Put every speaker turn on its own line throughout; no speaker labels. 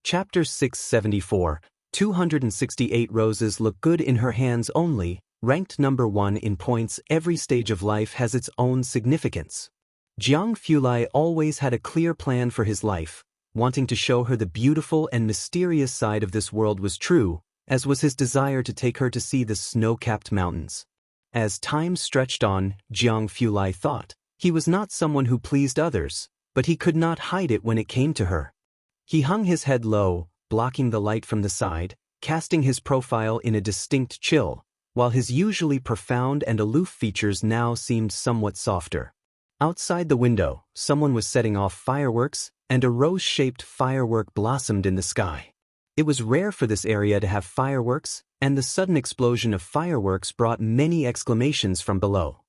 Chapter 674, 268 Roses look good in her hands only, ranked number 1 in points. Every stage of life has its own significance. Jiang Fulai always had a clear plan for his life, wanting to show her the beautiful and mysterious side of this world was true, as was his desire to take her to see the snow-capped mountains. As time stretched on, Jiang Fulai thought, he was not someone who pleased others, but he could not hide it when it came to her. He hung his head low, blocking the light from the side, casting his profile in a distinct chill, while his usually profound and aloof features now seemed somewhat softer. Outside the window, someone was setting off fireworks, and a rose-shaped firework blossomed in the sky. It was rare for this area to have fireworks, and the sudden explosion of fireworks brought many exclamations from below.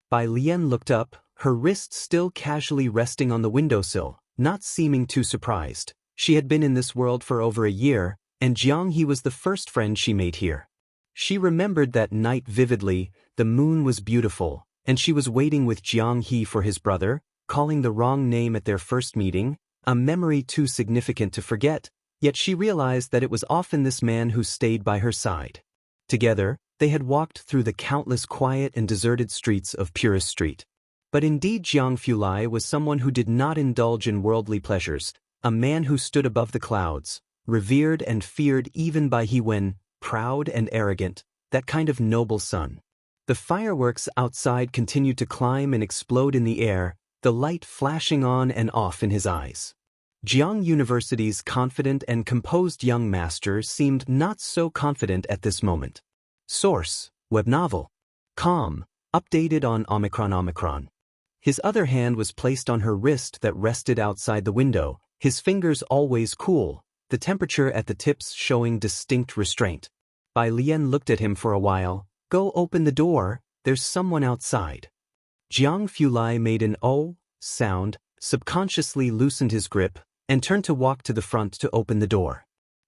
Bai Lian looked up, her wrist still casually resting on the windowsill, not seeming too surprised. She had been in this world for over a year, and Jiang He was the first friend she made here. She remembered that night vividly. The moon was beautiful, and she was waiting with Jiang He for his brother, calling the wrong name at their first meeting, a memory too significant to forget, yet she realized that it was often this man who stayed by her side. Together, they had walked through the countless quiet and deserted streets of Purist Street. But indeed Jiang Fulai was someone who did not indulge in worldly pleasures, a man who stood above the clouds, revered and feared even by He Wen, proud and arrogant, that kind of noble son. The fireworks outside continued to climb and explode in the air, the light flashing on and off in his eyes. Jiang University's confident and composed young master seemed not so confident at this moment. Source: Web novel. Calm, updated on Omicron. His other hand was placed on her wrist that rested outside the window, his fingers always cool, the temperature at the tips showing distinct restraint. Bai Lian looked at him for a while. Go open the door, there's someone outside. Jiang Fulai made an "oh" sound, subconsciously loosened his grip, and turned to walk to the front to open the door.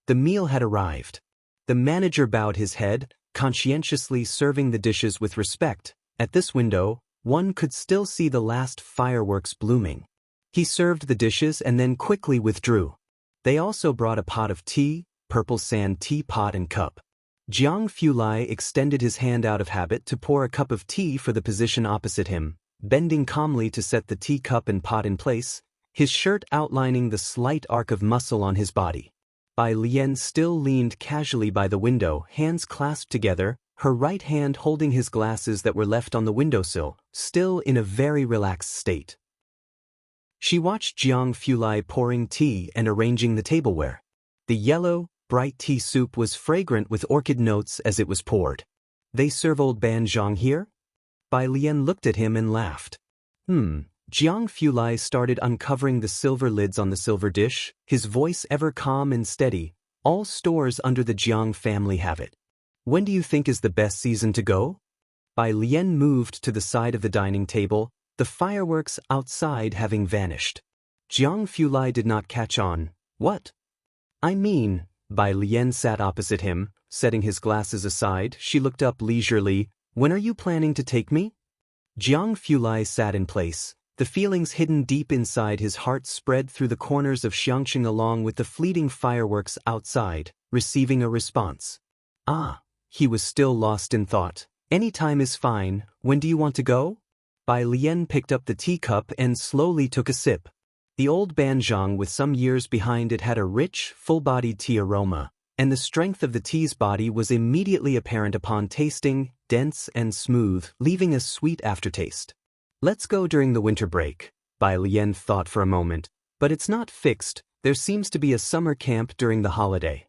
The meal had arrived. The manager bowed his head, conscientiously serving the dishes with respect. At this window, one could still see the last fireworks blooming. He served the dishes and then quickly withdrew. They also brought a pot of tea, purple sand teapot and cup. Jiang Fulai extended his hand out of habit to pour a cup of tea for the position opposite him, bending calmly to set the teacup and pot in place, his shirt outlining the slight arc of muscle on his body. Bai Lian still leaned casually by the window, hands clasped together, her right hand holding his glasses that were left on the windowsill, still in a very relaxed state. She watched Jiang Fulai pouring tea and arranging the tableware. The yellow, bright tea soup was fragrant with orchid notes as it was poured. They serve old Ban Zhang here? Bai Lian looked at him and laughed. Jiang Fulai started uncovering the silver lids on the silver dish, his voice ever calm and steady. All stores under the Jiang family have it. When do you think is the best season to go? Bai Lian moved to the side of the dining table, the fireworks outside having vanished. Jiang Fulai did not catch on. What? I mean, Bai Lian sat opposite him, setting his glasses aside. She looked up leisurely. When are you planning to take me? Jiang Fulai sat in place. The feelings hidden deep inside his heart spread through the corners of Xiangqing along with the fleeting fireworks outside, receiving a response. Ah, he was still lost in thought. Any time is fine. When do you want to go? Bai Lian picked up the teacup and slowly took a sip. The old banzhang with some years behind it had a rich, full-bodied tea aroma, and the strength of the tea's body was immediately apparent upon tasting, dense and smooth, leaving a sweet aftertaste. Let's go during the winter break, Bai Lian thought for a moment, but it's not fixed. There seems to be a summer camp during the holiday.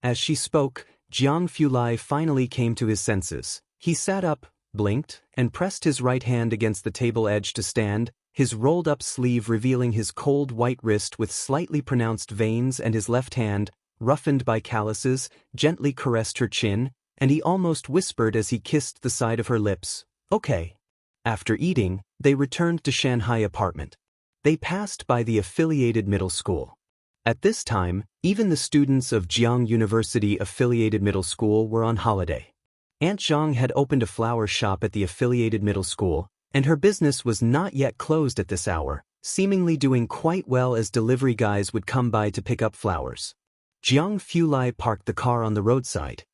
As she spoke, Jiang Fulai finally came to his senses. He sat up, blinked, and pressed his right hand against the table edge to stand, his rolled-up sleeve revealing his cold white wrist with slightly pronounced veins, and his left hand, roughened by calluses, gently caressed her chin, and he almost whispered as he kissed the side of her lips, "Okay." After eating, they returned to Shanghai apartment. They passed by the affiliated middle school. At this time, even the students of Jiang University affiliated middle school were on holiday. Aunt Zhang had opened a flower shop at the affiliated middle school, and her business was not yet closed at this hour, seemingly doing quite well as delivery guys would come by to pick up flowers. Jiang Fulai parked the car on the roadside.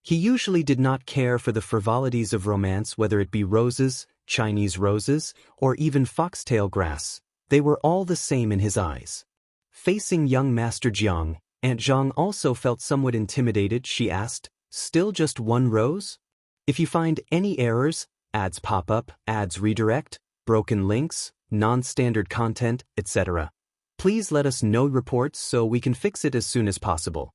He usually did not care for the frivolities of romance, whether it be roses, Chinese roses, or even foxtail grass. They were all the same in his eyes. Facing young Master Jiang, Aunt Zhang also felt somewhat intimidated. She asked, "Still just one rose? If you find any errors, ads pop up, ads redirect, broken links, non-standard content, etc., please let us know reports so we can fix it as soon as possible."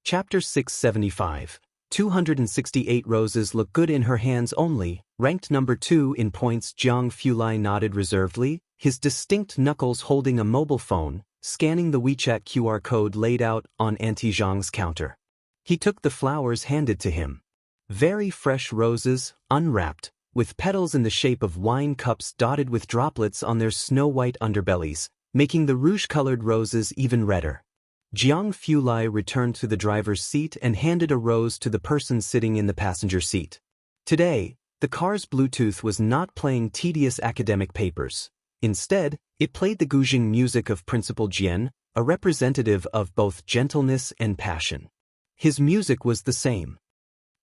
Chapter 675. 268 roses look good in her hands only, ranked number 2 in points. Jiang Fulai nodded reservedly, his distinct knuckles holding a mobile phone, scanning the WeChat QR code laid out on Auntie Zhang's counter. He took the flowers handed to him. Very fresh roses, unwrapped, with petals in the shape of wine cups dotted with droplets on their snow-white underbellies, making the rouge-colored roses even redder. Jiang Fulai returned to the driver's seat and handed a rose to the person sitting in the passenger seat. Today, the car's Bluetooth was not playing tedious academic papers. Instead, it played the guzheng music of Principal Jian, a representative of both gentleness and passion. His music was the same.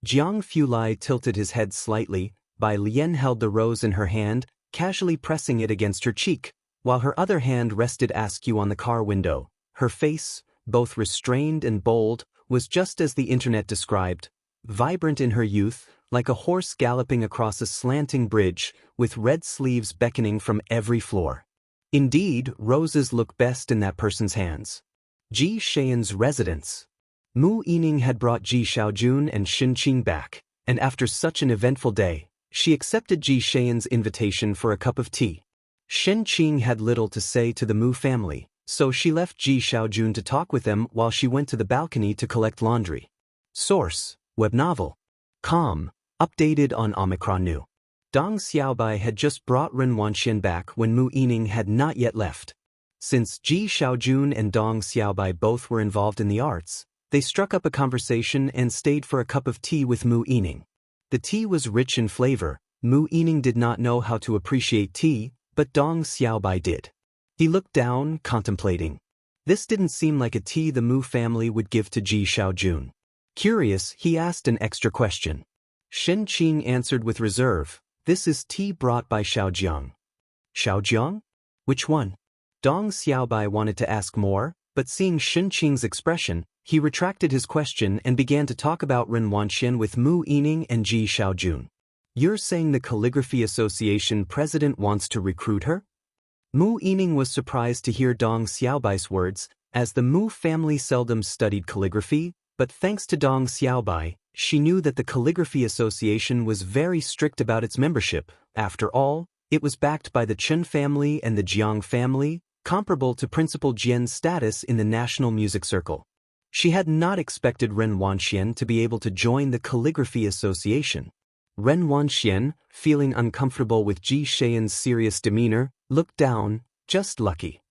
Jiang Fulai tilted his head slightly. Bai Lian held the rose in her hand, casually pressing it against her cheek, while her other hand rested askew on the car window. Her face, both restrained and bold, was just as the internet described, vibrant in her youth, like a horse galloping across a slanting bridge, with red sleeves beckoning from every floor. Indeed, roses look best in that person's hands. Ji Shayan's residence. Mu Yining had brought Ji Xiaojun and Shen Qing back, and after such an eventful day, she accepted Ji Shayan's invitation for a cup of tea. Shen Qing had little to say to the Mu family, so she left Ji Xiaojun to talk with them while she went to the balcony to collect laundry. Source: web novel. Com. Updated on Omicron New. Dong Xiaobai had just brought Ren Wanxian back when Mu Yining had not yet left. Since Ji Xiaojun and Dong Xiaobai both were involved in the arts, they struck up a conversation and stayed for a cup of tea with Mu Yining. The tea was rich in flavor. Mu Yining did not know how to appreciate tea, but Dong Xiaobai did. He looked down, contemplating. This didn't seem like a tea the Mu family would give to Ji Xiaojun. Curious, he asked an extra question. Shen Qing answered with reserve, "This is tea brought by Xiaojiang." Xiaojiang? Which one? Dong Xiaobai wanted to ask more, but seeing Shen Qing's expression, he retracted his question and began to talk about Ren Wanxian with Mu Yining and Ji Xiaojun. "You're saying the Calligraphy Association president wants to recruit her?" Mu Yining was surprised to hear Dong Xiaobai's words, as the Mu family seldom studied calligraphy, but thanks to Dong Xiaobai, she knew that the Calligraphy Association was very strict about its membership. After all, it was backed by the Chen family and the Jiang family, comparable to Principal Jian's status in the National Music Circle. She had not expected Ren Wanxian to be able to join the Calligraphy Association. Ren Wanxian, feeling uncomfortable with Ji Shayan's serious demeanor, looked down, just lucky.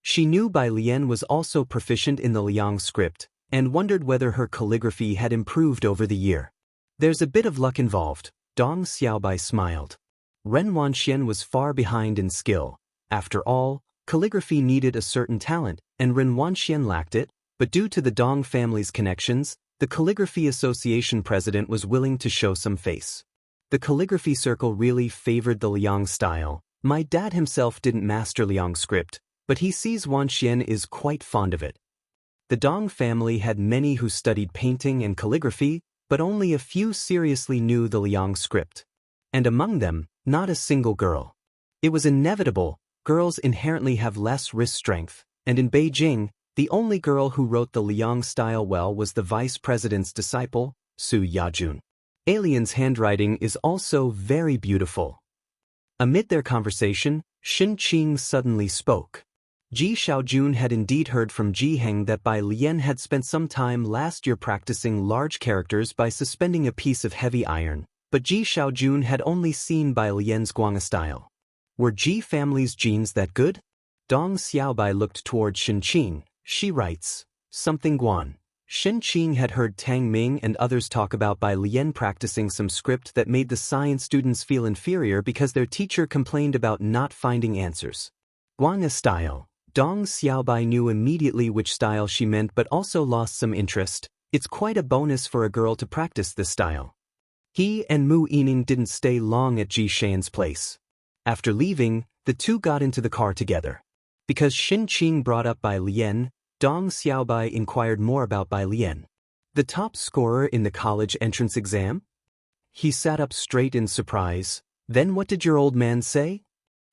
She knew Bai Lian was also proficient in the Liang script, and wondered whether her calligraphy had improved over the year. "There's a bit of luck involved," Dong Xiaobai smiled. Ren Wanxian was far behind in skill. After all, calligraphy needed a certain talent, and Ren Wanxian lacked it, but due to the Dong family's connections, the Calligraphy Association president was willing to show some face. The calligraphy circle really favored the Liang style. My dad himself didn't master Liang script, but he sees Wanxian is quite fond of it. The Dong family had many who studied painting and calligraphy, but only a few seriously knew the Liang script. And among them, not a single girl. It was inevitable, girls inherently have less wrist strength, and in Beijing, the only girl who wrote the Liang style well was the vice president's disciple, Su Yajun. Alien's handwriting is also very beautiful. Amid their conversation, Shen Qing suddenly spoke. Ji Xiaojun had indeed heard from Ji Heng that Bai Lian had spent some time last year practicing large characters by suspending a piece of heavy iron, but Ji Xiaojun had only seen Bai Lian's Guanga style. Were Ji family's genes that good? Dong Xiaobai looked toward Shen Qing. She writes, "Something Guan." Shen Qing had heard Tang Ming and others talk about Bai Lian practicing some script that made the science students feel inferior because their teacher complained about not finding answers. Guang style. Dong Xiaobai knew immediately which style she meant but also lost some interest. It's quite a bonus for a girl to practice this style. He and Mu Yining didn't stay long at Ji Shan's place. After leaving, the two got into the car together. Because Shen Qing brought up Bai Lian, Dong Xiaobai inquired more about Bai Lian. The top scorer in the college entrance exam? He sat up straight in surprise. Then what did your old man say?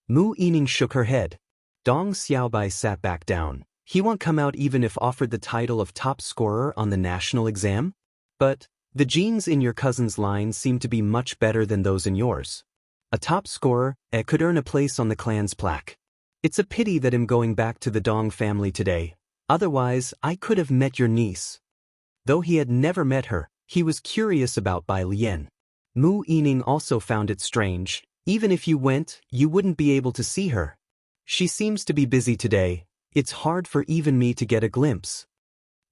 Mu Yining shook her head. Dong Xiaobai sat back down. He won't come out even if offered the title of top scorer on the national exam? But the genes in your cousin's line seem to be much better than those in yours. A top scorer could earn a place on the clan's plaque. It's a pity that I'm going back to the Dong family today. Otherwise, I could have met your niece. Though he had never met her, he was curious about Bai Lian. Mu Yining also found it strange. Even if you went, you wouldn't be able to see her. She seems to be busy today. It's hard for even me to get a glimpse.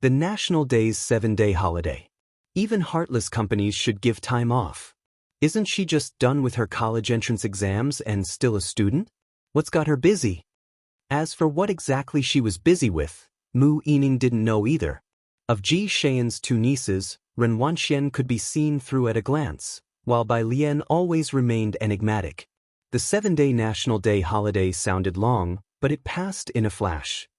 The National Day's 7-day holiday. Even heartless companies should give time off. Isn't she just done with her college entrance exams and still a student? What's got her busy? As for what exactly she was busy with, Mu Yining didn't know either. Of Ji Shan's two nieces, Ren Wanxian could be seen through at a glance, while Bai Lian always remained enigmatic. The 7-day National Day holiday sounded long, but it passed in a flash.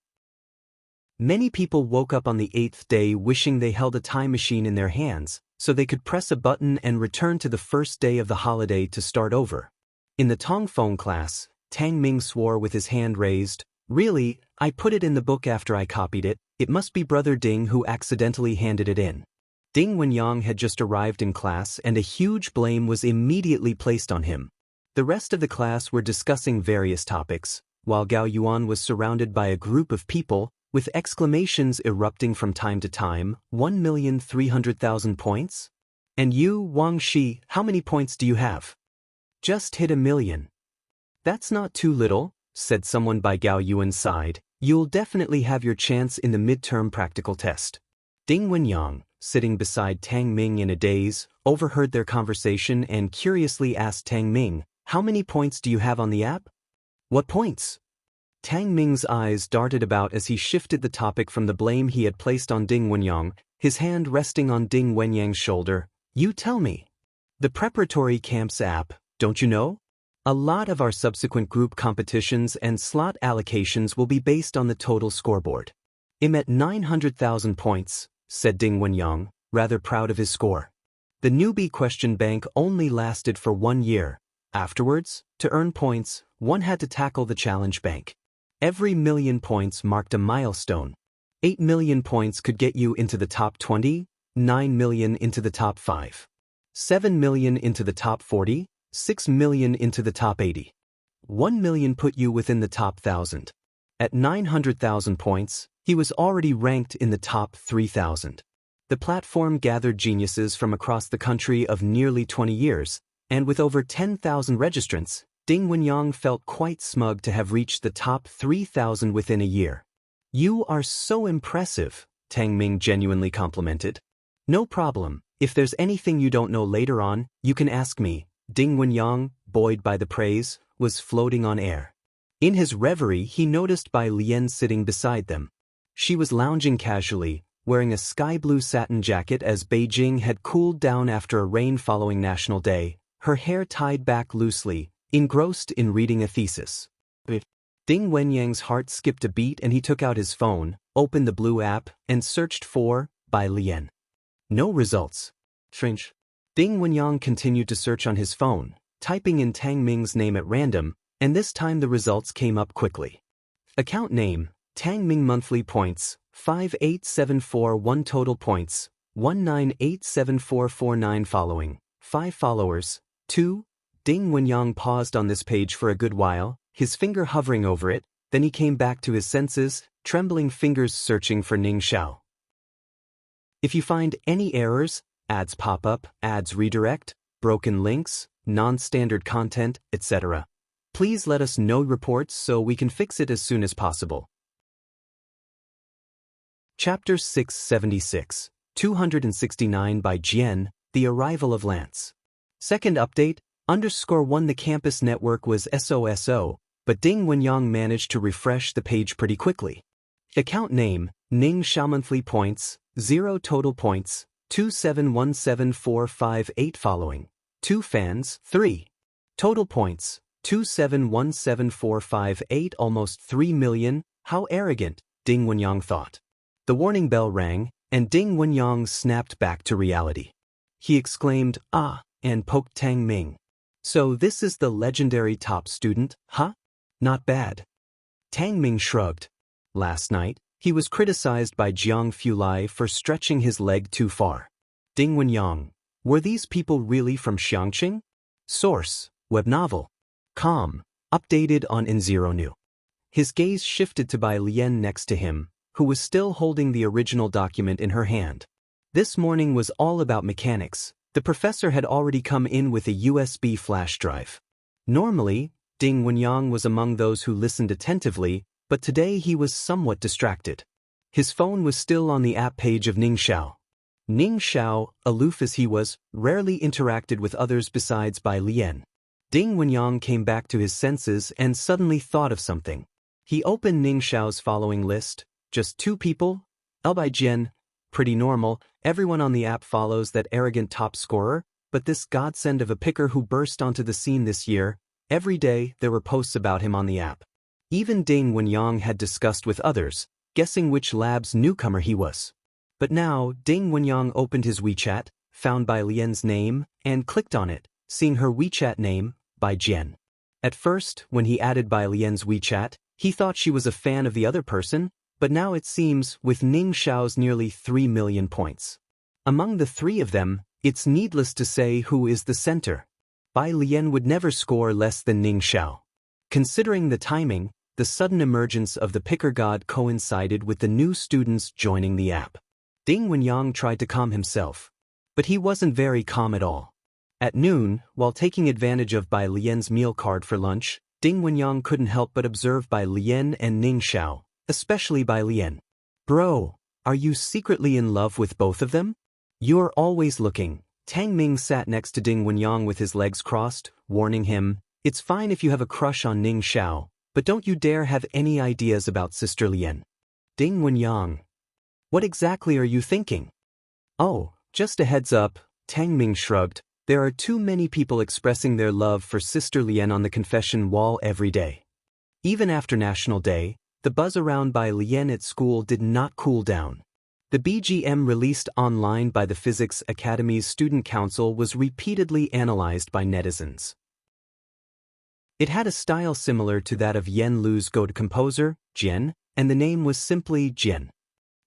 Many people woke up on the 8th day wishing they held a time machine in their hands, so they could press a button and return to the first day of the holiday to start over. In the Tongfeng class, Tang Ming swore with his hand raised, "Really, I put it in the book after I copied it. It must be Brother Ding who accidentally handed it in." Ding Wenyang had just arrived in class and a huge blame was immediately placed on him. The rest of the class were discussing various topics, while Gao Yuan was surrounded by a group of people, with exclamations erupting from time to time. 1,300,000 points? And you, Wang Shi, how many points do you have? Just hit 1,000,000. That's not too little, said someone by Gao Yuan's side. You'll definitely have your chance in the midterm practical test. Ding Wenyang, sitting beside Tang Ming in a daze, overheard their conversation and curiously asked Tang Ming, "How many points do you have on the app?" "What points?" Tang Ming's eyes darted about as he shifted the topic from the blame he had placed on Ding Wenyang, his hand resting on Ding Wenyang's shoulder. "You tell me. The preparatory camps app, don't you know? A lot of our subsequent group competitions and slot allocations will be based on the total scoreboard." "I'm at 900,000 points, said Ding Wenyang, rather proud of his score. The newbie question bank only lasted for 1 year. Afterwards, to earn points, one had to tackle the challenge bank. Every 1,000,000 points marked a milestone. 8 million points could get you into the top 20, 9 million into the top 5, 7 million into the top 40, 6 million into the top 80. 1 million put you within the top 1,000. At 900,000 points, he was already ranked in the top 3,000. The platform gathered geniuses from across the country of nearly 20 years, and with over 10,000 registrants, Ding Wenyang felt quite smug to have reached the top 3,000 within a year. "You are so impressive," Tang Ming genuinely complimented. "No problem. If there's anything you don't know later on, you can ask me." Ding Wenyang, buoyed by the praise, was floating on air. In his reverie, he noticed Bai Lian sitting beside them. She was lounging casually, wearing a sky-blue satin jacket as Beijing had cooled down after a rain-following National Day, her hair tied back loosely, engrossed in reading a thesis. Ding Wenyang's heart skipped a beat and he took out his phone, opened the blue app, and searched for Bai Lian. No results. Strange. Ding Wenyang continued to search on his phone, typing in Tang Ming's name at random, and this time the results came up quickly. Account name, Tang Ming monthly points, 58741 total points, 1987449 following, 5 followers, 2. Ding Wenyang paused on this page for a good while, his finger hovering over it, then he came back to his senses, trembling fingers searching for Ning Xiao. If you find any errors, ads pop up, ads redirect, broken links, non-standard content, etc., please let us know reports so we can fix it as soon as possible. Chapter 676, 269 by Jian, The Arrival of Lance. Second update, _1 The campus network was SOSO, but Ding Wenyang managed to refresh the page pretty quickly. Account name, Ning Xiao monthly points, 0 total points, 2717458 following. 2 fans, 3. Total points, 2717458 almost 3 million, how arrogant, Ding Wenyang thought. The warning bell rang, and Ding Wenyang snapped back to reality. He exclaimed, ah, and poked Tang Ming. So this is the legendary top student, huh? Not bad. Tang Ming shrugged. Last night, he was criticized by Jiang Fulai for stretching his leg too far. Ding Wenyang, were these people really from Xiangqing? Source, web novel. Com, updated on N0 New. His gaze shifted to Bai Lian next to him, who was still holding the original document in her hand. This morning was all about mechanics. The professor had already come in with a USB flash drive. Normally, Ding Wenyang was among those who listened attentively, but today he was somewhat distracted. His phone was still on the app page of Ning Xiao. Ning Xiao, aloof as he was, rarely interacted with others besides Bai Lian. Ding Wenyang came back to his senses and suddenly thought of something. He opened Ning Xiao's following list. Just 2 people? Bai Jian, pretty normal, everyone on the app follows that arrogant top scorer, but this godsend of a picker who burst onto the scene this year, every day there were posts about him on the app. Even Ding Wenyang had discussed with others, guessing which lab's newcomer he was. But now, Ding Wenyang opened his WeChat, found Bai Lian's name, and clicked on it, seeing her WeChat name, Bai Jian. At first, when he added Bai Lian's WeChat, he thought she was a fan of the other person, but now it seems, with Ning Xiao's nearly 3 million points. Among the 3 of them, it's needless to say who is the center. Bai Lian would never score less than Ning Xiao. Considering the timing, the sudden emergence of the picker god coincided with the new students joining the app. Ding Wenyang tried to calm himself. But he wasn't very calm at all. At noon, while taking advantage of Bai Lian's meal card for lunch, Ding Wenyang couldn't help but observe Bai Lian and Ning Xiao, especially Bai Lian. Bro, are you secretly in love with both of them? You're always looking. Tang Ming sat next to Ding Wenyang with his legs crossed, warning him, it's fine if you have a crush on Ning Xiao, but don't you dare have any ideas about Sister Lian. Ding Wenyang. What exactly are you thinking? Oh, just a heads up, Tang Ming shrugged. There are too many people expressing their love for Sister Lian on the confession wall every day. Even after National Day, the buzz around Bai Lian at school did not cool down. The BGM released online by the Physics Academy's Student Council was repeatedly analyzed by netizens. It had a style similar to that of Yen Lu's go-to composer, Jian, and the name was simply Jian.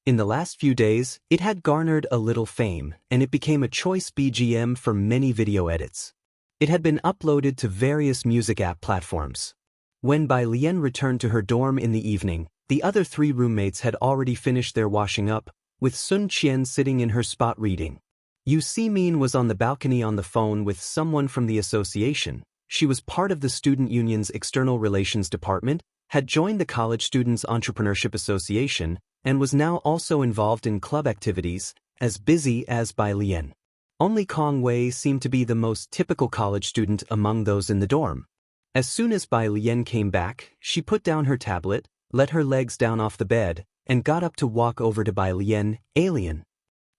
In the last few days, it had garnered a little fame, and it became a choice BGM for many video edits. It had been uploaded to various music app platforms. When Bai Lian returned to her dorm in the evening, the other 3 roommates had already finished their washing up, with Sun Qian sitting in her spot reading. Yu Simin was on the balcony on the phone with someone from the association. She was part of the student union's external relations department, had joined the College Students' Entrepreneurship Association, and was now also involved in club activities, as busy as Bai Lian. Only Kong Wei seemed to be the most typical college student among those in the dorm. As soon as Bai Lian came back, she put down her tablet, let her legs down off the bed, and got up to walk over to Bai Lian, alien.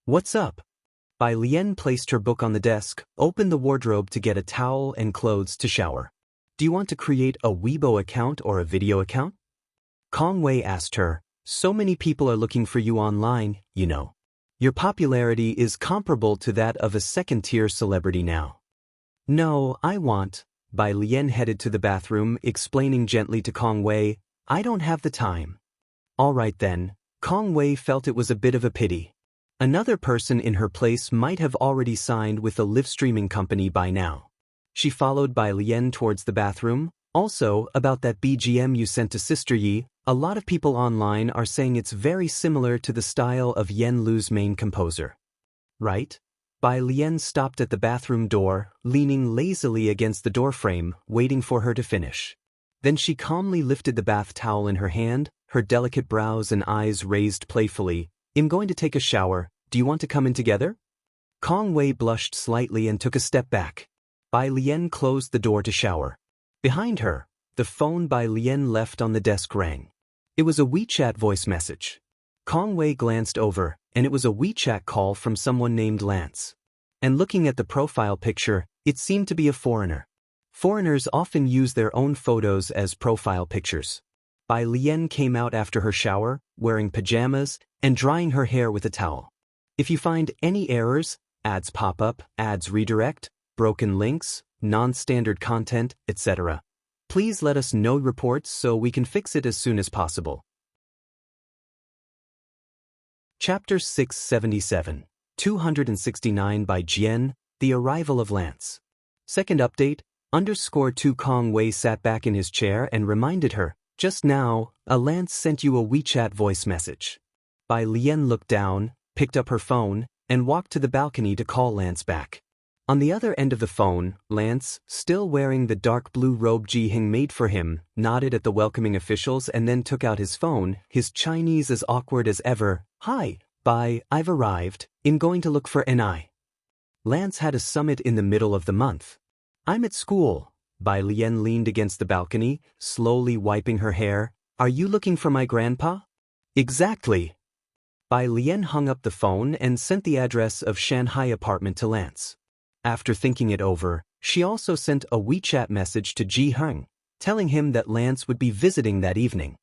What's up? Bai Lian placed her book on the desk, opened the wardrobe to get a towel and clothes to shower. Do you want to create a Weibo account or a video account? Kong Wei asked her, so many people are looking for you online, you know. Your popularity is comparable to that of a second-tier celebrity now. No, I want. Bai Lian headed to the bathroom, explaining gently to Kong Wei, I don't have the time. All right then, Kong Wei felt it was a bit of a pity. Another person in her place might have already signed with a live-streaming company by now. She followed Bai Lian towards the bathroom. Also, about that BGM you sent to Sister Yi, a lot of people online are saying it's very similar to the style of Yen Lu's main composer. Right? Bai Lian stopped at the bathroom door, leaning lazily against the doorframe, waiting for her to finish. Then she calmly lifted the bath towel in her hand, her delicate brows and eyes raised playfully. I'm going to take a shower, do you want to come in together? Kong Wei blushed slightly and took a step back. Bai Lian closed the door to shower. Behind her, the phone Bai Lian left on the desk rang. It was a WeChat voice message. Kong Wei glanced over, and it was a WeChat call from someone named Lance. And looking at the profile picture, it seemed to be a foreigner. Foreigners often use their own photos as profile pictures. Bai Lian came out after her shower, wearing pajamas, and drying her hair with a towel. If you find any errors, ads pop up, ads redirect, broken links, non-standard content, etc., please let us know reports so we can fix it as soon as possible. Chapter 677, 269 by Jian, The Arrival of Lance. Second update, _2 Kong Wei sat back in his chair and reminded her, just now, a Lance sent you a WeChat voice message. Bai Lian looked down, picked up her phone, and walked to the balcony to call Lance back. On the other end of the phone, Lance, still wearing the dark blue robe Ji Hing made for him, nodded at the welcoming officials and then took out his phone, his Chinese as awkward as ever. Hi, Bai, I've arrived, I'm going to look for NI. Lance had a summit in the middle of the month. I'm at school. Bai Lian leaned against the balcony, slowly wiping her hair. Are you looking for my grandpa? Exactly. Bai Lian hung up the phone and sent the address of Shanghai apartment to Lance. After thinking it over, she also sent a WeChat message to Ji Hing, telling him that Lance would be visiting that evening.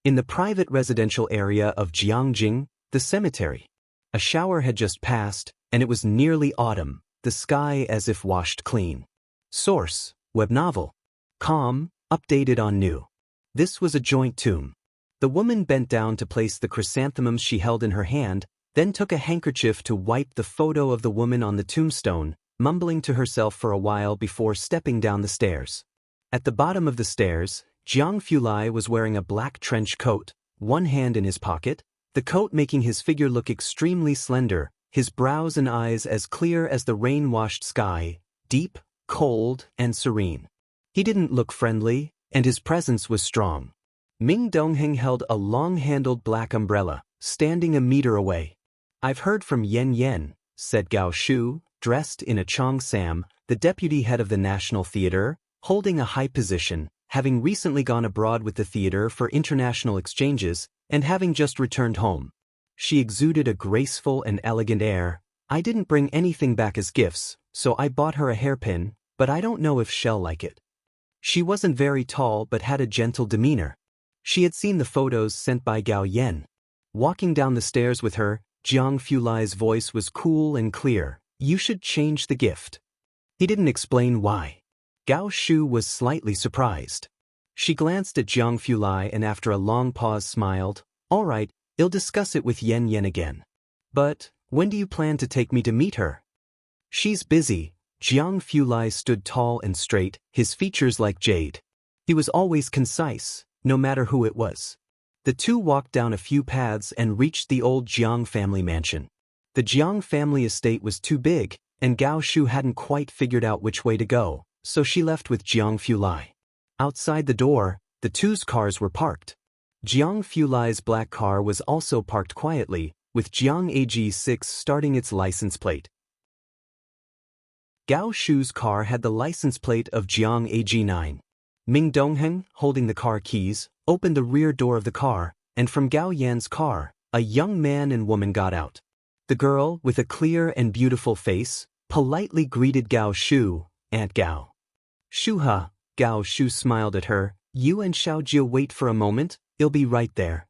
In the private residential area of Jiangjing, the cemetery. A shower had just passed, and it was nearly autumn, the sky as if washed clean. Source, web novel. Com, updated on new. This was a joint tomb. The woman bent down to place the chrysanthemums she held in her hand, then took a handkerchief to wipe the photo of the woman on the tombstone, mumbling to herself for a while before stepping down the stairs. At the bottom of the stairs, Jiang Fulai was wearing a black trench coat, one hand in his pocket, the coat making his figure look extremely slender, his brows and eyes as clear as the rain-washed sky, deep, cold, and serene. He didn't look friendly, and his presence was strong. Ming Dongheng held a long-handled black umbrella, standing a meter away. I've heard from Yen Yen, said Gao Shu, dressed in a Chong Sam, the deputy head of the National Theater, holding a high position, having recently gone abroad with the theater for international exchanges, and having just returned home. She exuded a graceful and elegant air. I didn't bring anything back as gifts, so I bought her a hairpin, but I don't know if she'll like it. She wasn't very tall but had a gentle demeanor. She had seen the photos sent by Gao Yen. Walking down the stairs with her, Jiang Fulai's voice was cool and clear. You should change the gift. He didn't explain why. Gao Shu was slightly surprised. She glanced at Jiang Fulai and after a long pause smiled. All right, I'll discuss it with Yen Yen again. But, when do you plan to take me to meet her? She's busy. Jiang Fulai stood tall and straight, his features like jade. He was always concise, no matter who it was. The two walked down a few paths and reached the old Jiang family mansion. The Jiang family estate was too big, and Gao Shu hadn't quite figured out which way to go, so she left with Jiang Fulai. Outside the door, the two's cars were parked. Jiang Fulai's black car was also parked quietly, with Jiang AG6 starting its license plate. Gao Shu's car had the license plate of Jiang AG9. Ming Dongheng, holding the car keys, opened the rear door of the car, and from Gao Yan's car, a young man and woman got out. The girl, with a clear and beautiful face, politely greeted Gao Shu, Aunt Gao. Shuha, Gao Shu smiled at her, you and Xiaojia wait for a moment, I'll be right there.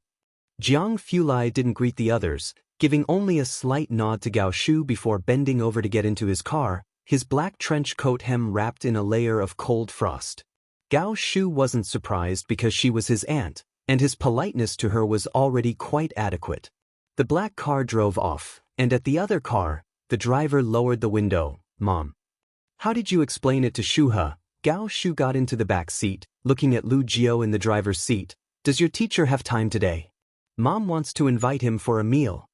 Jiang Fulai didn't greet the others, giving only a slight nod to Gao Shu before bending over to get into his car, his black trench coat hem wrapped in a layer of cold frost. Gao Shu wasn't surprised because she was his aunt, and his politeness to her was already quite adequate. The black car drove off, and at the other car, the driver lowered the window. Mom. How did you explain it to Shuha? Gao Shu got into the back seat, looking at Lu Jiao in the driver's seat. Does your teacher have time today? Mom wants to invite him for a meal.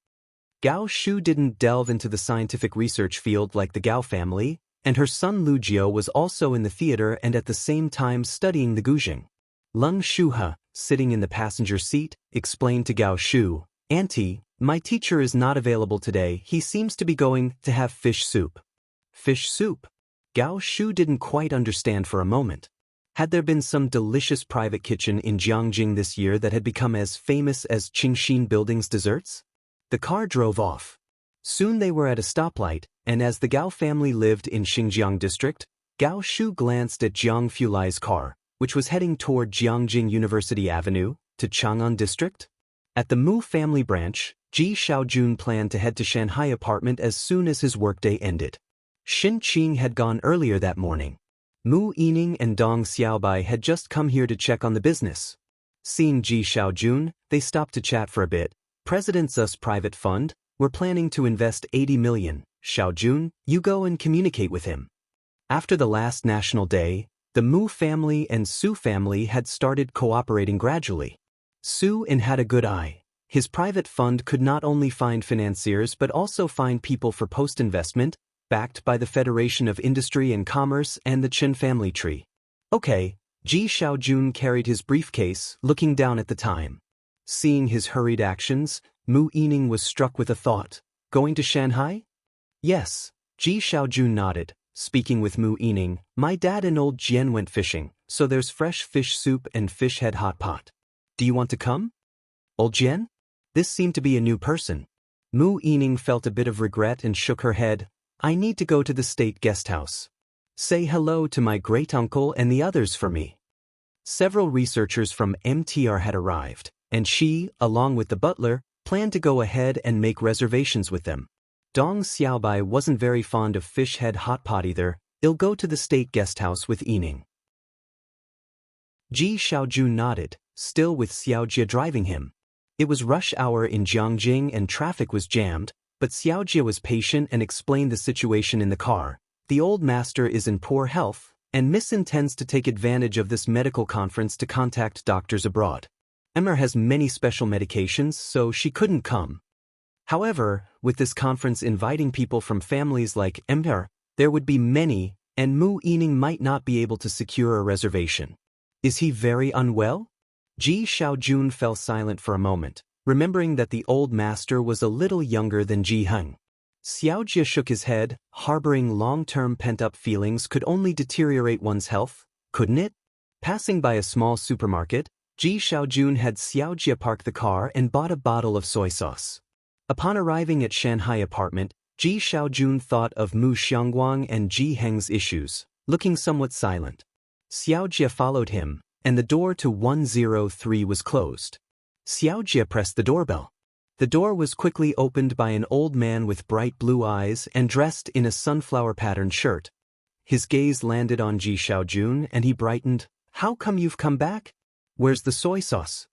Gao Shu didn't delve into the scientific research field like the Gao family, and her son Lu Jiao was also in the theater and at the same time studying the guzheng. Leng Shuha, sitting in the passenger seat, explained to Gao Shu, Auntie, My teacher is not available today. He seems to be going to have fish soup. Fish soup? Gao Shu didn't quite understand for a moment. Had there been some delicious private kitchen in Jiangjing this year that had become as famous as Qingxin Building's desserts? The car drove off. Soon they were at a stoplight, and as the Gao family lived in Xinjiang district, Gao Shu glanced at Jiang Fulai's car, which was heading toward Jiangjing University Avenue, to Chang'an district. At the Mu family branch, Ji Xiaojun planned to head to Shanghai apartment as soon as his workday ended. Xin Qing had gone earlier that morning. Mu Yining and Dong Xiaobai had just come here to check on the business. Seeing Ji Xiaojun, they stopped to chat for a bit. President's US private fund, we're planning to invest 80 million. Xiaojun, you go and communicate with him. After the last National Day, the Mu family and Su family had started cooperating gradually. Su In had a good eye. His private fund could not only find financiers but also find people for post-investment, backed by the Federation of Industry and Commerce and the Chen family tree. Okay, Ji Xiaojun carried his briefcase, looking down at the time. Seeing his hurried actions, Mu Yining was struck with a thought. Going to Shanghai? Yes, Ji Xiaojun nodded. Speaking with Mu Yining, my dad and old Jian went fishing, so there's fresh fish soup and fish head hot pot. Do you want to come? Old Jian? This seemed to be a new person. Mu Yining felt a bit of regret and shook her head. I need to go to the state guest house. Say hello to my great-uncle and the others for me. Several researchers from MTR had arrived, and she, along with the butler, planned to go ahead and make reservations with them. Dong Xiaobai wasn't very fond of fish head hot pot either. He'll go to the state guest house with Yining. Ji Xiaojun nodded, still with Xiaojie driving him. It was rush hour in Jiangjing and traffic was jammed, but Xiaojie was patient and explained the situation in the car. The old master is in poor health, and Miss intends to take advantage of this medical conference to contact doctors abroad. Emmer has many special medications, so she couldn't come. However, with this conference inviting people from families like Emmer, there would be many, and Mu Yining might not be able to secure a reservation. Is he very unwell? Ji Xiaojun fell silent for a moment, remembering that the old master was a little younger than Ji Heng. Xiaojie shook his head, harboring long-term pent-up feelings could only deteriorate one's health, couldn't it? Passing by a small supermarket, Ji Xiaojun had Xiaojie park the car and bought a bottle of soy sauce. Upon arriving at Shanghai apartment, Ji Xiaojun thought of Mu Xiangguang and Ji Heng's issues, looking somewhat silent. Xiaojie followed him, and the door to 103 was closed. Xiaojie pressed the doorbell. The door was quickly opened by an old man with bright blue eyes and dressed in a sunflower-patterned shirt. His gaze landed on Ji Xiaojun and he brightened. How come you've come back? Where's the soy sauce?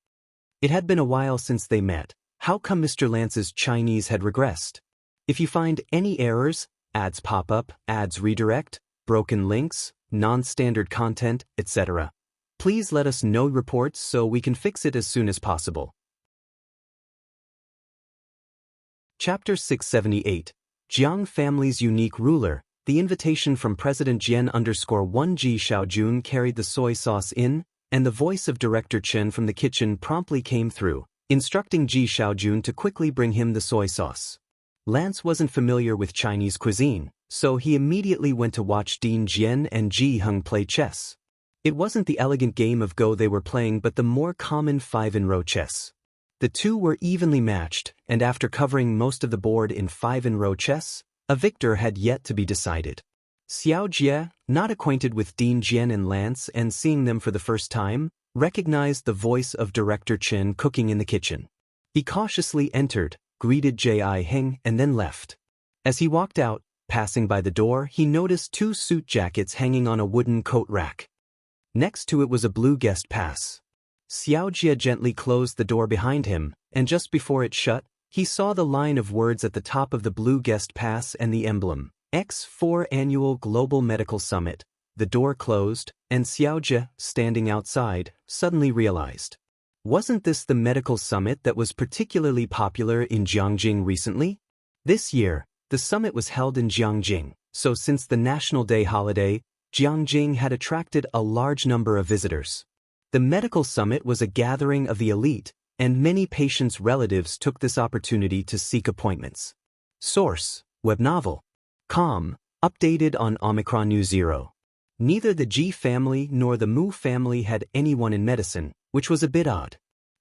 It had been a while since they met. How come Mr. Lance's Chinese had regressed? If you find any errors, ads pop up, ads redirect, broken links, non-standard content, etc., please let us know reports so we can fix it as soon as possible. Chapter 678. Jiang Family's Unique Ruler. The invitation from President Jian_1 Ji Xiaojun carried the soy sauce in, and the voice of Director Chen from the kitchen promptly came through, instructing Ji Xiaojun to quickly bring him the soy sauce. Lance wasn't familiar with Chinese cuisine, so he immediately went to watch Dean Jian and Ji Heng play chess. It wasn't the elegant game of Go they were playing but the more common 5-in-row chess. The two were evenly matched, and after covering most of the board in 5-in-row chess, a victor had yet to be decided. Xiaojie, not acquainted with Dean Jian and Lance and seeing them for the first time, recognized the voice of Director Chen cooking in the kitchen. He cautiously entered, greeted Ji Heng and then left. As he walked out, passing by the door, he noticed 2 suit jackets hanging on a wooden coat rack. Next to it was a blue guest pass. Xiaojie gently closed the door behind him, and just before it shut, he saw the line of words at the top of the blue guest pass and the emblem, X4 Annual Global Medical Summit. The door closed, and Xiaojie, standing outside, suddenly realized. Wasn't this the medical summit that was particularly popular in Jiangjing recently? This year, the summit was held in Jiangjing, so since the National Day holiday, Jiangjing had attracted a large number of visitors. The medical summit was a gathering of the elite, and many patients' relatives took this opportunity to seek appointments. Source: Web novel. Com. Updated on Omicron News 0. Neither the Ji family nor the Mu family had anyone in medicine, which was a bit odd.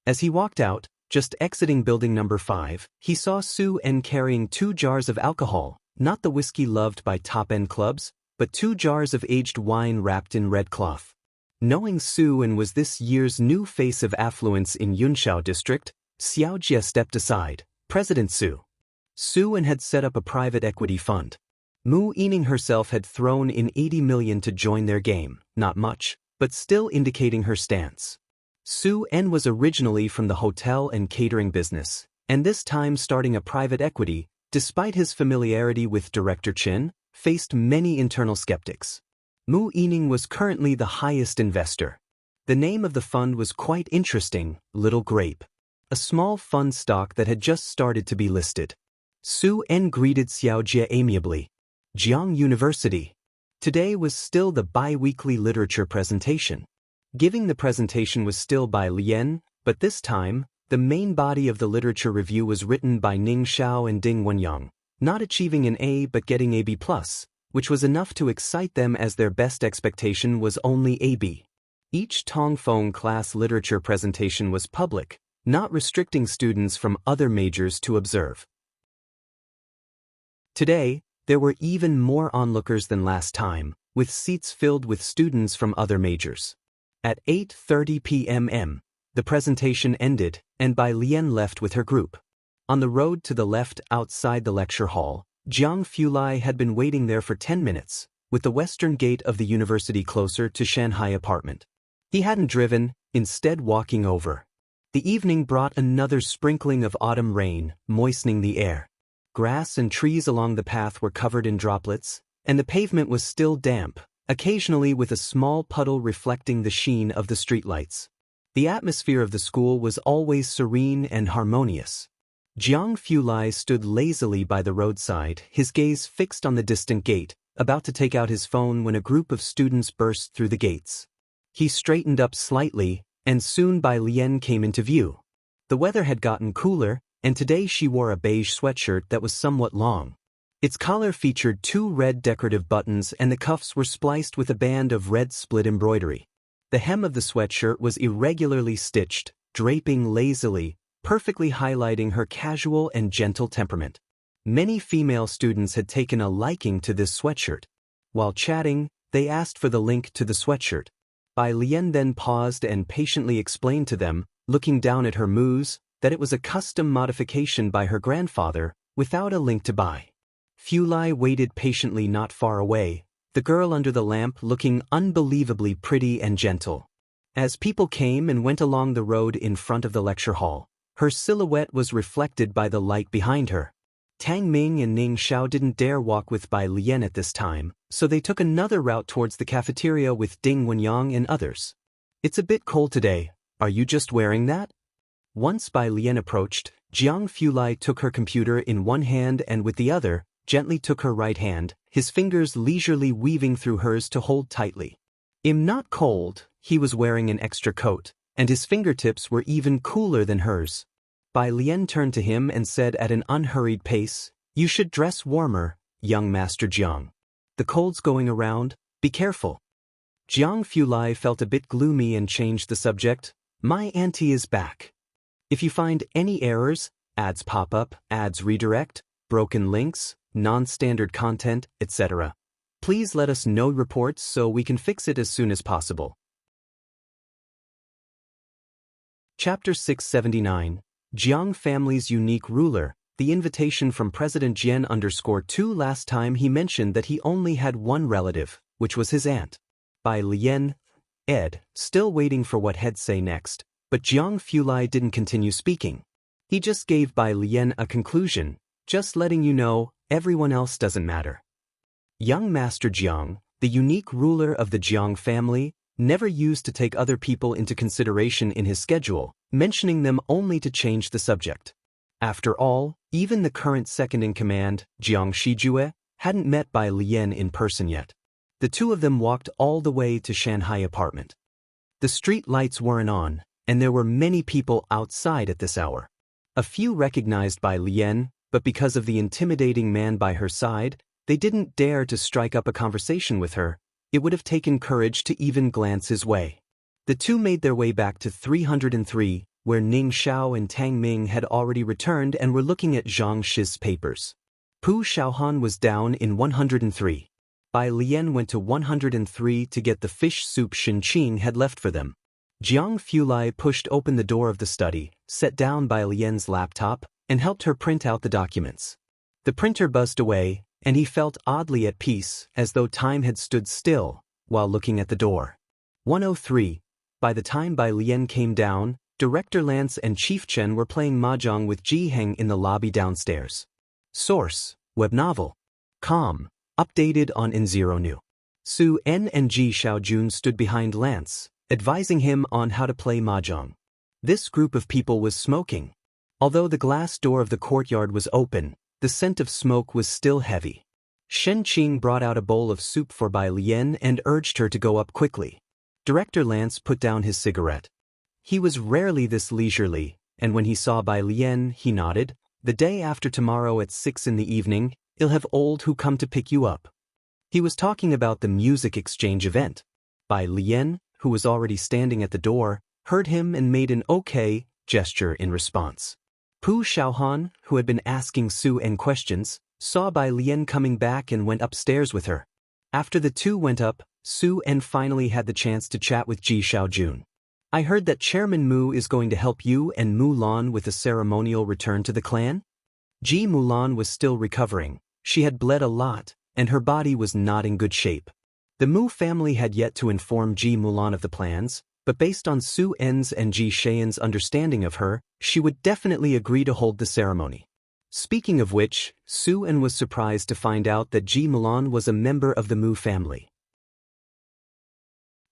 As he walked out, just exiting building number 5, he saw Su En carrying 2 jars of alcohol, not the whiskey loved by top-end clubs, but 2 jars of aged wine wrapped in red cloth. Knowing Su En was this year's new face of affluence in Yunshao district, Xiao Jie stepped aside. President Su. Su En had set up a private equity fund. Mu Yining herself had thrown in 80 million to join their game, not much, but still indicating her stance. Su En was originally from the hotel and catering business, and this time starting a private equity, despite his familiarity with Director Chin, faced many internal skeptics. Mu Yining was currently the highest investor. The name of the fund was quite interesting, Little Grape, a small fund stock that had just started to be listed. Su En greeted Xiao Jie amiably. Jiang University. Today was still the bi-weekly literature presentation. Giving the presentation was still by Lian, but this time, the main body of the literature review was written by Ning Xiao and Ding Wenyang, not achieving an A but getting a B+, which was enough to excite them as their best expectation was only a B. Each Tongfeng class literature presentation was public, not restricting students from other majors to observe. Today, there were even more onlookers than last time, with seats filled with students from other majors. At 8:30 p.m., the presentation ended, and Bai Lian left with her group. On the road to the left outside the lecture hall, Jiang Fulai had been waiting there for 10 minutes, with the western gate of the university closer to Shanghai apartment. He hadn't driven, instead walking over. The evening brought another sprinkling of autumn rain, moistening the air. Grass and trees along the path were covered in droplets, and the pavement was still damp, occasionally with a small puddle reflecting the sheen of the streetlights. The atmosphere of the school was always serene and harmonious. Jiang Fulai stood lazily by the roadside, his gaze fixed on the distant gate, about to take out his phone when a group of students burst through the gates. He straightened up slightly, and soon Bai Lian came into view. The weather had gotten cooler, and today she wore a beige sweatshirt that was somewhat long. Its collar featured 2 red decorative buttons and the cuffs were spliced with a band of red split embroidery. The hem of the sweatshirt was irregularly stitched, draping lazily, perfectly highlighting her casual and gentle temperament. Many female students had taken a liking to this sweatshirt. While chatting, they asked for the link to the sweatshirt. Bai Lian then paused and patiently explained to them, looking down at her mouse, that it was a custom modification by her grandfather, without a link to buy. Fulai waited patiently not far away, the girl under the lamp looking unbelievably pretty and gentle. As people came and went along the road in front of the lecture hall, her silhouette was reflected by the light behind her. Tang Ming and Ning Xiao didn't dare walk with Bai Lian at this time, so they took another route towards the cafeteria with Ding Wenyang and others. "It's a bit cold today, are you just wearing that?" Once Bai Lian approached, Jiang Fulai took her computer in one hand and with the other, gently took her right hand, his fingers leisurely weaving through hers to hold tightly. "I'm not cold," he was wearing an extra coat, and his fingertips were even cooler than hers. Bai Lian turned to him and said at an unhurried pace, "You should dress warmer, young Master Jiang. The cold's going around, be careful." Jiang Fulai felt a bit gloomy and changed the subject. "My auntie is back. If you find any errors, ads pop up, ads redirect, broken links, non-standard content, etc., please let us know reports so we can fix it as soon as possible." Chapter 679, Jiang Family's Unique Ruler, the invitation from President Jian _2 last time he mentioned that he only had one relative, which was his aunt. Bai Lian, Ed, still waiting for what he'd say next. But Jiang Fulai didn't continue speaking. He just gave Bai Lian a conclusion, "Just letting you know, everyone else doesn't matter." Young Master Jiang, the unique ruler of the Jiang family, never used to take other people into consideration in his schedule, mentioning them only to change the subject. After all, even the current second-in-command, Jiang Shijue, hadn't met Bai Lian in person yet. The two of them walked all the way to Shanghai apartment. The street lights weren't on, and there were many people outside at this hour. A few recognized Bai Lian, but because of the intimidating man by her side, they didn't dare to strike up a conversation with her. It would have taken courage to even glance his way. The two made their way back to 303, where Ning Xiao and Tang Ming had already returned and were looking at Zhang Shi's papers. Pu Xiaohan was down in 103. Bai Lian went to 103 to get the fish soup Shin Qing had left for them. Jiang Fulai pushed open the door of the study, set down Bai Lian's laptop, and helped her print out the documents. The printer buzzed away, and he felt oddly at peace, as though time had stood still, while looking at the door. 103. By the time Bai Lian came down, Director Lance and Chief Chen were playing mahjong with Ji Heng in the lobby downstairs. Source: Web Novel. Com. Updated on In0 New. Su En and Ji Xiaojun stood behind Lance, advising him on how to play mahjong. This group of people was smoking. Although the glass door of the courtyard was open, the scent of smoke was still heavy. Shen Qing brought out a bowl of soup for Bai Lian and urged her to go up quickly. Director Lance put down his cigarette. He was rarely this leisurely, and when he saw Bai Lian, he nodded. The day after tomorrow at 6 in the evening, you'll have old who come to pick you up. He was talking about the music exchange event. Bai Lian, who was already standing at the door, heard him and made an okay gesture in response. Pu Xiaohan, who had been asking Su En questions, saw Bai Lian coming back and went upstairs with her. After the two went up, Su En finally had the chance to chat with Ji Xiaojun. I heard that Chairman Mu is going to help you and Mu Lan with a ceremonial return to the clan? Ji Mulan was still recovering. She had bled a lot, and her body was not in good shape. The Mu family had yet to inform Ji Mulan of the plans, but based on Su En's and Ji Shayan's understanding of her, she would definitely agree to hold the ceremony. Speaking of which, Su En was surprised to find out that Ji Mulan was a member of the Mu family.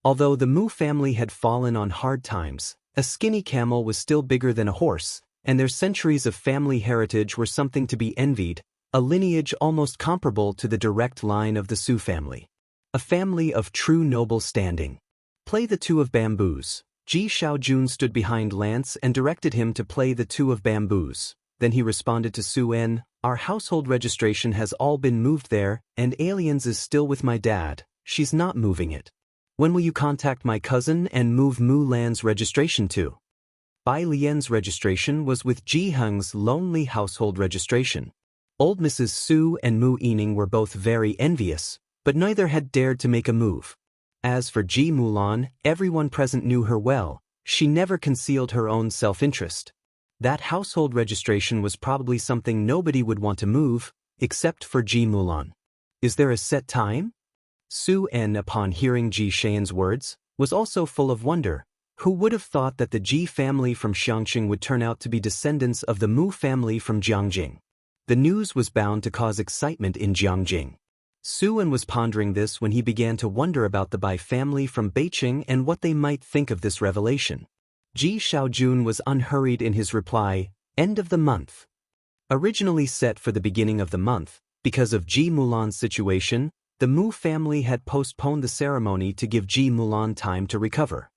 Although the Mu family had fallen on hard times, a skinny camel was still bigger than a horse, and their centuries of family heritage were something to be envied, a lineage almost comparable to the direct line of the Su family. A family of true noble standing. Play the Two of Bamboos. Ji Xiaojun stood behind Lance and directed him to play the Two of Bamboos. Then he responded to Su En, our household registration has all been moved there, and Aliens is still with my dad, she's not moving it. When will you contact my cousin and move Mu Lan's registration to? Bai Lian's registration was with Ji Heng's lonely household registration. Old Mrs. Su and Mu Yining were both very envious, but neither had dared to make a move. As for Ji Mulan, everyone present knew her well. She never concealed her own self-interest. That household registration was probably something nobody would want to move, except for Ji Mulan. Is there a set time? Su En, upon hearing Ji Shayan's words, was also full of wonder. Who would have thought that the Ji family from Xiangqing would turn out to be descendants of the Mu family from Jiangjing? The news was bound to cause excitement in Jiangjing. Su En was pondering this when he began to wonder about the Bai family from Beiqing and what they might think of this revelation. Ji Xiaojun was unhurried in his reply, end of the month. Originally set for the beginning of the month, because of Ji Mulan's situation, the Mu family had postponed the ceremony to give Ji Mulan time to recover.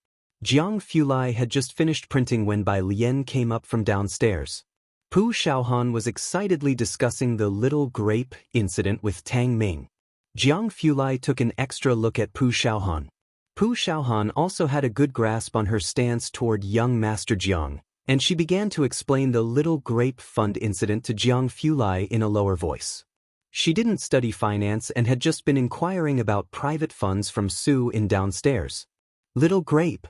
Jiang Fulai had just finished printing when Bai Lian came up from downstairs. Pu Xiaohan was excitedly discussing the little grape incident with Tang Ming. Jiang Fulai took an extra look at Pu Xiaohan. Pu Xiaohan also had a good grasp on her stance toward young Master Jiang, and she began to explain the little grape fund incident to Jiang Fulai in a lower voice. She didn't study finance and had just been inquiring about private funds from Su in downstairs. Little grape.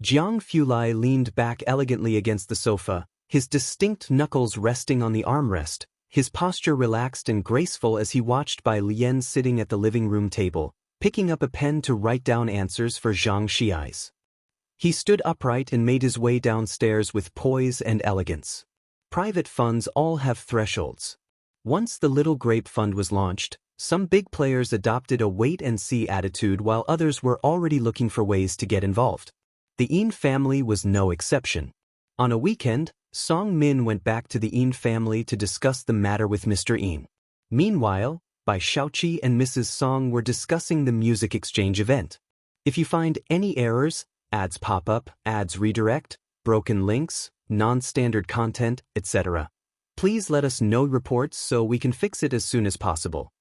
Jiang Fulai leaned back elegantly against the sofa, his distinct knuckles resting on the armrest, his posture relaxed and graceful as he watched Bai Lian sitting at the living room table, picking up a pen to write down answers for Zhang Shi's. He stood upright and made his way downstairs with poise and elegance. Private funds all have thresholds. Once the Little Grape Fund was launched, some big players adopted a wait-and-see attitude while others were already looking for ways to get involved. The Yin family was no exception. On a weekend, Song Min went back to the Yin family to discuss the matter with Mr. Yin. Meanwhile, Bai Shaoqi and Mrs. Song were discussing the music exchange event. If you find any errors, Ads pop up, ads redirect, broken links, non-standard content, etc. Please let us know reports so we can fix it as soon as possible.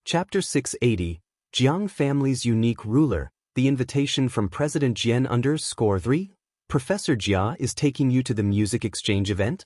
Chapter 680, Jiang Family's Unique Ruler, the invitation from President Jian _3, Professor Jia is taking you to the music exchange event?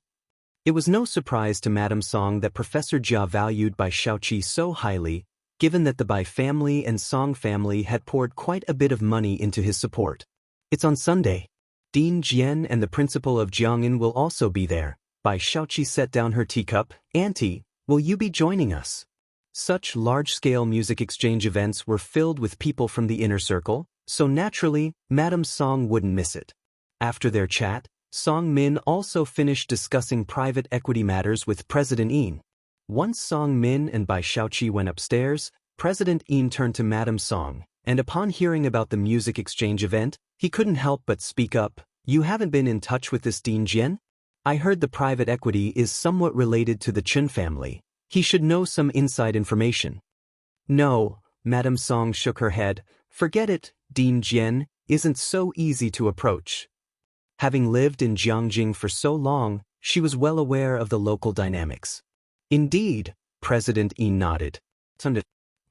It was no surprise to Madame Song that Professor Jia valued Bai Shaoqi so highly, given that the Bai family and Song family had poured quite a bit of money into his support. It's on Sunday. Dean Jian and the principal of Jiang'an will also be there. Bai Shaoqi set down her teacup. Auntie, will you be joining us? Such large-scale music exchange events were filled with people from the inner circle, so naturally, Madame Song wouldn't miss it. After their chat, Song Min also finished discussing private equity matters with President Yin. Once Song Min and Bai Shaoqi went upstairs, President Yin turned to Madame Song, and upon hearing about the music exchange event, he couldn't help but speak up. You haven't been in touch with this Dean Jian? I heard the private equity is somewhat related to the Chen family. He should know some inside information. No, Madame Song shook her head. Forget it, Dean Jian isn't so easy to approach. Having lived in Jiangjing for so long, she was well aware of the local dynamics. Indeed, President Yin nodded.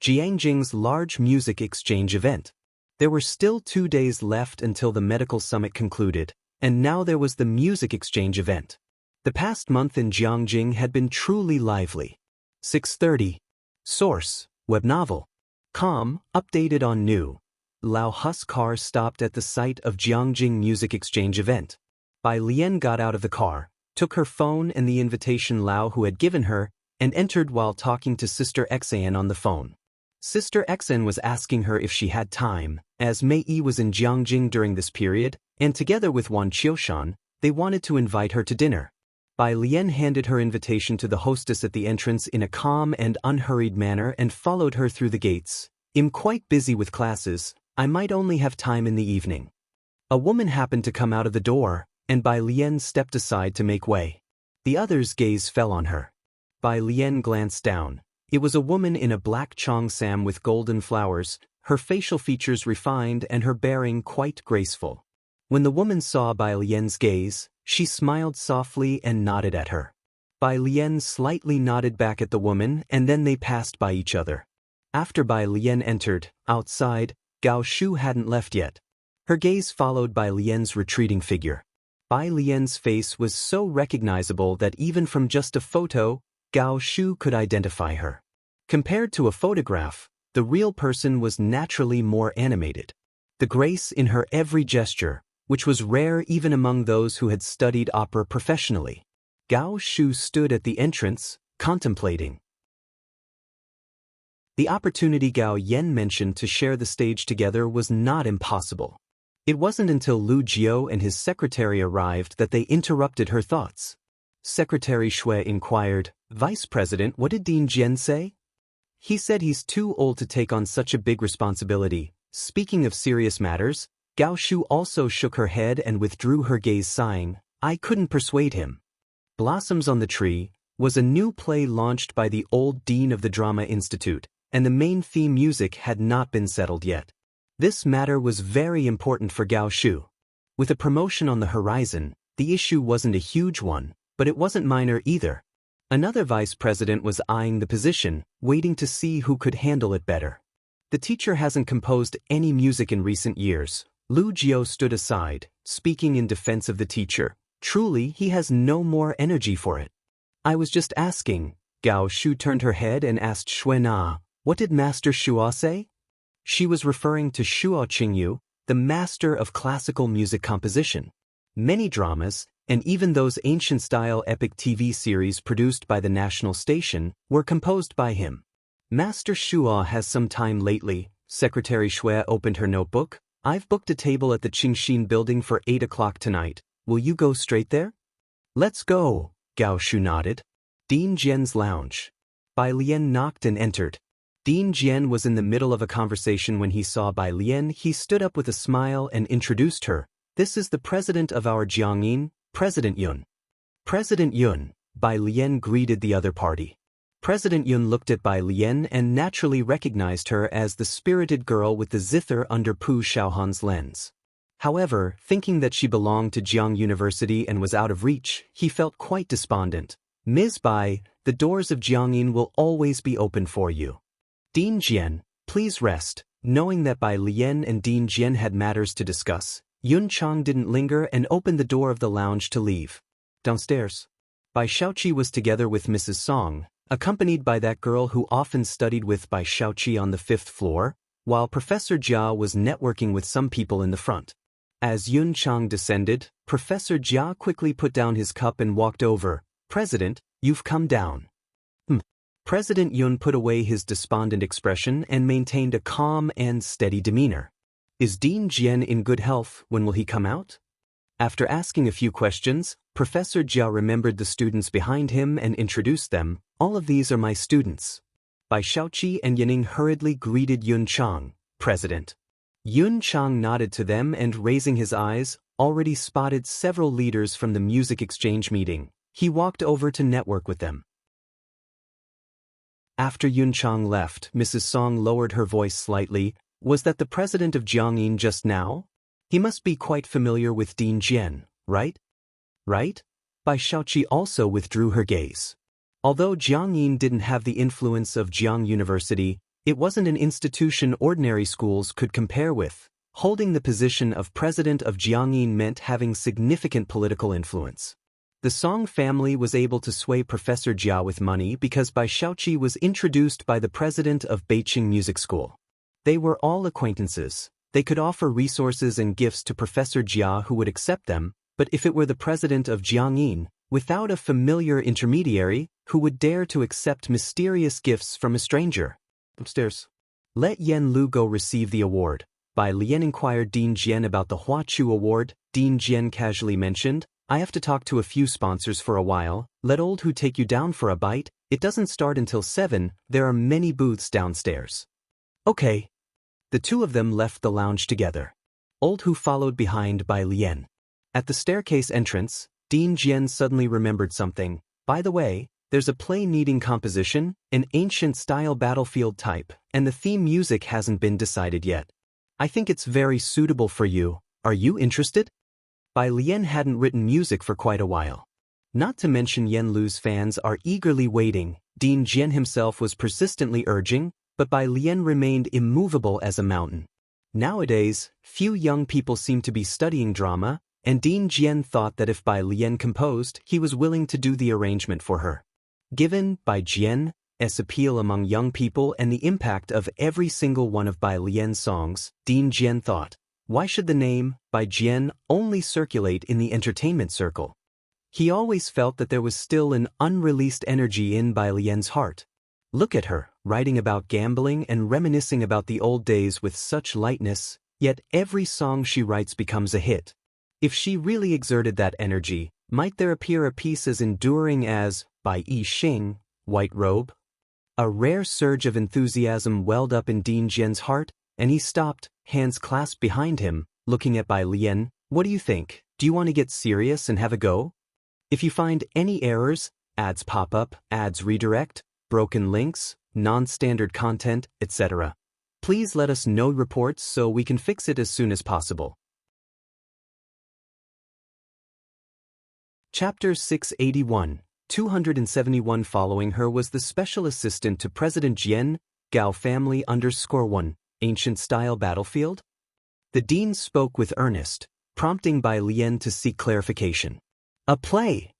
Jiangjing's large music exchange event. There were still 2 days left until the medical summit concluded, and now there was the music exchange event. The past month in Jiangjing had been truly lively. 6:30. Source, web novel. Com, updated on new. Lao Hus car stopped at the site of Jiangjing Music Exchange event. Bai Lian got out of the car, took her phone and the invitation Lao who had given her, and entered while talking to Sister Xan on the phone. Sister Xan was asking her if she had time, as Mei Yi was in Jiangjing during this period, and together with Wan Qiushan, they wanted to invite her to dinner. Bai Lian handed her invitation to the hostess at the entrance in a calm and unhurried manner and followed her through the gates. I'm quite busy with classes, I might only have time in the evening. A woman happened to come out of the door, and Bai Lian stepped aside to make way. The other's gaze fell on her. Bai Lian glanced down. It was a woman in a black cheongsam with golden flowers, her facial features refined and her bearing quite graceful. When the woman saw Bai Lian's gaze, she smiled softly and nodded at her. Bai Lian slightly nodded back at the woman and then they passed by each other. After Bai Lian entered, outside, Gao Shu hadn't left yet. Her gaze followed Bai Lian's retreating figure. Bai Lian's face was so recognizable that even from just a photo, Gao Shu could identify her. Compared to a photograph, the real person was naturally more animated. The grace in her every gesture, which was rare even among those who had studied opera professionally. Gao Shu stood at the entrance, contemplating. The opportunity Gao Yen mentioned to share the stage together was not impossible. It wasn't until Lu Jiao and his secretary arrived that they interrupted her thoughts. Secretary Shui inquired, Vice President, what did Dean Jian say? He said he's too old to take on such a big responsibility. Speaking of serious matters, Gao Shu also shook her head and withdrew her gaze, sighing, I couldn't persuade him. Blossoms on the Tree was a new play launched by the old dean of the Drama Institute, and the main theme music had not been settled yet. This matter was very important for Gao Shu. With a promotion on the horizon, the issue wasn't a huge one, but it wasn't minor either. Another vice president was eyeing the position, waiting to see who could handle it better. The teacher hasn't composed any music in recent years. Lu Jiao stood aside, speaking in defense of the teacher. Truly, he has no more energy for it. I was just asking. Gao Shu turned her head and asked Shui Na, what did Master Shua say? She was referring to Shua Qingyu, the master of classical music composition. Many dramas, and even those ancient-style epic TV series produced by the national station, were composed by him. Master Shua has some time lately. Secretary Shui opened her notebook. I've booked a table at the Qingxin building for 8 o'clock tonight. Will you go straight there? Let's go, Gao Shu nodded. Dean Jian's lounge. Bai Lian knocked and entered. Dean Jian was in the middle of a conversation when he saw Bai Lian. He stood up with a smile and introduced her. This is the president of our Jiangyin, President Yun. President Yun, Bai Lian greeted the other party. President Yun looked at Bai Lian and naturally recognized her as the spirited girl with the zither under Pu Xiaohan's lens. However, thinking that she belonged to Jiang University and was out of reach, he felt quite despondent. Ms. Bai, the doors of Jiangyin will always be open for you. Dean Jian, please rest. Knowing that Bai Lian and Dean Jian had matters to discuss, Yun Chang didn't linger and opened the door of the lounge to leave. Downstairs, Bai Xiaoqi was together with Mrs. Song, accompanied by that girl who often studied with Bai Xiaoqi on the 5th floor, while Professor Jia was networking with some people in the front. As Yun Chang descended, Professor Jia quickly put down his cup and walked over. President, you've come down. President Yun put away his despondent expression and maintained a calm and steady demeanor. Is Dean Jian in good health? When will he come out? After asking a few questions, Professor Jia remembered the students behind him and introduced them. All of these are my students. Bai Xiaoqi and Yaning hurriedly greeted Yun Chang, President. Yun Chang nodded to them and, raising his eyes, already spotted several leaders from the music exchange meeting. He walked over to network with them. After Yun Chang left, Mrs. Song lowered her voice slightly. Was that the president of Jiangyin just now? He must be quite familiar with Dean Jian, right? Right? Bai Xiaoqi also withdrew her gaze. Although Jiangyin didn't have the influence of Jiang University, it wasn't an institution ordinary schools could compare with. Holding the position of president of Jiangyin meant having significant political influence. The Song family was able to sway Professor Jia with money because Bai Xiaoqi was introduced by the president of Beijing Music School. They were all acquaintances. They could offer resources and gifts to Professor Jia who would accept them, but if it were the president of Jiangyin, without a familiar intermediary, who would dare to accept mysterious gifts from a stranger? Upstairs. Let Yen Lu go receive the award. Bai Lian inquired Dean Jian about the Hua Chu Award. Dean Jian casually mentioned, I have to talk to a few sponsors for a while. Let Old Hu take you down for a bite. It doesn't start until 7. There are many booths downstairs. Okay. The two of them left the lounge together. Old Hu followed behind Bai Lian. At the staircase entrance, Dean Jian suddenly remembered something. By the way, there's a play needing composition, an ancient-style battlefield type, and the theme music hasn't been decided yet. I think it's very suitable for you. Are you interested? Bai Lian hadn't written music for quite a while. Not to mention Yen Lu's fans are eagerly waiting. Dean Jian himself was persistently urging, but Bai Lian remained immovable as a mountain. Nowadays, few young people seem to be studying drama, and Dean Jian thought that if Bai Lian composed, he was willing to do the arrangement for her. Given Bai Jian's appeal among young people and the impact of every single one of Bai Lian's songs, Dean Jian thought, why should the name Bai Jian only circulate in the entertainment circle? He always felt that there was still an unreleased energy in Bai Lian's heart. Look at her, writing about gambling and reminiscing about the old days with such lightness, yet every song she writes becomes a hit. If she really exerted that energy, might there appear a piece as enduring as Bai Yi Xing, White Robe? A rare surge of enthusiasm welled up in Dean Jian's heart, and he stopped, hands clasped behind him, looking at Bai Lian. What do you think? Do you want to get serious and have a go? If you find any errors, ads pop up, ads redirect, broken links, non-standard content, etc., please let us know reports so we can fix it as soon as possible. Chapter 681, 271. Following her was the special assistant to President Jian, Gao family _1, ancient-style battlefield? The dean spoke with earnest, prompting Bai Lian to seek clarification. A play!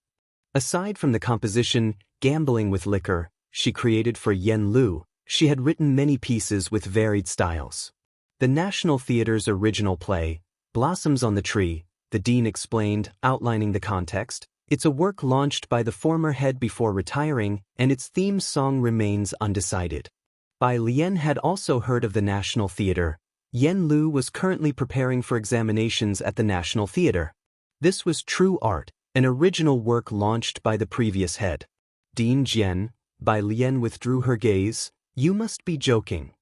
Aside from the composition, Gambling with Liquor, she created for Yen Lu, she had written many pieces with varied styles. The National Theatre's original play, Blossoms on the Tree, the dean explained, outlining the context. It's a work launched by the former head before retiring, and its theme song remains undecided. Bai Lian had also heard of the National Theatre. Yen Lu was currently preparing for examinations at the National Theatre. This was true art, an original work launched by the previous head. Dean Jian, Bai Lian withdrew her gaze. You must be joking.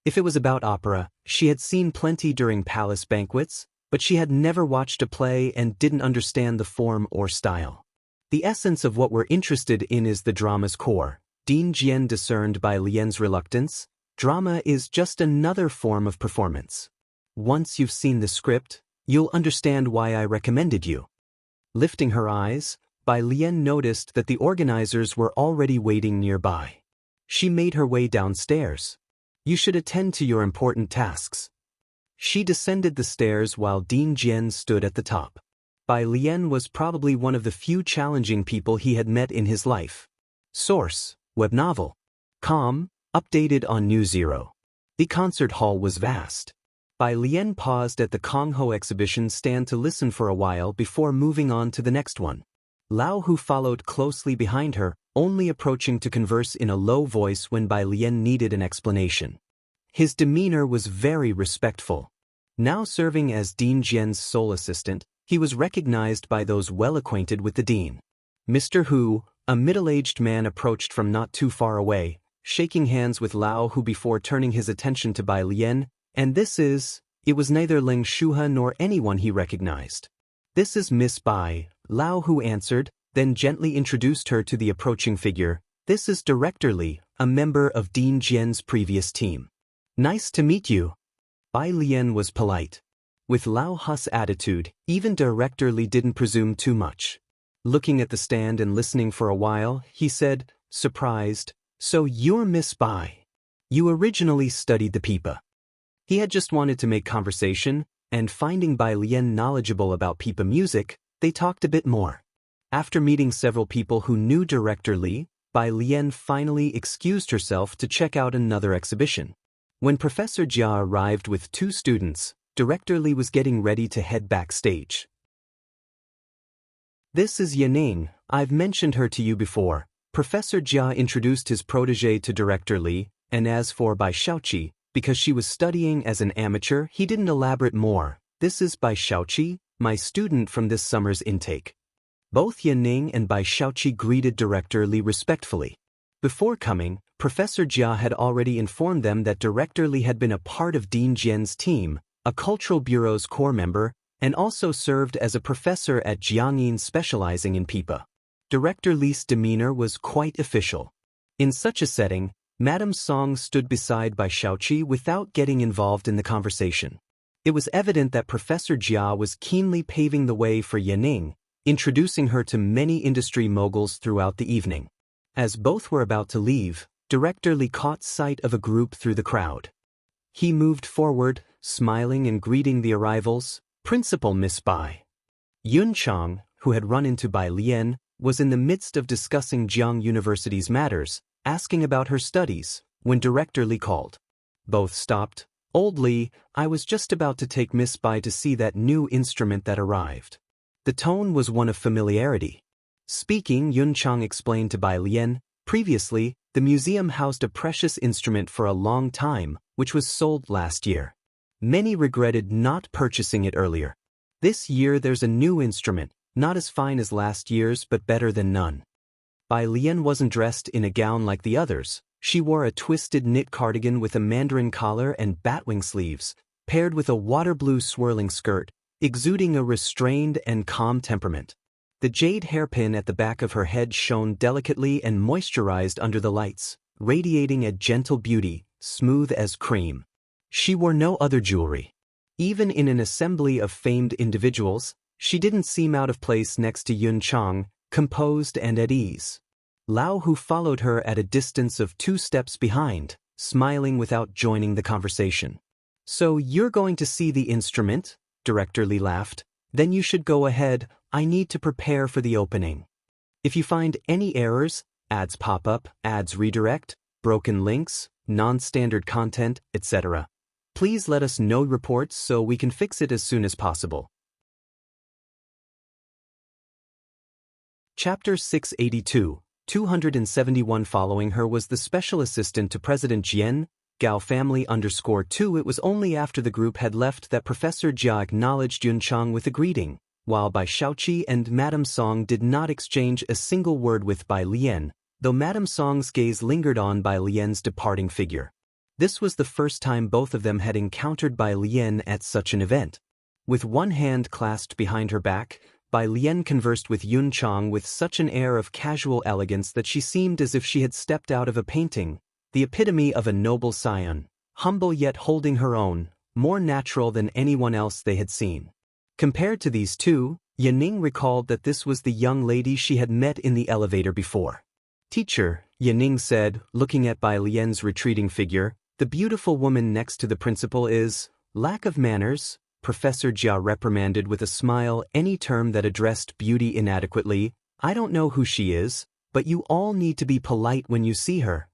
If it was about opera, she had seen plenty during palace banquets, but she had never watched a play and didn't understand the form or style. The essence of what we're interested in is the drama's core. Dean Jian discerned Bai Lian's reluctance. Drama is just another form of performance. Once you've seen the script, you'll understand why I recommended you. Lifting her eyes, Bai Lian noticed that the organizers were already waiting nearby. She made her way downstairs. You should attend to your important tasks. She descended the stairs while Dean Jian stood at the top. Bai Lian was probably one of the few challenging people he had met in his life. Source: Web novel. Com. Updated on New Zero. The concert hall was vast. Bai Lian paused at the Kongho exhibition stand to listen for a while before moving on to the next one. Lao Hu followed closely behind her, only approaching to converse in a low voice when Bai Lian needed an explanation. His demeanor was very respectful. Now serving as Dean Jian's sole assistant, he was recognized by those well acquainted with the dean. Mr. Hu, a middle-aged man, approached from not too far away, shaking hands with Lao Hu before turning his attention to Bai Lian, and it was neither Ling Shuhe nor anyone he recognized. This is Miss Bai, Lao Hu answered, then gently introduced her to the approaching figure. This is Director Li, a member of Dean Jian's previous team. Nice to meet you. Bai Lian was polite. With Lao Hu's attitude, even Director Li didn't presume too much. Looking at the stand and listening for a while, he said, surprised, "So you're Miss Bai. You originally studied the pipa." He had just wanted to make conversation, and finding Bai Lian knowledgeable about pipa music, they talked a bit more. After meeting several people who knew Director Li, Bai Lian finally excused herself to check out another exhibition. When Professor Jia arrived with 2 students, Director Li was getting ready to head backstage. This is Yaning, I've mentioned her to you before. Professor Jia introduced his protege to Director Li, and as for Bai Xiaoqi, because she was studying as an amateur, he didn't elaborate more. This is Bai Xiaoqi, my student from this summer's intake. Both Yaning and Bai Xiaoqi greeted Director Li respectfully. Before coming, Professor Jia had already informed them that Director Li had been a part of Dean Jian's team, a cultural bureau's core member, and also served as a professor at Jiangyin specializing in pipa. Director Li's demeanor was quite official. In such a setting, Madame Song stood beside Bai Xiaoqi without getting involved in the conversation. It was evident that Professor Jia was keenly paving the way for Yaning, introducing her to many industry moguls throughout the evening. As both were about to leave, Director Li caught sight of a group through the crowd. He moved forward, smiling and greeting the arrivals. Principal Miss Bai. Yun Chang, who had run into Bai Lian, was in the midst of discussing Jiang University's matters, asking about her studies, when Director Li called. Both stopped. Old Li, I was just about to take Miss Bai to see that new instrument that arrived. The tone was one of familiarity. Speaking, Yun Chang explained to Bai Lian, previously, the museum housed a precious instrument for a long time, which was sold last year. Many regretted not purchasing it earlier. This year there's a new instrument, not as fine as last year's but better than none. Bai Lian wasn't dressed in a gown like the others. She wore a twisted knit cardigan with a mandarin collar and batwing sleeves, paired with a water blue swirling skirt, exuding a restrained and calm temperament. The jade hairpin at the back of her head shone delicately and moisturized under the lights, radiating a gentle beauty, smooth as cream. She wore no other jewelry. Even in an assembly of famed individuals, she didn't seem out of place next to Yun Chang, composed and at ease. Lao Hu followed her at a distance of 2 steps behind, smiling without joining the conversation. So you're going to see the instrument? Director Li laughed. Then you should go ahead, I need to prepare for the opening. If you find any errors, ads pop up, ads redirect, broken links, non-standard content, etc., please let us know reports so we can fix it as soon as possible. Chapter 682, 271. Following her was the special assistant to President Jian, Gao family _2. It was only after the group had left that Professor Jia acknowledged Yun Chang with a greeting, while Bai Xiaoqi and Madame Song did not exchange a single word with Bai Lian, though Madame Song's gaze lingered on Bai Lian's departing figure. This was the first time both of them had encountered Bai Lian at such an event. With one hand clasped behind her back, Bai Lian conversed with Yun Chang with such an air of casual elegance that she seemed as if she had stepped out of a painting, the epitome of a noble scion, humble yet holding her own, more natural than anyone else they had seen. Compared to these two, Yaning recalled that this was the young lady she had met in the elevator before. "Teacher," Yaning said, looking at Bai Lian's retreating figure, "the beautiful woman next to the principal is lack of manners." Professor Jia reprimanded with a smile any term that addressed beauty inadequately. "I don't know who she is, but you all need to be polite when you see her."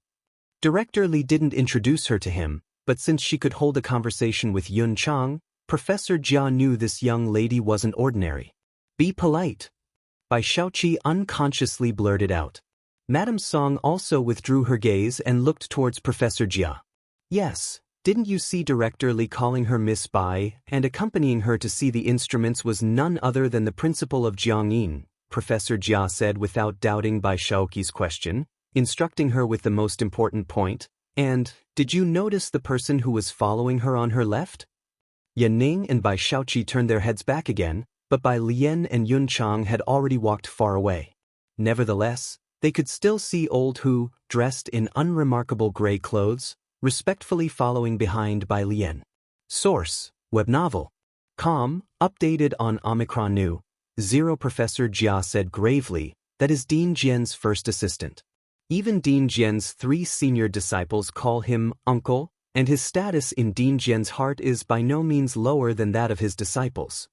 Director Li didn't introduce her to him, but since she could hold a conversation with Yun Chang, Professor Jia knew this young lady wasn't ordinary. "Be polite." Bai Shaoqi unconsciously blurted out. Madame Song also withdrew her gaze and looked towards Professor Jia. "Yes. Didn't you see Director Li calling her Miss Bai, and accompanying her to see the instruments was none other than the principal of Jiangyin," Professor Jia said without doubting Bai Shaoqi's question, instructing her with the most important point. "And, did you notice the person who was following her on her left?" Yaning and Bai Shaoqi turned their heads back again, but Bai Lian and Yun Chang had already walked far away. Nevertheless, they could still see old Hu, dressed in unremarkable gray clothes, respectfully following behind Bai Lian. Source: Web Novel. Com, updated on Omicron Nu. 0. Professor Jia said gravely, "That is Dean Jian's first assistant. Even Dean Jian's 3 senior disciples call him uncle, and his status in Dean Jian's heart is by no means lower than that of his disciples."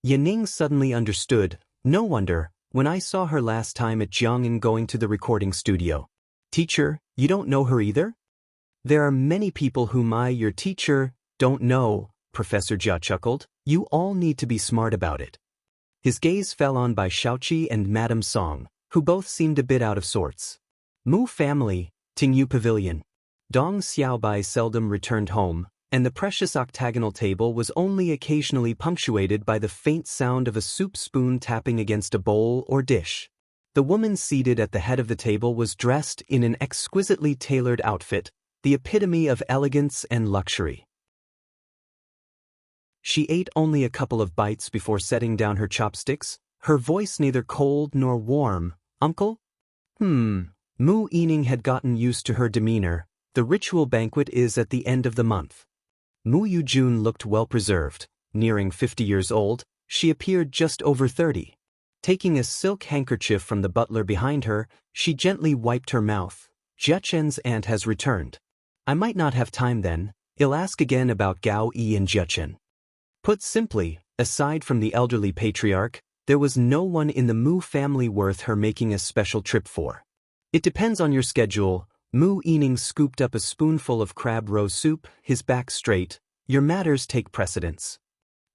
Yaning suddenly understood. "No wonder, when I saw her last time at Jiangyin going to the recording studio." "Teacher, you don't know her either?" "There are many people whom your teacher, don't know," Professor Jia chuckled. "You all need to be smart about it." His gaze fell on Bai Shaoqi and Madame Song, who both seemed a bit out of sorts. Mu family, Tingyu Pavilion. Dong Xiaobai seldom returned home, and the precious octagonal table was only occasionally punctuated by the faint sound of a soup spoon tapping against a bowl or dish. The woman seated at the head of the table was dressed in an exquisitely tailored outfit, the epitome of elegance and luxury. She ate only a couple of bites before setting down her chopsticks, her voice neither cold nor warm. "Uncle?" Mu Yining had gotten used to her demeanor. "The ritual banquet is at the end of the month." Mu Yujun looked well-preserved. Nearing 50 years old, she appeared just over 30. Taking a silk handkerchief from the butler behind her, she gently wiped her mouth. "Jiachen's aunt has returned. I might not have time then. I'll ask again about Gao Yi and Jiachen." Put simply, aside from the elderly patriarch, there was no one in the Mu family worth her making a special trip for. "It depends on your schedule." Mu Yining scooped up a spoonful of crab roe soup, his back straight. "Your matters take precedence."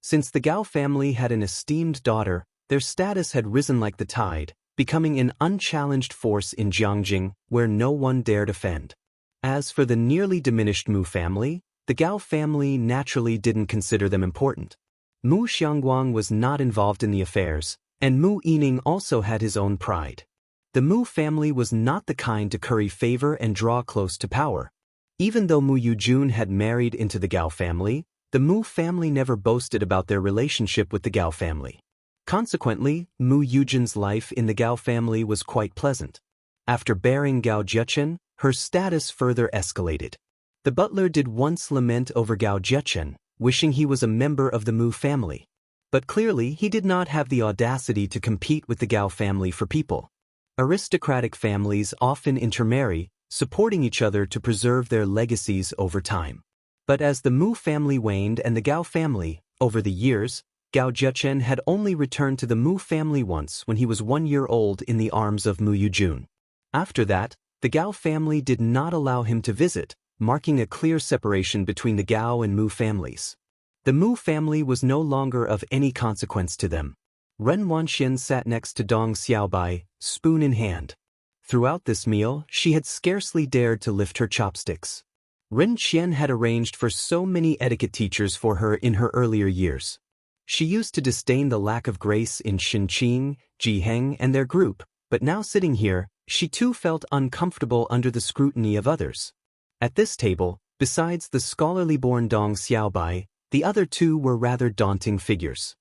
Since the Gao family had an esteemed daughter, their status had risen like the tide, becoming an unchallenged force in Jiangjing, where no one dared offend. As for the nearly diminished Mu family, the Gao family naturally didn't consider them important. Mu Xiangguang was not involved in the affairs, and Mu Yining also had his own pride. The Mu family was not the kind to curry favor and draw close to power. Even though Mu Yujun had married into the Gao family, the Mu family never boasted about their relationship with the Gao family. Consequently, Mu Yujun's life in the Gao family was quite pleasant. After bearing Gao Jiachen, her status further escalated. The butler did once lament over Gao Jiachen, wishing he was a member of the Mu family. But clearly he did not have the audacity to compete with the Gao family for people. Aristocratic families often intermarry, supporting each other to preserve their legacies over time. But as the Mu family waned and the Gao family, over the years, Gao Jiachen had only returned to the Mu family once when he was 1 year old in the arms of Mu Yujun. After that, the Gao family did not allow him to visit, marking a clear separation between the Gao and Mu families. The Mu family was no longer of any consequence to them. Ren Wanxian sat next to Dong Xiaobai, spoon in hand. Throughout this meal, she had scarcely dared to lift her chopsticks. Ren Qian had arranged for so many etiquette teachers for her in her earlier years. She used to disdain the lack of grace in Shinqing, Jiheng and their group, but now sitting here, she too felt uncomfortable under the scrutiny of others. At this table, besides the scholarly-born Dong Xiaobai, the other two were rather daunting figures.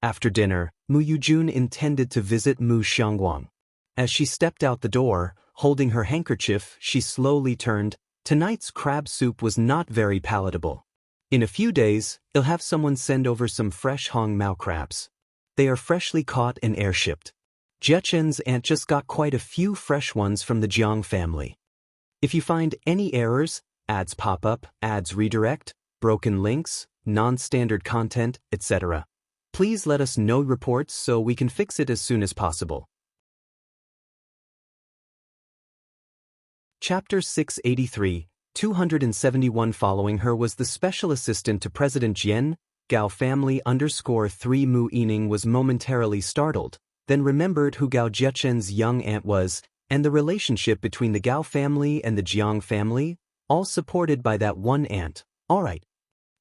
After dinner, Mu Yujun intended to visit Mu Xiangguang. As she stepped out the door, holding her handkerchief, she slowly turned. Tonight's crab soup was not very palatable. In a few days, I'll have someone send over some fresh Hong Mao crabs. They are freshly caught and airshipped. Jiachen's aunt just got quite a few fresh ones from the Jiang family. If you find any errors, ads pop up, ads redirect, broken links, non-standard content, etc., please let us know reports so we can fix it as soon as possible. Chapter 683, 271. Following her was the special assistant to President Jian. Gao family _3 Mu Yining was momentarily startled, then remembered who Gao Jiachen's young aunt was, and the relationship between the Gao family and the Jiang family, all supported by that one aunt. Alright.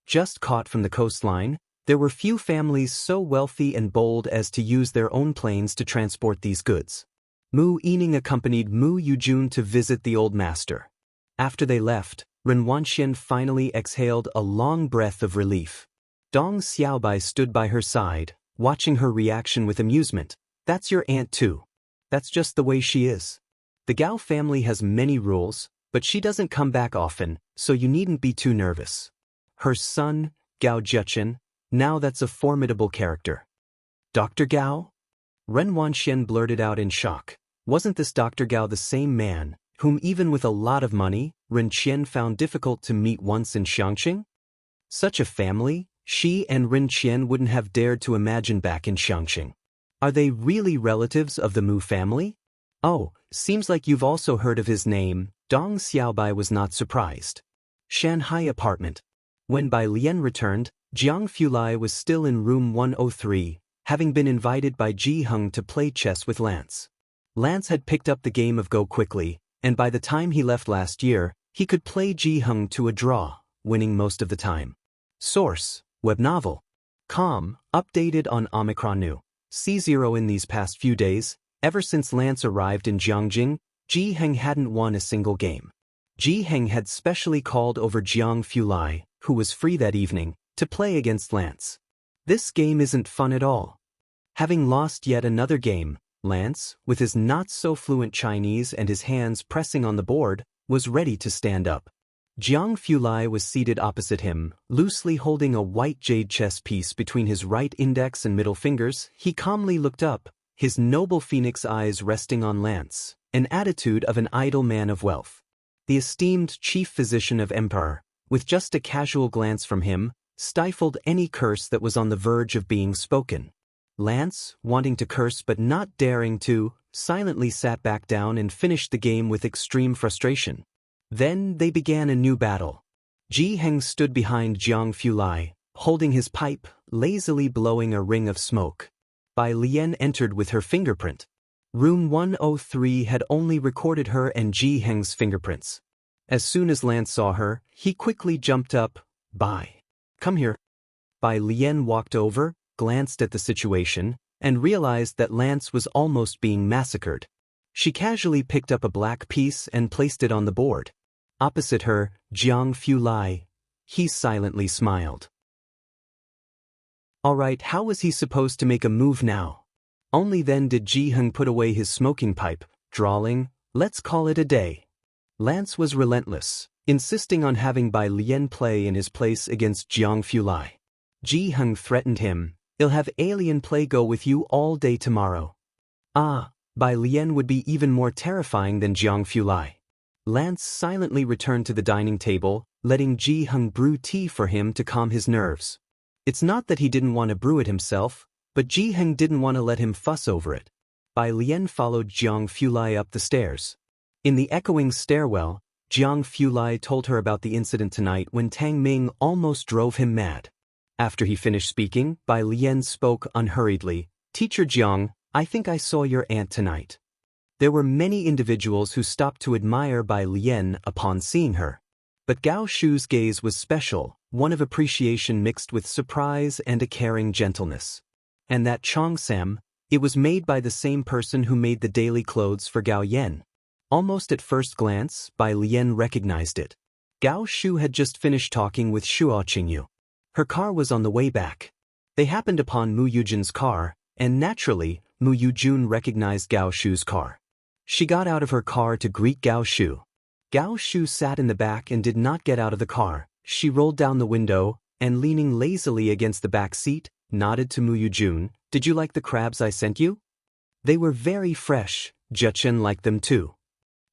Just caught from the coastline, there were few families so wealthy and bold as to use their own planes to transport these goods. Mu Yining accompanied Mu Yujun to visit the old master. After they left, Ren Wanxian finally exhaled a long breath of relief. Dong Xiaobai stood by her side, watching her reaction with amusement. That's your aunt too. That's just the way she is. The Gao family has many rules, but she doesn't come back often, so you needn't be too nervous. Her son, Gao Jiachen, now that's a formidable character. Dr. Gao? Ren Wanxian blurted out in shock. Wasn't this Dr. Gao the same man, whom even with a lot of money, Ren Qian found difficult to meet once in Xiangqing? Such a family, she and Ren Qian wouldn't have dared to imagine back in Xiangqing. Are they really relatives of the Mu family? Oh, seems like you've also heard of his name. Dong Xiaobai was not surprised. Shanghai apartment. When Bai Lian returned, Jiang Fulai was still in room 103, having been invited by Ji Heng to play chess with Lance. Lance had picked up the game of Go quickly, and by the time he left last year, he could play Ji Heng to a draw, winning most of the time. Source: Web novel. Com, updated on Omicron New. C0. In these past few days, ever since Lance arrived in Jiangjing, Ji Heng hadn't won a single game. Ji Heng had specially called over Jiang Fulai, who was free that evening, to play against Lance. This game isn't fun at all. Having lost yet another game, Lance, with his not-so-fluent Chinese and his hands pressing on the board, was ready to stand up. Jiang Fulai was seated opposite him, loosely holding a white jade chess piece between his right index and middle fingers. He calmly looked up, his noble phoenix eyes resting on Lance, an attitude of an idle man of wealth. The esteemed chief physician of Emperor, with just a casual glance from him, stifled any curse that was on the verge of being spoken. Lance, wanting to curse but not daring to, silently sat back down and finished the game with extreme frustration. Then they began a new battle. Ji Heng stood behind Jiang Fulai, holding his pipe, lazily blowing a ring of smoke. Bai Lian entered with her fingerprint. Room 103 had only recorded her and Ji Heng's fingerprints. As soon as Lance saw her, he quickly jumped up. Bai, come here. Bai Lian walked over, glanced at the situation, and realized that Lance was almost being massacred. She casually picked up a black piece and placed it on the board. Opposite her, Jiang Fulai. He silently smiled. Alright, how was he supposed to make a move now? Only then did Ji Heng put away his smoking pipe, drawling, "Let's call it a day." Lance was relentless, insisting on having Bai Lian play in his place against Jiang Fulai. Ji Heng threatened him, "I'll have Alien play Go with you all day tomorrow." Bai Lian would be even more terrifying than Jiang Fulai. Lance silently returned to the dining table, letting Ji Heng brew tea for him to calm his nerves. It's not that he didn't want to brew it himself, but Ji Heng didn't want to let him fuss over it. Bai Lian followed Jiang Fulai up the stairs. In the echoing stairwell, Jiang Fulai told her about the incident tonight when Tang Ming almost drove him mad. After he finished speaking, Bai Lian spoke unhurriedly. "Teacher Jiang, I think I saw your aunt tonight." There were many individuals who stopped to admire Bai Lian upon seeing her. But Gao Shu's gaze was special, one of appreciation mixed with surprise and a caring gentleness. And that cheongsam, it was made by the same person who made the daily clothes for Gao Yan. Almost at first glance, Bai Lian recognized it. Gao Shu had just finished talking with Shuo Qingyu. Her car was on the way back. They happened upon Mu Yujin's car, and naturally, Mu Yujun recognized Gao Shu's car. She got out of her car to greet Gao Shu. Gao Shu sat in the back and did not get out of the car. She rolled down the window, and leaning lazily against the back seat, nodded to Mu Yujun. "Did you like the crabs I sent you?" "They were very fresh." Jiachen liked them too.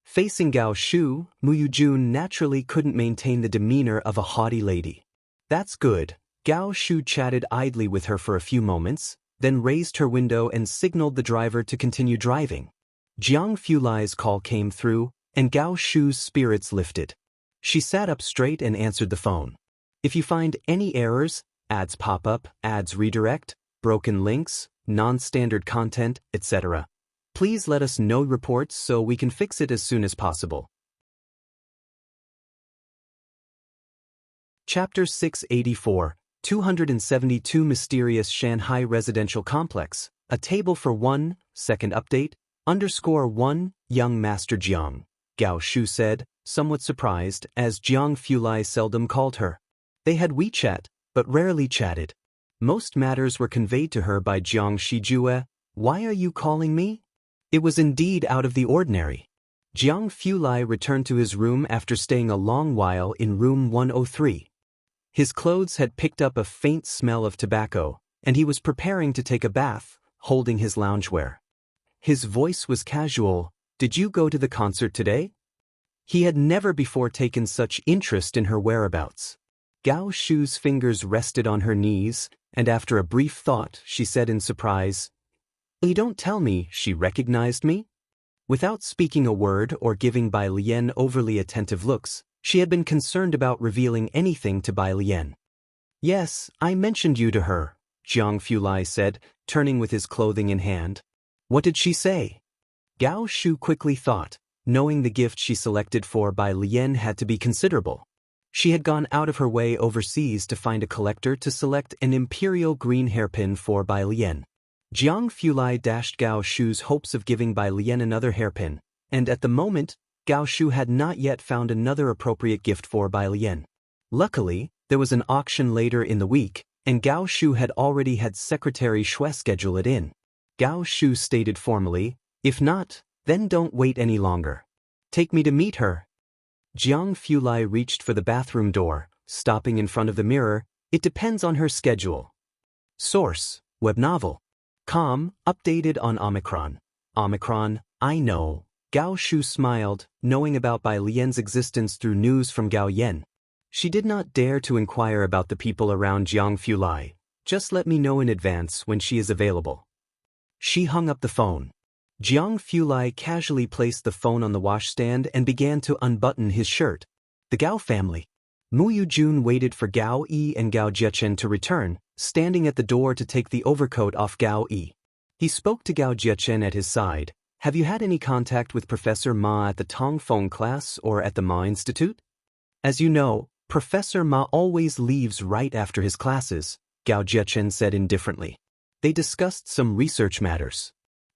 Facing Gao Shu, Mu Yujun naturally couldn't maintain the demeanor of a haughty lady. "That's good." Gao Shu chatted idly with her for a few moments, then raised her window and signaled the driver to continue driving. Jiang Fulai's call came through, and Gao Shu's spirits lifted. She sat up straight and answered the phone. "If you find any errors, ads pop up, ads redirect, broken links, non-standard content, etc., please let us know reports so we can fix it as soon as possible." Chapter 684, 272 Mysterious Shanghai Residential Complex, a table for 1, second update, _1, Young Master Jiang, Gao Shu said, somewhat surprised, as Jiang Fulai seldom called her. They had WeChat, but rarely chatted. Most matters were conveyed to her by Jiang Shijue. "Why are you calling me?" It was indeed out of the ordinary. Jiang Fulai returned to his room after staying a long while in room 103. His clothes had picked up a faint smell of tobacco, and he was preparing to take a bath, holding his loungewear. His voice was casual. "Did you go to the concert today?" He had never before taken such interest in her whereabouts. Gao Shu's fingers rested on her knees, and after a brief thought, she said in surprise, "You don't tell me she recognized me?" Without speaking a word or giving Bai Lian overly attentive looks, she had been concerned about revealing anything to Bai Lian. "Yes, I mentioned you to her," Jiang Fulai said, turning with his clothing in hand. "What did she say?" Gao Shu quickly thought, knowing the gift she selected for Bai Lian had to be considerable. She had gone out of her way overseas to find a collector to select an imperial green hairpin for Bai Lian. Jiang Fulai dashed Gao Shu's hopes of giving Bai Lian another hairpin, and at the moment, Gao Shu had not yet found another appropriate gift for Bai Lian. Luckily, there was an auction later in the week, and Gao Shu had already had Secretary Shui schedule it in. Gao Shu stated formally, "If not, then don't wait any longer. Take me to meet her." Jiang Fulai reached for the bathroom door, stopping in front of the mirror. "It depends on her schedule." Source: Web novel. Com, updated on Omicron. Omicron, I know. Gao Shu smiled, knowing about Bai Lian's existence through news from Gao Yan. She did not dare to inquire about the people around Jiang Fulai. "Just let me know in advance when she is available." She hung up the phone. Jiang Fulai casually placed the phone on the washstand and began to unbutton his shirt. The Gao family. Mu Yujun waited for Gao Yi and Gao Jiechen to return, standing at the door to take the overcoat off Gao Yi. He spoke to Gao Jiechen at his side. "Have you had any contact with Professor Ma at the Tongfeng class or at the Ma Institute?" "As you know, Professor Ma always leaves right after his classes," Gao Jiechen said indifferently. They discussed some research matters.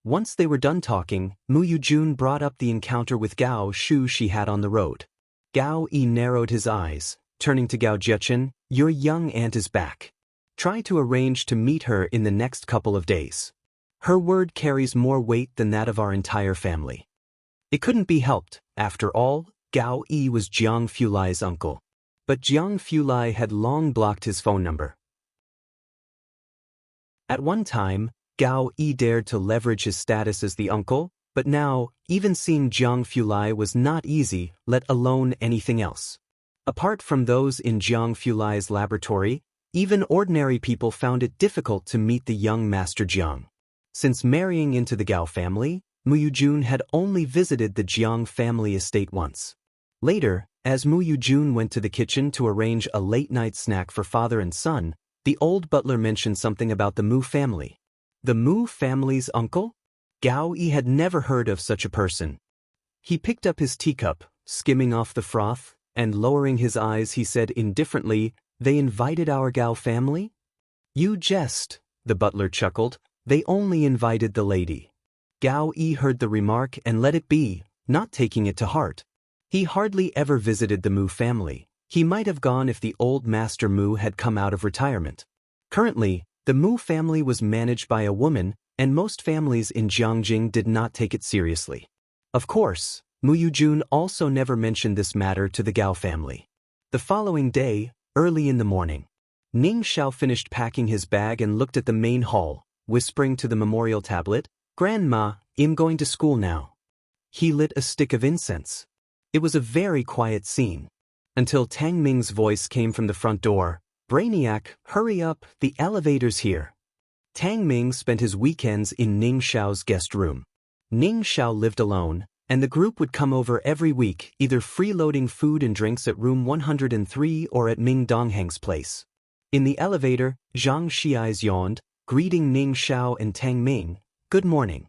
Once they were done talking, Mu Yujun brought up the encounter with Gao Shu she had on the road. Gao Yi narrowed his eyes, turning to Gao Jiechen. "Your young aunt is back. Try to arrange to meet her in the next couple of days. Her word carries more weight than that of our entire family." It couldn't be helped. After all, Gao Yi was Jiang Fulai's uncle. But Jiang Fulai had long blocked his phone number. At one time, Gao Yi dared to leverage his status as the uncle, but now, even seeing Jiang Fulai was not easy, let alone anything else. Apart from those in Jiang Fulai's laboratory, even ordinary people found it difficult to meet the young Master Jiang. Since marrying into the Gao family, Mu Yujun had only visited the Jiang family estate once. Later, as Mu Yujun went to the kitchen to arrange a late-night snack for father and son, the old butler mentioned something about the Mu family. The Mu family's uncle? Gao Yi had never heard of such a person. He picked up his teacup, skimming off the froth, and lowering his eyes he said indifferently, "They invited our Gao family?" "You jest," the butler chuckled. "They only invited the lady." Gao Yi heard the remark and let it be, not taking it to heart. He hardly ever visited the Mu family. He might have gone if the old Master Mu had come out of retirement. Currently, The Mu family was managed by a woman, and most families in Jiangjing did not take it seriously. Of course, Mu Yujun also never mentioned this matter to the Gao family. The following day, early in the morning, Ning Xiao finished packing his bag and looked at the main hall, whispering to the memorial tablet, "Grandma, I'm going to school now." He lit a stick of incense. It was a very quiet scene. Until Tang Ming's voice came from the front door, "Brainiac, hurry up, the elevator's here." Tang Ming spent his weekends in Ning Xiao's guest room. Ning Xiao lived alone, and the group would come over every week, either freeloading food and drinks at room 103 or at Ming Dongheng's place. In the elevator, Zhang Xiais yawned, greeting Ning Xiao and Tang Ming, "Good morning."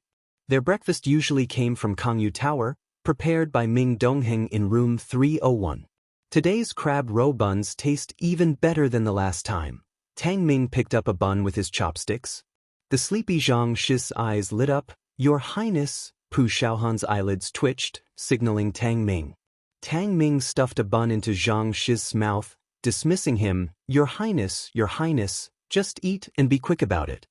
Their breakfast usually came from Kangyu Tower, prepared by Ming Dongheng in room 301. Today's crab roe buns taste even better than the last time. Tang Ming picked up a bun with his chopsticks. The sleepy Zhang Shi's eyes lit up. "Your Highness," Pu Xiaohan's eyelids twitched, signaling Tang Ming. Tang Ming stuffed a bun into Zhang Shi's mouth, dismissing him. Your Highness, just eat and be quick about it."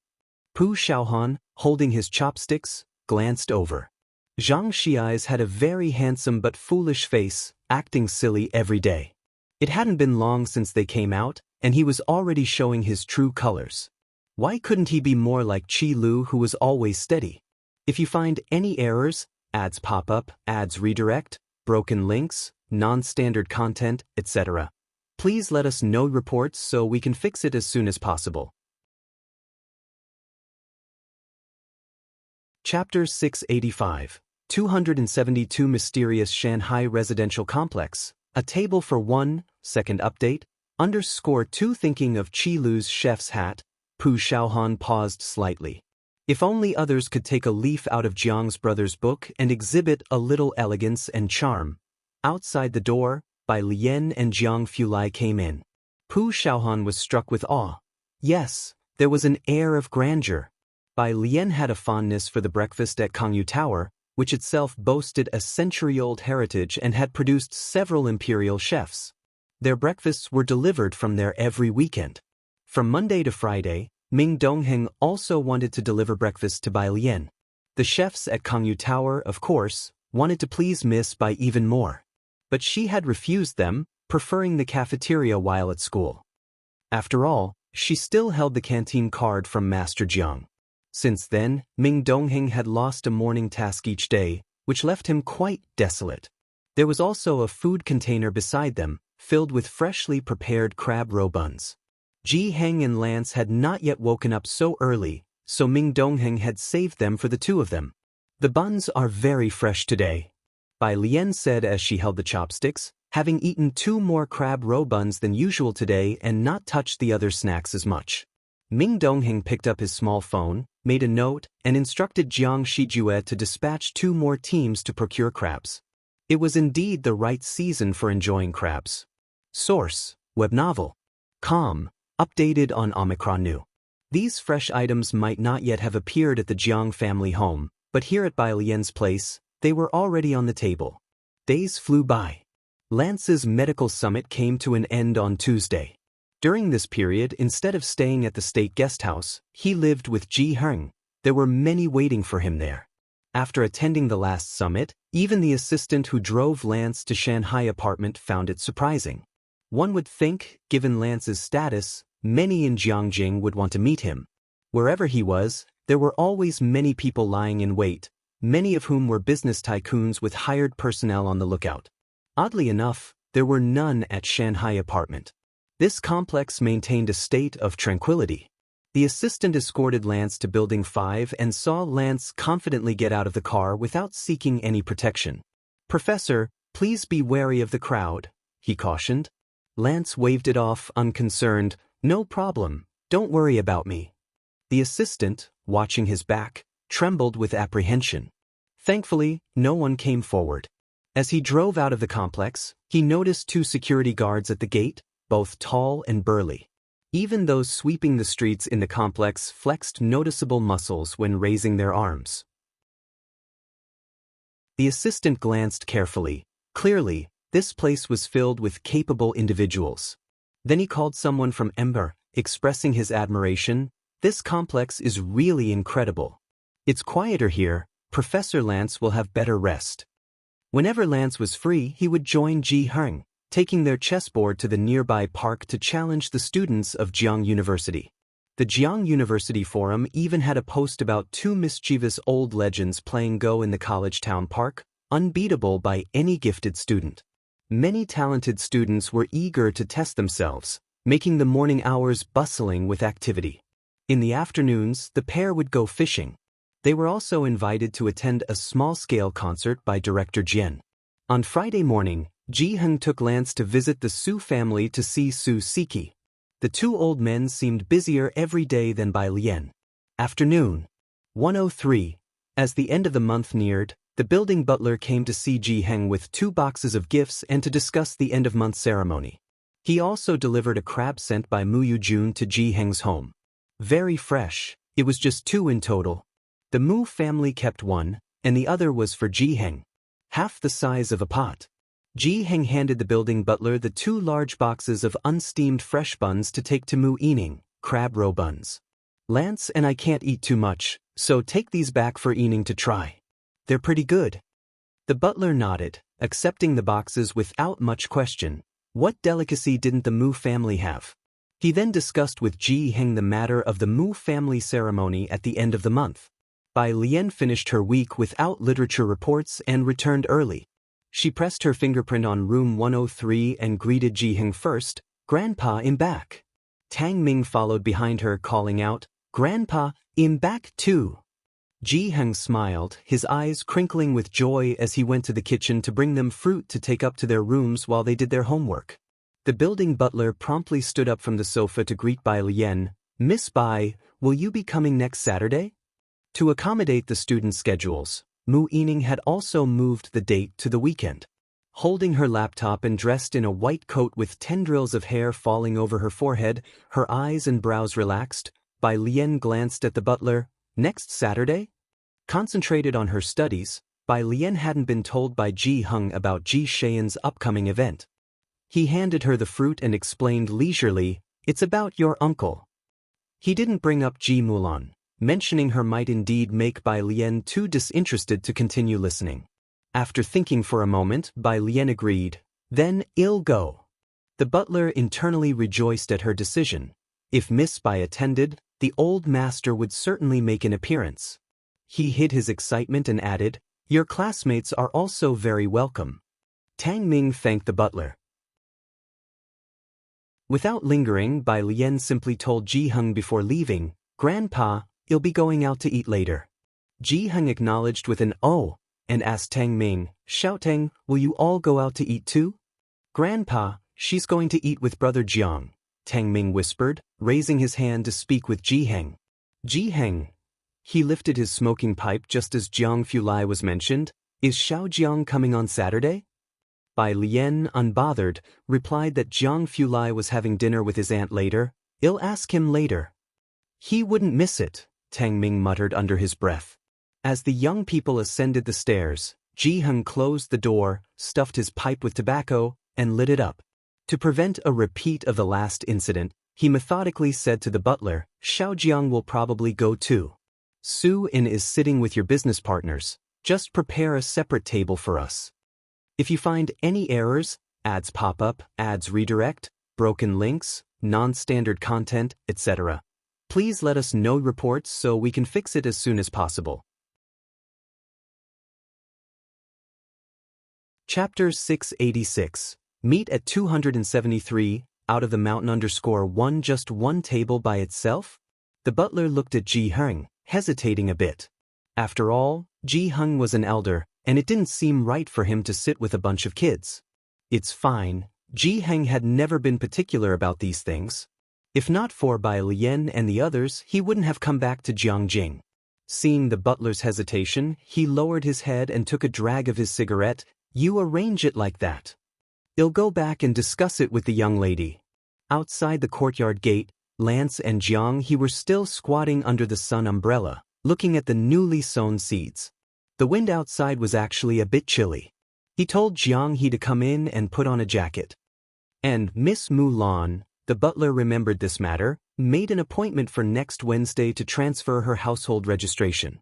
Pu Xiaohan, holding his chopsticks, glanced over. Zhang Xi's had a very handsome but foolish face, acting silly every day. It hadn't been long since they came out, and he was already showing his true colors. Why couldn't he be more like Qi Lu, who was always steady? If you find any errors, ads pop up, ads redirect, broken links, non-standard content, etc., please let us know reports so we can fix it as soon as possible. Chapter 685, 272 Mysterious Shanghai Residential Complex, a table for 1, second update, _2 Thinking of Qi Lu's chef's hat, Pu Xiaohan paused slightly. If only others could take a leaf out of Jiang's brother's book and exhibit a little elegance and charm. Outside the door, Bai Lian and Jiang Fulai came in. Pu Xiaohan was struck with awe. Yes, there was an air of grandeur. Bai Lian had a fondness for the breakfast at Kangyu Tower, which itself boasted a century-old heritage and had produced several imperial chefs. Their breakfasts were delivered from there every weekend. From Monday to Friday, Ming Dongheng also wanted to deliver breakfast to Bai Lian. The chefs at Kangyu Tower, of course, wanted to please Miss Bai even more. But she had refused them, preferring the cafeteria while at school. After all, she still held the canteen card from Master Jiang. Since then, Ming Dongheng had lost a morning task each day, which left him quite desolate. There was also a food container beside them, filled with freshly prepared crab roe buns. Ji Heng and Lance had not yet woken up so early, so Ming Dongheng had saved them for the two of them. "The buns are very fresh today," Bai Lian said as she held the chopsticks, having eaten 2 more crab roe buns than usual today and not touched the other snacks as much. Ming Dongheng picked up his small phone, made a note, and instructed Jiang Shijue to dispatch 2 more teams to procure crabs. It was indeed the right season for enjoying crabs. Source: Web Novel. Com. Updated on Omicron New. These fresh items might not yet have appeared at the Jiang family home, but here at Bai Lian's place, they were already on the table. Days flew by. Lance's medical summit came to an end on Tuesday. During this period, instead of staying at the state guest house, he lived with Ji Heng. There were many waiting for him there. After attending the last summit, even the assistant who drove Lance to Shanghai apartment found it surprising. One would think, given Lance's status, many in Jiangjing would want to meet him. Wherever he was, there were always many people lying in wait, many of whom were business tycoons with hired personnel on the lookout. Oddly enough, there were none at Shanghai apartment. This complex maintained a state of tranquility. The assistant escorted Lance to Building 5 and saw Lance confidently get out of the car without seeking any protection. "Professor, please be wary of the crowd," he cautioned. Lance waved it off, unconcerned. "No problem, don't worry about me." The assistant, watching his back, trembled with apprehension. Thankfully, no one came forward. As he drove out of the complex, he noticed 2 security guards at the gate, both tall and burly. Even those sweeping the streets in the complex flexed noticeable muscles when raising their arms. The assistant glanced carefully. Clearly, this place was filled with capable individuals. Then he called someone from Ember, expressing his admiration. This complex is really incredible. It's quieter here, Professor Lance will have better rest. Whenever Lance was free, he would join Ji Heng, taking their chessboard to the nearby park to challenge the students of Jiang University. The Jiang University Forum even had a post about two mischievous old legends playing Go in the college town park, unbeatable by any gifted student. Many talented students were eager to test themselves, making the morning hours bustling with activity. In the afternoons, the pair would go fishing. They were also invited to attend a small-scale concert by director Jian. On Friday morning, Ji Heng took Lance to visit the Su family to see Su Siki. The two old men seemed busier every day than Bai Lian. Afternoon. 1:03. As the end of the month neared, the building butler came to see Ji Heng with 2 boxes of gifts and to discuss the end-of-month ceremony. He also delivered a crab sent by Mu Yujun to Ji Heng's home. Very fresh, it was just 2 in total. The Mu family kept 1, and the other was for Ji Heng. Half the size of a pot. Ji Heng handed the building butler the 2 large boxes of unsteamed fresh buns to take to Mu Yining, crab roe buns. Lance and I can't eat too much, so take these back for Yining to try. They're pretty good. The butler nodded, accepting the boxes without much question. What delicacy didn't the Mu family have? He then discussed with Ji Heng the matter of the Mu family ceremony at the end of the month. Bai Lian finished her week without literature reports and returned early. She pressed her fingerprint on room 103 and greeted Ji Heng first, "Grandpa, I'm back." Tang Ming followed behind her, calling out, "Grandpa, I'm back too." Ji Heng smiled, his eyes crinkling with joy as he went to the kitchen to bring them fruit to take up to their rooms while they did their homework. The building butler promptly stood up from the sofa to greet Bai Lian. "Miss Bai, will you be coming next Saturday?" To accommodate the students' schedules, Mu Yining had also moved the date to the weekend. Holding her laptop and dressed in a white coat with tendrils of hair falling over her forehead, her eyes and brows relaxed, Bai Lian glanced at the butler. "Next Saturday?" Concentrated on her studies, Bai Lian hadn't been told by Ji Heng about Ji Shayan's upcoming event. He handed her the fruit and explained leisurely, "It's about your uncle." He didn't bring up Ji Mulan. Mentioning her might indeed make Bai Lian too disinterested to continue listening. After thinking for a moment, Bai Lian agreed. "Then, I'll go." The butler internally rejoiced at her decision. If Miss Bai attended, the old master would certainly make an appearance. He hid his excitement and added, "Your classmates are also very welcome." Tang Ming thanked the butler. Without lingering, Bai Lian simply told Ji Heng before leaving, "Grandpa, I'll be going out to eat later." Ji Heng acknowledged with an "oh," and asked Tang Ming, shouting, "Will you all go out to eat too?" "Grandpa, she's going to eat with Brother Jiang," Tang Ming whispered, raising his hand to speak with Ji Heng. "Ji Heng." He lifted his smoking pipe just as Jiang Fulai was mentioned. "Is Xiao Jiang coming on Saturday?" Bai Lian, unbothered, replied that Jiang Fulai was having dinner with his aunt later. "I'll ask him later." "He wouldn't miss it," Tang Ming muttered under his breath. As the young people ascended the stairs, Ji Heng closed the door, stuffed his pipe with tobacco, and lit it up. To prevent a repeat of the last incident, he methodically said to the butler, "Xiao Jiang will probably go too. Su In is sitting with your business partners. Just prepare a separate table for us. If you find any errors, ads pop up, ads redirect, broken links, non-standard content, etc., please let us know reports so we can fix it as soon as possible." Chapter 686. Meet at 273, out of the mountain _1 just one table by itself? The butler looked at Ji Heng, hesitating a bit. After all, Ji Heng was an elder, and it didn't seem right for him to sit with a bunch of kids. It's fine. Ji Heng had never been particular about these things. If not for Bai Lian and the others, he wouldn't have come back to Jiangjing. Seeing the butler's hesitation, he lowered his head and took a drag of his cigarette. "You arrange it like that. I'll go back and discuss it with the young lady." Outside the courtyard gate, Lance and Jiang He were still squatting under the sun umbrella, looking at the newly sown seeds. The wind outside was actually a bit chilly. He told Jiang He to come in and put on a jacket. And Miss Mulan, the butler remembered this matter, made an appointment for next Wednesday to transfer her household registration.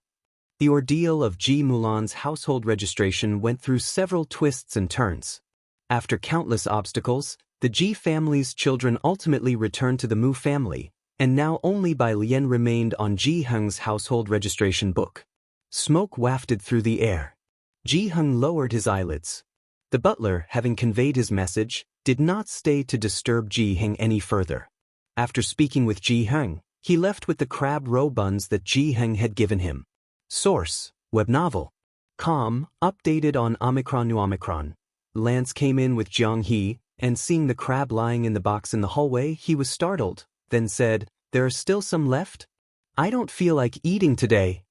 The ordeal of Ji Mulan's household registration went through several twists and turns. After countless obstacles, the Ji family's children ultimately returned to the Mu family, and now only Bai Lian remained on Ji Heng's household registration book. Smoke wafted through the air. Ji Heng lowered his eyelids. The butler, having conveyed his message, did not stay to disturb Ji Heng any further. After speaking with Ji Heng, he left with the crab roe buns that Ji Heng had given him. Source: web novel. Com, updated on Omicron. Lance came in with Jiang He, and seeing the crab lying in the box in the hallway, he was startled, then said, "There are still some left? I don't feel like eating today."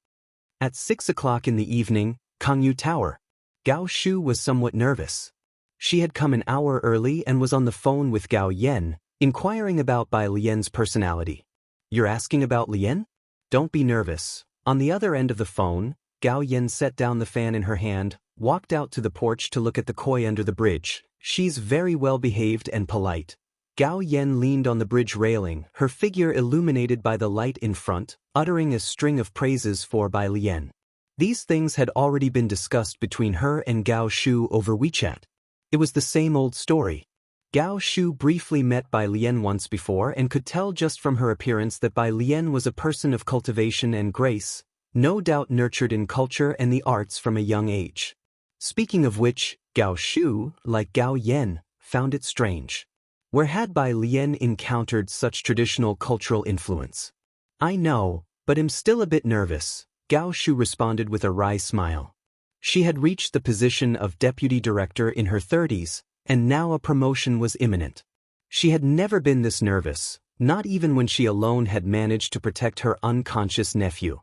At 6 o'clock in the evening, Kangyu Tower. Gao Shu was somewhat nervous. She had come an hour early and was on the phone with Gao Yen, inquiring about Bai Lian's personality. "You're asking about Lian? Don't be nervous." On the other end of the phone, Gao Yen set down the fan in her hand, walked out to the porch to look at the koi under the bridge. "She's very well behaved and polite." Gao Yen leaned on the bridge railing, her figure illuminated by the light in front, uttering a string of praises for Bai Lian. These things had already been discussed between her and Gao Shu over WeChat. It was the same old story. Gao Shu briefly met Bai Lian once before and could tell just from her appearance that Bai Lian was a person of cultivation and grace, no doubt nurtured in culture and the arts from a young age. Speaking of which, Gao Shu, like Gao Yen, found it strange. Where had Bai Lian encountered such traditional cultural influence? "I know, but am still a bit nervous," Gao Shu responded with a wry smile. She had reached the position of deputy director in her 30s, and now a promotion was imminent. She had never been this nervous, not even when she alone had managed to protect her unconscious nephew.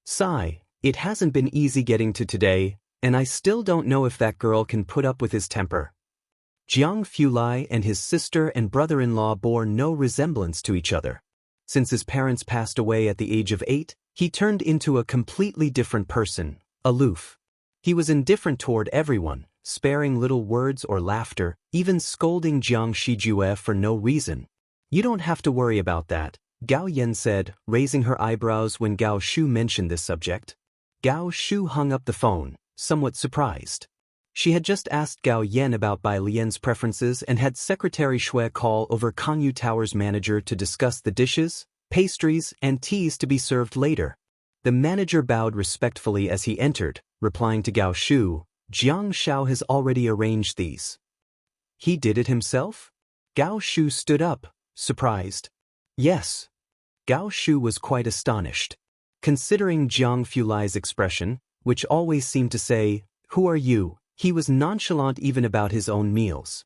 Sigh, it hasn't been easy getting to today, and I still don't know if that girl can put up with his temper. Jiang Fulai and his sister and brother-in-law bore no resemblance to each other. Since his parents passed away at the age of 8, he turned into a completely different person, aloof. He was indifferent toward everyone, sparing little words or laughter, even scolding Jiang Shijue for no reason. "You don't have to worry about that," Gao Yen said, raising her eyebrows when Gao Shu mentioned this subject. Gao Shu hung up the phone, somewhat surprised. She had just asked Gao Yen about Bai Lian's preferences and had Secretary Shui call over Kangyu Tower's manager to discuss the dishes, pastries, and teas to be served later. The manager bowed respectfully as he entered, replying to Gao Shu, "Jiang Shao has already arranged these." "He did it himself?" Gao Shu stood up, surprised. "Yes." Gao Shu was quite astonished. Considering Jiang Fulai's expression, which always seemed to say, "Who are you?" he was nonchalant even about his own meals.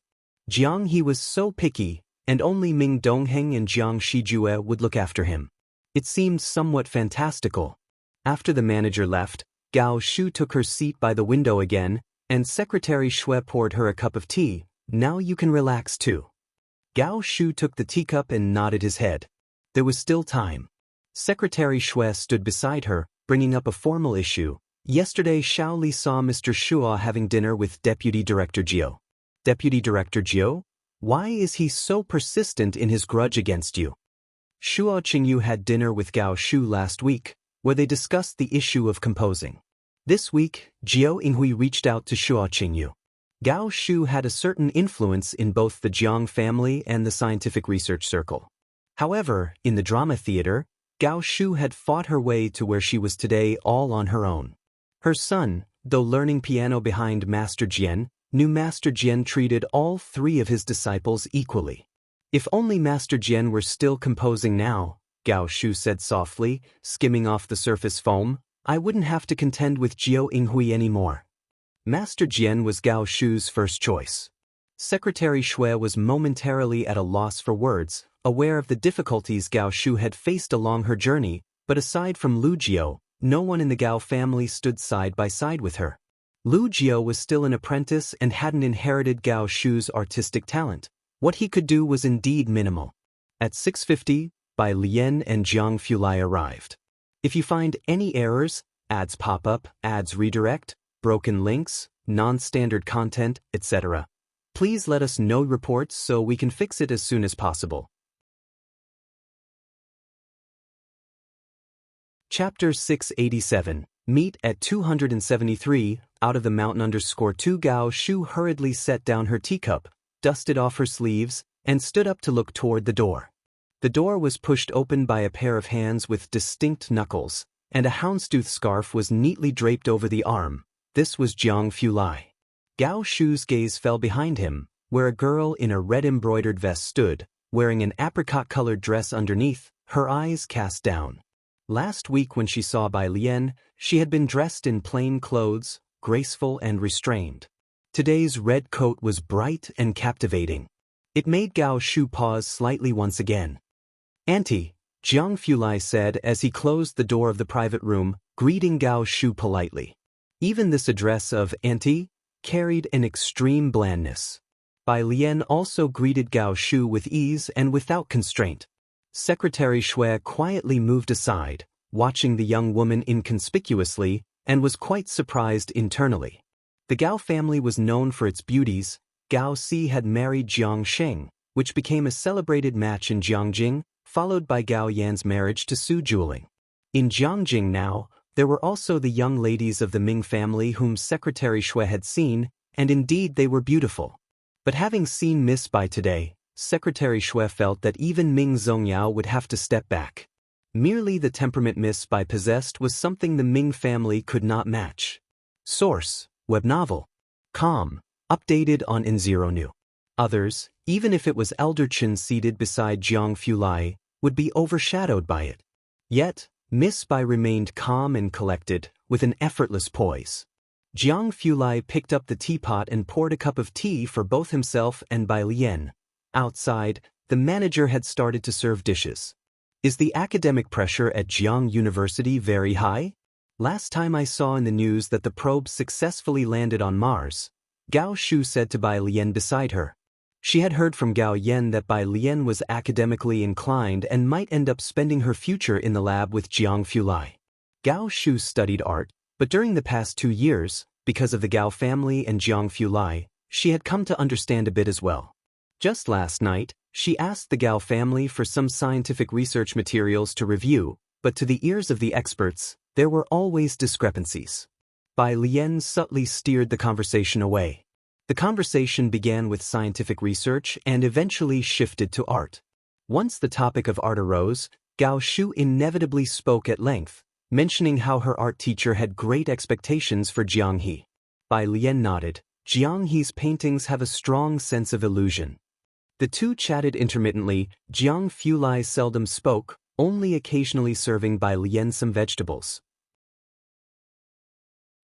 Jiang He was so picky, and only Ming Dongheng and Jiang Shijue would look after him. It seemed somewhat fantastical. After the manager left, Gao Shu took her seat by the window again, and Secretary Shui poured her a cup of tea. "Now you can relax too." Gao Shu took the teacup and nodded his head. There was still time. Secretary Shui stood beside her, bringing up a formal issue. "Yesterday Shaoli saw Mr. Shua having dinner with Deputy Director Jiu." "Deputy Director Jiu? Why is he so persistent in his grudge against you?" "Shua Qingyu had dinner with Gao Shu last week, where they discussed the issue of composing. This week, Jiu Yinghui reached out to Shua Qingyu. Gao Shu had a certain influence in both the Jiang family and the scientific research circle. However, in the drama theater, Gao Shu had fought her way to where she was today all on her own. Her son, though learning piano behind Master Jian, knew Master Jian treated all 3 of his disciples equally. "If only Master Jian were still composing now," Gao Shu said softly, skimming off the surface foam, "I wouldn't have to contend with Jiu Yinghui anymore." Master Jian was Gao Shu's first choice. Secretary Shui was momentarily at a loss for words, aware of the difficulties Gao Shu had faced along her journey, but aside from Lu Jiu, no one in the Gao family stood side by side with her. Lu Jiu was still an apprentice and hadn't inherited Gao Shu's artistic talent. What he could do was indeed minimal. At 6:50, Bai Lian and Jiang Fulai arrived. If you find any errors, ads pop up, ads redirect, broken links, non-standard content, etc., please let us know reports so we can fix it as soon as possible. Chapter 687, Meet at 273, out of the mountain _2 Gao Shu hurriedly set down her teacup, dusted off her sleeves, and stood up to look toward the door. The door was pushed open by a pair of hands with distinct knuckles, and a houndstooth scarf was neatly draped over the arm. This was Jiang Fulai. Gao Shu's gaze fell behind him, where a girl in a red embroidered vest stood, wearing an apricot-colored dress underneath, her eyes cast down. Last week when she saw Bai Lian, she had been dressed in plain clothes, graceful and restrained. Today's red coat was bright and captivating. It made Gao Shu pause slightly once again. "Auntie," Jiang Fulai said as he closed the door of the private room, greeting Gao Shu politely. Even this address of "Auntie" carried an extreme blandness. Bai Lian also greeted Gao Shu with ease and without constraint. Secretary Shui quietly moved aside, watching the young woman inconspicuously, and was quite surprised internally. The Gao family was known for its beauties. Gao Si had married Jiang Sheng, which became a celebrated match in Jiangjing, followed by Gao Yan's marriage to Su Juling. In Jiangjing now, there were also the young ladies of the Ming family whom Secretary Shui had seen, and indeed they were beautiful. But having seen Miss Bai today, Secretary Shui felt that even Ming Zongyao would have to step back. Merely the temperament Miss Bai possessed was something the Ming family could not match. Source: Web novel. Com. Updated on In0 New. Others, even if it was Elder Chen seated beside Jiang Fulai, would be overshadowed by it. Yet, Miss Bai remained calm and collected, with an effortless poise. Jiang Fulai picked up the teapot and poured a cup of tea for both himself and Bai Lian. Outside, the manager had started to serve dishes. "Is the academic pressure at Jiang University very high? Last time I saw in the news that the probe successfully landed on Mars," Gao Shu said to Bai Lian beside her. She had heard from Gao Yan that Bai Lian was academically inclined and might end up spending her future in the lab with Jiang Fulai. Gao Shu studied art, but during the past 2 years, because of the Gao family and Jiang Fulai, she had come to understand a bit as well. Just last night, she asked the Gao family for some scientific research materials to review, but to the ears of the experts, there were always discrepancies. Bai Lian subtly steered the conversation away. The conversation began with scientific research and eventually shifted to art. Once the topic of art arose, Gao Shu inevitably spoke at length, mentioning how her art teacher had great expectations for Jiang He. Bai Lian nodded. Jiang He's paintings have a strong sense of illusion. The two chatted intermittently. Jiang Fulai seldom spoke, only occasionally serving Bai Lian some vegetables.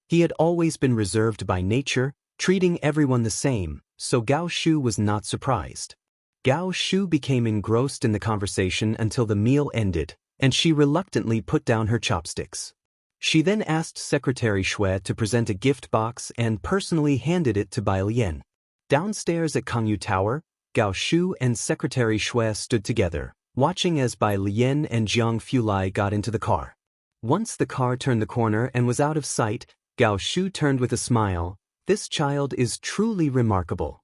He had always been reserved by nature, treating everyone the same, so Gao Shu was not surprised. Gao Shu became engrossed in the conversation until the meal ended, and she reluctantly put down her chopsticks. She then asked Secretary Shui to present a gift box and personally handed it to Bai Lian. Downstairs at Kangyu Tower, Gao Shu and Secretary Shui stood together, watching as Bai Lian and Jiang Fulai got into the car. Once the car turned the corner and was out of sight, Gao Shu turned with a smile. "This child is truly remarkable."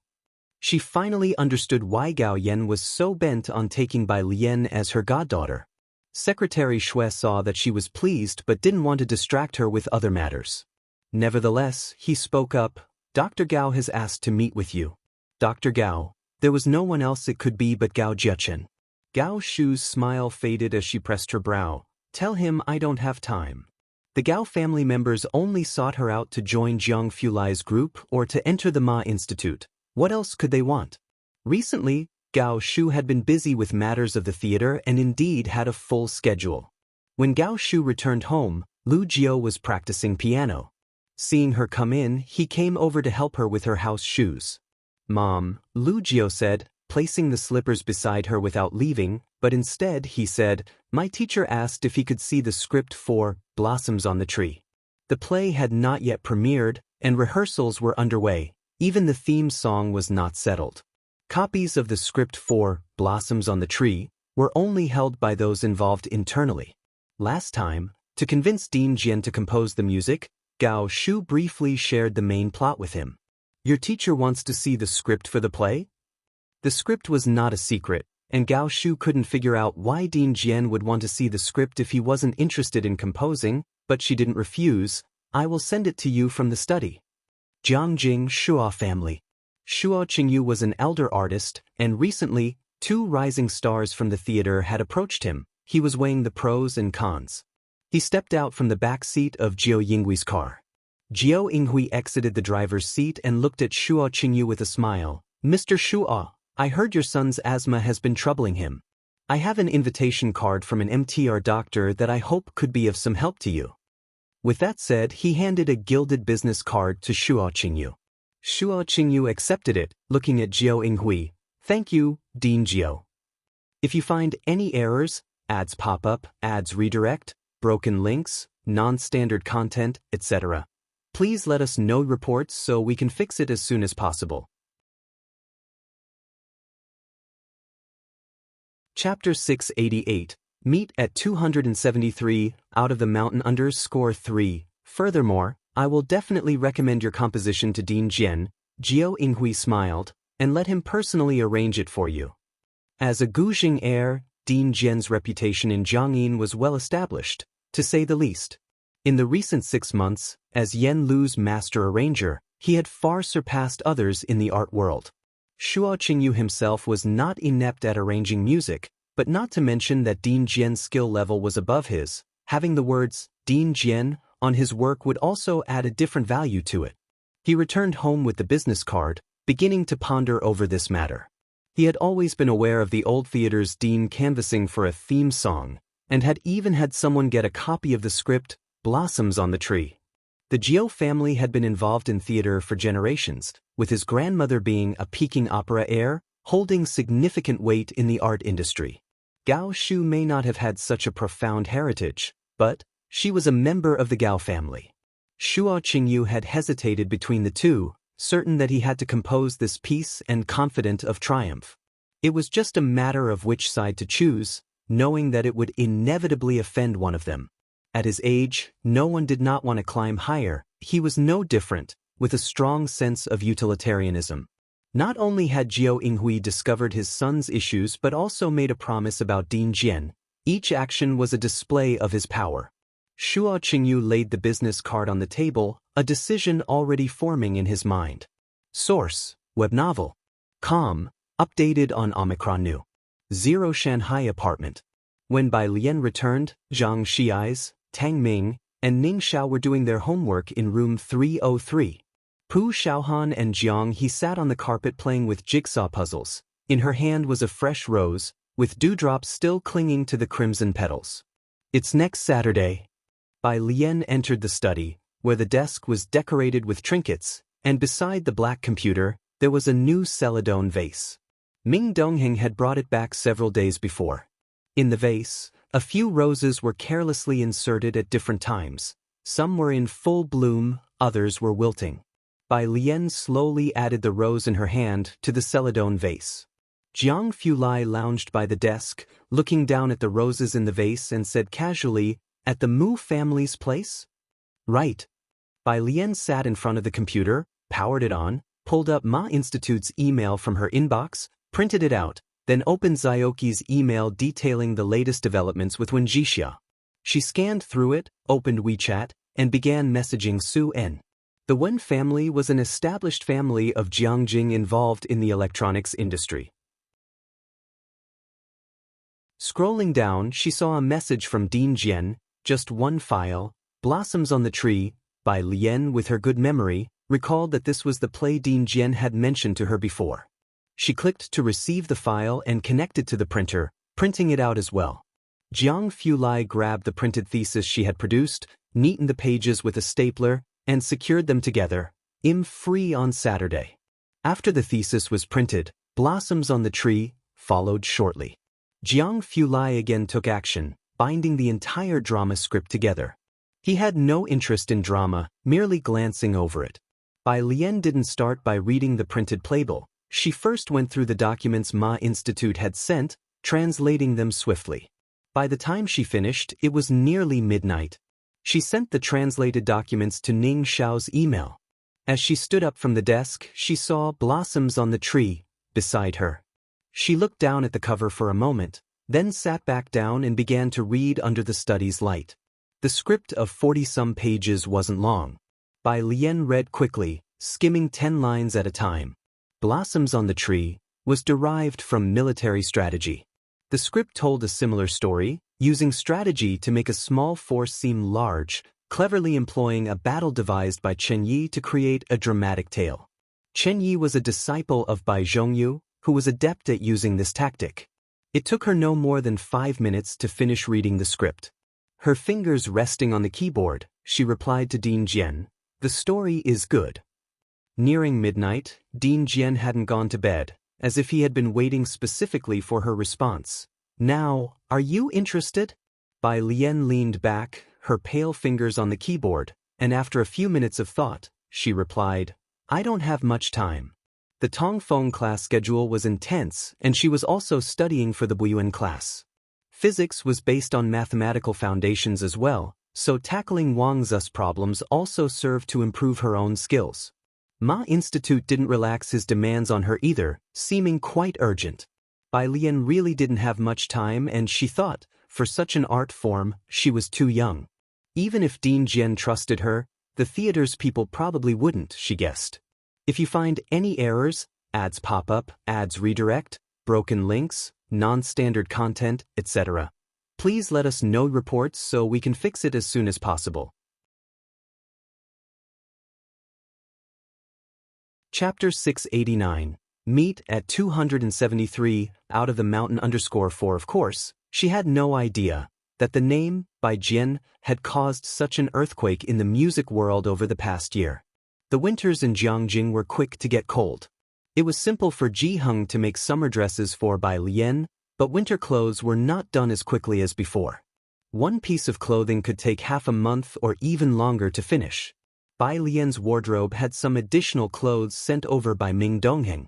She finally understood why Gao Yan was so bent on taking Bai Lian as her goddaughter. Secretary Shui saw that she was pleased but didn't want to distract her with other matters. Nevertheless, he spoke up. "Dr. Gao has asked to meet with you." Dr. Gao. There was no one else it could be but Gao Jiachen. Gao Shu's smile faded as she pressed her brow. "Tell him I don't have time." The Gao family members only sought her out to join Jiang Fulai's group or to enter the Ma Institute. What else could they want? Recently, Gao Shu had been busy with matters of the theater and indeed had a full schedule. When Gao Shu returned home, Lu Jiao was practicing piano. Seeing her come in, he came over to help her with her house shoes. "Mom," Lu Jiao said, placing the slippers beside her without leaving, but instead he said, "My teacher asked if he could see the script for Blossoms on the Tree." The play had not yet premiered, and rehearsals were underway. Even the theme song was not settled. Copies of the script for Blossoms on the Tree were only held by those involved internally. Last time, to convince Dean Jian to compose the music, Gao Shu briefly shared the main plot with him. "Your teacher wants to see the script for the play?" The script was not a secret, and Gao Shu couldn't figure out why Dean Jian would want to see the script if he wasn't interested in composing, but she didn't refuse. "I will send it to you from the study." Jiangjing Shuo family. Shuo Qingyu was an elder artist, and recently, two rising stars from the theater had approached him. He was weighing the pros and cons. He stepped out from the back seat of Jiao Yinghui's car. Jiao Yinghui exited the driver's seat and looked at Shuo Qingyu with a smile. "Mr. Shuo, I heard your son's asthma has been troubling him. I have an invitation card from an MTR doctor that I hope could be of some help to you." With that said, he handed a gilded business card to Shuo Qingyu. Shuo Qingyu accepted it, looking at Jiao Yinghui. "Thank you, Dean Jiao. If you find any errors, ads pop up, ads redirect, broken links, non-standard content, etc., please let us know reports so we can fix it as soon as possible." Chapter 688. Meet at 273, out of the mountain _3. Furthermore, I will definitely recommend your composition to Dean Jian. Jiao Yinghui smiled, and let him personally arrange it for you. As a Guzheng heir, Dean Jian's reputation in Jiangyin was well established, to say the least. In the recent 6 months, as Yan Lu's master arranger, he had far surpassed others in the art world. Shuo Qingyu himself was not inept at arranging music, but not to mention that Dean Jian's skill level was above his. Having the words Dean Jian on his work would also add a different value to it. He returned home with the business card, beginning to ponder over this matter. He had always been aware of the old theater's dean canvassing for a theme song, and had even had someone get a copy of the script, Blossoms on the Tree. The Jiao family had been involved in theater for generations, with his grandmother being a Peking opera heir, holding significant weight in the art industry. Gao Shu may not have had such a profound heritage, but she was a member of the Gao family. Shuo Qingyu had hesitated between the two, certain that he had to compose this piece and confident of triumph. It was just a matter of which side to choose, knowing that it would inevitably offend one of them. At his age, no one did not want to climb higher. He was no different, with a strong sense of utilitarianism. Not only had Jiao Yinghui discovered his son's issues but also made a promise about Dean Jian. Each action was a display of his power. Shuo Qingyu laid the business card on the table, a decision already forming in his mind. Source: web novel. Com. Updated on Omicron New. 0 Shanghai apartment. When Bai Lian returned, Zhang Xiais, Tang Ming, and Ning Xiao were doing their homework in room 303. Pu Xiaohan and Jiang He sat on the carpet playing with jigsaw puzzles. In her hand was a fresh rose, with dewdrops still clinging to the crimson petals. "It's next Saturday." Bai Lian entered the study, where the desk was decorated with trinkets, and beside the black computer, there was a new celadone vase. Ming Dongheng had brought it back several days before. In the vase, a few roses were carelessly inserted at different times. Some were in full bloom, others were wilting. Bai Lian slowly added the rose in her hand to the celadone vase. Jiang Fulai lounged by the desk, looking down at the roses in the vase and said casually, "At the Mu family's place?" "Right." Bai Lian sat in front of the computer, powered it on, pulled up Ma Institute's email from her inbox, printed it out, then opened Zioki's email detailing the latest developments with Wen Jixia. She scanned through it, opened WeChat, and began messaging Su En. The Wen family was an established family of Jiangjing involved in the electronics industry. Scrolling down, she saw a message from Dean Jian, just one file, Blossoms on the Tree. Bai Lian, with her good memory, recalled that this was the play Dean Jian had mentioned to her before. She clicked to receive the file and connected to the printer, printing it out as well. Jiang Fulai grabbed the printed thesis she had produced, neatened the pages with a stapler, and secured them together. Free on Saturday. After the thesis was printed, Blossoms on the Tree followed shortly. Jiang Fulai again took action, binding the entire drama script together. He had no interest in drama, merely glancing over it. Bai Lian didn't start by reading the printed playbill. She first went through the documents Ma Institute had sent, translating them swiftly. By the time she finished, it was nearly midnight. She sent the translated documents to Ning Xiao's email. As she stood up from the desk, she saw Blossoms on the Tree beside her. She looked down at the cover for a moment, then sat back down and began to read under the study's light. The script of 40-some pages wasn't long. Bai Lian read quickly, skimming 10 lines at a time. Blossoms on the Tree was derived from military strategy. The script told a similar story, using strategy to make a small force seem large, cleverly employing a battle devised by Chen Yi to create a dramatic tale. Chen Yi was a disciple of Bai Zhongyu, who was adept at using this tactic. It took her no more than 5 minutes to finish reading the script. Her fingers resting on the keyboard, she replied to Dean Jian, "The story is good." Nearing midnight, Dean Jian hadn't gone to bed, as if he had been waiting specifically for her response. "Now, are you interested?" Bai Lian leaned back, her pale fingers on the keyboard, and after a few minutes of thought, she replied, "I don't have much time." The Tongfeng class schedule was intense, and she was also studying for the Buyuan class. Physics was based on mathematical foundations as well, so tackling Wangzu's problems also served to improve her own skills. Ma Institute didn't relax his demands on her either, seeming quite urgent. Bai Lian really didn't have much time, and she thought, for such an art form, she was too young. Even if Dean Jian trusted her, the theater's people probably wouldn't, she guessed. If you find any errors, ads pop up, ads redirect, broken links, non-standard content, etc., please let us know reports so we can fix it as soon as possible. Chapter 689. Meet at 273, out of the mountain _4. Of course, she had no idea that the name, Bai Jian, had caused such an earthquake in the music world over the past year. The winters in Jiangjing were quick to get cold. It was simple for Ji Heng to make summer dresses for Bai Lian, but winter clothes were not done as quickly as before. One piece of clothing could take half a month or even longer to finish. Bai Lian's wardrobe had some additional clothes sent over by Ming Dongheng.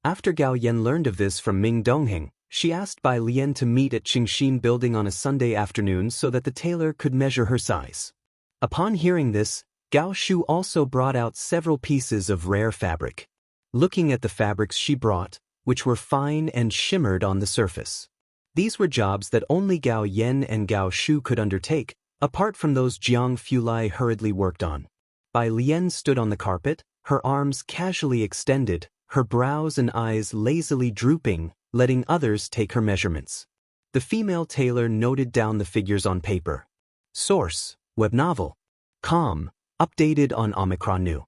After Gao Yan learned of this from Ming Dongheng, she asked Bai Lian to meet at Qingxin Building on a Sunday afternoon so that the tailor could measure her size. Upon hearing this, Gao Shu also brought out several pieces of rare fabric. Looking at the fabrics she brought, which were fine and shimmered on the surface. These were jobs that only Gao Yan and Gao Shu could undertake, apart from those Jiang Fulai hurriedly worked on. Bai Lian stood on the carpet, her arms casually extended, her brows and eyes lazily drooping, letting others take her measurements. The female tailor noted down the figures on paper. Source: web novel. Com. Updated on Omicron New.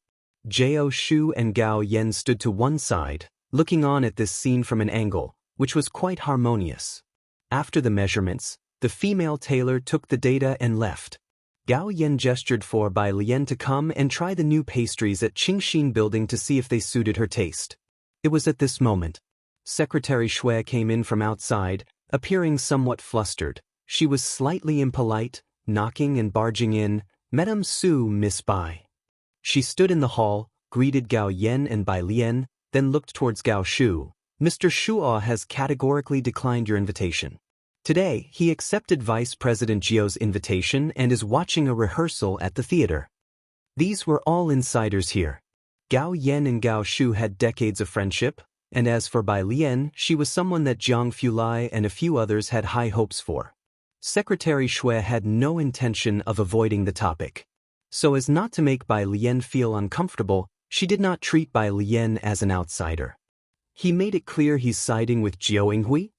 Jao Shu and Gao Yan stood to one side, looking on at this scene from an angle, which was quite harmonious. After the measurements, the female tailor took the data and left. Gao Yan gestured for Bai Lian to come and try the new pastries at Qingxin Building to see if they suited her taste. It was at this moment. Secretary Shui came in from outside, appearing somewhat flustered. She was slightly impolite, knocking and barging in. "Madame Su, Miss Bai." She stood in the hall, greeted Gao Yan and Bai Lian, then looked towards Gao Shu. "Mr. Shuo has categorically declined your invitation. Today, he accepted Vice President Jiao's invitation and is watching a rehearsal at the theater." These were all insiders here. Gao Yan and Gao Shu had decades of friendship, and as for Bai Lian, she was someone that Jiang Fulai and a few others had high hopes for. Secretary Shui had no intention of avoiding the topic. So as not to make Bai Lian feel uncomfortable, she did not treat Bai Lian as an outsider. He made it clear he's siding with Jiao Yinghui.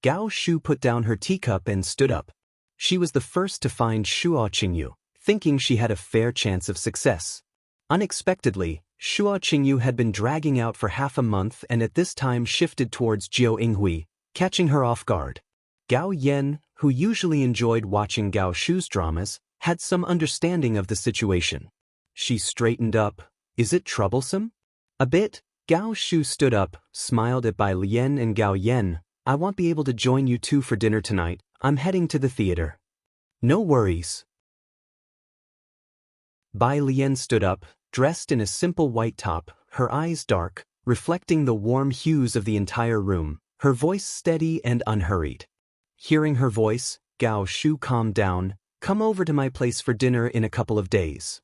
Gao Shu put down her teacup and stood up. She was the first to find Shuo Qingyu, thinking she had a fair chance of success. Unexpectedly, Shuo Qingyu had been dragging out for half a month and at this time shifted towards Jiao Yinghui, catching her off guard. Gao Yan, who usually enjoyed watching Gao Shu's dramas, had some understanding of the situation. She straightened up. "Is it troublesome?" "A bit." Gao Shu stood up, smiled at Bai Lian and Gao Yan. "I won't be able to join you two for dinner tonight. I'm heading to the theater." "No worries." Bai Lian stood up, dressed in a simple white top, her eyes dark, reflecting the warm hues of the entire room, her voice steady and unhurried. Hearing her voice, Gao Shu calmed down. "Come over to my place for dinner in a couple of days."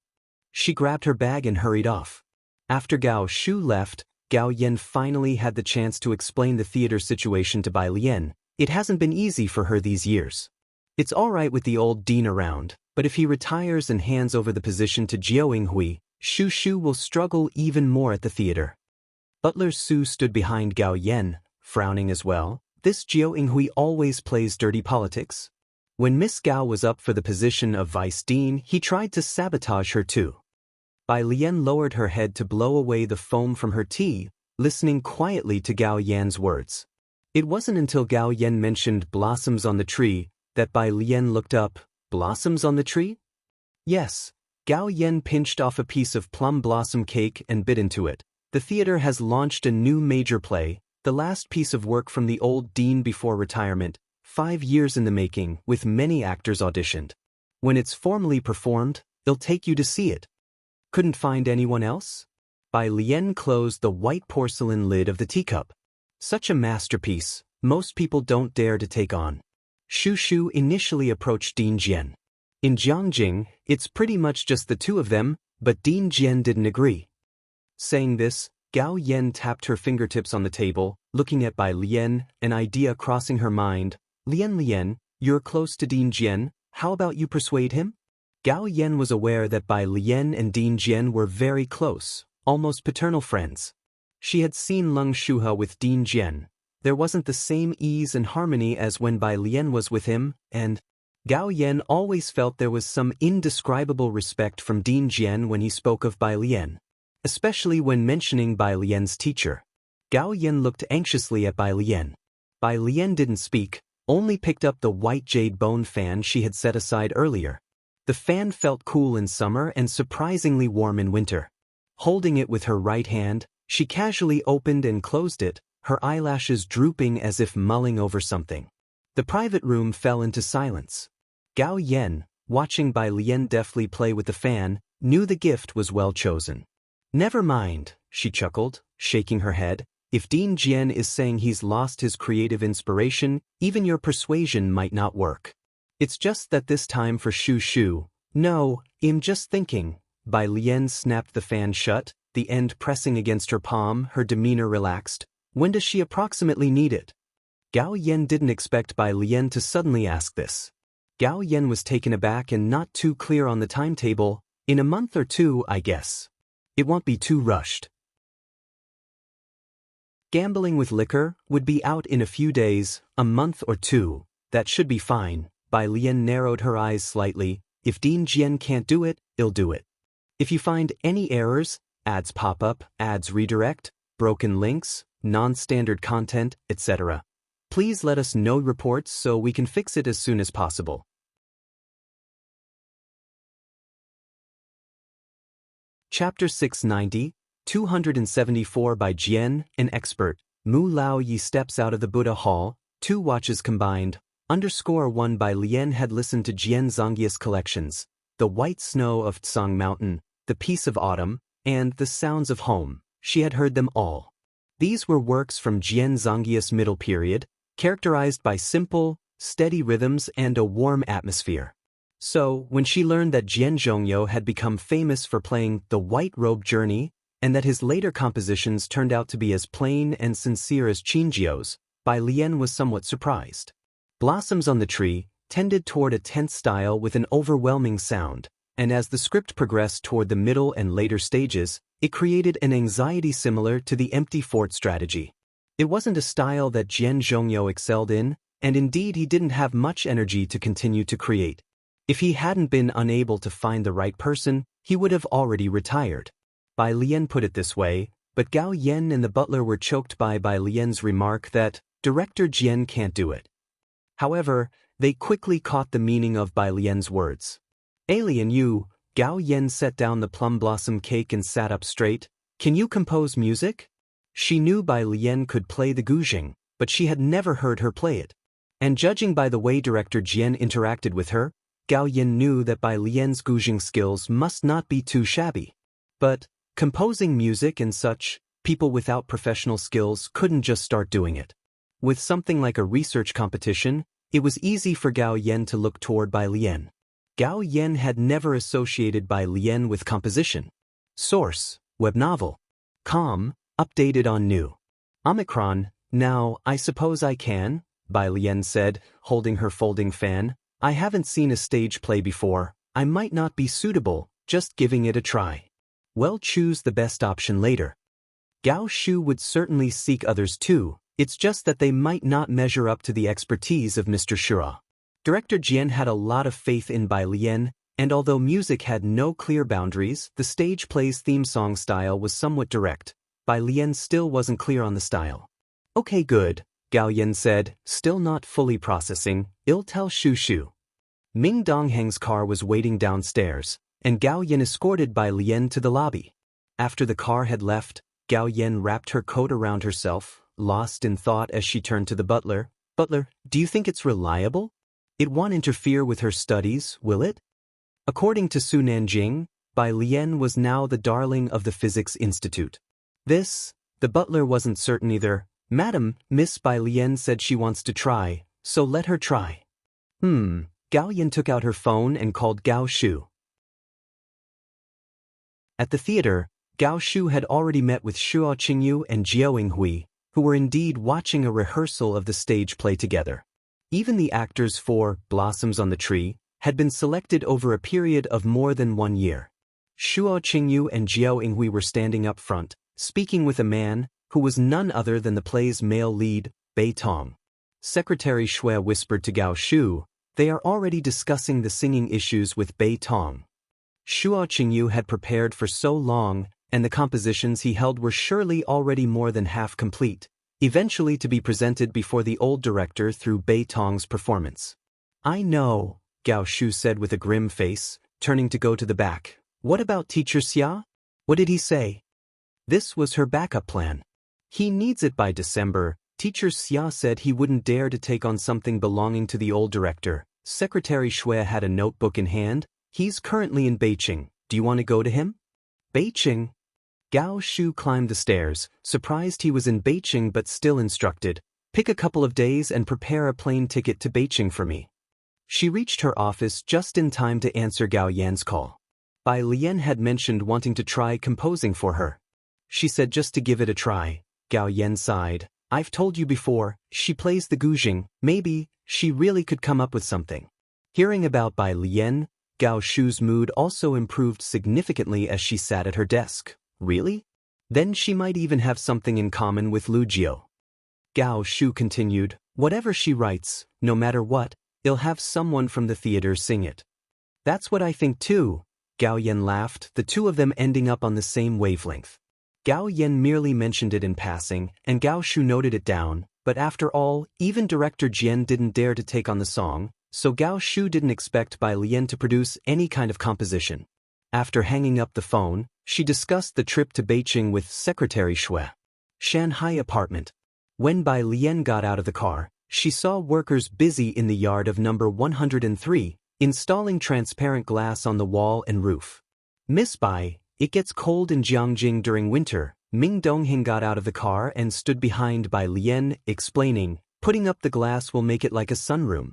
She grabbed her bag and hurried off. After Gao Shu left, Gao Yan finally had the chance to explain the theater situation to Bai Lian. It hasn't been easy for her these years. It's alright with the old dean around, but if he retires and hands over the position to Jiao Yinghui, Shu Shu will struggle even more at the theater. Butler Su stood behind Gao Yan, frowning as well. This Jiao Yinghui always plays dirty politics. When Miss Gao was up for the position of vice dean, he tried to sabotage her too. Bai Lian lowered her head to blow away the foam from her tea, listening quietly to Gao Yan's words. It wasn't until Gao Yan mentioned blossoms on the tree that Bai Lian looked up. Blossoms on the tree? Yes. Gao Yan pinched off a piece of plum blossom cake and bit into it. The theater has launched a new major play, the last piece of work from the old dean before retirement, 5 years in the making, with many actors auditioned. When it's formally performed, they'll take you to see it. Couldn't find anyone else? Bai Lian closed the white porcelain lid of the teacup. Such a masterpiece, most people don't dare to take on. Shu Shu initially approached Dean Jian. In Jiangjing, it's pretty much just the two of them, but Dean Jian didn't agree. Saying this, Gao Yan tapped her fingertips on the table, looking at Bai Lian, an idea crossing her mind. Lian, you're close to Dean Jian, how about you persuade him? Gao Yan was aware that Bai Lian and Dean Jian were very close, almost paternal friends. She had seen Leng Shuhe with Dean Jian. There wasn't the same ease and harmony as when Bai Lian was with him, and Gao Yan always felt there was some indescribable respect from Dean Jian when he spoke of Bai Lian, especially when mentioning Bai Lian's teacher. Gao Yan looked anxiously at Bai Lian. Bai Lian didn't speak, only picked up the white jade bone fan she had set aside earlier. The fan felt cool in summer and surprisingly warm in winter. Holding it with her right hand, she casually opened and closed it, her eyelashes drooping as if mulling over something. The private room fell into silence. Gao Yan, watching Bai Lian deftly play with the fan, knew the gift was well chosen. Never mind, she chuckled, shaking her head. If Dean Jian is saying he's lost his creative inspiration, even your persuasion might not work. It's just that this time for Shu Shu. No, I'm just thinking. Bai Lian snapped the fan shut, the end pressing against her palm, her demeanor relaxed. When does she approximately need it? Gao Yan didn't expect Bai Lian to suddenly ask this. Gao Yan was taken aback and not too clear on the timetable. In a month or two, I guess. It won't be too rushed. Gambling with liquor would be out in a few days, a month or two. That should be fine. Bai Lian narrowed her eyes slightly. If Dean Jian can't do it, he'll do it. If you find any errors, ads pop up, ads redirect, broken links, non-standard content, etc., please let us know reports so we can fix it as soon as possible. Chapter 690, 274 by Jian, an expert. Mu Lao Yi steps out of the Buddha Hall, 2 watches combined. _1 Bai Lian had listened to Jian Zongyi's collections, The White Snow of Tsang Mountain, The Peace of Autumn, and The Sounds of Home. She had heard them all. These were works from Jian Zongyi's middle period, characterized by simple, steady rhythms and a warm atmosphere. So, when she learned that Jian Zhongyo had become famous for playing The White Robe Journey, and that his later compositions turned out to be as plain and sincere as Qinjiao's, Bai Lian was somewhat surprised. Blossoms on the Tree tended toward a tense style with an overwhelming sound, and as the script progressed toward the middle and later stages, it created an anxiety similar to the empty fort strategy. It wasn't a style that Jian Zhongyo excelled in, and indeed he didn't have much energy to continue to create. If he hadn't been unable to find the right person, he would have already retired. Bai Lian put it this way, but Gao Yan and the butler were choked by Bai Lian's remark that Director Jian can't do it. However, they quickly caught the meaning of Bai Lian's words. Alien you, Gao Yan set down the plum blossom cake and sat up straight. Can you compose music? She knew Bai Lian could play the guzheng, but she had never heard her play it. And judging by the way Director Jian interacted with her, Gao Yan knew that Bai Lian's guzheng skills must not be too shabby. But, composing music and such, people without professional skills couldn't just start doing it. With something like a research competition, it was easy for Gao Yan to look toward Bai Lian. Gao Yan had never associated Bai Lian with composition. Source: web novel. Updated on new. Omicron, now, I suppose I can, Bai Lian said, holding her folding fan. I haven't seen a stage play before. I might not be suitable, just giving it a try. Well, choose the best option later. Gao Shu would certainly seek others too, it's just that they might not measure up to the expertise of Mr. Shura. Director Jian had a lot of faith in Bai Lian, and although music had no clear boundaries, the stage play's theme song style was somewhat direct. Bai Lian still wasn't clear on the style. Okay, good, Gao Yan said, still not fully processing. I'll tell Shu Shu. Ming Dongheng's car was waiting downstairs, and Gao Yan escorted Bai Lian to the lobby. After the car had left, Gao Yan wrapped her coat around herself, lost in thought as she turned to the butler. Butler, do you think it's reliable? It won't interfere with her studies, will it? According to Su Nanjing, Bai Lian was now the darling of the Physics Institute. The butler wasn't certain either. Madam, Miss Bai Lian said she wants to try, so let her try. Gao Yan took out her phone and called Gao Shu. At the theater, Gao Shu had already met with Shuo Qingyu and Jiao Yinghui, who were indeed watching a rehearsal of the stage play together. Even the actors for Blossoms on the Tree had been selected over a period of more than 1 year. Shuo Qingyu and Jiao Yinghui were standing up front, speaking with a man who was none other than the play's male lead, Bei Tong. Secretary Shui whispered to Gao Shu, "They are already discussing the singing issues with Bei Tong." Shuo Qingyu had prepared for so long, and the compositions he held were surely already more than half complete, eventually to be presented before the old director through Bei Tong's performance. "I know," Gao Shu said with a grim face, turning to go to the back. "What about Teacher Xia? What did he say?" This was her backup plan. "He needs it by December. Teacher Xia said he wouldn't dare to take on something belonging to the old director." Secretary Shui had a notebook in hand. "He's currently in Beijing. Do you want to go to him?" Beijing? Gao Shu climbed the stairs, surprised he was in Beijing but still instructed, "Pick a couple of days and prepare a plane ticket to Beijing for me." She reached her office just in time to answer Gao Yan's call. Bai Lian had mentioned wanting to try composing for her. She said just to give it a try. Gao Yan sighed. "I've told you before, she plays the guzheng. Maybe she really could come up with something." Hearing about Bai Lian, Gao Shu's mood also improved significantly as she sat at her desk. Really? Then she might even have something in common with Lu Jiao. Gao Shu continued, "Whatever she writes, no matter what, I'll have someone from the theater sing it." "That's what I think too," Gao Yan laughed, the two of them ending up on the same wavelength. Gao Yan merely mentioned it in passing, and Gao Shu noted it down, but after all, even director Jian didn't dare to take on the song, so Gao Shu didn't expect Bai Lian to produce any kind of composition. After hanging up the phone, she discussed the trip to Beijing with Secretary Shui. Shanghai apartment. When Bai Lian got out of the car, she saw workers busy in the yard of number 103, installing transparent glass on the wall and roof. "Miss Bai, it gets cold in Jiangjing during winter." Ming Dongheng got out of the car and stood behind Bai Lian, explaining, "Putting up the glass will make it like a sunroom."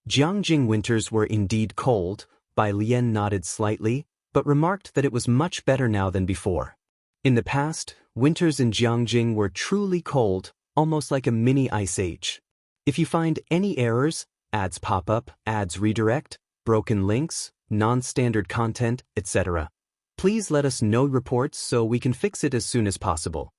Jiangjing winters were indeed cold. Bai Lian nodded slightly, but remarked that it was much better now than before. In the past, winters in Jiangjing were truly cold, almost like a mini ice age. If you find any errors, ads pop up, ads redirect, broken links, non-standard content, etc., please let us know reports so we can fix it as soon as possible.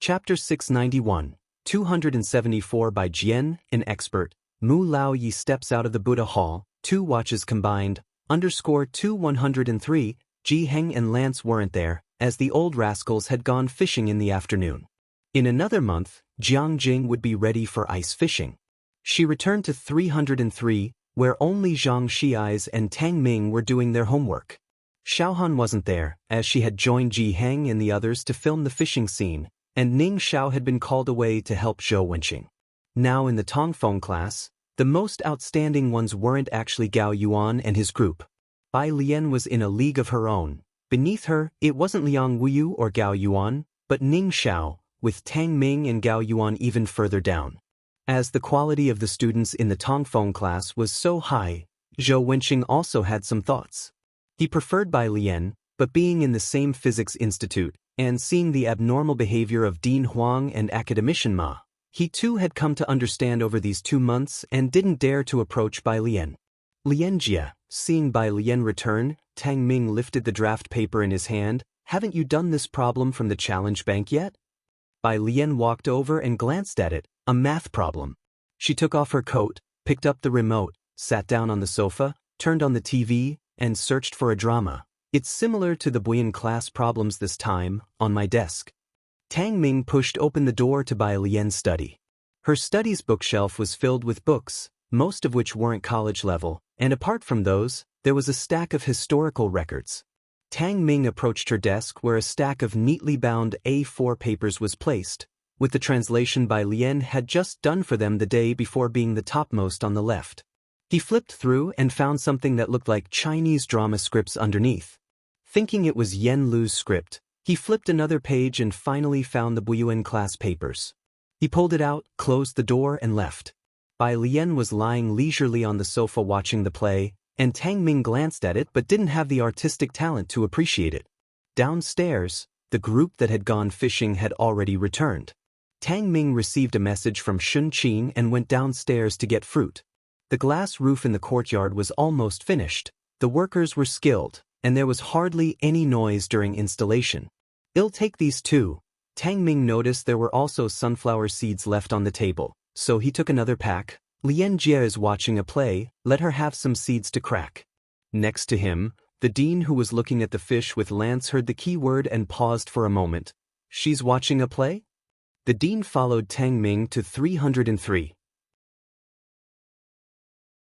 Chapter 691, 274 by Jian, an expert. Mu Lao Yi steps out of the Buddha Hall, 2 watches combined, _2103, Ji Heng and Lance weren't there, as the old rascals had gone fishing in the afternoon. In another month, Jiangjing would be ready for ice fishing. She returned to 303, where only Zhang Xiais and Tang Ming were doing their homework. Xiaohan wasn't there, as she had joined Ji Heng and the others to film the fishing scene, and Ning Xiao had been called away to help Zhou Wenqing. Now in the Tongfeng class, the most outstanding ones weren't actually Gao Yuan and his group. Bai Lian was in a league of her own. Beneath her, it wasn't Liang Wuyu or Gao Yuan, but Ning Xiao, with Tang Ming and Gao Yuan even further down. As the quality of the students in the Tongfeng class was so high, Zhou Wenqing also had some thoughts. He preferred Bai Lian, but being in the same physics institute, and seeing the abnormal behavior of Dean Huang and academician Ma, he too had come to understand over these 2 months and didn't dare to approach Bai Lian. Lian Jia, seeing Bai Lian return, Tang Ming lifted the draft paper in his hand. Haven't you done this problem from the challenge bank yet? Bai Lian walked over and glanced at it, a math problem. She took off her coat, picked up the remote, sat down on the sofa, turned on the TV, and searched for a drama. It's similar to the Brilliant class problems this time, on my desk. Tang Ming pushed open the door to Bai Lian's study. Her studies bookshelf was filled with books, most of which weren't college level, and apart from those, there was a stack of historical records. Tang Ming approached her desk where a stack of neatly bound A4 papers was placed, with the translation Bai Lian had just done for them the day before being the topmost on the left. He flipped through and found something that looked like Chinese drama scripts underneath. Thinking it was Yen Lu's script, he flipped another page and finally found the Buyuan class papers. He pulled it out, closed the door, and left. Bai Lian was lying leisurely on the sofa watching the play, and Tang Ming glanced at it but didn't have the artistic talent to appreciate it. Downstairs, the group that had gone fishing had already returned. Tang Ming received a message from Shun Qing and went downstairs to get fruit. The glass roof in the courtyard was almost finished, the workers were skilled, and there was hardly any noise during installation. "I'll take these too." Tang Ming noticed there were also sunflower seeds left on the table, so he took another pack. Lian Jia is watching a play, let her have some seeds to crack. Next to him, the dean who was looking at the fish with Lance heard the key word and paused for a moment. "She's watching a play?" The dean followed Tang Ming to 303.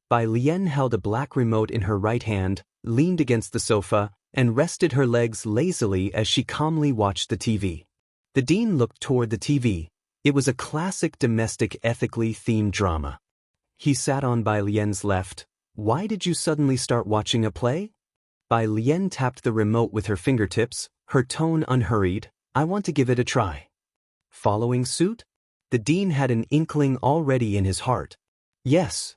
Bai Lian held a black remote in her right hand, leaned against the sofa, and rested her legs lazily as she calmly watched the TV. The dean looked toward the TV. It was a classic domestic ethically themed drama. He sat on Bai Lian's left. "Why did you suddenly start watching a play?" Bai Lian tapped the remote with her fingertips, her tone unhurried. "I want to give it a try." Following suit? The dean had an inkling already in his heart. "Yes.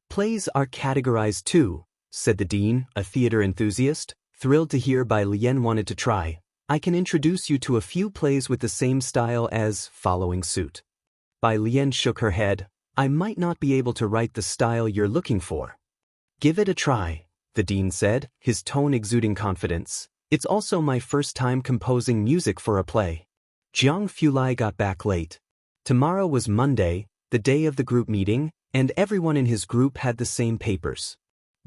Plays are categorized too," said the dean, a theater enthusiast, thrilled to hear Bai Lian wanted to try. "I can introduce you to a few plays with the same style as Following Suit." Bai Lian shook her head. "I might not be able to write the style you're looking for." "Give it a try," the dean said, his tone exuding confidence. "It's also my first time composing music for a play." Jiang Fulai got back late. Tomorrow was Monday, the day of the group meeting, and everyone in his group had the same papers.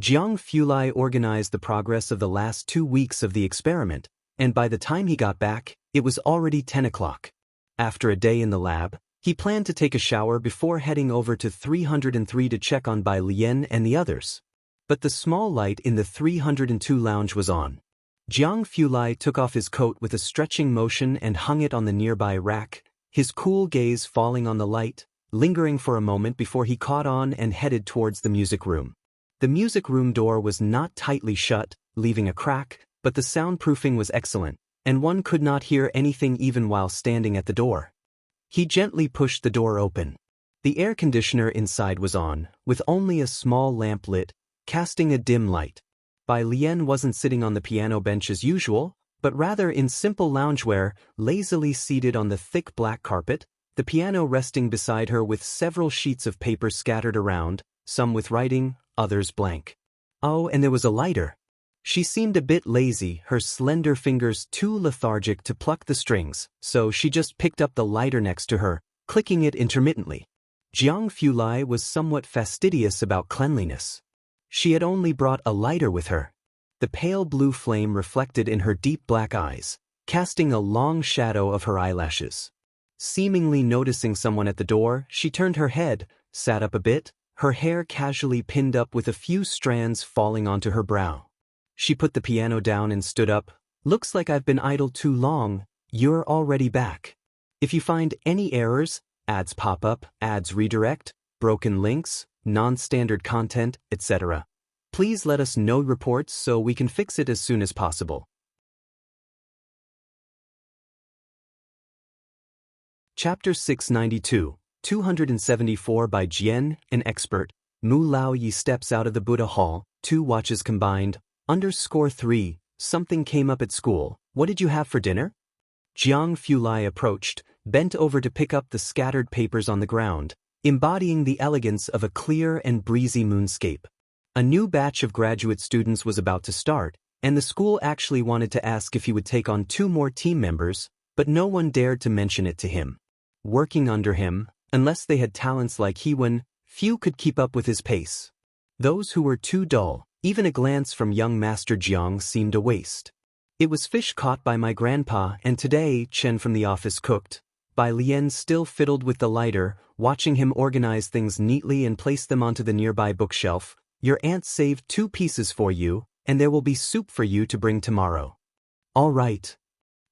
Jiang Fulai organized the progress of the last 2 weeks of the experiment, and by the time he got back, it was already 10 o'clock. After a day in the lab, he planned to take a shower before heading over to 303 to check on Bai Lian and the others. But the small light in the 302 lounge was on. Jiang Fulai took off his coat with a stretching motion and hung it on the nearby rack, his cool gaze falling on the light, lingering for a moment before he caught on and headed towards the music room. The music room door was not tightly shut, leaving a crack, but the soundproofing was excellent, and one could not hear anything even while standing at the door. He gently pushed the door open. The air conditioner inside was on, with only a small lamp lit, casting a dim light. Bai Lian wasn't sitting on the piano bench as usual, but rather in simple loungewear, lazily seated on the thick black carpet, the piano resting beside her with several sheets of paper scattered around, some with writing, others blank. Oh, and there was a lighter. She seemed a bit lazy, her slender fingers too lethargic to pluck the strings, so she just picked up the lighter next to her, clicking it intermittently. Jiang Fulai was somewhat fastidious about cleanliness. She had only brought a lighter with her. The pale blue flame reflected in her deep black eyes, casting a long shadow of her eyelashes. Seemingly noticing someone at the door, she turned her head, sat up a bit, her hair casually pinned up with a few strands falling onto her brow. She put the piano down and stood up. "Looks like I've been idle too long. You're already back. If you find any errors, ads pop up, ads redirect, broken links, non-standard content, etc., please let us know reports so we can fix it as soon as possible." Chapter 692, 274 by Jian, an expert. Mu Lao Yi steps out of the Buddha Hall, 2 watches combined, _3, something came up at school. What did you have for dinner? Jiang Fulai approached, bent over to pick up the scattered papers on the ground, embodying the elegance of a clear and breezy moonscape. A new batch of graduate students was about to start, and the school actually wanted to ask if he would take on 2 more team members, but no one dared to mention it to him. Working under him, unless they had talents like Heewon, few could keep up with his pace. Those who were too dull, even a glance from young Master Jiang seemed a waste. It was fish caught by my grandpa, and today Chen from the office cooked. Bai Lian still fiddled with the lighter, watching him organize things neatly and place them onto the nearby bookshelf. Your aunt saved 2 pieces for you, and there will be soup for you to bring tomorrow. All right.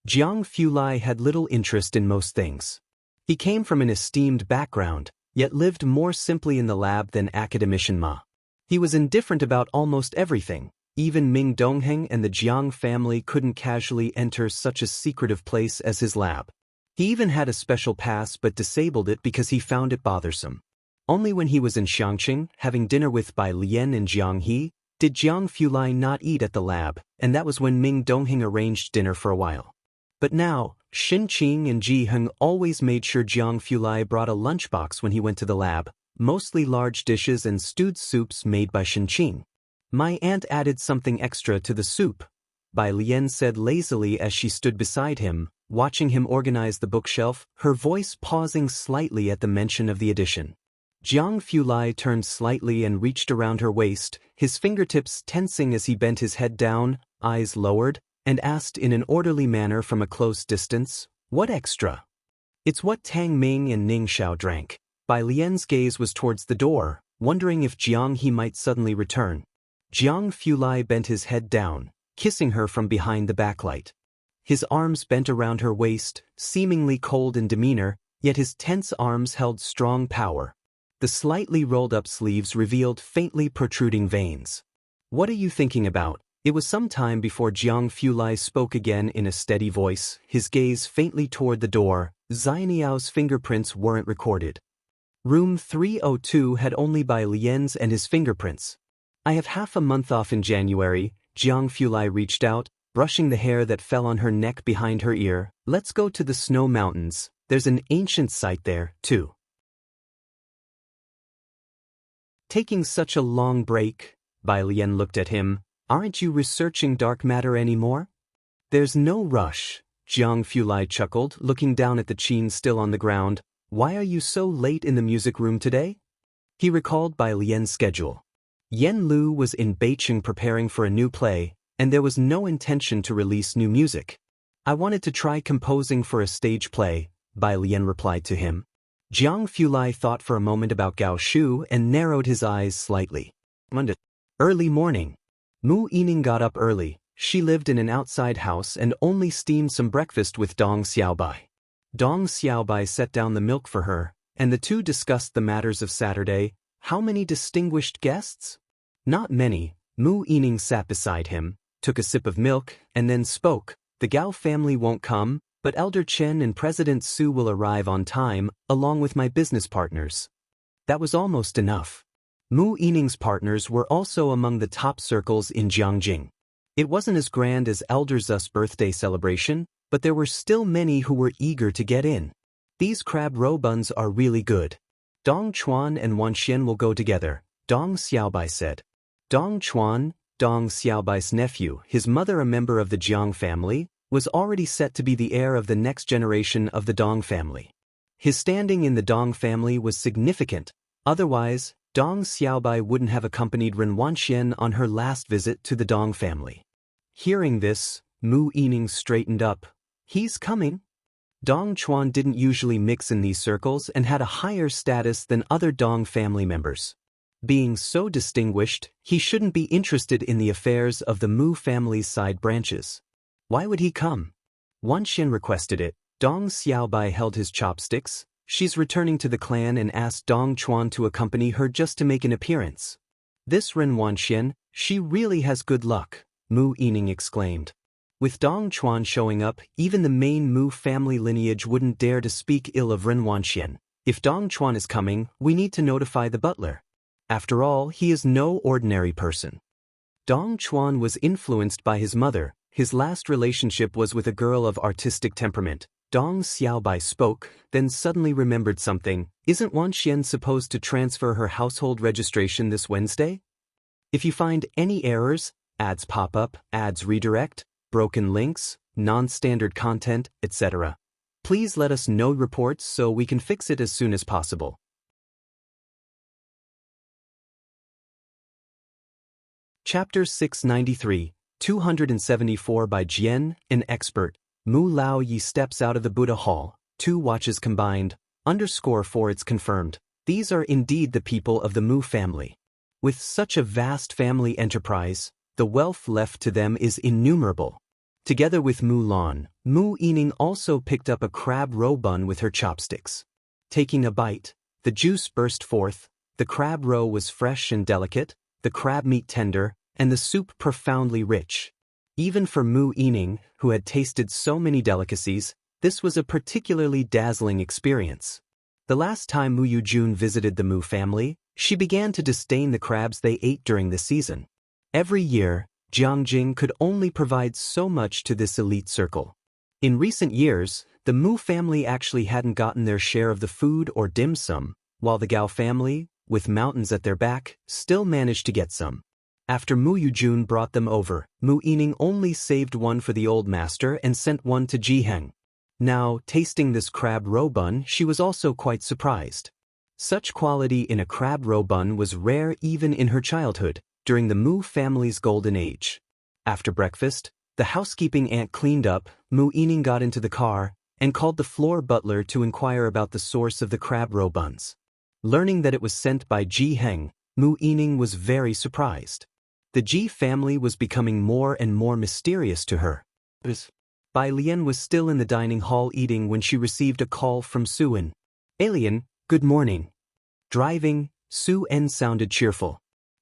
Jiang Fulai had little interest in most things. He came from an esteemed background, yet lived more simply in the lab than academician Ma. He was indifferent about almost everything. Even Ming Dongheng and the Jiang family couldn't casually enter such a secretive place as his lab. He even had a special pass but disabled it because he found it bothersome. Only when he was in Xiangqing, having dinner with Bai Lian and Jiang He, did Jiang Fulai not eat at the lab, and that was when Ming Dongheng arranged dinner for a while. But now, Xin Qing and Ji Heng always made sure Jiang Fulai brought a lunchbox when he went to the lab, mostly large dishes and stewed soups made by Xin Qing. My aunt added something extra to the soup, Bai Lian said lazily as she stood beside him, watching him organize the bookshelf, her voice pausing slightly at the mention of the addition. Jiang Fulai turned slightly and reached around her waist, his fingertips tensing as he bent his head down, eyes lowered, and asked in an orderly manner from a close distance, "What extra?" "It's what Tang Ming and Ning Xiao drank." Bai Lian's gaze was towards the door, wondering if Jiang He might suddenly return. Jiang Fulai bent his head down, kissing her from behind the backlight. His arms bent around her waist, seemingly cold in demeanor, yet his tense arms held strong power. The slightly rolled-up sleeves revealed faintly protruding veins. "What are you thinking about?" It was some time before Jiang Fulai spoke again in a steady voice, his gaze faintly toward the door. Xianiao's fingerprints weren't recorded. Room 302 had only Bai Lian's and his fingerprints. "I have half a month off in January," Jiang Fulai reached out, brushing the hair that fell on her neck behind her ear. "Let's go to the Snow Mountains. There's an ancient site there, too." Taking such a long break, Bai Lian looked at him. "Aren't you researching dark matter anymore?" "There's no rush," Jiang Fulai chuckled, looking down at the qin still on the ground. "Why are you so late in the music room today?" He recalled Bai Lian's schedule. Yen Lu was in Beijing preparing for a new play, and there was no intention to release new music. "I wanted to try composing for a stage play," Bai Lian replied to him. Jiang Fulai thought for a moment about Gao Shu and narrowed his eyes slightly. Monday. Early morning. Mu Yining got up early. She lived in an outside house and only steamed some breakfast with Dong Xiaobai. Dong Xiaobai set down the milk for her, and the two discussed the matters of Saturday. How many distinguished guests? Not many. Mu Yining sat beside him, took a sip of milk, and then spoke. "The Gao family won't come, but Elder Chen and President Su will arrive on time, along with my business partners." That was almost enough. Mu Yining's partners were also among the top circles in Jiangjing. It wasn't as grand as Elder Zu's birthday celebration, but there were still many who were eager to get in. "These crab roe buns are really good. Dong Chuan and Wan Xian will go together," Dong Xiaobai said. Dong Chuan, Dong Xiaobai's nephew, his mother a member of the Jiang family, was already set to be the heir of the next generation of the Dong family. His standing in the Dong family was significant, otherwise, Dong Xiaobai wouldn't have accompanied Ren Wanxian on her last visit to the Dong family. Hearing this, Mu Yining straightened up. "He's coming?" Dong Chuan didn't usually mix in these circles and had a higher status than other Dong family members. Being so distinguished, he shouldn't be interested in the affairs of the Mu family's side branches. Why would he come? Wanxian requested it. Dong Xiaobai held his chopsticks. "She's returning to the clan and asked Dong Chuan to accompany her just to make an appearance." "This Ren Wanxian, she really has good luck," Mu Yining exclaimed. With Dong Chuan showing up, even the main Mu family lineage wouldn't dare to speak ill of Ren Wanxian. "If Dong Chuan is coming, we need to notify the butler. After all, he is no ordinary person." Dong Chuan was influenced by his mother, His last relationship was with a girl of artistic temperament. Dong Xiaobai spoke, then suddenly remembered something. Isn't Wan Xian supposed to transfer her household registration this Wednesday? If you find any errors, ads pop up, ads redirect, broken links, non-standard content, etc., please let us know reports so we can fix it as soon as possible. Chapter 693, 274 by Jian, an expert. Mu Lao Yi steps out of the Buddha Hall, 2 watches combined, _4 it's confirmed. These are indeed the people of the Mu family. With such a vast family enterprise, the wealth left to them is innumerable. Together with Mu Lan, Mu Yining also picked up a crab roe bun with her chopsticks. Taking a bite, the juice burst forth. The crab roe was fresh and delicate, the crab meat tender, and the soup profoundly rich. Even for Mu Yining, who had tasted so many delicacies, this was a particularly dazzling experience. The last time Mu Yujun visited the Mu family, she began to disdain the crabs they ate during the season. Every year, Jiangjing could only provide so much to this elite circle. In recent years, the Mu family actually hadn't gotten their share of the food or dim sum, while the Gao family, with mountains at their back, still managed to get some. After Mu Yujun brought them over, Mu Yining only saved one for the old master and sent one to Jiheng. Now, tasting this crab roe bun, she was also quite surprised. Such quality in a crab roe bun was rare even in her childhood, during the Mu family's golden age. After breakfast, the housekeeping aunt cleaned up, Mu Yining got into the car, and called the floor butler to inquire about the source of the crab roe buns. Learning that it was sent by Jiheng, Mu Yining was very surprised. The Ji family was becoming more and more mysterious to her. Bai Lian was still in the dining hall eating when she received a call from Su En. Alien, good morning. Driving, Su En sounded cheerful.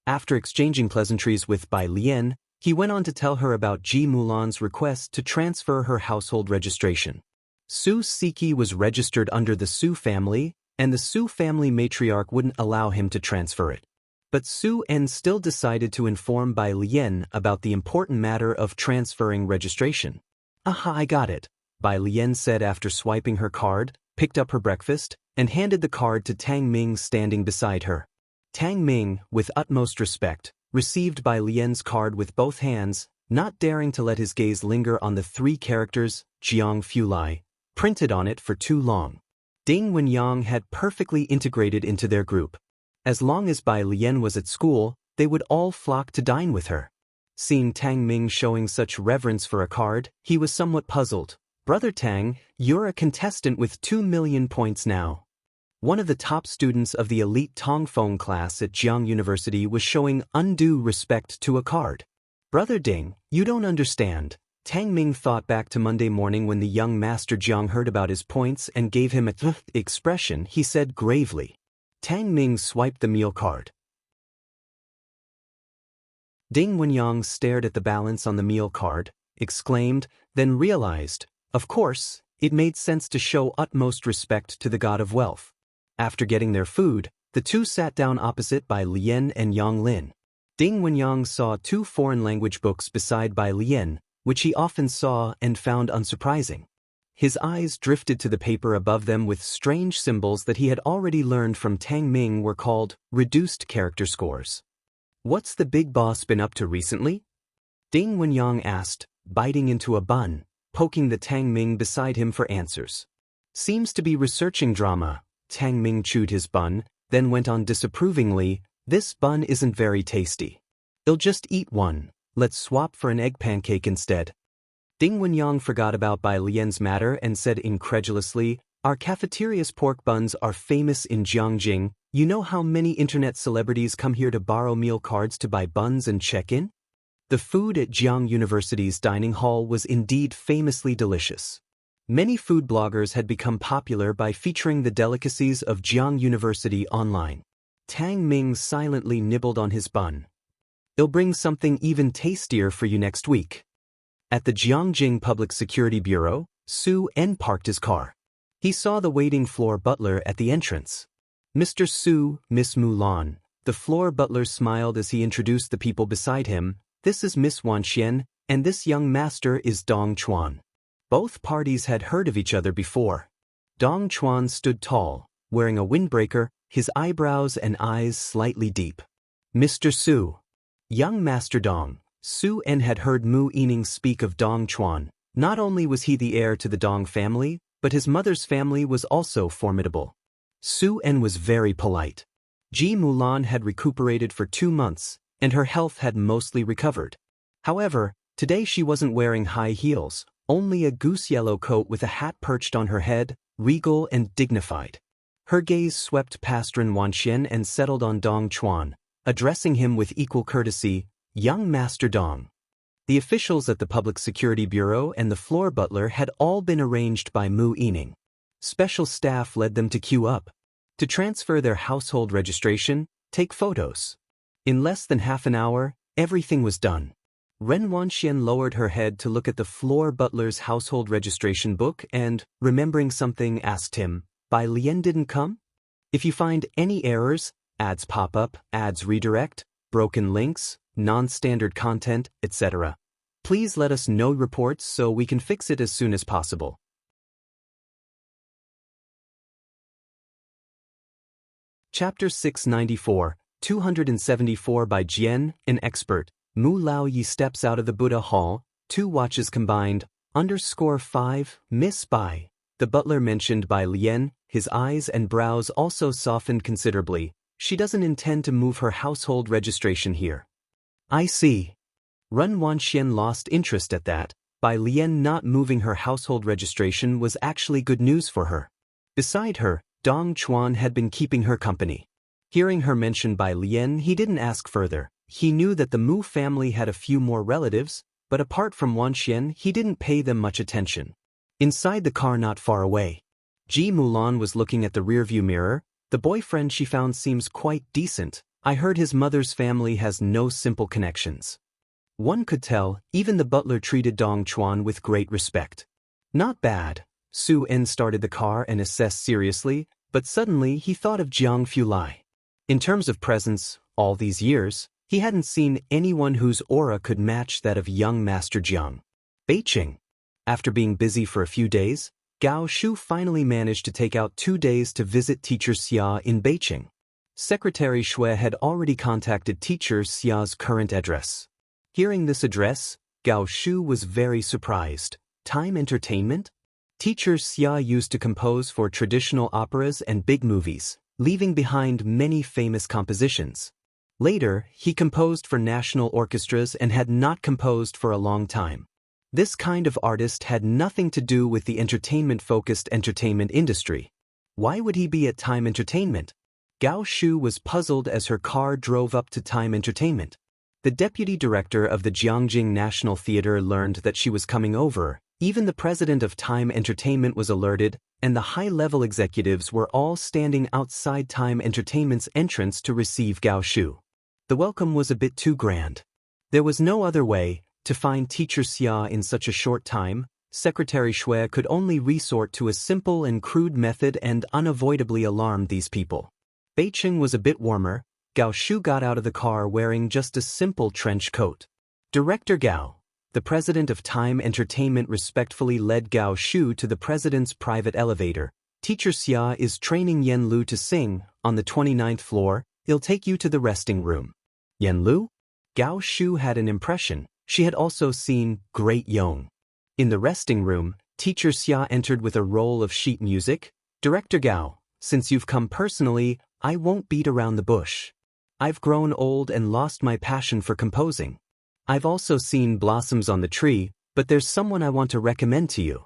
After exchanging pleasantries with Bai Lian, he went on to tell her about Ji Mulan's request to transfer her household registration. Su Siki was registered under the Su family, and the Su family matriarch wouldn't allow him to transfer it. But Su En still decided to inform Bai Lian about the important matter of transferring registration. Aha, I got it, Bai Lian said after swiping her card, picked up her breakfast, and handed the card to Tang Ming standing beside her. Tang Ming, with utmost respect, received Bai Lian's card with both hands, not daring to let his gaze linger on the 3 characters, Jiang Fulai, printed on it for too long. Ding Wenyang had perfectly integrated into their group. As long as Bai Lian was at school, they would all flock to dine with her. Seeing Tang Ming showing such reverence for a card, he was somewhat puzzled. Brother Tang, you're a contestant with 2 million points now. One of the top students of the elite Tongfeng class at Jiang University was showing undue respect to a card. Brother Ding, you don't understand. Tang Ming thought back to Monday morning when the young Master Jiang heard about his points and gave him a expression. He said gravely. Tang Ming swiped the meal card. Ding Wenyang stared at the balance on the meal card, exclaimed, then realized, of course, it made sense to show utmost respect to the god of wealth. After getting their food, the two sat down opposite Bai Lian and Yang Lin. Ding Wenyang saw 2 foreign language books beside Bai Lian, which he often saw and found unsurprising. His eyes drifted to the paper above them with strange symbols that he had already learned from Tang Ming were called reduced character scores. What's the big boss been up to recently? Ding Wenyang asked, biting into a bun, poking the Tang Ming beside him for answers. Seems to be researching drama. Tang Ming chewed his bun, then went on disapprovingly, this bun isn't very tasty. I'll just eat one, let's swap for an egg pancake instead. Ding Wenyang forgot about Bai Lian's matter and said incredulously, our cafeteria's pork buns are famous in Jiangjing. You know how many internet celebrities come here to borrow meal cards to buy buns and check in? The food at Jiang University's dining hall was indeed famously delicious. Many food bloggers had become popular by featuring the delicacies of Jiang University online. Tang Ming silently nibbled on his bun. I'll bring something even tastier for you next week. At the Jiangjing Public Security Bureau, Su En parked his car. He saw the waiting floor butler at the entrance. Mr. Su, Miss Mulan. The floor butler smiled as he introduced the people beside him. This is Miss Wan Xian, and this young master is Dong Chuan. Both parties had heard of each other before. Dong Chuan stood tall, wearing a windbreaker, his eyebrows and eyes slightly deep. Mr. Su. Young Master Dong, Su En had heard Mu Yining speak of Dong Chuan. Not only was he the heir to the Dong family, but his mother's family was also formidable. Su En was very polite. Ji Mulan had recuperated for 2 months, and her health had mostly recovered. However, today she wasn't wearing high heels, only a goose-yellow coat with a hat perched on her head, regal and dignified. Her gaze swept past Ren Wanxian and settled on Dong Chuan, addressing him with equal courtesy, "Young Master Dong." The officials at the Public Security Bureau and the floor butler had all been arranged by Mu Yining. Special staff led them to queue up. To transfer their household registration, take photos. In less than half an hour, everything was done. Ren Wanxian lowered her head to look at the floor butler's household registration book and, remembering something, asked him, "Bai Lian didn't come? If you find any errors, ads pop up, ads redirect, broken links, non-standard content, etc. Please let us know reports so we can fix it as soon as possible." Chapter 694, 274 by Jian, an expert. Mu Lao Yi steps out of the Buddha Hall, 2 watches combined, _5, Miss Bai. The butler mentioned Bai Lian, his eyes and brows also softened considerably. She doesn't intend to move her household registration here. I see. Ren Wanxian lost interest at that. Bai Lian not moving her household registration was actually good news for her. Beside her, Dong Chuan had been keeping her company. Hearing her mention Bai Lian, he didn't ask further. He knew that the Mu family had a few more relatives, but apart from Wanxian, he didn't pay them much attention. Inside the car not far away, Ji Mulan was looking at the rearview mirror. The boyfriend she found seems quite decent. I heard his mother's family has no simple connections. One could tell, even the butler treated Dong Chuan with great respect. Not bad. Su En started the car and assessed seriously, but suddenly he thought of Jiang Fulai. In terms of presence, all these years, he hadn't seen anyone whose aura could match that of young Master Jiang. Beiqing. After being busy for a few days, Gao Shu finally managed to take out 2 days to visit Teacher Xia in Beiqing. Secretary Xue had already contacted Teacher Xia's current address. Hearing this address, Gao Shu was very surprised. Time entertainment? Teacher Xia used to compose for traditional operas and big movies, leaving behind many famous compositions. Later, he composed for national orchestras and had not composed for a long time. This kind of artist had nothing to do with the entertainment-focused entertainment industry. Why would he be at Time Entertainment? Gao Shu was puzzled as her car drove up to Time Entertainment. The deputy director of the Jiangjing National Theater learned that she was coming over. Even the president of Time Entertainment was alerted, and the high-level executives were all standing outside Time Entertainment's entrance to receive Gao Shu. The welcome was a bit too grand. There was no other way to find Teacher Xia in such a short time. Secretary Xue could only resort to a simple and crude method and unavoidably alarmed these people. Beiqing was a bit warmer. Gao Shu got out of the car wearing just a simple trench coat. Director Gao, the president of Time Entertainment, respectfully led Gao Shu to the president's private elevator. Teacher Xia is training Yen Lu to sing on the 29th floor. He'll take you to the resting room. Yen Lu? Gao Shu had an impression. She had also seen Great Yong. In the resting room, Teacher Xia entered with a roll of sheet music. Director Gao, since you've come personally, I won't beat around the bush. I've grown old and lost my passion for composing. I've also seen blossoms on the tree, but there's someone I want to recommend to you.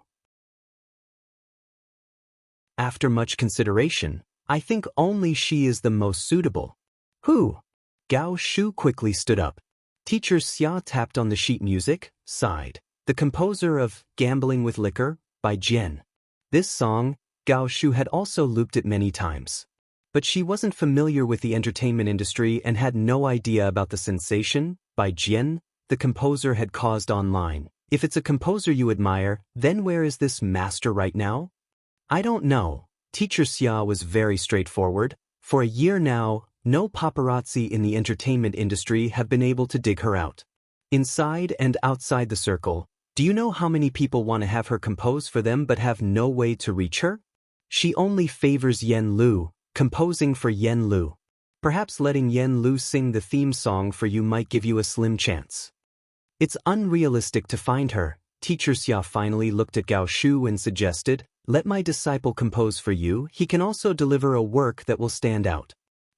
After much consideration, I think only she is the most suitable. Who? Gao Shu quickly stood up. Teacher Xia tapped on the sheet music, sighed. The composer of Gambling with Liquor, by Jian. This song, Gao Shu had also looped it many times. But she wasn't familiar with the entertainment industry and had no idea about the sensation, by Jian, the composer had caused online. If it's a composer you admire, then where is this master right now? I don't know. Teacher Xia was very straightforward. For a year now, no paparazzi in the entertainment industry have been able to dig her out. Inside and outside the circle, do you know how many people want to have her compose for them but have no way to reach her? She only favors Yen Lu, composing for Yen Lu. Perhaps letting Yen Lu sing the theme song for you might give you a slim chance. It's unrealistic to find her. Teacher Xia finally looked at Gao Shu and suggested, let my disciple compose for you, he can also deliver a work that will stand out.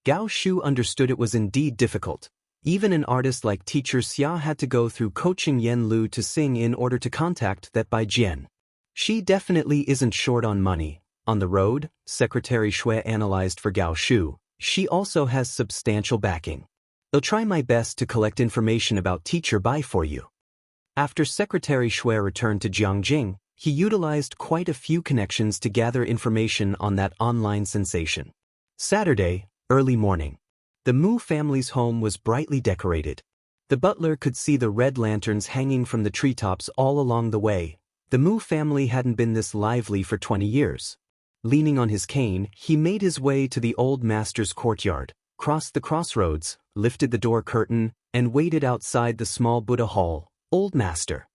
Gao Shu understood it was indeed difficult. Even an artist like Teacher Xia had to go through coaching Yen Lu to sing in order to contact that Bai Jian. She definitely isn't short on money. On the road, Secretary Shui analyzed for Gao Shu. She also has substantial backing. I'll try my best to collect information about Teacher Bai for you. After Secretary Shui returned to Jiangjing, he utilized quite a few connections to gather information on that online sensation. Saturday, early morning. The Mu family's home was brightly decorated. The butler could see the red lanterns hanging from the treetops all along the way. The Mu family hadn't been this lively for 20 years. Leaning on his cane, he made his way to the old master's courtyard, crossed the crossroads, lifted the door curtain, and waited outside the small Buddha hall. Old master.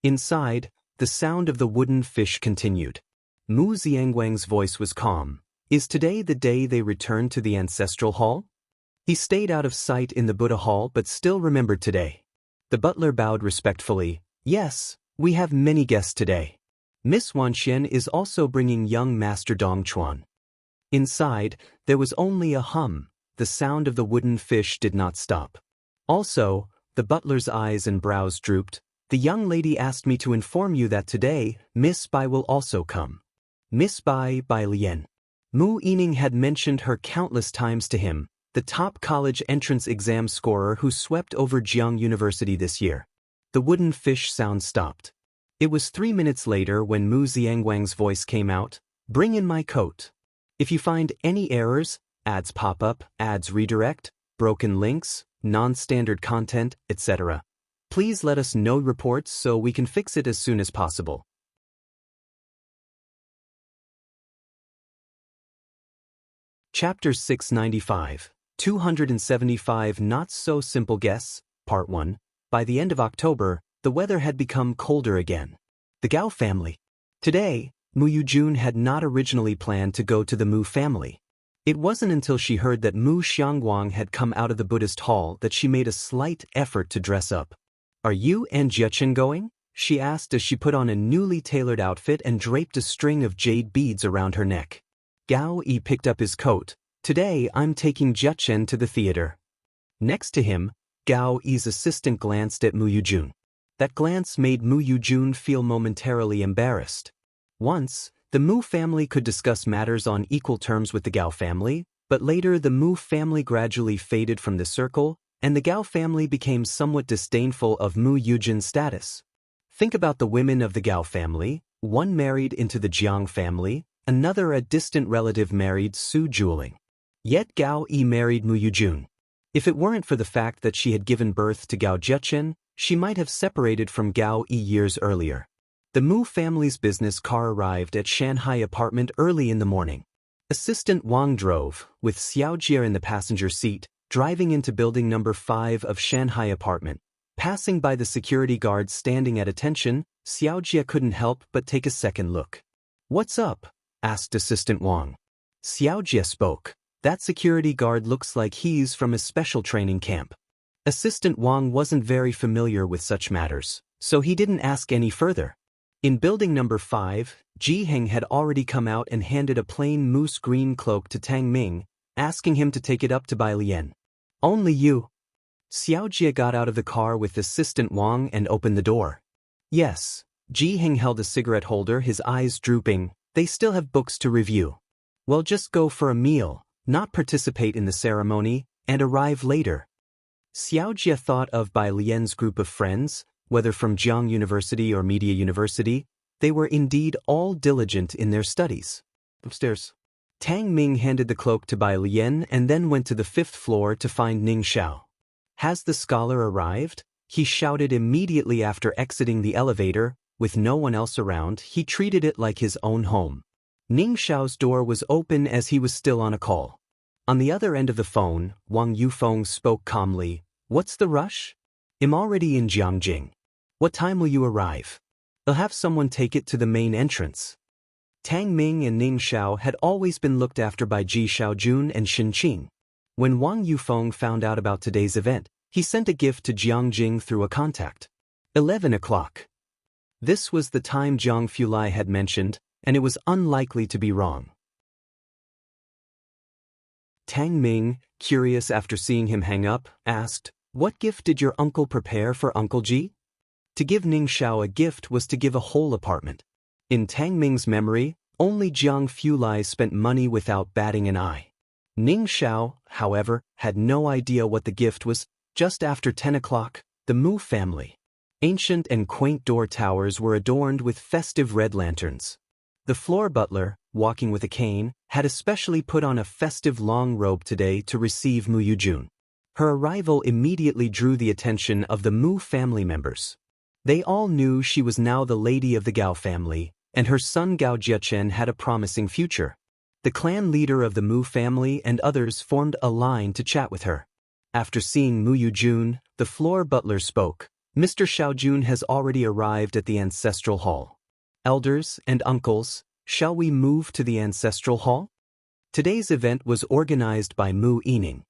Inside, the sound of the wooden fish continued. Mu Xiangguang's voice was calm. Is today the day they return to the ancestral hall? He stayed out of sight in the Buddha hall but still remembered today. The butler bowed respectfully. Yes, we have many guests today. Miss Wanxian is also bringing young Master Dong Chuan. Inside, there was only a hum. The sound of the wooden fish did not stop. Also, the butler's eyes and brows drooped. The young lady asked me to inform you that today, Miss Bai will also come. Miss Bai Lian. Mu Yining had mentioned her countless times to him, the top college entrance exam scorer who swept over Jiang University this year. The wooden fish sound stopped. It was 3 minutes later when Mu Xiangguang's voice came out. Bring in my coat. If you find any errors, ads pop up, ads redirect, broken links, non-standard content, etc., please let us know reports so we can fix it as soon as possible. Chapter 695. 275 Not-So-Simple Guests, Part 1. By the end of October, the weather had become colder again. The Gao family. Today, Mu Yujun had not originally planned to go to the Mu family. It wasn't until she heard that Mu Xiangguang had come out of the Buddhist hall that she made a slight effort to dress up. Are you and Jiachen going? She asked as she put on a newly tailored outfit and draped a string of jade beads around her neck. Gao Yi picked up his coat. Today I'm taking Jiachen to the theater. Next to him, Gao Yi's assistant glanced at Mu Yujun. That glance made Mu Yujun feel momentarily embarrassed. Once, the Mu family could discuss matters on equal terms with the Gao family, but later the Mu family gradually faded from the circle, and the Gao family became somewhat disdainful of Mu Yujun's status. Think about the women of the Gao family, one married into the Jiang family, another a distant relative married Su Juling. Yet Gao Yi married Mu Yujun. If it weren't for the fact that she had given birth to Gao Jiachen, she might have separated from Gao Yi years earlier. The Mu family's business car arrived at Shanghai apartment early in the morning. Assistant Wang drove, with Xiaojie in the passenger seat, driving into building number 5 of Shanghai apartment. Passing by the security guards standing at attention, Xiaojie couldn't help but take a second look. What's up? Asked Assistant Wang. Xiaojie spoke. That security guard looks like he's from a special training camp. Assistant Wang wasn't very familiar with such matters, so he didn't ask any further. In building number 5, Ji Heng had already come out and handed a plain moose green cloak to Tang Ming, asking him to take it up to Bai Lian. Only you. Xiaojie got out of the car with Assistant Wang and opened the door. Yes. Ji Heng held a cigarette holder, his eyes drooping. They still have books to review. Well, just go for a meal, not participate in the ceremony, and arrive later. Xiaojie thought of Bai Lian's group of friends, whether from Jiang University or Media University. They were indeed all diligent in their studies. Upstairs. Tang Ming handed the cloak to Bai Lian and then went to the 5th floor to find Ning Xiao. Has the scholar arrived? He shouted immediately after exiting the elevator. With no one else around, he treated it like his own home. Ning Xiao's door was open as he was still on a call. On the other end of the phone, Wang Yufeng spoke calmly. What's the rush? I'm already in Jiangjing. What time will you arrive? I'll have someone take it to the main entrance. Tang Ming and Ning Xiao had always been looked after by Ji Xiaojun and Xin Qing. When Wang Yufeng found out about today's event, he sent a gift to Jiangjing through a contact. 11 o'clock. This was the time Jiang Fulai had mentioned, and it was unlikely to be wrong. Tang Ming, curious after seeing him hang up, asked, "What gift did your uncle prepare for Uncle Ji?" To give Ning Xiao a gift was to give a whole apartment. In Tang Ming's memory, only Jiang Fulai spent money without batting an eye. Ning Xiao, however, had no idea what the gift was. Just after 10 o'clock, the Mu family. Ancient and quaint door towers were adorned with festive red lanterns. The floor butler, walking with a cane, had especially put on a festive long robe today to receive Mu Yujun. Her arrival immediately drew the attention of the Mu family members. They all knew she was now the lady of the Gao family, and her son Gao Jiachen had a promising future. The clan leader of the Mu family and others formed a line to chat with her. After seeing Mu Yujun, the floor butler spoke. "Mr. Xiaojun has already arrived at the ancestral hall. Elders and uncles, shall we move to the ancestral hall?" Today's event was organized by Mu Yining.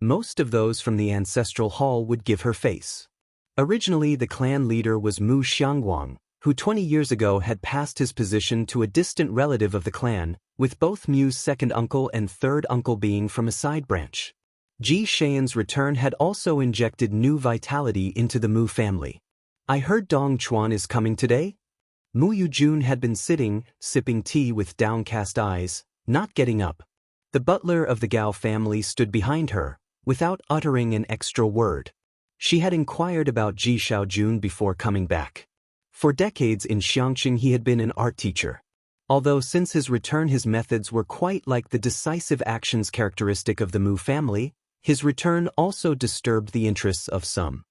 Most of those from the ancestral hall would give her face. Originally, the clan leader was Mu Xiangguang, who 20 years ago had passed his position to a distant relative of the clan, with both Mu's second uncle and third uncle being from a side branch. Ji Xian's return had also injected new vitality into the Mu family. "I heard Dong Chuan is coming today?" Mu Yujun had been sitting, sipping tea with downcast eyes, not getting up. The butler of the Gao family stood behind her, without uttering an extra word. She had inquired about Ji Xiaojun before coming back. For decades in Xiangqing he had been an art teacher. Although since his return his methods were quite like the decisive actions characteristic of the Mu family, his return also disturbed the interests of some.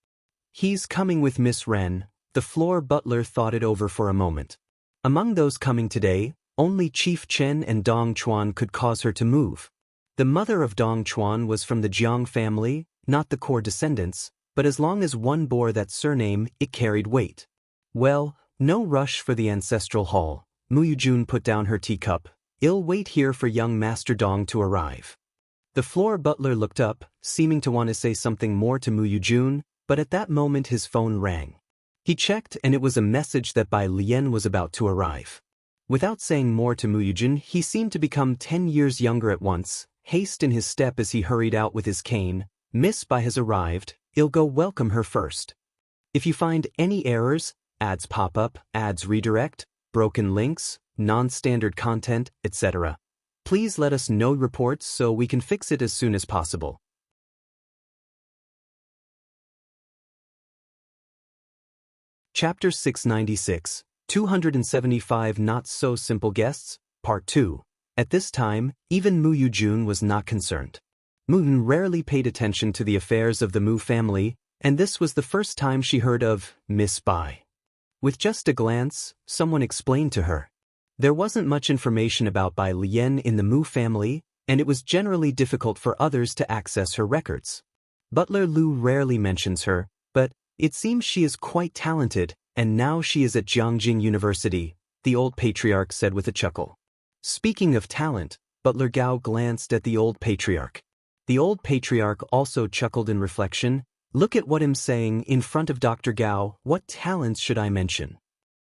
"He's coming with Miss Ren." The floor butler thought it over for a moment. Among those coming today, only Chief Chen and Dong Chuan could cause her to move. The mother of Dong Chuan was from the Jiang family, not the core descendants, but as long as one bore that surname, it carried weight. "Well, no rush for the ancestral hall." Mu Yujun put down her teacup. "I'll wait here for young Master Dong to arrive." The floor butler looked up, seeming to want to say something more to Mu Yujun, but at that moment his phone rang. He checked and it was a message that Bai Lian was about to arrive. Without saying more to Mu Yujun, he seemed to become 10 years younger at once, haste in his step as he hurried out with his cane. "Miss Bai has arrived, I'll go welcome her first. If you find any errors, ads pop up, ads redirect, broken links, non-standard content, etc. please let us know reports so we can fix it as soon as possible." Chapter 696, 275 Not-So-Simple Guests, Part 2. At this time, even Mu Yujun was not concerned. Mu Yujun rarely paid attention to the affairs of the Mu family, and this was the first time she heard of Miss Bai. With just a glance, someone explained to her. There wasn't much information about Bai Lian in the Mu family, and it was generally difficult for others to access her records. Butler Lu rarely mentions her, but it seems she is quite talented, and now she is at Jiangjing University, the old patriarch said with a chuckle. Speaking of talent, Butler Gao glanced at the old patriarch. The old patriarch also chuckled in reflection. "Look at what I'm saying in front of Dr. Gao, what talents should I mention?"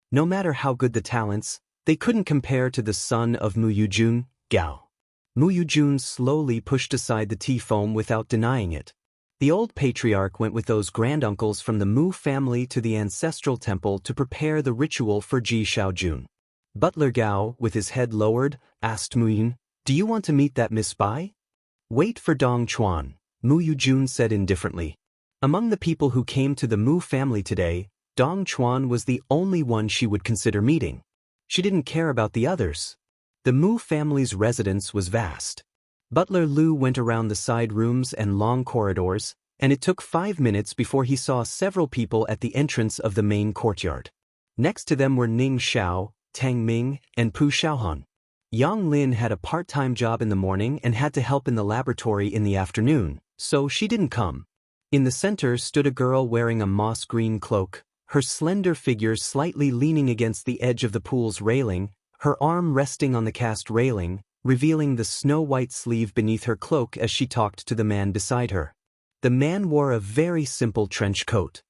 No matter how good the talents, they couldn't compare to the son of Mu Yujun, Gao. Mu Yujun slowly pushed aside the tea foam without denying it. The old patriarch went with those granduncles from the Mu family to the ancestral temple to prepare the ritual for Ji Xiaojun. Butler Gao, with his head lowered, asked Mu Yujun, "Do you want to meet that Miss Bai?" "Wait for Dong Chuan," Mu Yujun said indifferently. Among the people who came to the Mu family today, Dong Chuan was the only one she would consider meeting. She didn't care about the others. The Mu family's residence was vast. Butler Lu went around the side rooms and long corridors, and it took 5 minutes before he saw several people at the entrance of the main courtyard. Next to them were Ning Xiao, Tang Ming, and Pu Xiaohan. Yang Lin had a part-time job in the morning and had to help in the laboratory in the afternoon, so she didn't come. In the center stood a girl wearing a moss-green cloak, her slender figure slightly leaning against the edge of the pool's railing, her arm resting on the cast railing, revealing the snow-white sleeve beneath her cloak as she talked to the man beside her. The man wore a very simple trench coat.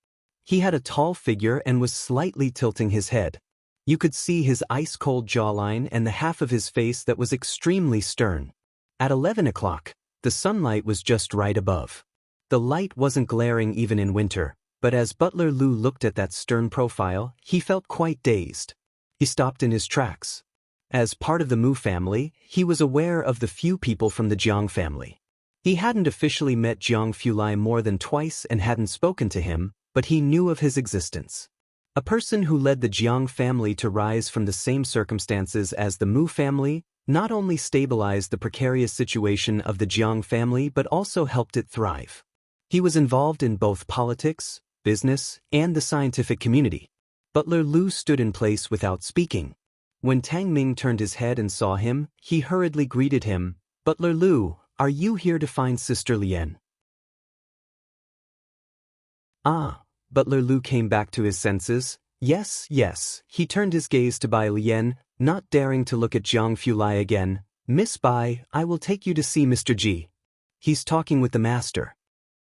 He had a tall figure and was slightly tilting his head. You could see his ice-cold jawline and the half of his face that was extremely stern. At 11 o'clock, the sunlight was just right above. The light wasn't glaring even in winter, but as Butler Lu looked at that stern profile, he felt quite dazed. He stopped in his tracks. As part of the Mu family, he was aware of the few people from the Jiang family. He hadn't officially met Jiang Fulai more than twice and hadn't spoken to him, but he knew of his existence. A person who led the Jiang family to rise from the same circumstances as the Mu family not only stabilized the precarious situation of the Jiang family but also helped it thrive. He was involved in both politics, business, and the scientific community. Butler Lu stood in place without speaking. When Tang Ming turned his head and saw him, he hurriedly greeted him. "Butler Lu, are you here to find Sister Lien?" "Ah." Butler Lu came back to his senses. Yes. He turned his gaze to Bai Lien, not daring to look at Jiang Fulai again. "Miss Bai, I will take you to see Mr. Ji. He's talking with the master."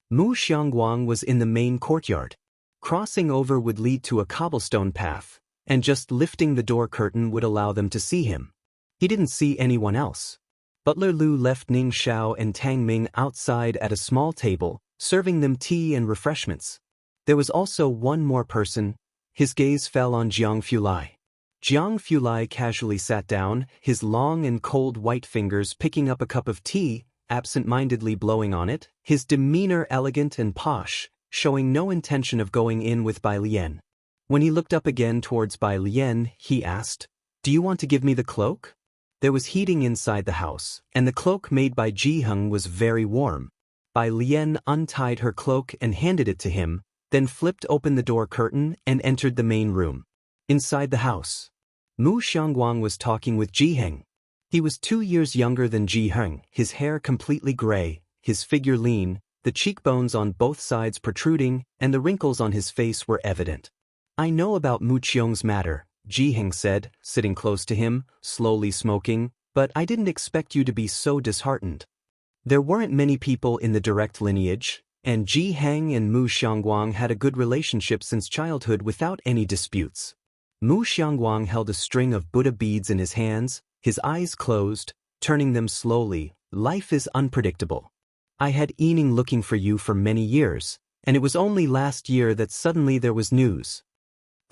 Mu Xiangguang was in the main courtyard. Crossing over would lead to a cobblestone path, and just lifting the door curtain would allow them to see him. He didn't see anyone else. Butler Lu left Ning Xiao and Tang Ming outside at a small table, serving them tea and refreshments. There was also one more person. His gaze fell on Jiang Fulai. Jiang Fulai casually sat down, his long and cold white fingers picking up a cup of tea, absent-mindedly blowing on it, his demeanor elegant and posh, showing no intention of going in with Bai Lien. When he looked up again towards Bai Lien, he asked, "Do you want to give me the cloak?" There was heating inside the house, and the cloak made by Ji Heng was very warm. Bai Lien untied her cloak and handed it to him, then flipped open the door curtain and entered the main room. Inside the house, Mu Xiangguang was talking with Ji Heng. He was 2 years younger than Ji Heng, his hair completely gray, his figure lean, the cheekbones on both sides protruding, and the wrinkles on his face were evident. "I know about Mu Qiong's matter," Ji Heng said, sitting close to him, slowly smoking, "but I didn't expect you to be so disheartened." There weren't many people in the direct lineage, and Ji Heng and Mu Xiangguang had a good relationship since childhood without any disputes. Mu Xiangguang held a string of Buddha beads in his hands, his eyes closed, turning them slowly. "Life is unpredictable. I had Yining looking for you for many years, and it was only last year that suddenly there was news."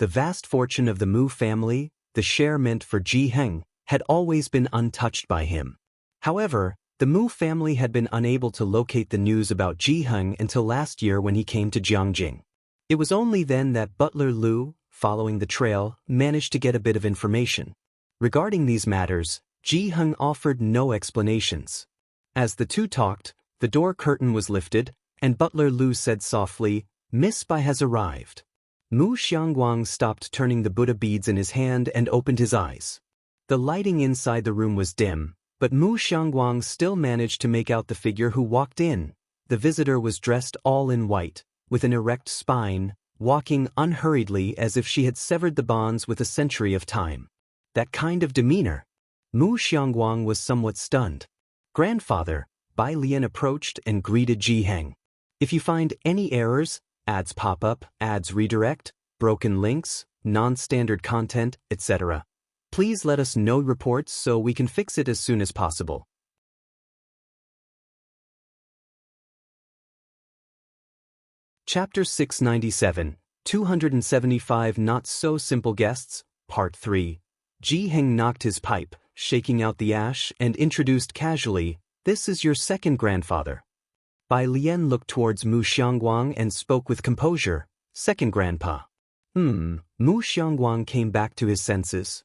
The vast fortune of the Mu family, the share meant for Ji Heng, had always been untouched by him. However, the Mu family had been unable to locate the news about Ji Heng until last year when he came to Jiangjing. It was only then that Butler Lu, following the trail, managed to get a bit of information. Regarding these matters, Ji Heng offered no explanations. As the two talked, the door curtain was lifted, and Butler Lu said softly, "Miss Bai has arrived." Mu Xiangguang stopped turning the Buddha beads in his hand and opened his eyes. The lighting inside the room was dim, but Mu Xiangguang still managed to make out the figure who walked in. The visitor was dressed all in white, with an erect spine, walking unhurriedly as if she had severed the bonds with a century of time. That kind of demeanor. Mu Xiangguang was somewhat stunned. "Grandfather," Bai Lien approached and greeted Ji Heng. "If you find any errors, ads pop up, ads redirect, broken links, non-standard content, etc., please let us know reports so we can fix it as soon as possible." Chapter 697, 275 Not-So-Simple Guests, Part 3. Ji Heng knocked his pipe, shaking out the ash, and introduced casually, "This is your second grandfather." Bai Lien looked towards Mu Xiangguang and spoke with composure, "Second grandpa." Mu Xiangguang came back to his senses.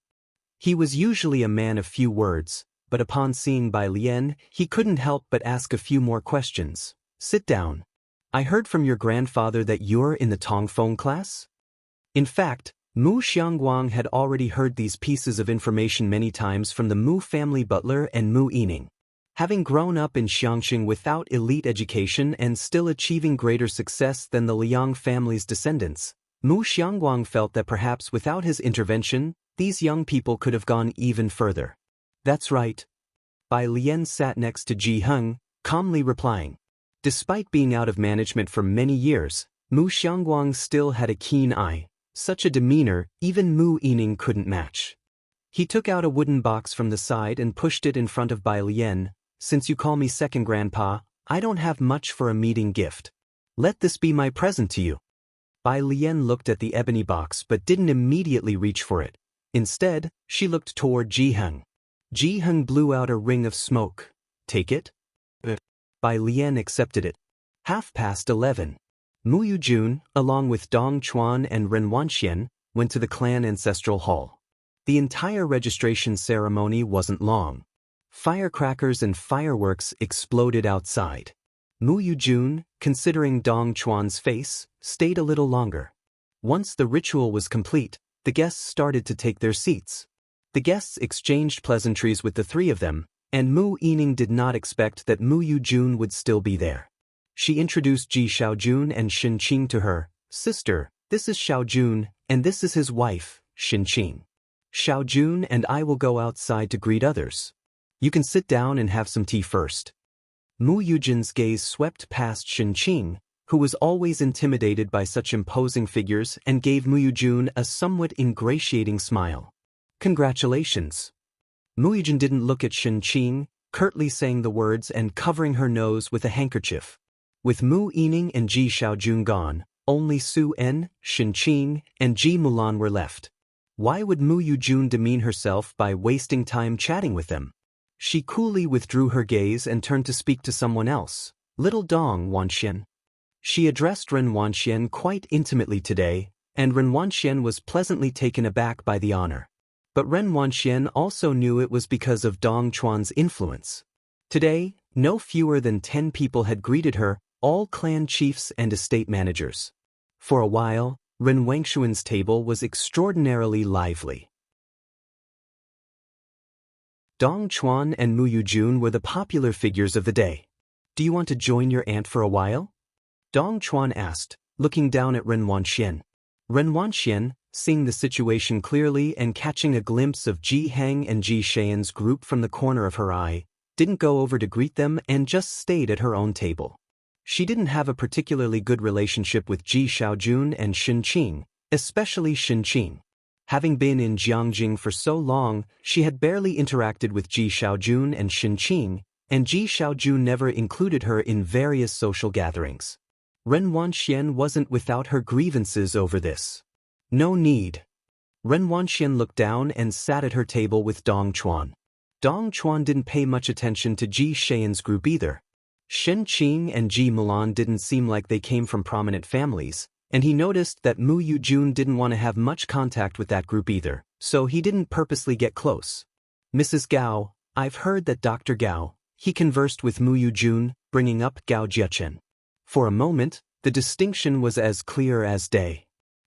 He was usually a man of few words, but upon seeing Bai Lien, he couldn't help but ask a few more questions. "Sit down. I heard from your grandfather that you're in the Tongfeng class?" In fact, Mu Xiangguang had already heard these pieces of information many times from the Mu family butler and Mu Yining. Having grown up in Xiangqing without elite education and still achieving greater success than the Liang family's descendants, Mu Xiangguang felt that perhaps without his intervention, these young people could have gone even further. That's right. Bai Lian sat next to Ji Heng, calmly replying. Despite being out of management for many years, Mu Xiangguang still had a keen eye. Such a demeanor, even Mu Yining couldn't match. He took out a wooden box from the side and pushed it in front of Bai Lian. Since you call me second grandpa, I don't have much for a meeting gift. Let this be my present to you. Bai Lian looked at the ebony box but didn't immediately reach for it. Instead, she looked toward Ji Heng. Ji Heng blew out a ring of smoke. Take it? Bai Lian accepted it. 11:30. Mu Yujun, along with Dong Chuan and Ren Wanxian, went to the clan ancestral hall. The entire registration ceremony wasn't long. Firecrackers and fireworks exploded outside. Mu Yujun, considering Dong Chuan's face, stayed a little longer. Once the ritual was complete, the guests started to take their seats. The guests exchanged pleasantries with the three of them, and Mu Yining did not expect that Mu Yujun would still be there. She introduced Ji Xiaojun and Xin Qing to her. Sister, this is Xiaojun, and this is his wife, Xin Qing. Xiaojun and I will go outside to greet others. You can sit down and have some tea first. Mu Yujun's gaze swept past Xin Qing, who was always intimidated by such imposing figures, and gave Mu Yujun a somewhat ingratiating smile. Congratulations. Mu Yujun didn't look at Xin Qing, curtly saying the words and covering her nose with a handkerchief. With Mu Yining and Ji Xiaojun gone, only Su En, Xin Qing, and Ji Mulan were left. Why would Mu Yujun demean herself by wasting time chatting with them? She coolly withdrew her gaze and turned to speak to someone else, little Dong Wanxian. She addressed Ren Wanxian quite intimately today, and Ren Wanxian was pleasantly taken aback by the honor. But Ren Wanxian also knew it was because of Dong Chuan's influence. Today, no fewer than 10 people had greeted her, all clan chiefs and estate managers. For a while, Ren Wangshuan's table was extraordinarily lively. Dong Chuan and Mu Yujun were the popular figures of the day. Do you want to join your aunt for a while? Dong Chuan asked, looking down at Ren Wanxian. Ren Wanxian, seeing the situation clearly and catching a glimpse of Ji Heng and Ji Xian's group from the corner of her eye, didn't go over to greet them and just stayed at her own table. She didn't have a particularly good relationship with Ji Xiaojun and Xin Qing, especially Xin Qing. Having been in Jiangjing for so long, she had barely interacted with Ji Xiaojun and Xin Qing, and Ji Xiaojun never included her in various social gatherings. Ren Wanxian wasn't without her grievances over this. No need. Ren Wanxian looked down and sat at her table with Dong Chuan. Dong Chuan didn't pay much attention to Ji Xian's group either. Xin Qing and Ji Mulan didn't seem like they came from prominent families, and he noticed that Mu Yujun didn't want to have much contact with that group either, so he didn't purposely get close. Mrs. Gao, I've heard that Dr. Gao, he conversed with Mu Yujun, bringing up Gao Jiechen. For a moment, the distinction was as clear as day.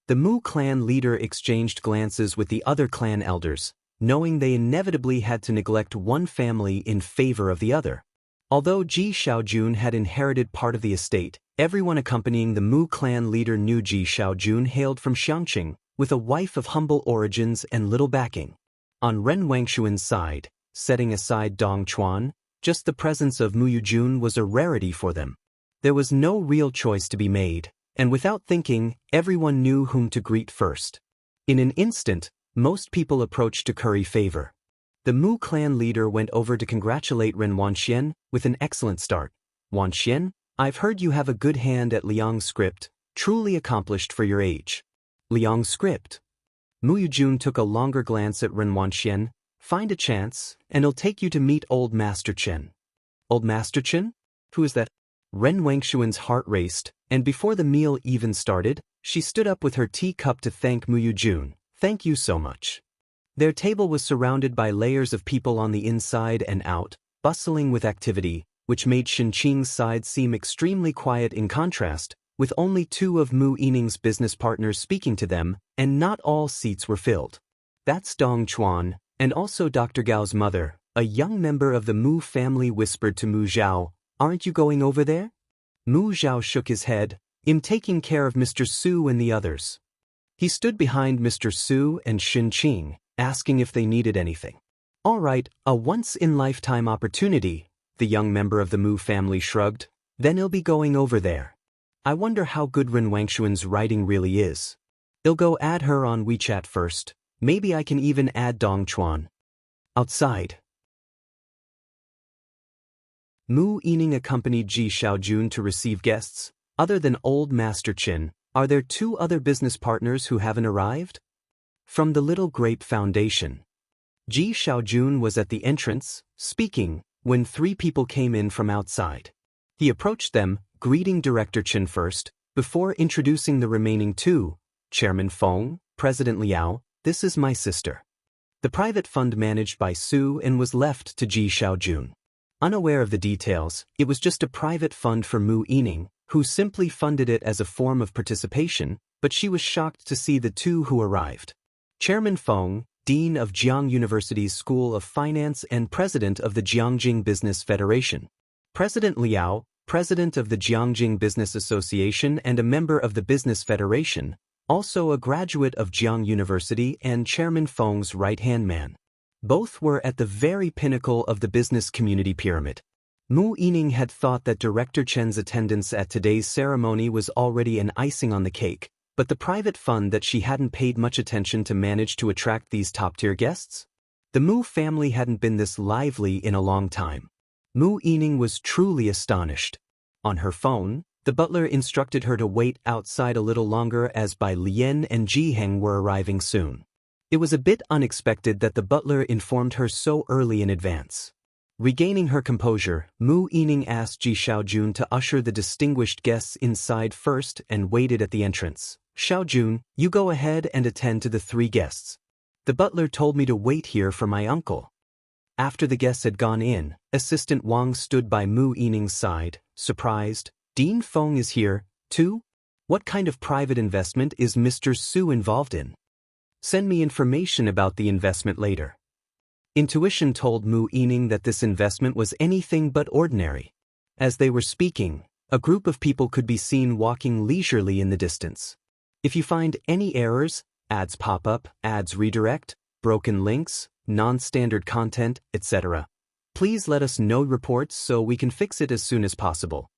The Mu clan leader exchanged glances with the other clan elders, knowing they inevitably had to neglect one family in favor of the other. Although Ji Xiaojun had inherited part of the estate, everyone accompanying the Mu clan leader knew Ji Xiaojun hailed from Xiangqing, with a wife of humble origins and little backing. On Ren Wangshuan's side, setting aside Dong Chuan, just the presence of Mu Yujun was a rarity for them. There was no real choice to be made, and without thinking, everyone knew whom to greet first. In an instant, most people approached to curry favor. The Mu clan leader went over to congratulate Ren Wanxian with an excellent start. Wanxian, I've heard you have a good hand at Liang script, truly accomplished for your age. Liang script. Mu Yujun took a longer glance at Ren Wanxian. Find a chance, and it'll take you to meet Old Master Chen. Old Master Chen? Who is that? Ren Wangshuan's heart raced, and before the meal even started, she stood up with her teacup to thank Mu Yujun. Thank you so much. Their table was surrounded by layers of people on the inside and out, bustling with activity, which made Xin Qing's side seem extremely quiet in contrast, with only 2 of Mu Yining's business partners speaking to them, and not all seats were filled. That's Dong Chuan, and also Dr. Gao's mother, A young member of the Mu family whispered to Mu Zhao, "Aren't you going over there?" Mu Zhao shook his head, "I'm taking care of Mr. Su and the others." He stood behind Mr. Su and Xin Qing, asking if they needed anything. "All right, a once-in-lifetime opportunity," the young member of the Mu family shrugged, "then he'll be going over there. I wonder how good Ren Wangshuan's writing really is. I'll go add her on WeChat first. Maybe I can even add Dong Chuan." Outside, Mu Yining accompanied Ji Xiaojun to receive guests. Other than old Master Qin, are there 2 other business partners who haven't arrived? From the Little Grape Foundation. Ji Xiaojun was at the entrance, speaking, when 3 people came in from outside. He approached them, greeting Director Qin first, before introducing the remaining 2, Chairman Feng, President Liao, "This is my sister." The private fund managed by Su and was left to Ji Xiaojun. Unaware of the details, it was just a private fund for Mu Yining, who simply funded it as a form of participation, but she was shocked to see the 2 who arrived. Chairman Feng, Dean of Jiang University's School of Finance and President of the Jiangjing Business Federation. President Liao, President of the Jiangjing Business Association and a member of the Business Federation, also a graduate of Jiang University and Chairman Feng's right-hand man. Both were at the very pinnacle of the business community pyramid. Mu Yining had thought that Director Chen's attendance at today's ceremony was already an icing on the cake, but the private fund that she hadn't paid much attention to managed to attract these top-tier guests? The Mu family hadn't been this lively in a long time. Mu Yining was truly astonished. On her phone, the butler instructed her to wait outside a little longer as Bai Lian and Ji Heng were arriving soon. It was a bit unexpected that the butler informed her so early in advance. Regaining her composure, Mu Yining asked Ji Xiaojun to usher the distinguished guests inside first and waited at the entrance. "Xiaojun, you go ahead and attend to the 3 guests. The butler told me to wait here for my uncle." After the guests had gone in, Assistant Wang stood by Mu Yining's side, surprised. "Dean Feng is here, too? What kind of private investment is Mr. Su involved in? Send me information about the investment later." Intuition told Mu Yining that this investment was anything but ordinary. As they were speaking, a group of people could be seen walking leisurely in the distance. If you find any errors, ads pop up, ads redirect, broken links, non-standard content, etc., please let us know reports so we can fix it as soon as possible.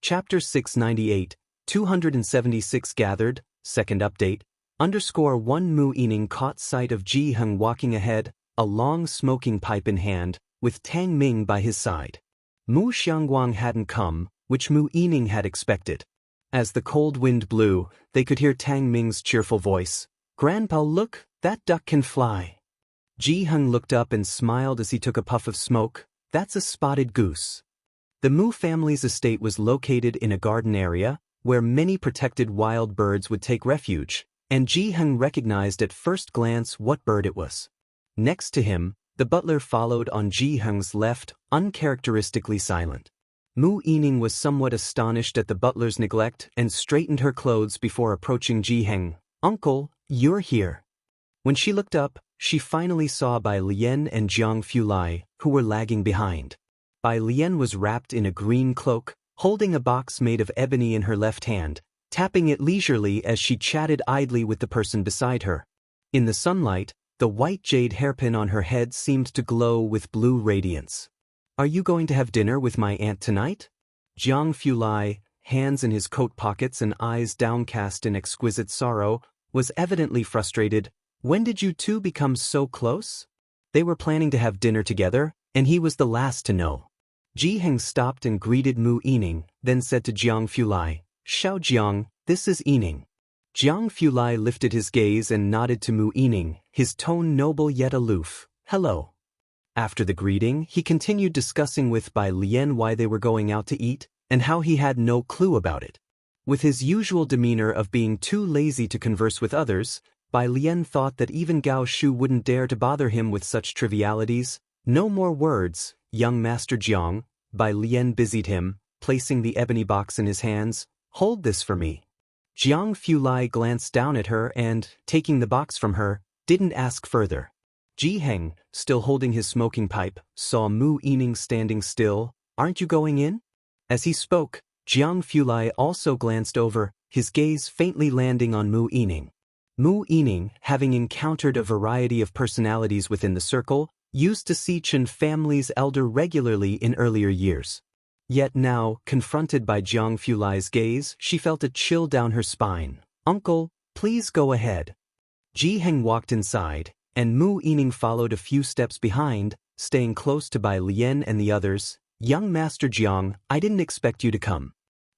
Chapter 698, 276 gathered, second update, _1 Mu Yining caught sight of Ji Heng walking ahead, a long smoking pipe in hand, with Tang Ming by his side. Mu Xiangguang hadn't come, which Mu Yining had expected. As the cold wind blew, they could hear Tang Ming's cheerful voice. "Grandpa, look, that duck can fly." Ji Heng looked up and smiled as he took a puff of smoke. "That's a spotted goose." The Mu family's estate was located in a garden area, where many protected wild birds would take refuge, and Ji Heng recognized at first glance what bird it was. Next to him, the butler followed on Ji Heng's left, uncharacteristically silent. Mu Yining was somewhat astonished at the butler's neglect and straightened her clothes before approaching Ji Heng. "Uncle, you're here." When she looked up, she finally saw Bai Lian and Jiang Fulai, who were lagging behind. Bai Lian was wrapped in a green cloak, holding a box made of ebony in her left hand, tapping it leisurely as she chatted idly with the person beside her. In the sunlight, the white jade hairpin on her head seemed to glow with blue radiance. "Are you going to have dinner with my aunt tonight?" Jiang Fulai, hands in his coat pockets and eyes downcast in exquisite sorrow, was evidently frustrated. "When did you 2 become so close?" They were planning to have dinner together, and he was the last to know. Ji Heng stopped and greeted Mu Yining, then said to Jiang Fulai, "Xiao Jiang, this is Yining." Jiang Fulai lifted his gaze and nodded to Mu Yining, his tone noble yet aloof. "Hello." After the greeting, he continued discussing with Bai Lian why they were going out to eat, and how he had no clue about it. With his usual demeanor of being too lazy to converse with others, Bai Lian thought that even Gao Shu wouldn't dare to bother him with such trivialities. "No more words, young Master Jiang," Bai Lian busied him, placing the ebony box in his hands. "Hold this for me." Jiang Fulai glanced down at her and, taking the box from her, didn't ask further. Ji Heng, still holding his smoking pipe, saw Mu Yining standing still. "Aren't you going in?" As he spoke, Jiang Fulai also glanced over, his gaze faintly landing on Mu Yining. Mu Yining, having encountered a variety of personalities within the circle, used to see Chen family's elder regularly in earlier years. Yet now, confronted by Jiang Fulai's gaze, she felt a chill down her spine. "Uncle, please go ahead." Ji Heng walked inside, and Mu Yining followed a few steps behind, staying close to Bai Lian and the others. "Young Master Jiang, I didn't expect you to come."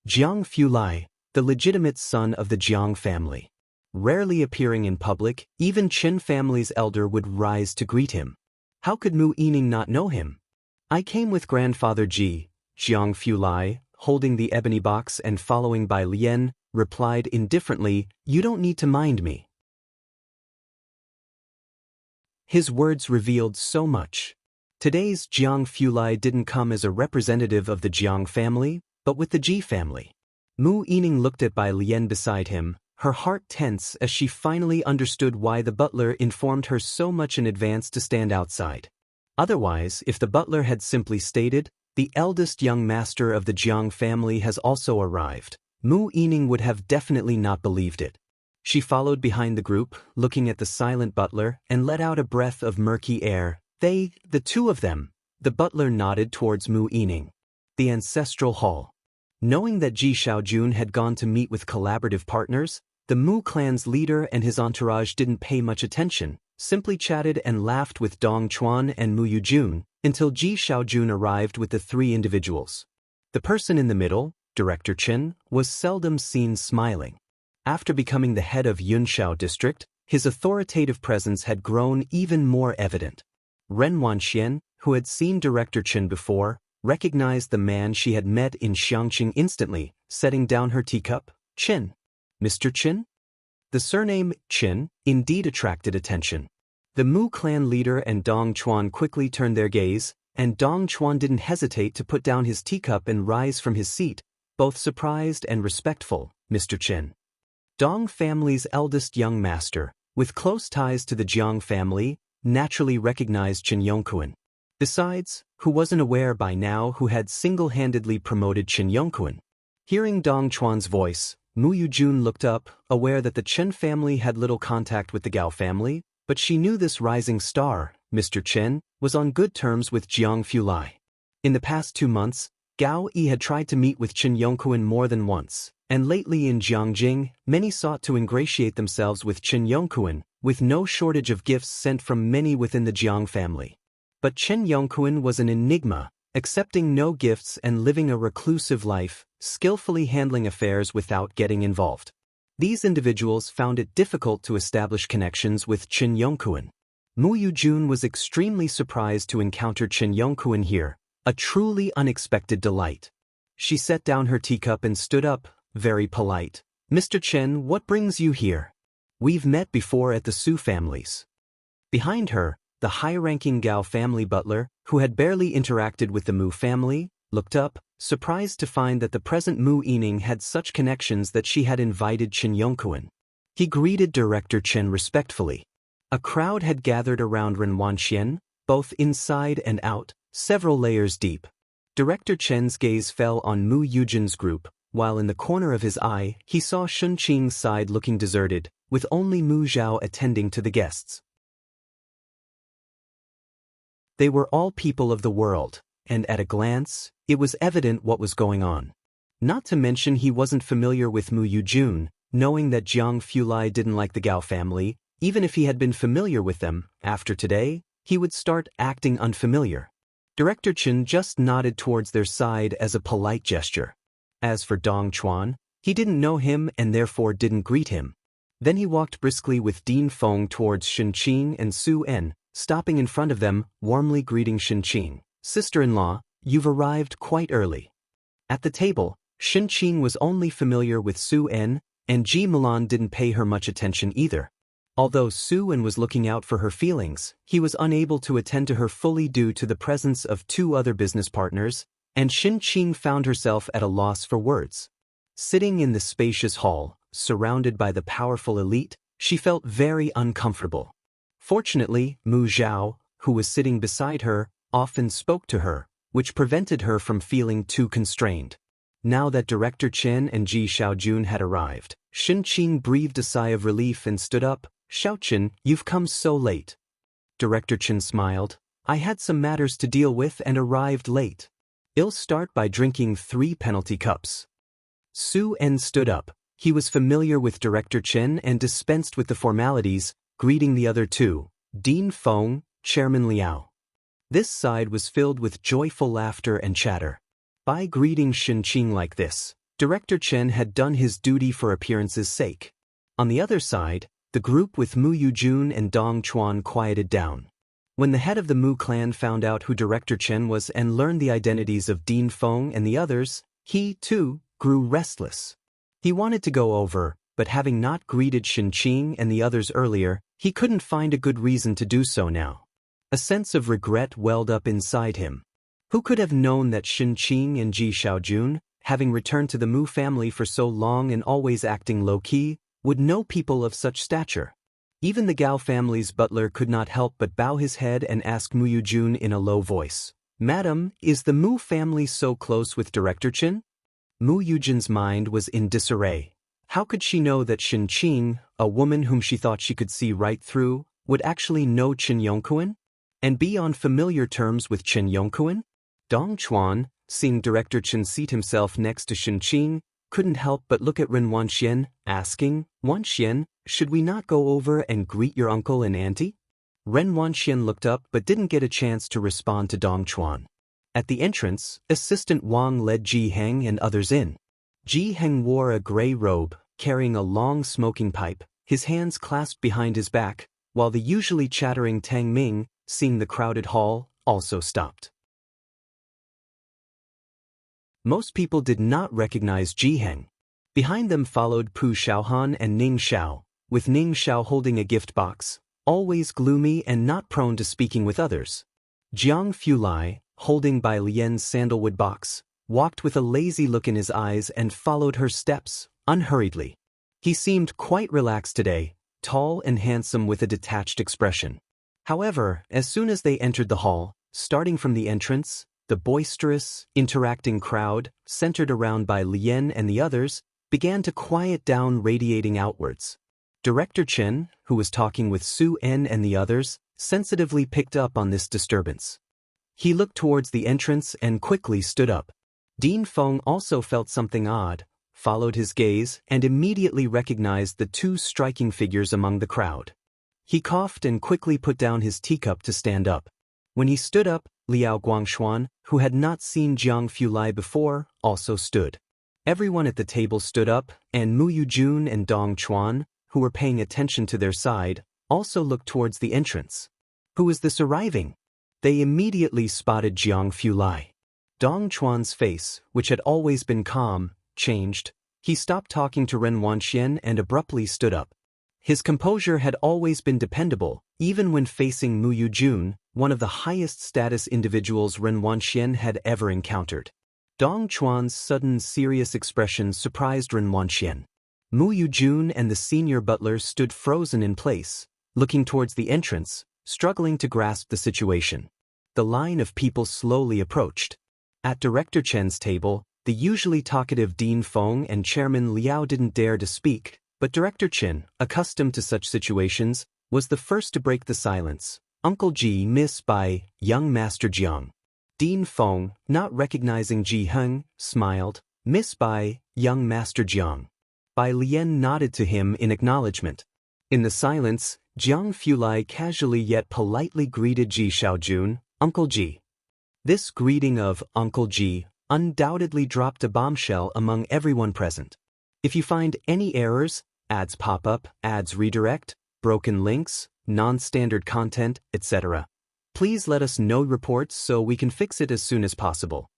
Jiang Fulai, the legitimate son of the Jiang family. Rarely appearing in public, even Chen family's elder would rise to greet him. How could Mu Yining not know him? "I came with Grandfather Ji," Jiang Fulai, holding the ebony box and following Bai Lian, replied indifferently, "You don't need to mind me." His words revealed so much. Today's Jiang Fulai didn't come as a representative of the Jiang family, but with the Ji family. Mu Yining looked at Bai Lian beside him, her heart tense as she finally understood why the butler informed her so much in advance to stand outside. Otherwise, if the butler had simply stated, "The eldest young master of the Jiang family has also arrived," Mu Yining would have definitely not believed it. She followed behind the group, looking at the silent butler, and let out a breath of murky air. The two of them." The butler nodded towards Mu Yining. "The ancestral hall." Knowing that Ji Xiaojun had gone to meet with collaborative partners, the Mu clan's leader and his entourage didn't pay much attention, simply chatted and laughed with Dong Chuan and Mu Yujun, until Ji Xiaojun arrived with the three individuals. The person in the middle, Director Chen, was seldom seen smiling. After becoming the head of Yunshao district, his authoritative presence had grown even more evident. Ren Wanxian, who had seen Director Chen before, recognized the man she had met in Xiangqing instantly, setting down her teacup. "Chen. Mr. Chen?" The surname, Chen, indeed attracted attention. The Mu clan leader and Dong Chuan quickly turned their gaze, and Dong Chuan didn't hesitate to put down his teacup and rise from his seat, both surprised and respectful. "Mr. Chen." Dong family's eldest young master, with close ties to the Jiang family, naturally recognized Chen Yongquan. Besides, who wasn't aware by now who had single-handedly promoted Chen Yongquan? Hearing Dong Chuan's voice, Mu Yujun looked up, aware that the Chen family had little contact with the Gao family, but she knew this rising star, Mr. Chen, was on good terms with Jiang Fulai. In the past 2 months, Gao Yi had tried to meet with Chen Yongquan more than once, and lately in Jiangjing, many sought to ingratiate themselves with Chen Yongquan, with no shortage of gifts sent from many within the Jiang family. But Chen Yongquan was an enigma, accepting no gifts and living a reclusive life, skillfully handling affairs without getting involved. These individuals found it difficult to establish connections with Chen Yongquan. Mu Yujun was extremely surprised to encounter Chen Yongquan here, a truly unexpected delight. She set down her teacup and stood up, very polite. "Mr. Chen, what brings you here? We've met before at the Su families." Behind her, the high-ranking Gao family butler, who had barely interacted with the Mu family, looked up, surprised to find that the present Mu Yining had such connections that she had invited Chen Yongquan. He greeted Director Chen respectfully. A crowd had gathered around Ren Wanxian, both inside and out, several layers deep. Director Chen's gaze fell on Mu Yujin's group, while in the corner of his eye, he saw Shun Qing's side looking deserted, with only Mu Zhao attending to the guests. They were all people of the world, and at a glance, it was evident what was going on. Not to mention he wasn't familiar with Mu Yujun, knowing that Jiang Fulai didn't like the Gao family. Even if he had been familiar with them, after today, he would start acting unfamiliar. Director Chen just nodded towards their side as a polite gesture. As for Dong Chuan, he didn't know him and therefore didn't greet him. Then he walked briskly with Dean Feng towards Shun Qing and Su En, stopping in front of them, warmly greeting Shun Qing. "Sister-in-law, you've arrived quite early." At the table, Shun Qing was only familiar with Su En, and Ji Milan didn't pay her much attention either. Although Su En was looking out for her feelings, he was unable to attend to her fully due to the presence of 2 other business partners, and Shun Qing found herself at a loss for words. Sitting in the spacious hall, surrounded by the powerful elite, she felt very uncomfortable. Fortunately, Mu Zhao, who was sitting beside her, often spoke to her, which prevented her from feeling too constrained. Now that Director Chen and Ji Xiaojun had arrived, Shen Qing breathed a sigh of relief and stood up. "Xiaochen, you've come so late." Director Chen smiled. "I had some matters to deal with and arrived late. I'll start by drinking 3 penalty cups." Su En stood up. He was familiar with Director Chen and dispensed with the formalities, greeting the other two, Dean Feng, Chairman Liao. This side was filled with joyful laughter and chatter. By greeting Shen Qing like this, Director Chen had done his duty for appearance's sake. On the other side, the group with Mu Yujun and Dong Chuan quieted down. When the head of the Mu clan found out who Director Chen was and learned the identities of Dean Feng and the others, he, too, grew restless. He wanted to go over, but having not greeted Shen Qing and the others earlier, he couldn't find a good reason to do so now. A sense of regret welled up inside him. Who could have known that Shen Qing and Ji Xiaojun, having returned to the Mu family for so long and always acting low-key, would know people of such stature? Even the Gao family's butler could not help but bow his head and ask Mu Yujun in a low voice, "Madam, is the Mu family so close with Director Chen?" Mu Yujun's mind was in disarray. How could she know that Shen Qing, a woman whom she thought she could see right through, would actually know Chen Yongkuan? And be on familiar terms with Chen Yongkuan? Dong Chuan, seeing Director Chen seat himself next to Shen Qing, couldn't help but look at Ren Wanxian, asking, "Wanxian, should we not go over and greet your uncle and auntie?" Ren Wanxian looked up but didn't get a chance to respond to Dong Chuan. At the entrance, Assistant Wang led Ji Heng and others in. Ji Heng wore a gray robe, carrying a long smoking pipe, his hands clasped behind his back, while the usually chattering Tang Ming, seeing the crowded hall, also stopped. Most people did not recognize Ji Heng. Behind them followed Pu Xiaohan and Ning Xiao, with Ning Xiao holding a gift box, always gloomy and not prone to speaking with others. Jiang Fulai, holding Bai Lian's sandalwood box, walked with a lazy look in his eyes and followed her steps, unhurriedly. He seemed quite relaxed today, tall and handsome with a detached expression. However, as soon as they entered the hall, starting from the entrance, the boisterous, interacting crowd, centered around Bai Lian and the others, began to quiet down, radiating outwards. Director Chen, who was talking with Su En and the others, sensitively picked up on this disturbance. He looked towards the entrance and quickly stood up. Dean Feng also felt something odd, followed his gaze, and immediately recognized the 2 striking figures among the crowd. He coughed and quickly put down his teacup to stand up. When he stood up, Liao Guangshuan, who had not seen Jiang Fulai before, also stood. Everyone at the table stood up, and Mu Yujun and Dong Chuan, who were paying attention to their side, also looked towards the entrance. Who is this arriving? They immediately spotted Jiang Fulai. Dong Chuan's face, which had always been calm, changed. He stopped talking to Ren Wanxian and abruptly stood up. His composure had always been dependable, even when facing Mu Yujun, one of the highest status individuals Ren Wanxian had ever encountered. Dong Chuan's sudden serious expression surprised Ren Wanxian. Mu Yujun and the senior butler stood frozen in place, looking towards the entrance, struggling to grasp the situation. The line of people slowly approached. At Director Chen's table, the usually talkative Dean Feng and Chairman Liao didn't dare to speak, but Director Chen, accustomed to such situations, was the first to break the silence. "Uncle Ji, Miss Bai, young Master Jiang." Dean Feng, not recognizing Ji Heng, smiled. "Miss Bai, young Master Jiang." Bai Lian nodded to him in acknowledgement. In the silence, Jiang Fulai casually yet politely greeted Ji Xiaojun, "Uncle Ji." This greeting of Uncle Ji undoubtedly dropped a bombshell among everyone present. If you find any errors, ads pop up, ads redirect, broken links, non-standard content, etc., please let us know reports so we can fix it as soon as possible.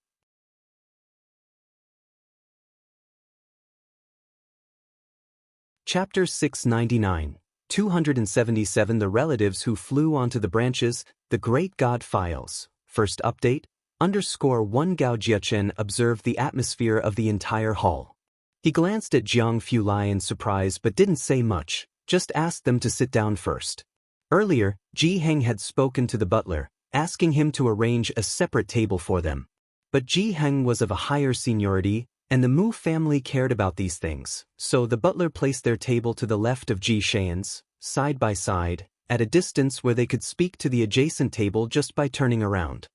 Chapter 699, 277 The Relatives Who Flew Onto the Branches, The Great God Files. First update, _1 Gao Jiachen observed the atmosphere of the entire hall. He glanced at Jiang Fulai in surprise but didn't say much, just asked them to sit down first. Earlier, Ji Heng had spoken to the butler, asking him to arrange a separate table for them. But Ji Heng was of a higher seniority, and the Mu family cared about these things, so the butler placed their table to the left of Ji Shan's, side by side, at a distance where they could speak to the adjacent table just by turning around.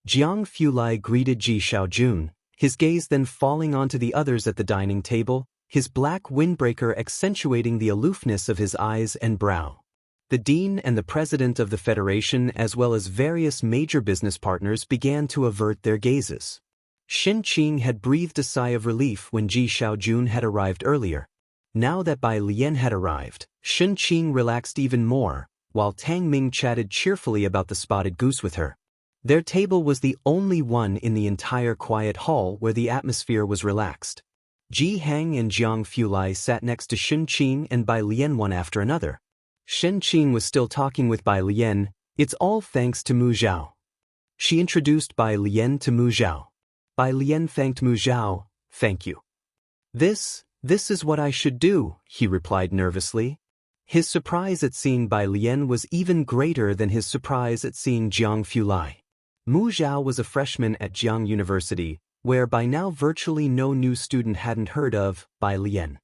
Jiang Fulai greeted Ji Xiaojun, his gaze then falling onto the others at the dining table, his black windbreaker accentuating the aloofness of his eyes and brow. The dean and the president of the federation as well as various major business partners began to avert their gazes. Shen Qing had breathed a sigh of relief when Ji Xiaojun had arrived earlier. Now that Bai Lian had arrived, Shen Qing relaxed even more, while Tang Ming chatted cheerfully about the spotted goose with her. Their table was the only one in the entire quiet hall where the atmosphere was relaxed. Ji Heng and Jiang Fulai sat next to Shen Qing and Bai Lian one after another. Shen Qing was still talking with Bai Lian. It's all thanks to Mu Zhao. She introduced Bai Lian to Mu Zhao. Bai Lian thanked Mu Zhao. Thank you. This is what I should do, he replied nervously. His surprise at seeing Bai Lian was even greater than his surprise at seeing Jiang Fulai. Mu Zhao was a freshman at Jiang University, where by now virtually no new student hadn't heard of Bai Lian.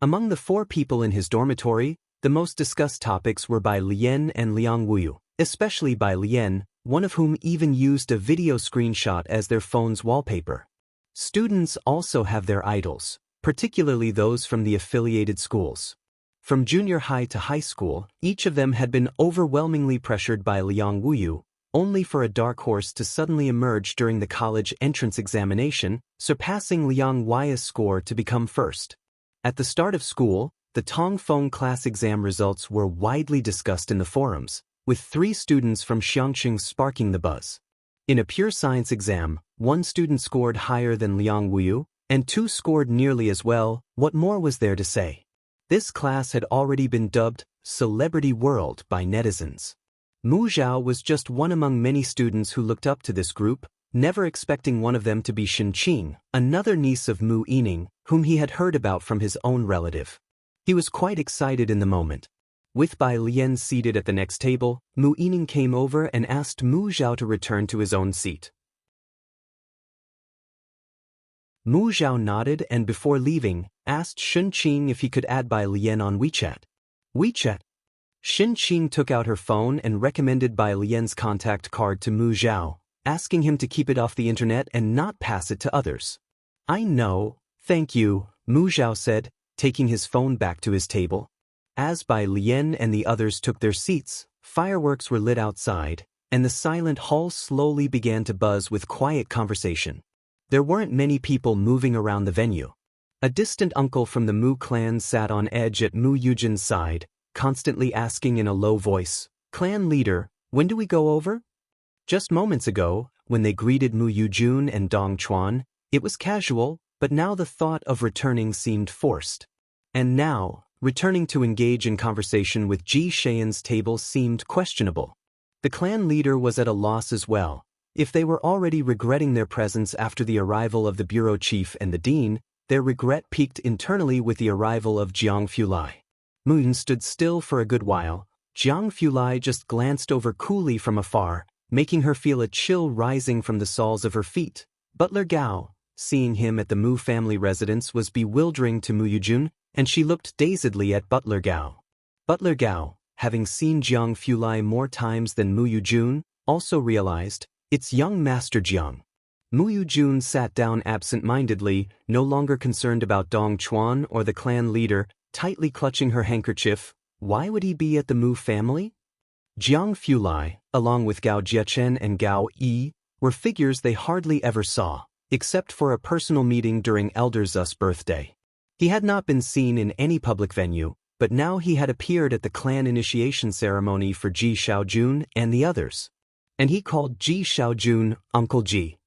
Among the 4 people in his dormitory, the most discussed topics were Bai Lian and Liang Wuyu, especially Bai Lian, one of whom even used a video screenshot as their phone's wallpaper. Students also have their idols, particularly those from the affiliated schools. From junior high to high school, each of them had been overwhelmingly pressured by Liang Wuyu, only for a dark horse to suddenly emerge during the college entrance examination, surpassing Liang Wei's score to become first. At the start of school, the Tongfeng class exam results were widely discussed in the forums, with 3 students from Xiangqing sparking the buzz. In a pure science exam, 1 student scored higher than Liang Wuyu, and 2 scored nearly as well. What more was there to say? This class had already been dubbed Celebrity World by netizens. Mu Zhao was just one among many students who looked up to this group, never expecting one of them to be Shen Qing, another niece of Mu Yining, whom he had heard about from his own relative. He was quite excited in the moment. With Bai Lian seated at the next table, Mu Yining came over and asked Mu Zhao to return to his own seat. Mu Zhao nodded and before leaving, asked Shen Qing if he could add Bai Lian on WeChat. WeChat? Shen Qing took out her phone and recommended Bai Lian's contact card to Mu Zhao, asking him to keep it off the internet and not pass it to others. I know, thank you, Mu Zhao said, taking his phone back to his table. As Bai Lian and the others took their seats, fireworks were lit outside, and the silent hall slowly began to buzz with quiet conversation. There weren't many people moving around the venue. A distant uncle from the Mu clan sat on edge at Mu Yujin's side, constantly asking in a low voice, "Clan leader, when do we go over?" Just moments ago, when they greeted Mu Yujun and Dong Chuan, it was casual, but now the thought of returning seemed forced. And now, returning to engage in conversation with Ji Shayan's table seemed questionable. The clan leader was at a loss as well. If they were already regretting their presence after the arrival of the bureau chief and the dean, their regret peaked internally with the arrival of Jiang Fulai. Moon stood still for a good while. Jiang Fulai just glanced over coolly from afar, making her feel a chill rising from the soles of her feet. Butler Gao, seeing him at the Mu family residence, was bewildering to Mu Yujun, and she looked dazedly at Butler Gao. Butler Gao, having seen Jiang Fulai more times than Mu Yujun, also realized, it's young Master Jiang. Mu Yujun sat down absent-mindedly, no longer concerned about Dong Chuan or the clan leader, tightly clutching her handkerchief. Why would he be at the Mu family? Jiang Fulai, along with Gao Jiechen and Gao Yi, were figures they hardly ever saw, except for a personal meeting during Elder Zu's birthday. He had not been seen in any public venue, but now he had appeared at the clan initiation ceremony for Ji Xiaojun and the others. And he called Ji Xiaojun Uncle Ji.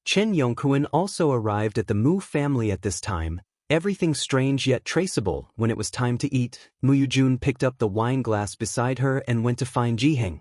Chen Yongkuan also arrived at the Mu family at this time, everything strange yet traceable. When it was time to eat, Mu Yujun picked up the wine glass beside her and went to find Ji Heng.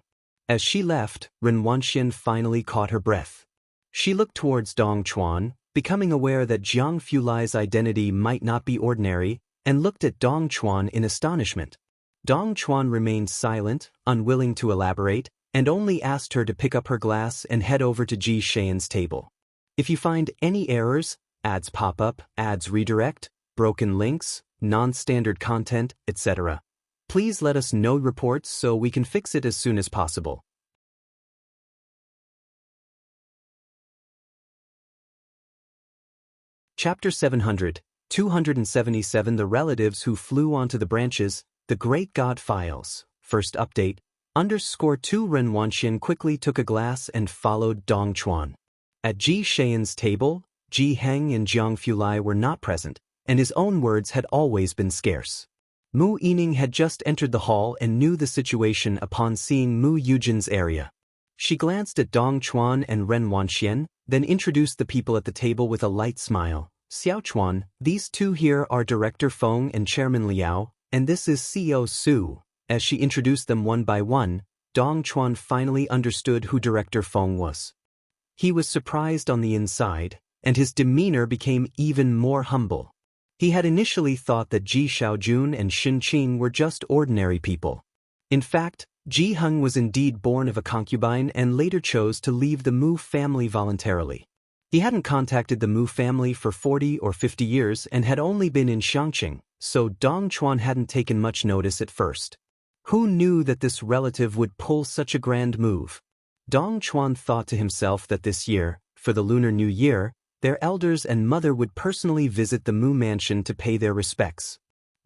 As she left, Ren Wanxian finally caught her breath. She looked towards Dong Chuan, becoming aware that Jiang Fulai's identity might not be ordinary, and looked at Dong Chuan in astonishment. Dong Chuan remained silent, unwilling to elaborate, and only asked her to pick up her glass and head over to Ji Shayan's table. If you find any errors, ads pop up, ads redirect, broken links, non-standard content, etc., please let us know reports so we can fix it as soon as possible. Chapter 700, 277 The Relatives Who Flew Onto the Branches, The Great God Files. First update, _2 Ren Wanxian quickly took a glass and followed Dong Chuan. At Ji Shayan's table, Ji Heng and Jiang Fulai were not present, and his own words had always been scarce. Mu Yining had just entered the hall and knew the situation upon seeing Mu Yujin's area. She glanced at Dong Chuan and Ren Wanxian, then introduced the people at the table with a light smile. Xiao Chuan, these two here are Director Feng and Chairman Liao, and this is CEO Su. As she introduced them one by one, Dong Chuan finally understood who Director Feng was. He was surprised on the inside, and his demeanor became even more humble. He had initially thought that Ji Xiaojun and Xin Qing were just ordinary people. In fact, Ji Heng was indeed born of a concubine and later chose to leave the Mu family voluntarily. He hadn't contacted the Mu family for 40 or 50 years and had only been in Xiangqing, so Dong Chuan hadn't taken much notice at first. Who knew that this relative would pull such a grand move? Dong Chuan thought to himself that this year, for the Lunar New Year, their elders and mother would personally visit the Mu mansion to pay their respects.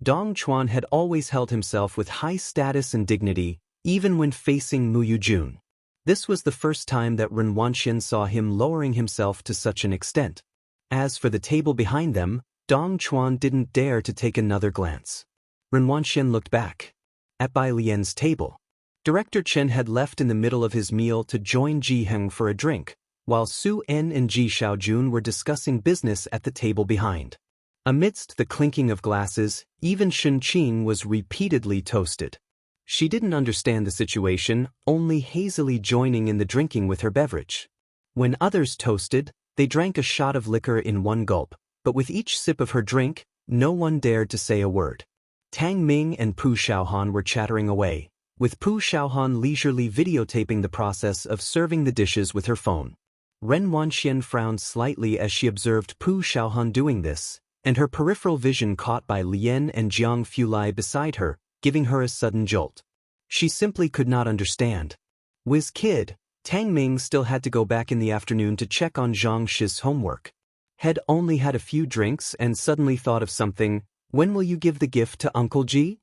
Dong Chuan had always held himself with high status and dignity, even when facing Mu Yujun. This was the first time that Ren Wanxian saw him lowering himself to such an extent. As for the table behind them, Dong Chuan didn't dare to take another glance. Ren Wanxian looked back. At Bai Lian's table, Director Chen had left in the middle of his meal to join Ji Heng for a drink, while Su En and Ji Xiaojun were discussing business at the table behind. Amidst the clinking of glasses, even Xin Qing was repeatedly toasted. She didn't understand the situation, only hazily joining in the drinking with her beverage. When others toasted, they drank a shot of liquor in one gulp, but with each sip of her drink, no one dared to say a word. Tang Ming and Pu Xiaohan were chattering away, with Pu Xiaohan leisurely videotaping the process of serving the dishes with her phone. Ren Wanxian frowned slightly as she observed Pu Xiaohan doing this, and her peripheral vision caught Bai Lian and Jiang Fulai beside her, giving her a sudden jolt. She simply could not understand. Whiz kid, Tang Ming still had to go back in the afternoon to check on Zhang Shi's homework. Had only had a few drinks and suddenly thought of something. When will you give the gift to Uncle Ji?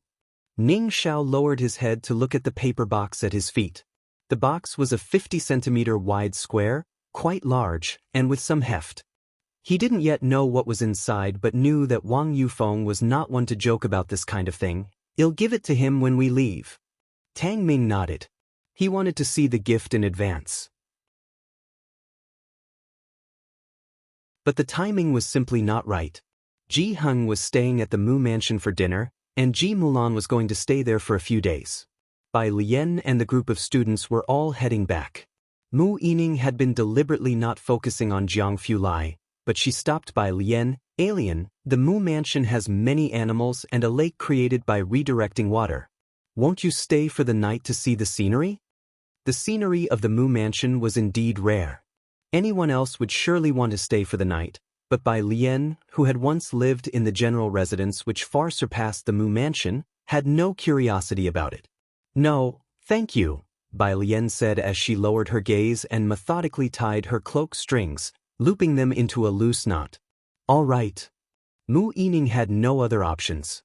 Ning Xiao lowered his head to look at the paper box at his feet. The box was a 50-centimeter wide square, quite large, and with some heft. He didn't yet know what was inside but knew that Wang Yufeng was not one to joke about this kind of thing. I'll give it to him when we leave. Tang Ming nodded. He wanted to see the gift in advance. But the timing was simply not right. Ji Heng was staying at the Mu mansion for dinner, and Ji Mulan was going to stay there for a few days. Bai Lian and the group of students were all heading back. Mu Yining had been deliberately not focusing on Jiang Fulai, but she stopped Bai Lian. Alien, the Mu mansion has many animals and a lake created by redirecting water. Won't you stay for the night to see the scenery? The scenery of the Mu mansion was indeed rare. Anyone else would surely want to stay for the night, but Bai Lian, who had once lived in the general residence which far surpassed the Mu mansion, had no curiosity about it. No, thank you, Bai Lian said as she lowered her gaze and methodically tied her cloak strings, looping them into a loose knot. All right. Mu Yining had no other options.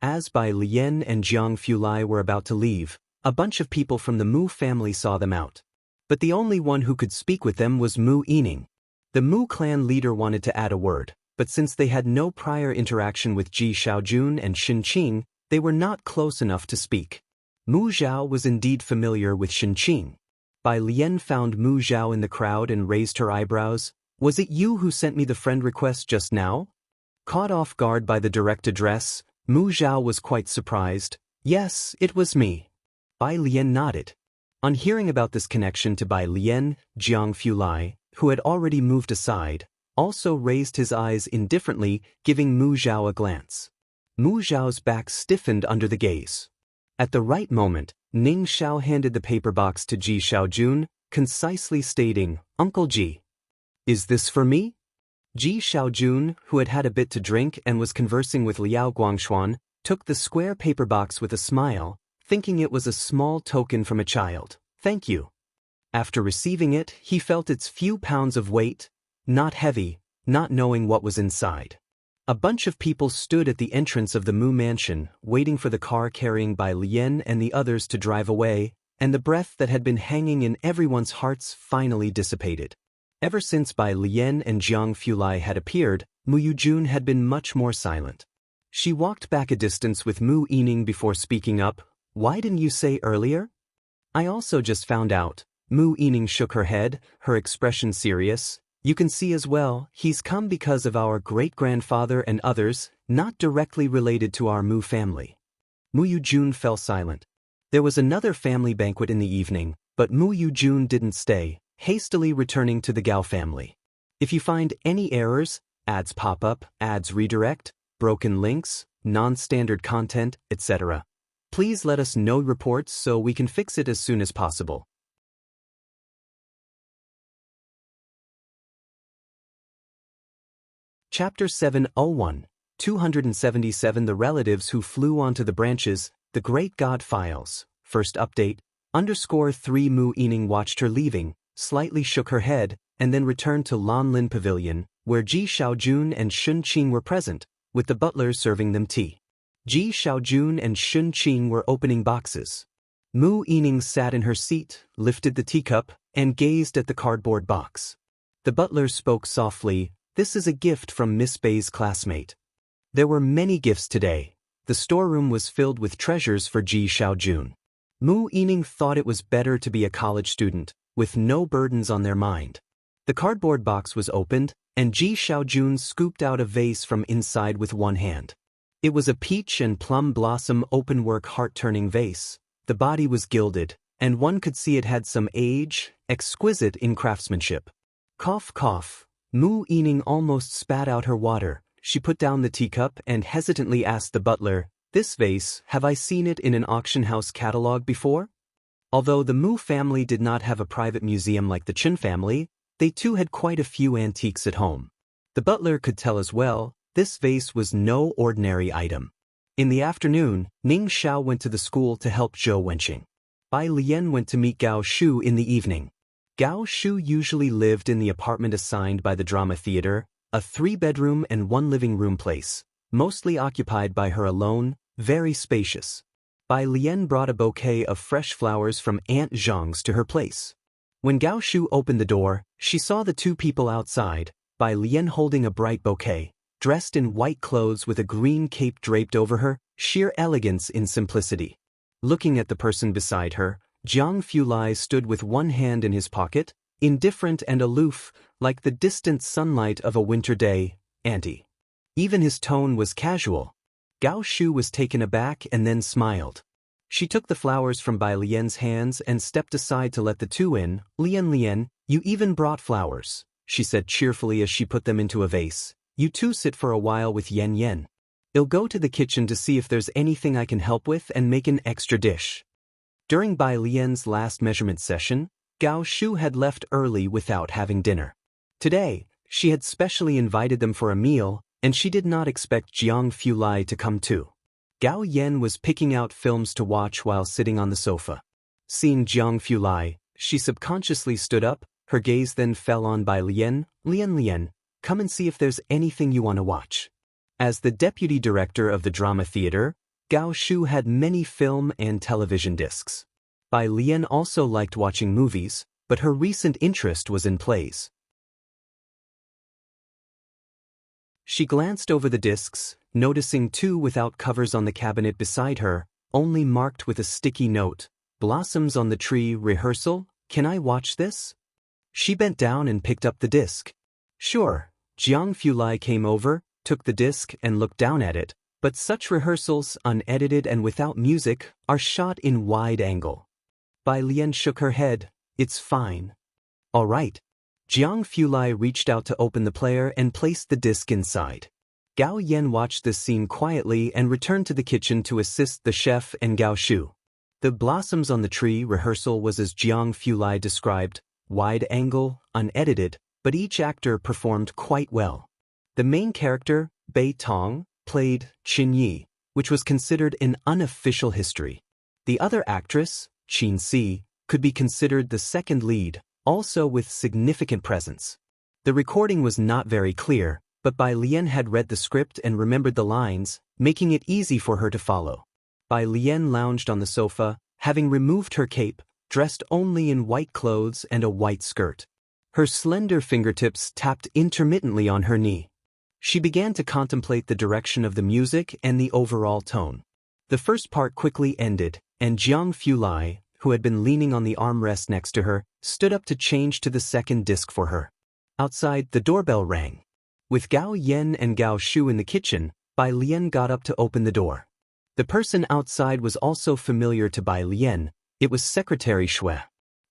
As Bai Lian and Jiang Fulai were about to leave, a bunch of people from the Mu family saw them out. But the only one who could speak with them was Mu Yining. The Mu clan leader wanted to add a word, but since they had no prior interaction with Ji Xiaojun and Xin Qing, they were not close enough to speak. Mu Zhao was indeed familiar with Xin Qing. Bai Lian found Mu Zhao in the crowd and raised her eyebrows. Was it you who sent me the friend request just now? Caught off guard by the direct address, Mu Zhao was quite surprised. Yes, it was me. Bai Lian nodded. On hearing about this connection to Bai Lian, Jiang Fulai, who had already moved aside, also raised his eyes indifferently, giving Mu Zhao a glance. Mu Zhao's back stiffened under the gaze. At the right moment, Ning Xiao handed the paper box to Ji Xiaojun, concisely stating, "Uncle Ji. Is this for me?" Ji Xiaojun, who had had a bit to drink and was conversing with Liao Guangxuan, took the square paper box with a smile, thinking it was a small token from a child. "Thank you." After receiving it, he felt its few pounds of weight, not heavy, not knowing what was inside. A bunch of people stood at the entrance of the Mu mansion, waiting for the car carrying Bai Lian and the others to drive away, and the breath that had been hanging in everyone's hearts finally dissipated. Ever since Bai Lian and Jiang Fulai had appeared, Mu Yujun had been much more silent. She walked back a distance with Mu Yining before speaking up. "Why didn't you say earlier?" "I also just found out." Mu Yining shook her head, her expression serious. "You can see as well, he's come because of our great-grandfather and others, not directly related to our Mu family." Mu Yujun fell silent. There was another family banquet in the evening, but Mu Yujun didn't stay, hastily returning to the Gao family. If you find any errors, ads pop up, ads redirect, broken links, non-standard content, etc., please let us know reports so we can fix it as soon as possible. Chapter 701, 277 The Relatives Who Flew Onto the Branches, The Great God Files. First update, _3 Mu Yining watched her leaving, slightly shook her head, and then returned to Lanlin Pavilion, where Ji Xiaojun and Shun Qing were present, with the butlers serving them tea. Ji Xiaojun and Shun Qing were opening boxes. Mu Yining sat in her seat, lifted the teacup, and gazed at the cardboard box. The butler spoke softly. "This is a gift from Miss Bei's classmate." There were many gifts today. The storeroom was filled with treasures for Ji Xiaojun. Mu Yining thought it was better to be a college student, with no burdens on their mind. The cardboard box was opened, and Ji Xiaojun scooped out a vase from inside with one hand. It was a peach and plum blossom openwork heart-turning vase. The body was gilded, and one could see it had some age, exquisite in craftsmanship. Cough, cough. Mu Yining almost spat out her water. She put down the teacup and hesitantly asked the butler, "This vase, have I seen it in an auction house catalog before?" Although the Mu family did not have a private museum like the Chen family, they too had quite a few antiques at home. The butler could tell as well, this vase was no ordinary item. In the afternoon, Ning Xiao went to the school to help Zhou Wenqing. Bai Lian went to meet Gao Shu in the evening. Gao Shu usually lived in the apartment assigned by the drama theater, a 3-bedroom and 1 living room place, mostly occupied by her alone, very spacious. Bai Lian brought a bouquet of fresh flowers from Aunt Zhang's to her place. When Gao Shu opened the door, she saw the two people outside, Bai Lian holding a bright bouquet, dressed in white clothes with a green cape draped over her, sheer elegance in simplicity. Looking at the person beside her, Jiang Fulai stood with one hand in his pocket, indifferent and aloof, like the distant sunlight of a winter day. "Auntie." Even his tone was casual. Gao Shu was taken aback and then smiled. She took the flowers from Bai Lian's hands and stepped aside to let the two in. Lian, you even brought flowers," she said cheerfully as she put them into a vase. "You two sit for a while with Yen. I'll go to the kitchen to see if there's anything I can help with and make an extra dish." During Bai Lian's last measurement session, Gao Shu had left early without having dinner. Today, she had specially invited them for a meal, and she did not expect Jiang Fulai to come too. Gao Yen was picking out films to watch while sitting on the sofa. Seeing Jiang Fulai, she subconsciously stood up, her gaze then fell on Bai Lian. Lian, come and see if there's anything you want to watch." As the deputy director of the drama theater, Gao Shu had many film and television discs. Bai Lian also liked watching movies, but her recent interest was in plays. She glanced over the discs, noticing two without covers on the cabinet beside her, only marked with a sticky note, "Blossoms on the Tree Rehearsal, can I watch this?" She bent down and picked up the disc. "Sure." Jiang Fulai came over, took the disc and looked down at it, but such rehearsals, unedited and without music, are shot in wide angle. Bai Lian shook her head. "It's fine." "All right." Jiang Fulai reached out to open the player and placed the disc inside. Gao Yan watched this scene quietly and returned to the kitchen to assist the chef and Gao Shu. The blossoms on the tree rehearsal was as Jiang Fulai described, wide angle, unedited, but each actor performed quite well. The main character, Bei Tong, played Qin Yi, which was considered an unofficial history. The other actress, Qin Si, could be considered the second lead, also with significant presence. The recording was not very clear, but Bai Lian had read the script and remembered the lines, making it easy for her to follow. Bai Lian lounged on the sofa, having removed her cape, dressed only in white clothes and a white skirt. Her slender fingertips tapped intermittently on her knee. She began to contemplate the direction of the music and the overall tone. The first part quickly ended, and Jiang Fulai, who had been leaning on the armrest next to her, stood up to change to the second disc for her. Outside, the doorbell rang. With Gao Yan and Gao Shu in the kitchen, Bai Lian got up to open the door. The person outside was also familiar to Bai Lian. It was Secretary Xue.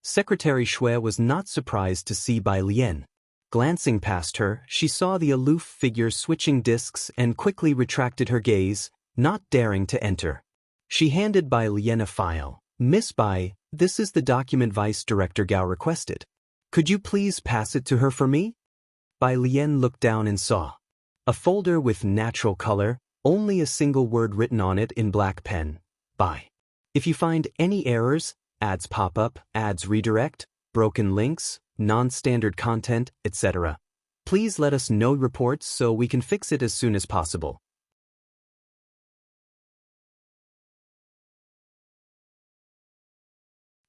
Secretary Xue was not surprised to see Bai Lian. Glancing past her, she saw the aloof figure switching discs and quickly retracted her gaze, not daring to enter. She handed Bai Lian a file. "Miss Bai, this is the document Vice Director Gao requested. Could you please pass it to her for me?" Bai Lian looked down and saw a folder with natural color, only a single word written on it in black pen. Bai. If you find any errors, ads pop up, ads redirect, broken links, non-standard content, etc., please let us know reports so we can fix it as soon as possible.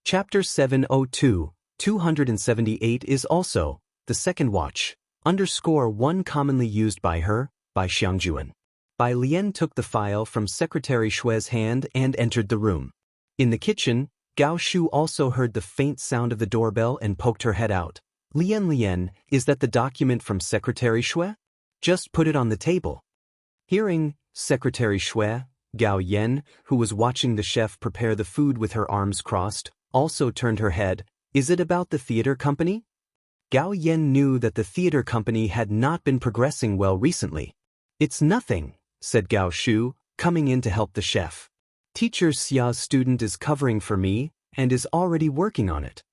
Chapter 702, 278 is also the second watch. _1 commonly used by her, by Xiangjuan. Bai Lian took the file from Secretary Xue's hand and entered the room. In the kitchen, Gao Shu also heard the faint sound of the doorbell and poked her head out. Lian, is that the document from Secretary Xue? Just put it on the table." Hearing Secretary Xue, Gao Yan, who was watching the chef prepare the food with her arms crossed, also turned her head. "Is it about the theater company?" Gao Yan knew that the theater company had not been progressing well recently. "It's nothing," said Gao Shu, coming in to help the chef. "Teacher Xia's student is covering for me and is already working on it."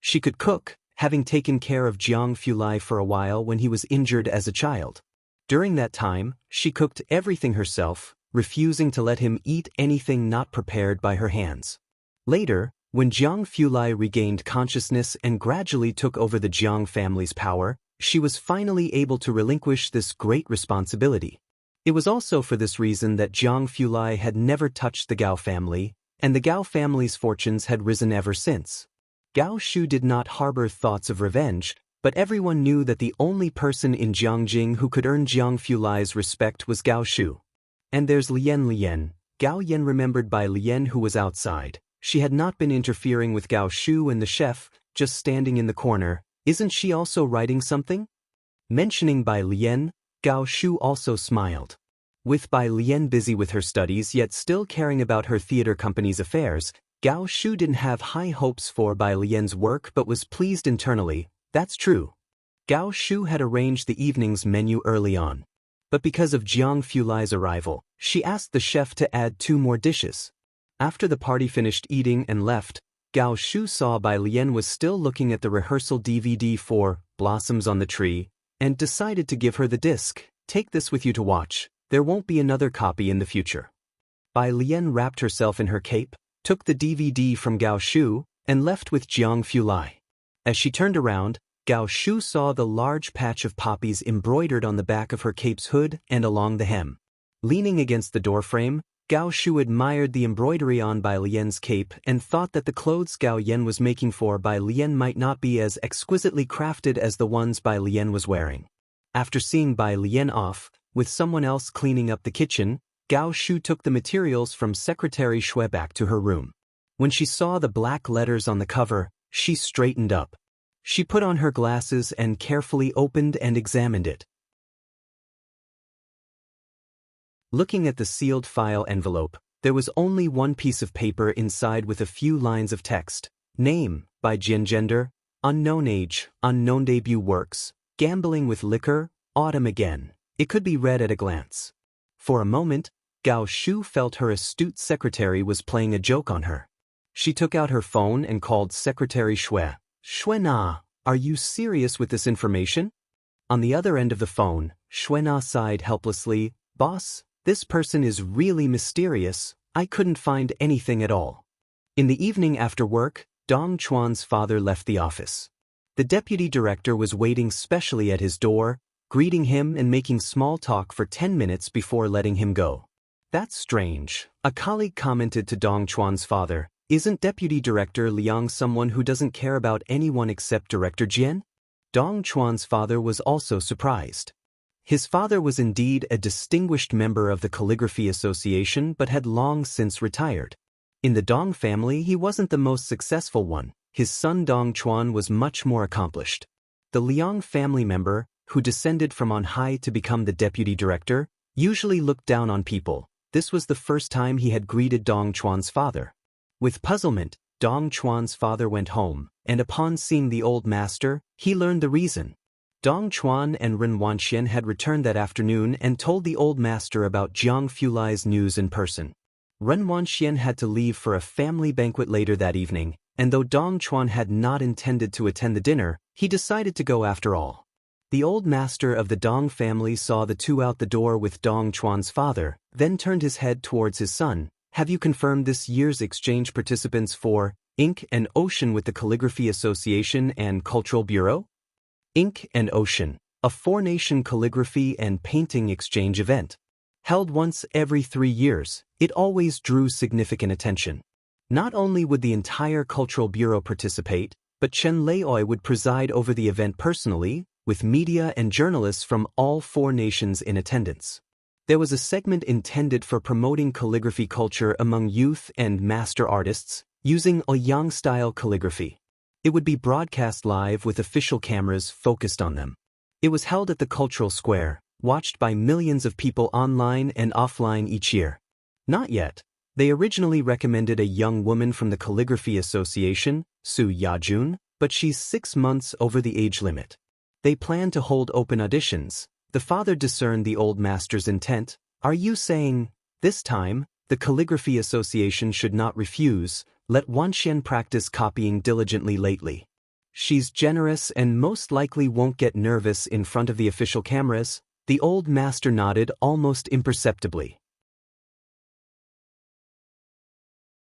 She could cook, having taken care of Jiang Fulai for a while when he was injured as a child. During that time, she cooked everything herself, refusing to let him eat anything not prepared by her hands. Later, when Jiang Fulai regained consciousness and gradually took over the Jiang family's power, she was finally able to relinquish this great responsibility. It was also for this reason that Jiang Fulai had never touched the Gao family, and the Gao family's fortunes had risen ever since. Gao Shu did not harbor thoughts of revenge, but everyone knew that the only person in Jiangjing who could earn Jiang Fulai's respect was Gao Shu. And there's Lian. Gao Yan remembered Bai Lian who was outside. She had not been interfering with Gao Shu and the chef, just standing in the corner. "Isn't she also writing something?" Mentioning Bai Lian, Gao Shu also smiled. With Bai Lian busy with her studies yet still caring about her theater company's affairs, Gao Shu didn't have high hopes for Bai Lian's work but was pleased internally. That's true. Gao Shu had arranged the evening's menu early on. But because of Jiang Fulai's arrival, she asked the chef to add 2 more dishes. After the party finished eating and left, Gao Shu saw Bai Lian was still looking at the rehearsal DVD for Blossoms on the Tree, and decided to give her the disc. "Take this with you to watch. There won't be another copy in the future." Bai Lian wrapped herself in her cape, took the DVD from Gao Shu, and left with Jiang Fulai. As she turned around, Gao Shu saw the large patch of poppies embroidered on the back of her cape's hood and along the hem. Leaning against the doorframe, Gao Shu admired the embroidery on Bai Lian's cape and thought that the clothes Gao Yan was making for Bai Lian might not be as exquisitely crafted as the ones Bai Lian was wearing. After seeing Bai Lian off, with someone else cleaning up the kitchen, Gao Shu took the materials from Secretary Xue back to her room. When she saw the black letters on the cover, she straightened up. She put on her glasses and carefully opened and examined it. Looking at the sealed file envelope, there was only one piece of paper inside with a few lines of text. Name, by Gender, Unknown age, unknown debut works, gambling with liquor, autumn again. It could be read at a glance. For a moment, Gao Shu felt her astute secretary was playing a joke on her. She took out her phone and called Secretary Shui. Shuina, are you serious with this information? On the other end of the phone, Shuina sighed helplessly. Boss, this person is really mysterious. I couldn't find anything at all. In the evening after work, Dong Chuan's father left the office. The deputy director was waiting specially at his door, greeting him and making small talk for 10 minutes before letting him go. That's strange, a colleague commented to Dong Chuan's father. Isn't Deputy Director Liang someone who doesn't care about anyone except Director Jian? Dong Chuan's father was also surprised. His father was indeed a distinguished member of the Calligraphy Association but had long since retired. In the Dong family, he wasn't the most successful one. His son Dong Chuan was much more accomplished. The Liang family member, who descended from on high to become the deputy director, usually looked down on people. This was the first time he had greeted Dong Chuan's father. With puzzlement, Dong Chuan's father went home, and upon seeing the old master, he learned the reason. Dong Chuan and Ren Wanxian had returned that afternoon and told the old master about Jiang Fulai's news in person. Ren Wanxian had to leave for a family banquet later that evening, and though Dong Chuan had not intended to attend the dinner, he decided to go after all. The old master of the Dong family saw the two out the door with Dong Chuan's father, then turned his head towards his son. Have you confirmed this year's exchange participants for Ink and Ocean with the Calligraphy Association and Cultural Bureau? Ink and Ocean, a four-nation calligraphy and painting exchange event. Held once every 3 years, it always drew significant attention. Not only would the entire Cultural Bureau participate, but Chen Leioi would preside over the event personally, with media and journalists from all 4 nations in attendance. There was a segment intended for promoting calligraphy culture among youth and master artists, using Ouyang-style calligraphy. It would be broadcast live with official cameras focused on them. It was held at the Cultural Square, watched by millions of people online and offline each year. Not yet. They originally recommended a young woman from the Calligraphy Association, Su Yajun, but she's 6 months over the age limit. They plan to hold open auditions. The father discerned the old master's intent. Are you saying, this time, the Calligraphy Association should not refuse? Let Wanxian practice copying diligently lately. She's generous and most likely won't get nervous in front of the official cameras. The old master nodded almost imperceptibly.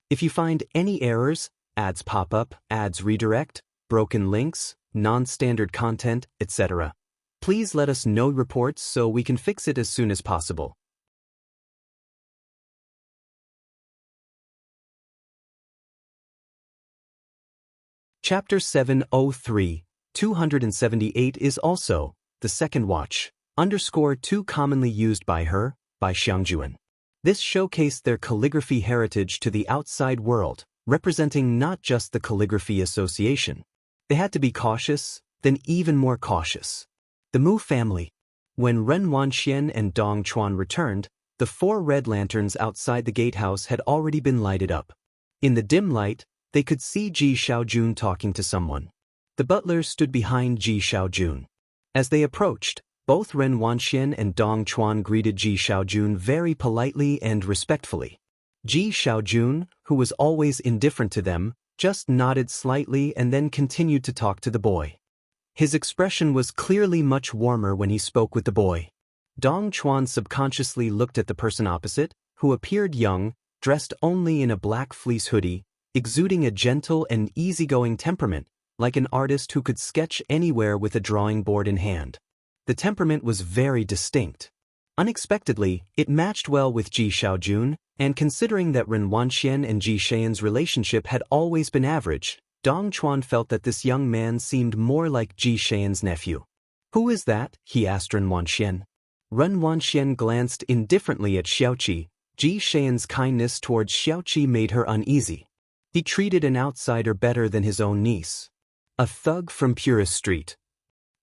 If you find any errors, ads pop up, ads redirect, broken links, non-standard content, etc., please let us know reports so we can fix it as soon as possible. Chapter 703, 278 is also, the second watch, _2 commonly used by her, by Xiangjuan. This showcased their calligraphy heritage to the outside world, representing not just the Calligraphy Association. They had to be cautious, then even more cautious. The Mu family. When Ren Wanxian and Dong Chuan returned, the 4 red lanterns outside the gatehouse had already been lighted up. In the dim light, they could see Ji Xiaojun talking to someone. The butler stood behind Ji Xiaojun. As they approached, both Ren Wanxian and Dong Chuan greeted Ji Xiaojun very politely and respectfully. Ji Xiaojun, who was always indifferent to them, just nodded slightly and then continued to talk to the boy. His expression was clearly much warmer when he spoke with the boy. Dong Chuan subconsciously looked at the person opposite, who appeared young, dressed only in a black fleece hoodie, exuding a gentle and easygoing temperament, like an artist who could sketch anywhere with a drawing board in hand. The temperament was very distinct. Unexpectedly, it matched well with Ji Xiaojun, and considering that Ren Wanxian and Ji Xian's relationship had always been average, Dong Chuan felt that this young man seemed more like Ji Xian's nephew. Who is that? He asked Ren Wanxian. Ren Wanxian glanced indifferently at Xiaoqi. Ji Xian's kindness towards Xiaoqi made her uneasy. He treated an outsider better than his own niece. A thug from Purist Street.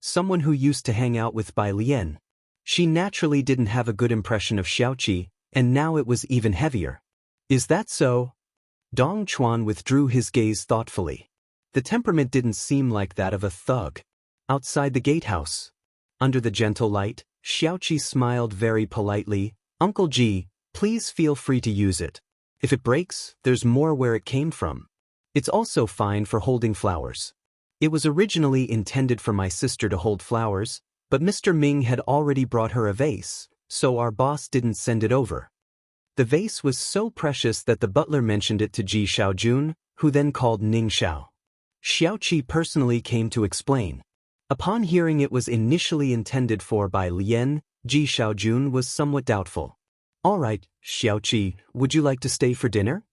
Someone who used to hang out with Bai Lian. She naturally didn't have a good impression of Xiaoqi, and now it was even heavier. Is that so? Dong Chuan withdrew his gaze thoughtfully. The temperament didn't seem like that of a thug. Outside the gatehouse, under the gentle light, Xiaoqi smiled very politely. Uncle Ji, please feel free to use it. If it breaks, there's more where it came from. It's also fine for holding flowers. It was originally intended for my sister to hold flowers, but Mr. Ming had already brought her a vase, so our boss didn't send it over. The vase was so precious that the butler mentioned it to Ji Xiaojun, who then called Ning Xiao. Xiaoqi personally came to explain. Upon hearing it was initially intended for Bai Lian, Ji Xiaojun was somewhat doubtful. All right, Xiaoqi, would you like to stay for dinner?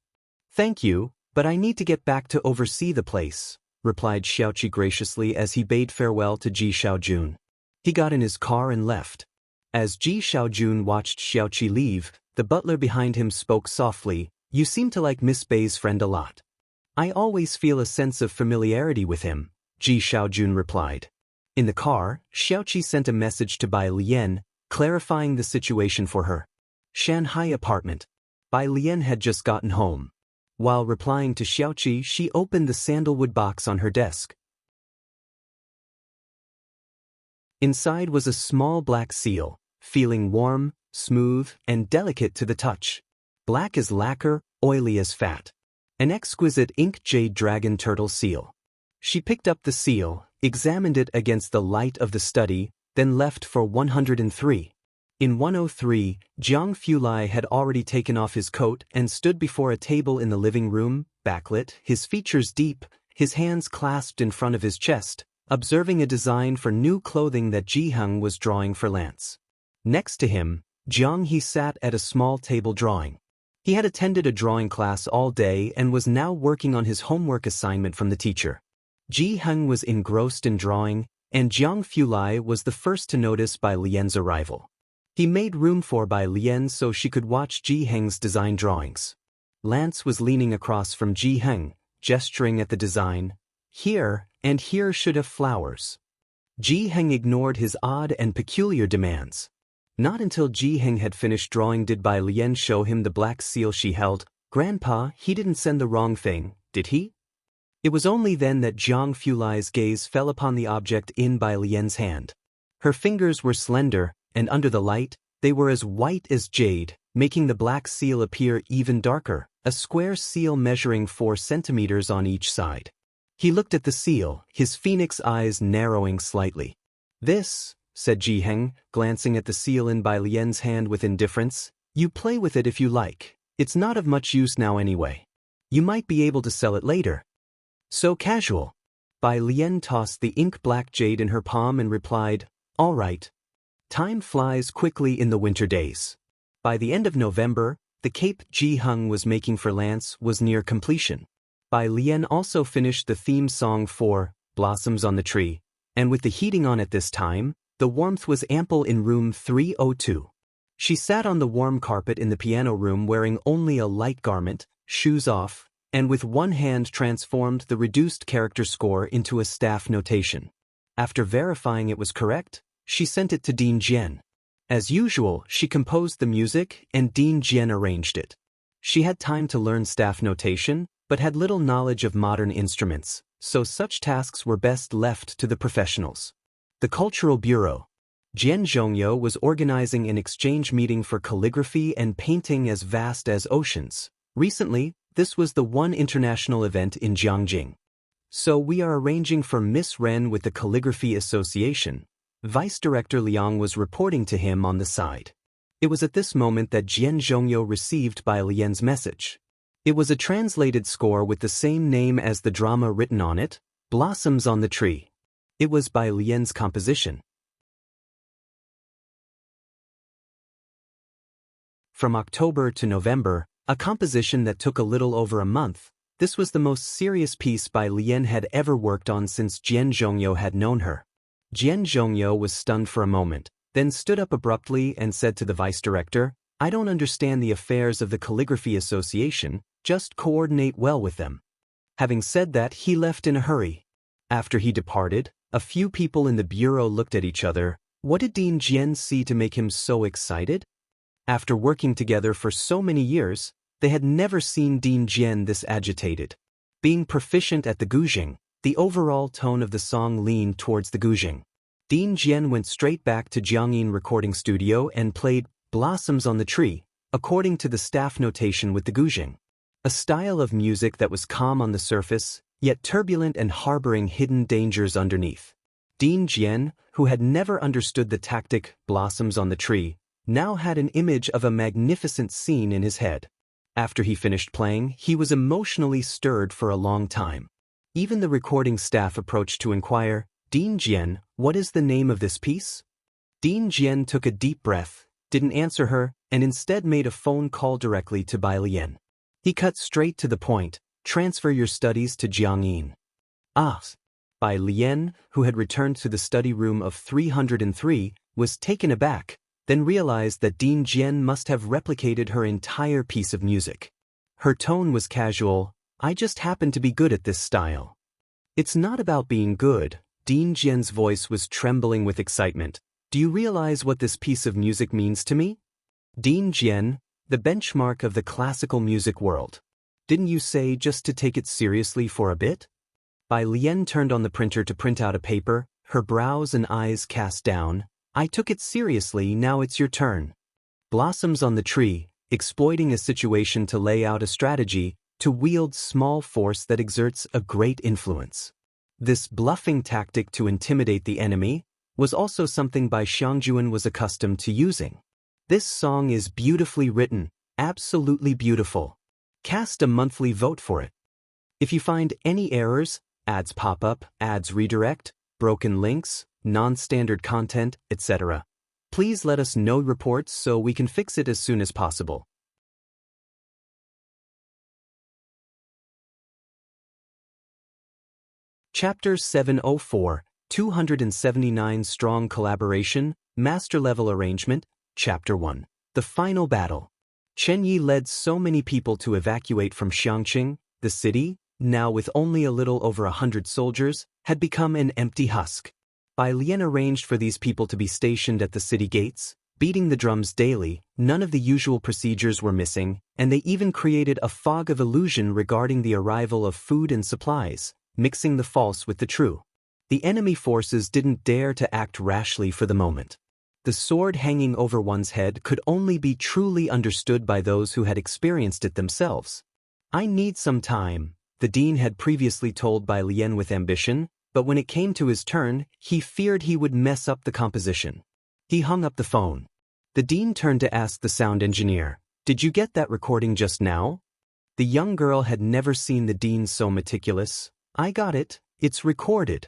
Thank you, but I need to get back to oversee the place, replied Xiaoqi graciously as he bade farewell to Ji Xiaojun. He got in his car and left. As Ji Xiaojun watched Xiaoqi leave, the butler behind him spoke softly, "You seem to like Miss Bei's friend a lot." "I always feel a sense of familiarity with him," Ji Xiaojun replied. In the car, Xiaoqi sent a message to Bai Lian, clarifying the situation for her. Shanghai apartment. Bai Lian had just gotten home. While replying to Xiaoqi, she opened the sandalwood box on her desk. Inside was a small black seal, feeling warm, smooth, and delicate to the touch. Black as lacquer, oily as fat. An exquisite ink jade dragon turtle seal. She picked up the seal, examined it against the light of the study, then left for 103. In 103, Jiang Fulai had already taken off his coat and stood before a table in the living room, backlit, his features deep, his hands clasped in front of his chest, observing a design for new clothing that Ji Heng was drawing for Lance. Next to him, Jiang He sat at a small table drawing. He had attended a drawing class all day and was now working on his homework assignment from the teacher. Ji Heng was engrossed in drawing, and Jiang Fulai was the first to notice Bai Lian's arrival. He made room for Bai Lian so she could watch Ji Heng's design drawings. Lance was leaning across from Ji Heng, gesturing at the design. Here, and here should have flowers. Ji Heng ignored his odd and peculiar demands. Not until Ji Heng had finished drawing did Bai Lian show him the black seal she held. Grandpa, he didn't send the wrong thing, did he? It was only then that Jiang Fulai's gaze fell upon the object in Bai Lian's hand. Her fingers were slender, and under the light, they were as white as jade, making the black seal appear even darker, a square seal measuring 4 centimeters on each side. He looked at the seal, his phoenix eyes narrowing slightly. "This," said Ji Heng, glancing at the seal in Bai Lian's hand with indifference, "you play with it if you like. It's not of much use now anyway. You might be able to sell it later." "So casual." Bai Lian tossed the ink-black jade in her palm and replied, "All right." Time flies quickly in the winter days. By the end of November, the cape Ji Heng was making for Lance was near completion. Bai Lian also finished the theme song for Blossoms on the Tree, and with the heating on at this time, the warmth was ample in room 302. She sat on the warm carpet in the piano room wearing only a light garment, shoes off, and with one hand transformed the reduced character score into a staff notation. After verifying it was correct, she sent it to Dean Jian. As usual, she composed the music and Dean Jian arranged it. She had time to learn staff notation, but had little knowledge of modern instruments, so such tasks were best left to the professionals. The Cultural Bureau. Jian Zhongyo was organizing an exchange meeting for calligraphy and painting as vast as oceans. Recently, this was the one international event in Jiangjing. "So we are arranging for Miss Ren with the Calligraphy Association," Vice Director Liang was reporting to him on the side. It was at this moment that Jian Zhongyo received Bai Lian's message. It was a translated score with the same name as the drama written on it, Blossoms on the Tree. It was Bai Lian's composition. From October to November, a composition that took a little over a month, this was the most serious piece Bai Lian had ever worked on since Jian Zhongyo had known her. Jian Zhongyo was stunned for a moment, then stood up abruptly and said to the vice director, "I don't understand the affairs of the Calligraphy Association, just coordinate well with them." Having said that, he left in a hurry. After he departed, a few people in the bureau looked at each other. What did Dean Jian see to make him so excited? After working together for so many years, they had never seen Dean Jian this agitated. Being proficient at the guzheng, The overall tone of the song leaned towards the guzheng. Dean Jian went straight back to Jiangyin recording studio and played Blossoms on the Tree, according to the staff notation with the guzheng. A style of music that was calm on the surface, yet turbulent and harboring hidden dangers underneath. Dean Jian, who had never understood the tactic Blossoms on the Tree, now had an image of a magnificent scene in his head. After he finished playing, he was emotionally stirred for a long time. Even the recording staff approached to inquire, "Dean Jian, what is the name of this piece?" Dean Jian took a deep breath, didn't answer her, and instead made a phone call directly to Bai Lian. He cut straight to the point, "Transfer your studies to Jiangyin." Ah! Bai Lian, who had returned to the study room of 303, was taken aback, then realized that Dean Jian must have replicated her entire piece of music. Her tone was casual, "I just happen to be good at this style." "It's not about being good." Dean Jian's voice was trembling with excitement. "Do you realize what this piece of music means to me?" Dean Jian, the benchmark of the classical music world. "Didn't you say just to take it seriously for a bit?" Bai Lian turned on the printer to print out a paper, her brows and eyes cast down. "I took it seriously, now it's your turn." Blossoms on the Tree, exploiting a situation to lay out a strategy, to wield small force that exerts a great influence. This bluffing tactic to intimidate the enemy was also something Bai Xiangjuan was accustomed to using. This song is beautifully written, absolutely beautiful. Cast a monthly vote for it. If you find any errors, ads pop up, ads redirect, broken links, non-standard content, etc., please let us know reports so we can fix it as soon as possible. Chapter 704, 279 Strong Collaboration, Master-Level Arrangement, Chapter 1. The Final Battle. Chen Yi led so many people to evacuate from Xiangqing. The city, now with only a little over 100 soldiers, had become an empty husk. Bai Lian arranged for these people to be stationed at the city gates, beating the drums daily. None of the usual procedures were missing, and they even created a fog of illusion regarding the arrival of food and supplies, mixing the false with the true. The enemy forces didn't dare to act rashly for the moment. The sword hanging over one's head could only be truly understood by those who had experienced it themselves. "I need some time," the dean had previously told Bai Lian with ambition, but when it came to his turn, he feared he would mess up the composition. He hung up the phone. The dean turned to ask the sound engineer, "Did you get that recording just now?" The young girl had never seen the dean so meticulous. "I got it, it's recorded."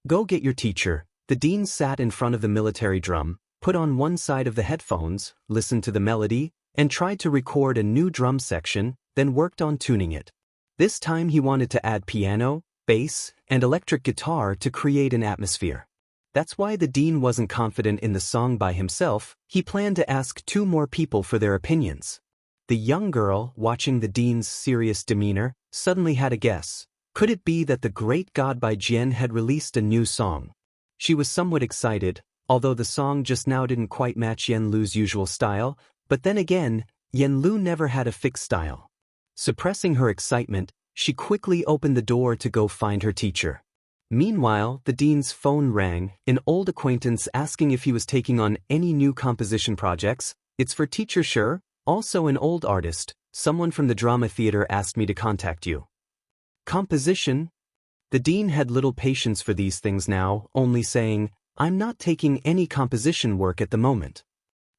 "Go get your teacher." The dean sat in front of the military drum, put on one side of the headphones, listened to the melody, and tried to record a new drum section, then worked on tuning it. This time he wanted to add piano, bass, and electric guitar to create an atmosphere. That's why the dean wasn't confident in the song by himself. He planned to ask 2 more people for their opinions. The young girl, watching the dean's serious demeanor, suddenly had a guess. Could it be that the great god Bai Jian had released a new song? She was somewhat excited, although the song just now didn't quite match Yen Lu's usual style, but then again, Yen Lu never had a fixed style. Suppressing her excitement, she quickly opened the door to go find her teacher. Meanwhile, the dean's phone rang, an old acquaintance asking if he was taking on any new composition projects. "It's for teacher Sure, also an old artist. Someone from the drama theater asked me to contact you." Composition? The dean had little patience for these things now, only saying, "I'm not taking any composition work at the moment."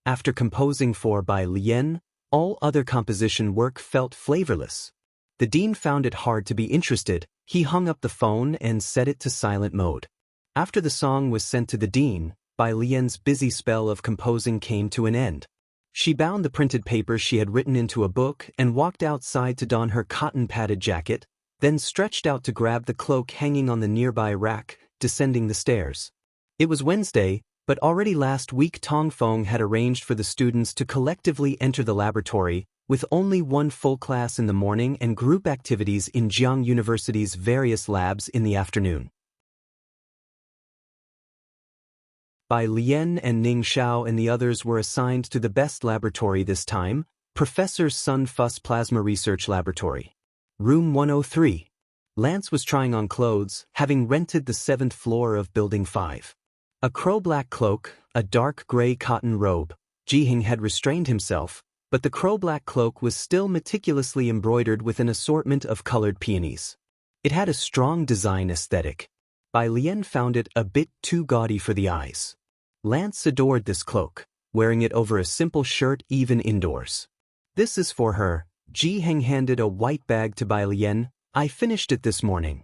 After composing for Bai Lian, all other composition work felt flavorless. The dean found it hard to be interested. He hung up the phone and set it to silent mode. After the song was sent to the dean, Bai Lian's busy spell of composing came to an end. She bound the printed paper she had written into a book and walked outside to don her cotton-padded jacket, then stretched out to grab the cloak hanging on the nearby rack, descending the stairs. It was Wednesday, but already last week Tong Feng had arranged for the students to collectively enter the laboratory, with only one full class in the morning and group activities in Jiang University's various labs in the afternoon. Bai Lian and Ning Xiao and the others were assigned to the best laboratory this time, Professor Sun Fuss Plasma Research Laboratory. Room 103. Lance was trying on clothes, having rented the 7th floor of Building 5. A crow-black cloak, a dark gray cotton robe. Ji-hing had restrained himself, but the crow-black cloak was still meticulously embroidered with an assortment of colored peonies. It had a strong design aesthetic. Bai Lian found it a bit too gaudy for the eyes. Lance adored this cloak, wearing it over a simple shirt even indoors. "This is for her." Ji-hing handed a white bag to Bai Lian. "I finished it this morning."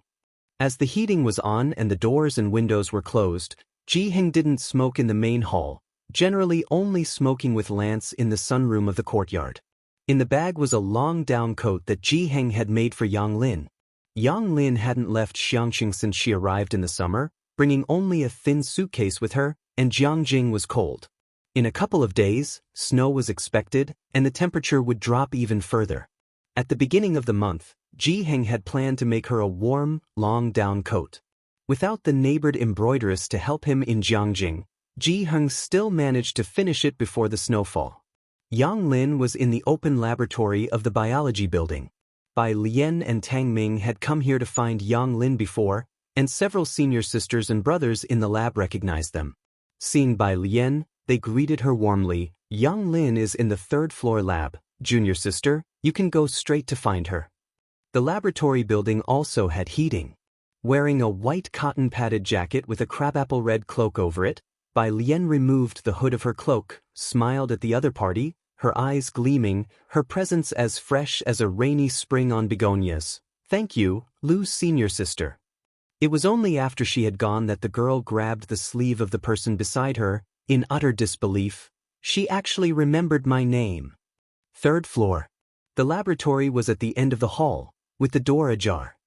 As the heating was on and the doors and windows were closed, Ji-hing didn't smoke in the main hall, generally only smoking with Lance in the sunroom of the courtyard. In the bag was a long down coat that Ji-hing had made for Yang Lin. Yang Lin hadn't left Xiangqing since she arrived in the summer, bringing only a thin suitcase with her, and Jiangjing was cold. In a couple of days, snow was expected, and the temperature would drop even further. At the beginning of the month, Ji-hing had planned to make her a warm, long down coat. Without the neighbored embroideress to help him in Jiangjing, Ji-hing still managed to finish it before the snowfall. Yang Lin was in the open laboratory of the biology building. Bai Lian and Tang Ming had come here to find Yang Lin before, and several senior sisters and brothers in the lab recognized them. Seeing Bai Lian, they greeted her warmly. "Yang Lin is in the 3rd floor lab. Junior sister, you can go straight to find her." The laboratory building also had heating. Wearing a white cotton padded jacket with a crabapple red cloak over it, Bai Lian removed the hood of her cloak, smiled at the other party, her eyes gleaming, her presence as fresh as a rainy spring on begonias. "Thank you, Lu's senior sister." It was only after she had gone that the girl grabbed the sleeve of the person beside her, in utter disbelief. "She actually remembered my name." 3rd floor. The laboratory was at the end of the hall, with the door ajar.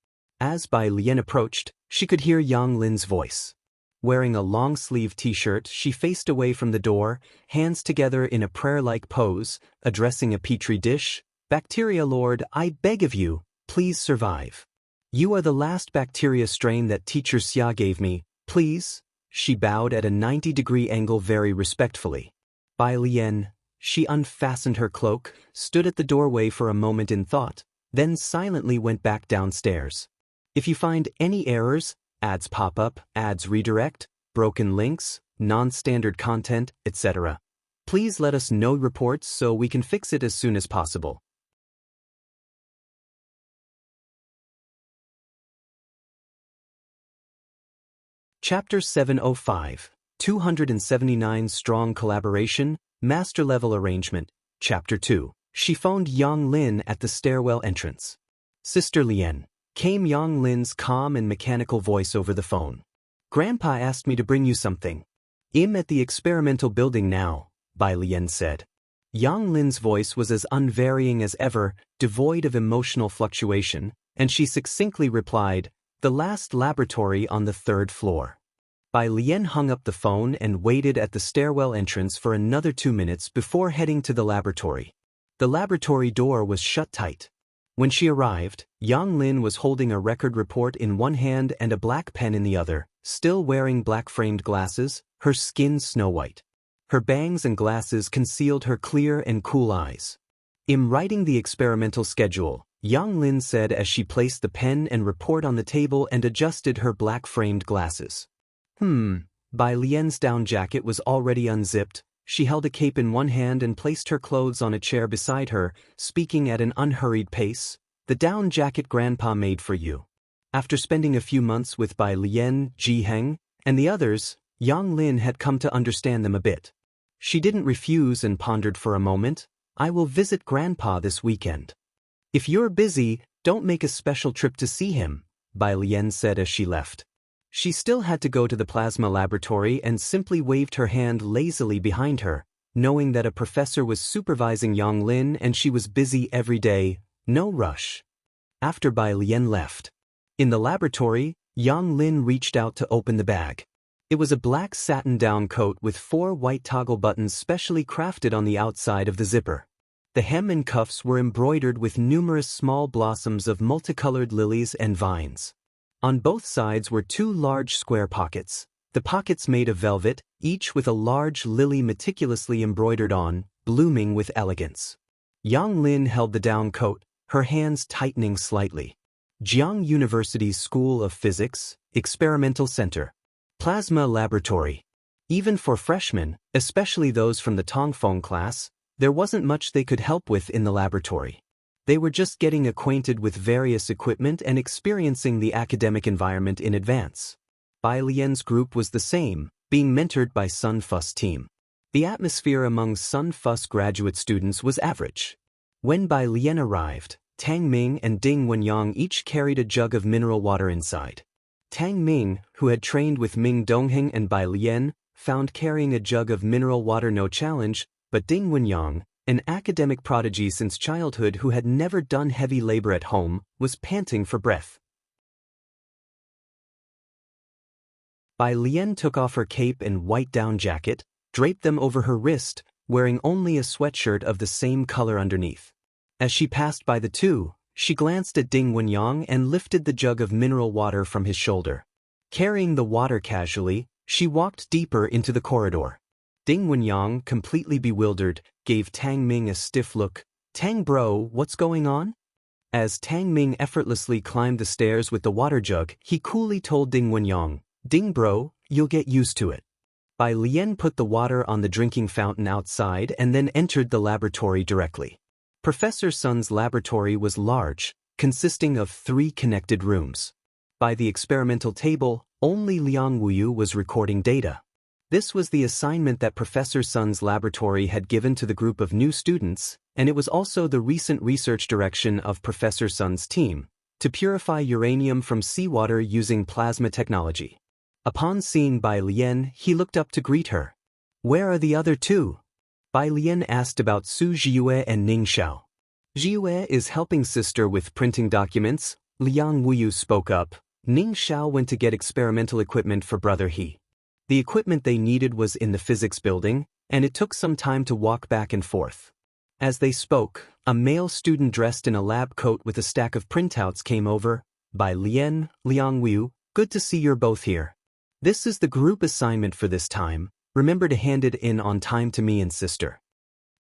As Bai Lian approached, she could hear Yang Lin's voice. Wearing a long-sleeved t-shirt, she faced away from the door, hands together in a prayer-like pose, addressing a petri dish. "Bacteria Lord, I beg of you, please survive. You are the last bacteria strain that Teacher Xia gave me, please." She bowed at a 90-degree angle very respectfully. Bai Lian. She unfastened her cloak, stood at the doorway for a moment in thought, then silently went back downstairs. "If you find any errors, ads pop up, ads redirect, broken links, non-standard content, etc., please let us know reports so we can fix it as soon as possible." Chapter 705, 279 Strong Collaboration, Master-Level Arrangement. Chapter 2. She phoned Yang Lin at the stairwell entrance. "Sister Lian," came Yang Lin's calm and mechanical voice over the phone. "Grandpa asked me to bring you something." "I'm at the experimental building now," Bai Lian said. Yang Lin's voice was as unvarying as ever, devoid of emotional fluctuation, and she succinctly replied, "The last laboratory on the 3rd floor." Bai Lian hung up the phone and waited at the stairwell entrance for another 2 minutes before heading to the laboratory. The laboratory door was shut tight. When she arrived, Yang Lin was holding a record report in one hand and a black pen in the other, still wearing black-framed glasses, her skin snow-white. Her bangs and glasses concealed her clear and cool eyes. "I'm writing the experimental schedule," Yang Lin said as she placed the pen and report on the table and adjusted her black-framed glasses. Bai Lian's down jacket was already unzipped. She held a cape in one hand and placed her clothes on a chair beside her, speaking at an unhurried pace. "The down jacket Grandpa made for you." After spending a few months with Bai Lian, Ji-hing, and the others, Yang Lin had come to understand them a bit. She didn't refuse and pondered for a moment. "I will visit Grandpa this weekend." "If you're busy, don't make a special trip to see him," Bai Lian said as she left. She still had to go to the plasma laboratory and simply waved her hand lazily behind her, knowing that a professor was supervising Yang Lin and she was busy every day. No rush. After Bai Lian left. In the laboratory, Yang Lin reached out to open the bag. It was a black satin down coat with 4 white toggle buttons specially crafted on the outside of the zipper. The hem and cuffs were embroidered with numerous small blossoms of multicolored lilies and vines. On both sides were 2 large square pockets, the pockets made of velvet, each with a large lily meticulously embroidered on, blooming with elegance. Yang Lin held the down coat, her hands tightening slightly. Jiang University's School of Physics, Experimental Center. Plasma Laboratory. Even for freshmen, especially those from the Tongfeng class, there wasn't much they could help with in the laboratory. They were just getting acquainted with various equipment and experiencing the academic environment in advance. Bai Lian's group was the same, being mentored by Sun Fu's team. The atmosphere among Sun Fu's graduate students was average. When Bai Lian arrived, Tang Ming and Ding Wenyang each carried a jug of mineral water inside. Tang Ming, who had trained with Ming Dongheng and Bai Lian, found carrying a jug of mineral water no challenge, but Ding Wenyang, an academic prodigy since childhood who had never done heavy labor at home, was panting for breath. Bai Lian took off her cape and white down jacket, draped them over her wrist, wearing only a sweatshirt of the same color underneath. As she passed by the two, she glanced at Ding Wenyang and lifted the jug of mineral water from his shoulder. Carrying the water casually, she walked deeper into the corridor. Ding Wenyang, completely bewildered, gave Tang Ming a stiff look. "Tang bro, what's going on?" As Tang Ming effortlessly climbed the stairs with the water jug, he coolly told Ding Wenyang, "Ding bro, you'll get used to it." Bai Lian put the water on the drinking fountain outside and then entered the laboratory directly. Professor Sun's laboratory was large, consisting of 3 connected rooms. By the experimental table, only Liang Wuyu was recording data. This was the assignment that Professor Sun's laboratory had given to the group of new students, and it was also the recent research direction of Professor Sun's team, to purify uranium from seawater using plasma technology. Upon seeing Bai Lian, he looked up to greet her. "Where are the other 2? Bai Lian asked about Su Jiue and Ning Xiao. "Jiue is helping sister with printing documents," Liang Wuyu spoke up. "Ning Xiao went to get experimental equipment for brother He. The equipment they needed was in the physics building, and it took some time to walk back and forth." As they spoke, a male student dressed in a lab coat with a stack of printouts came over. "Bai Lian, Liang Wuyu, good to see you're both here. This is the group assignment for this time. Remember to hand it in on time to me and sister."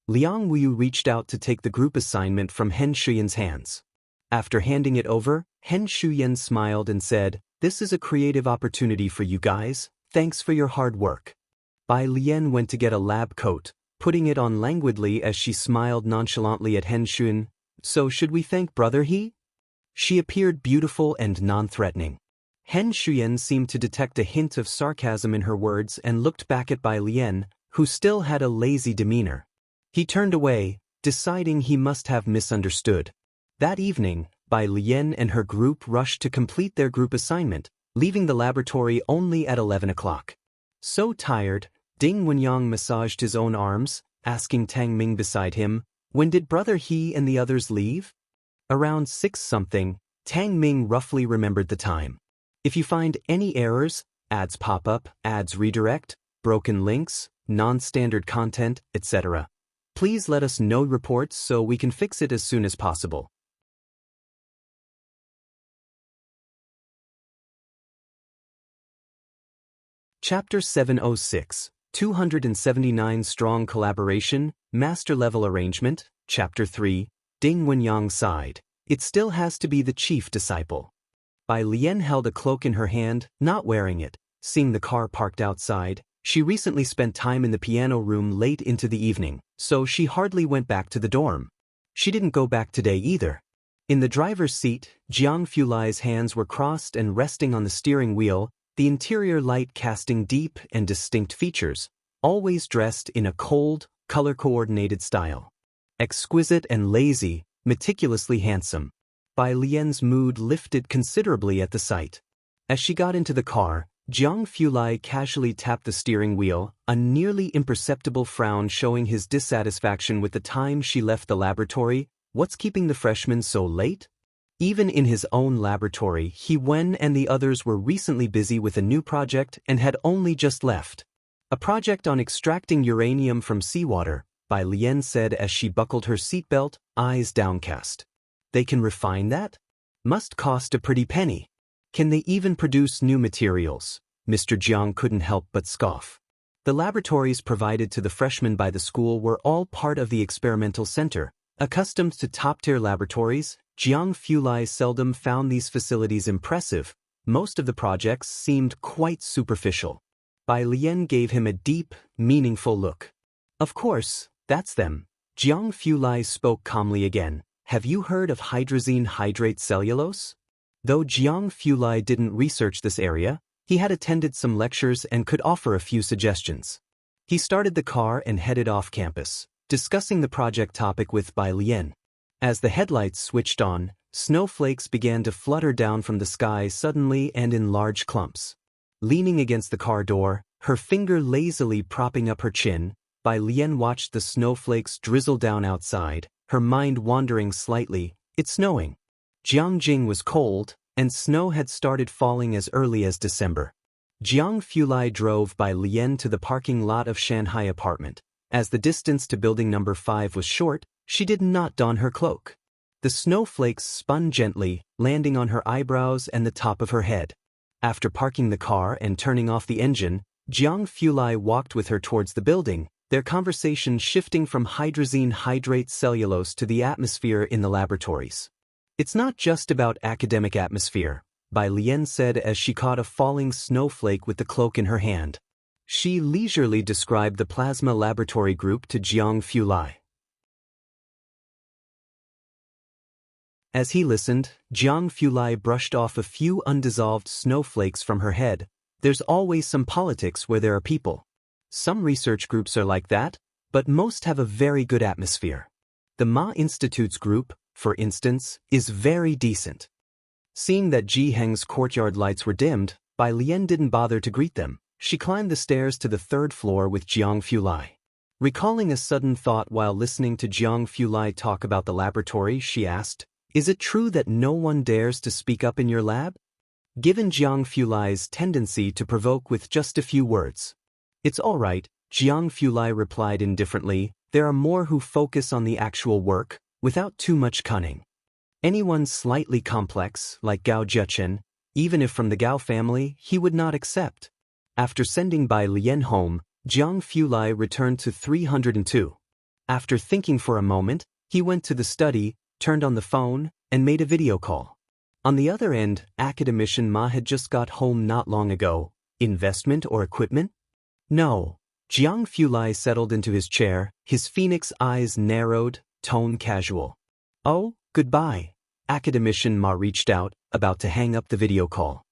Liang Wuyu reached out to take the group assignment from Hen Shuyan's hands. After handing it over, Hen Shuyan smiled and said, "This is a creative opportunity for you guys, thanks for your hard work." Bai Lian went to get a lab coat, putting it on languidly as she smiled nonchalantly at Hen Shuyan. "So should we thank brother He?" She appeared beautiful and non-threatening. Hen Shuyan seemed to detect a hint of sarcasm in her words and looked back at Bai Lian, who still had a lazy demeanor. He turned away, deciding he must have misunderstood. That evening, Bai Lian and her group rushed to complete their group assignment, leaving the laboratory only at 11 o'clock. So tired, Ding Wenyang massaged his own arms, asking Tang Ming beside him, "When did brother He and the others leave?" "Around 6-something, Tang Ming roughly remembered the time. "If you find any errors, ads pop up, ads redirect, broken links, non-standard content, etc., please let us know reports so we can fix it as soon as possible." Chapter 706, 279 Strong Collaboration, Master-Level Arrangement, Chapter 3, Ding Wenyang sighed. "It still has to be the chief disciple." Bai Lian held a cloak in her hand, not wearing it. Seeing the car parked outside, she recently spent time in the piano room late into the evening, so she hardly went back to the dorm. She didn't go back today either. In the driver's seat, Jiang Fulai's hands were crossed and resting on the steering wheel, the interior light casting deep and distinct features, always dressed in a cold, color-coordinated style. Exquisite and lazy, meticulously handsome. Bai Lian's mood lifted considerably at the sight. As she got into the car, Jiang Fulai casually tapped the steering wheel, a nearly imperceptible frown showing his dissatisfaction with the time she left the laboratory. What's keeping the freshman so late? Even in his own laboratory, He Wen and the others were recently busy with a new project and had only just left. A project on extracting uranium from seawater, Bai Lian said as she buckled her seatbelt, eyes downcast. They can refine that? Must cost a pretty penny. Can they even produce new materials? Mr. Jiang couldn't help but scoff. The laboratories provided to the freshmen by the school were all part of the experimental center, accustomed to top-tier laboratories, Jiang Fulai seldom found these facilities impressive. Most of the projects seemed quite superficial. Bai Lian gave him a deep, meaningful look. Of course, that's them. Jiang Fulai spoke calmly again. Have you heard of hydrazine hydrate cellulose? Though Jiang Fulai didn't research this area, he had attended some lectures and could offer a few suggestions. He started the car and headed off campus, discussing the project topic with Bai Lian. As the headlights switched on, snowflakes began to flutter down from the sky suddenly and in large clumps. Leaning against the car door, her finger lazily propping up her chin, Bai Lian watched the snowflakes drizzle down outside, her mind wandering slightly. It's snowing. Jiangjing was cold, and snow had started falling as early as December. Jiang Fulai drove Bai Lian to the parking lot of Shanghai apartment. As the distance to building number 5 was short, she did not don her cloak. The snowflakes spun gently, landing on her eyebrows and the top of her head. After parking the car and turning off the engine, Jiang Fulai walked with her towards the building, their conversation shifting from hydrazine hydrate cellulose to the atmosphere in the laboratories. It's not just about academic atmosphere, Bai Lian said as she caught a falling snowflake with the cloak in her hand. She leisurely described the plasma laboratory group to Jiang Fulai. As he listened, Jiang Fulai brushed off a few undissolved snowflakes from her head. There's always some politics where there are people. Some research groups are like that, but most have a very good atmosphere. The Ma Institute's group, for instance, is very decent. Seeing that Ji Heng's courtyard lights were dimmed, Bai Lian didn't bother to greet them. She climbed the stairs to the 3rd floor with Jiang Fulai. Recalling a sudden thought while listening to Jiang Fulai talk about the laboratory, she asked, "Is it true that no one dares to speak up in your lab?" Given Jiang Fulai's tendency to provoke with just a few words. "It's all right," Jiang Fulai replied indifferently. "There are more who focus on the actual work, without too much cunning. Anyone slightly complex, like Gao Zhechen, even if from the Gao family, he would not accept." After sending Bai Lian home, Jiang Fulai returned to 302. After thinking for a moment, he went to the study, turned on the phone, and made a video call. On the other end, academician Ma had just got home not long ago. Investment or equipment? No. Jiang Fulai settled into his chair, his phoenix eyes narrowed, tone casual. "Oh, goodbye." Academician Ma reached out, about to hang up the video call.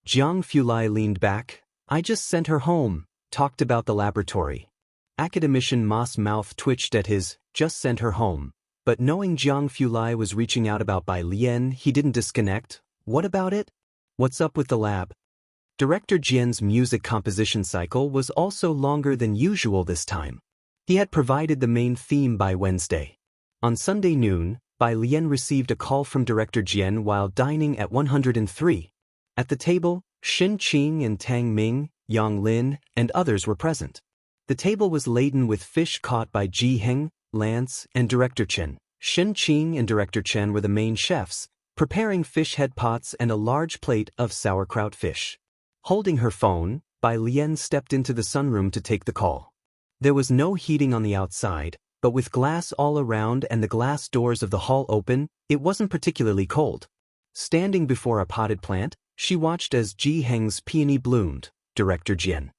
Jiang Fulai leaned back. "I just sent her home, talked about the laboratory." Academician Ma's mouth twitched at his, "just sent her home." But knowing Jiang Fulai was reaching out about Bai Lian, he didn't disconnect. "What about it? What's up with the lab?" Director Jian's music composition cycle was also longer than usual this time. He had provided the main theme by Wednesday. On Sunday noon, Bai Lian received a call from Director Jian while dining at 103. At the table, Shin Qing and Tang Ming, Yang Lin, and others were present. The table was laden with fish caught by Ji Heng, Lance, and Director Chen. Shin Qing and Director Chen were the main chefs, preparing fish head pots and a large plate of sauerkraut fish. Holding her phone, Bai Lian stepped into the sunroom to take the call. There was no heating on the outside, but with glass all around and the glass doors of the hall open, it wasn't particularly cold. Standing before a potted plant, she watched as Ji Heng's peony bloomed. Director Jian.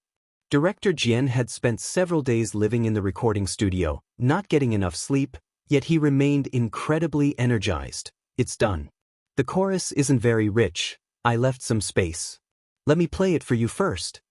Director Jian had spent several days living in the recording studio, not getting enough sleep, yet he remained incredibly energized. "It's done. The chorus isn't very rich. I left some space. Let me play it for you first."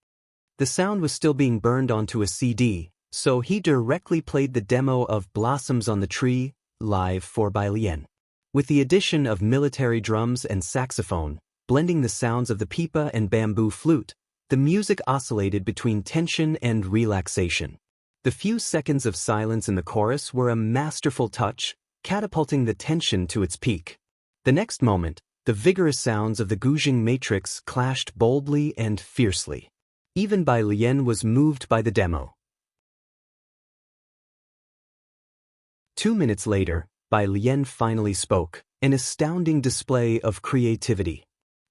The sound was still being burned onto a CD, so he directly played the demo of Blossoms on the Tree, live for Bai Lian. With the addition of military drums and saxophone, blending the sounds of the pipa and bamboo flute, the music oscillated between tension and relaxation. The few seconds of silence in the chorus were a masterful touch, catapulting the tension to its peak. The next moment, the vigorous sounds of the Guzheng matrix clashed boldly and fiercely. Even Bai Lian was moved by the demo. 2 minutes later, Bai Lian finally spoke, an astounding display of creativity.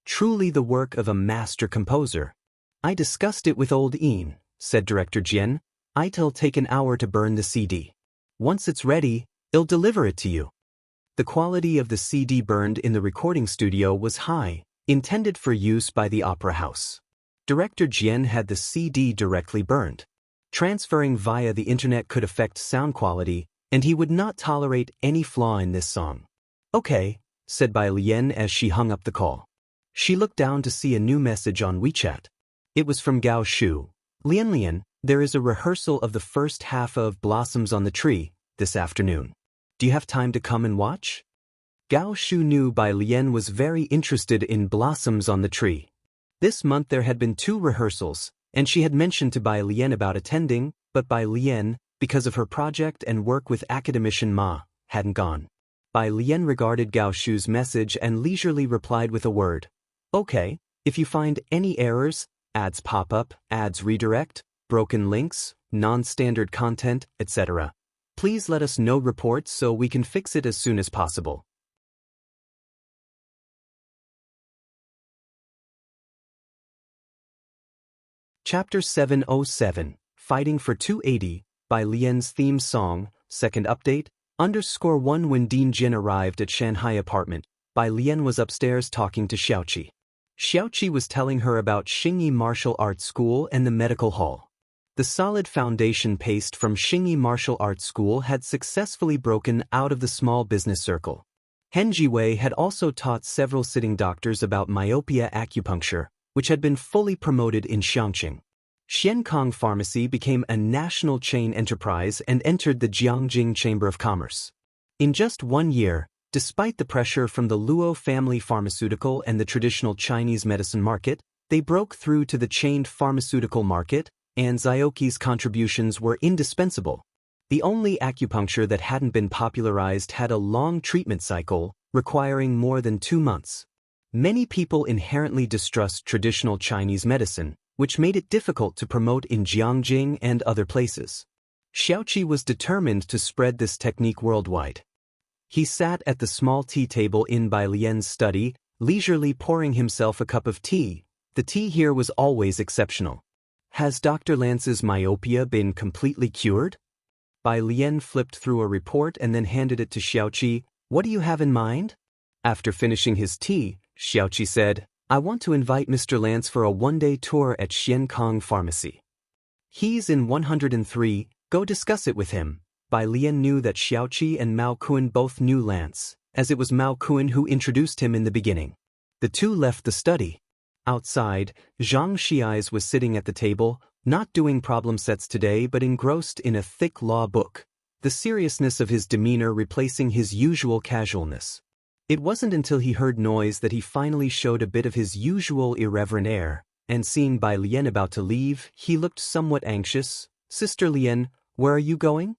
Truly the work of a master composer. "I discussed it with old Ian," said Director Jian. "It'll take an hour to burn the CD. Once it's ready, I'll deliver it to you." The quality of the CD burned in the recording studio was high, intended for use by the opera house. Director Jian had the CD directly burned. Transferring via the internet could affect sound quality, and he would not tolerate any flaw in this song. "Okay," said Bai Lian as she hung up the call. She looked down to see a new message on WeChat. It was from Gao Shu. "Lian, there is a rehearsal of the first half of Blossoms on the Tree this afternoon. Do you have time to come and watch?" Gao Shu knew Bai Lian was very interested in Blossoms on the Tree. This month there had been 2 rehearsals, and she had mentioned to Bai Lian about attending, but Bai Lian, because of her project and work with academician Ma, hadn't gone. Bai Lian regarded Gao Shu's message and leisurely replied with a word. "Okay, if you find any errors, ads pop up, ads redirect, broken links, non-standard content, etc. please let us know reports so we can fix it as soon as possible." Chapter 707, Fighting for 280, Bai Lian's theme song, second update, _1 When Dean Jin arrived at Shanghai apartment, Bai Lian was upstairs talking to Xiaoqi. Xiaoqi was telling her about Xingyi Martial Arts School and the medical hall. The solid foundation paste from Xingyi Martial Arts School had successfully broken out of the small business circle. Hen Jiwei had also taught several sitting doctors about myopia acupuncture, which had been fully promoted in Xiangqing. Xiankong Pharmacy became a national chain enterprise and entered the Jiangjing Chamber of Commerce. In just 1 year, despite the pressure from the Luo family pharmaceutical and the traditional Chinese medicine market, they broke through to the chained pharmaceutical market, and Zioki's contributions were indispensable. The only acupuncture that hadn't been popularized had a long treatment cycle, requiring more than 2 months. Many people inherently distrust traditional Chinese medicine, which made it difficult to promote in Jiangjing and other places. Xiaoqi was determined to spread this technique worldwide. He sat at the small tea table in Bai Lian's study, leisurely pouring himself a cup of tea. The tea here was always exceptional. "Has Dr. Lance's myopia been completely cured?" Bai Lian flipped through a report and then handed it to Xiaoqi. "What do you have in mind?" After finishing his tea, Xiaoqi said, "I want to invite Mr. Lance for a 1-day tour at Xiankong Pharmacy. He's in 103, go discuss it with him." Bai Lian knew that Xiaoqi and Mao Kun both knew Lance, as it was Mao Kun who introduced him in the beginning. The two left the study. Outside, Zhang Xiais was sitting at the table, not doing problem sets today but engrossed in a thick law book, the seriousness of his demeanor replacing his usual casualness. It wasn't until he heard noise that he finally showed a bit of his usual irreverent air, and seeing Bai Lian about to leave, he looked somewhat anxious. "Sister Lian, where are you going?"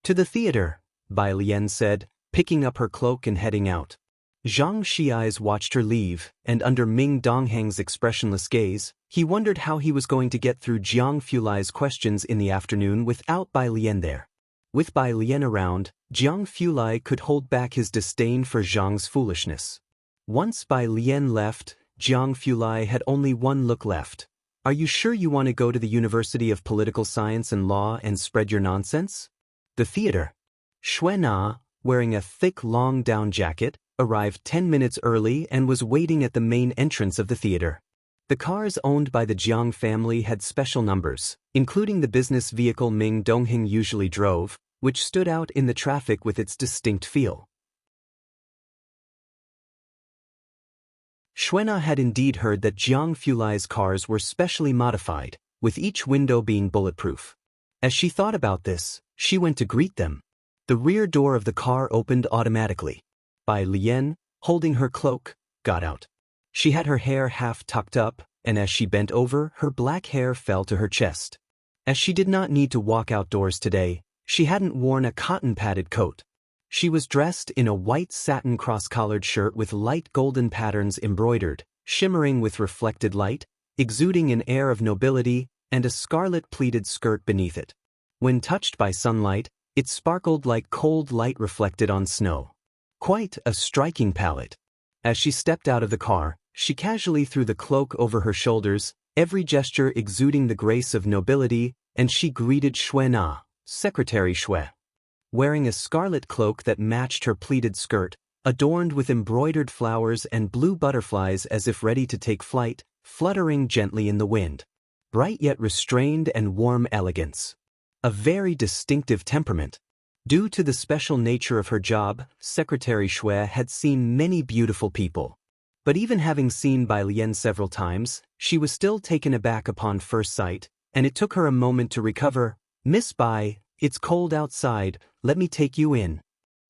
"To the theater," Bai Lian said, picking up her cloak and heading out. Zhang Xiais watched her leave, and under Ming Dongheng's expressionless gaze, he wondered how he was going to get through Jiang Fulai's questions in the afternoon without Bai Lian there. With Bai Lian around, Jiang Fulai could hold back his disdain for Zhang's foolishness. Once Bai Lian left, Jiang Fulai had only one look left. "Are you sure you want to go to the University of Political Science and Law and spread your nonsense?" The theater. Xue Na, wearing a thick long down jacket, arrived 10 minutes early and was waiting at the main entrance of the theater. The cars owned by the Jiang family had special numbers, including the business vehicle Ming Dongheng usually drove, which stood out in the traffic with its distinct feel. Xuena had indeed heard that Jiang Fulai's cars were specially modified, with each window being bulletproof. As she thought about this, she went to greet them. The rear door of the car opened automatically. Bai Lian, holding her cloak, got out. She had her hair half tucked up, and as she bent over, her black hair fell to her chest. As she did not need to walk outdoors today, she hadn't worn a cotton-padded coat. She was dressed in a white satin cross-collared shirt with light golden patterns embroidered, shimmering with reflected light, exuding an air of nobility, and a scarlet pleated skirt beneath it. When touched by sunlight, it sparkled like cold light reflected on snow. Quite a striking palette. As she stepped out of the car, she casually threw the cloak over her shoulders, every gesture exuding the grace of nobility, and she greeted Xue Na, Secretary Xue. wearing a scarlet cloak that matched her pleated skirt, adorned with embroidered flowers and blue butterflies as if ready to take flight, fluttering gently in the wind. Bright yet restrained and warm elegance. A very distinctive temperament. Due to the special nature of her job, Secretary Shui had seen many beautiful people. But even having seen Bai Lian several times, she was still taken aback upon first sight, and it took her a moment to recover. "Miss Bai, it's cold outside, let me take you in."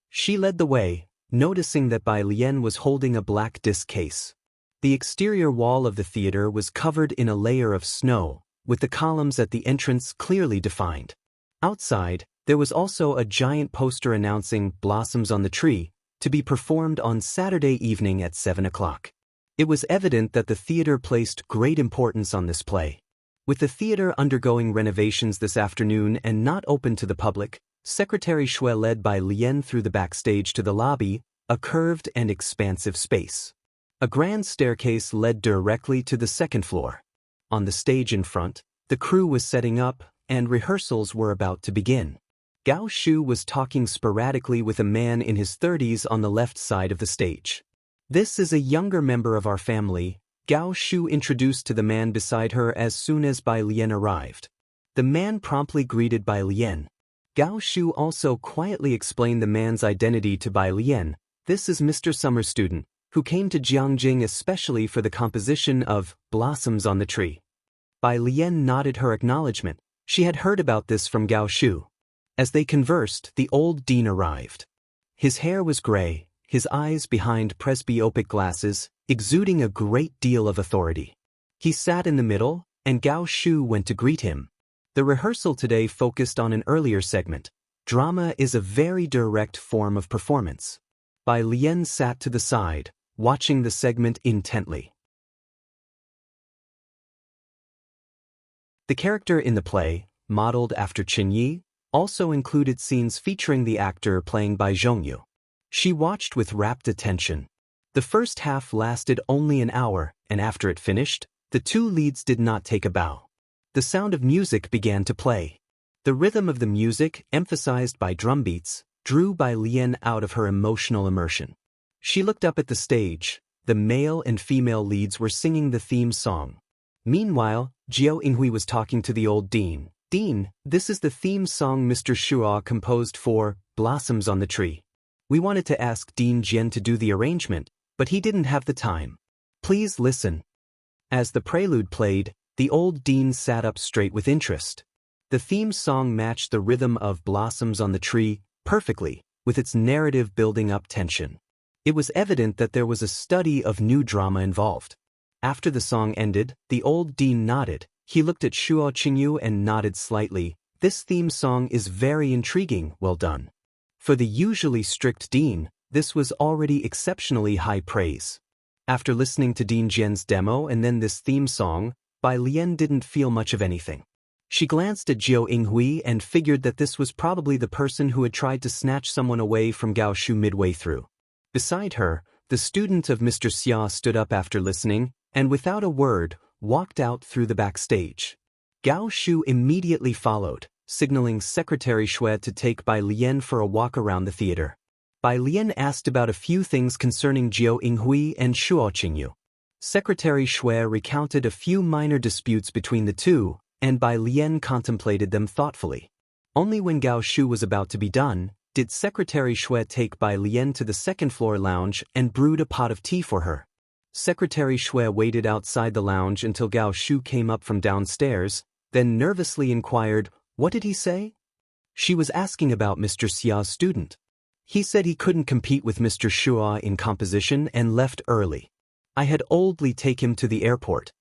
She led the way, noticing that Bai Lian was holding a black disc case. The exterior wall of the theater was covered in a layer of snow, with the columns at the entrance clearly defined. Outside, there was also a giant poster announcing "Blossoms on the Tree," to be performed on Saturday evening at 7 o'clock. It was evident that the theater placed great importance on this play. With the theater undergoing renovations this afternoon and not open to the public, Secretary Shui led Bai Lian through the backstage to the lobby, a curved and expansive space. A grand staircase led directly to the second floor. On the stage in front, the crew was setting up, and rehearsals were about to begin. Gao Shu was talking sporadically with a man in his 30s on the left side of the stage. "This is a younger member of our family," Gao Shu introduced to the man beside her as soon as Bai Lian arrived. The man promptly greeted Bai Lian. Gao Shu also quietly explained the man's identity to Bai Lian. "This is Mr. Summer's student, who came to Jiangjing especially for the composition of Blossoms on the Tree." Bai Lian nodded her acknowledgement. She had heard about this from Gao Shu. As they conversed, the old dean arrived. His hair was gray, his eyes behind presbyopic glasses, exuding a great deal of authority. He sat in the middle, and Gao Shu went to greet him. The rehearsal today focused on an earlier segment. Drama is a very direct form of performance. Bai Lian sat to the side, watching the segment intently. The character in the play, modeled after Qin Yi, also included scenes featuring the actor playing Bai Zhongyu. She watched with rapt attention. The first half lasted only an hour, and after it finished, the two leads did not take a bow. The sound of music began to play. The rhythm of the music, emphasized by drum beats, drew Bai Lian out of her emotional immersion. She looked up at the stage. The male and female leads were singing the theme song. Meanwhile, Jiao Yinghui was talking to the old dean. "Dean, this is the theme song Mr. Shuo composed for Blossoms on the Tree. We wanted to ask Dean Jian to do the arrangement, but he didn't have the time. Please listen." As the prelude played, the old dean sat up straight with interest. The theme song matched the rhythm of Blossoms on the Tree perfectly, with its narrative building up tension. It was evident that there was a study of new drama involved. After the song ended, the old dean nodded. He looked at Shuo Qingyu and nodded slightly. "This theme song is very intriguing, well done." For the usually strict dean, this was already exceptionally high praise. After listening to Dean Jian's demo and then this theme song, Bai Lian didn't feel much of anything. She glanced at Jiao Yinghui and figured that this was probably the person who had tried to snatch someone away from Gao Shu midway through. Beside her, the student of Mr. Xia stood up after listening, and without a word, walked out through the backstage. Gao Shu immediately followed, signaling Secretary Shui to take Bai Lian for a walk around the theater. Bai Lian asked about a few things concerning Jiao Yinghui and Shuo Qingyu. Secretary Shui recounted a few minor disputes between the two, and Bai Lian contemplated them thoughtfully. Only when Gao Shu was about to be done, did Secretary Shui take Bai Lian to the second-floor lounge and brewed a pot of tea for her. Secretary Shui waited outside the lounge until Gao Shu came up from downstairs, then nervously inquired, "What did he say?" She was asking about Mr. Xia's student. "He said he couldn't compete with Mr. Shuo in composition and left early. I had oldly take him to the airport."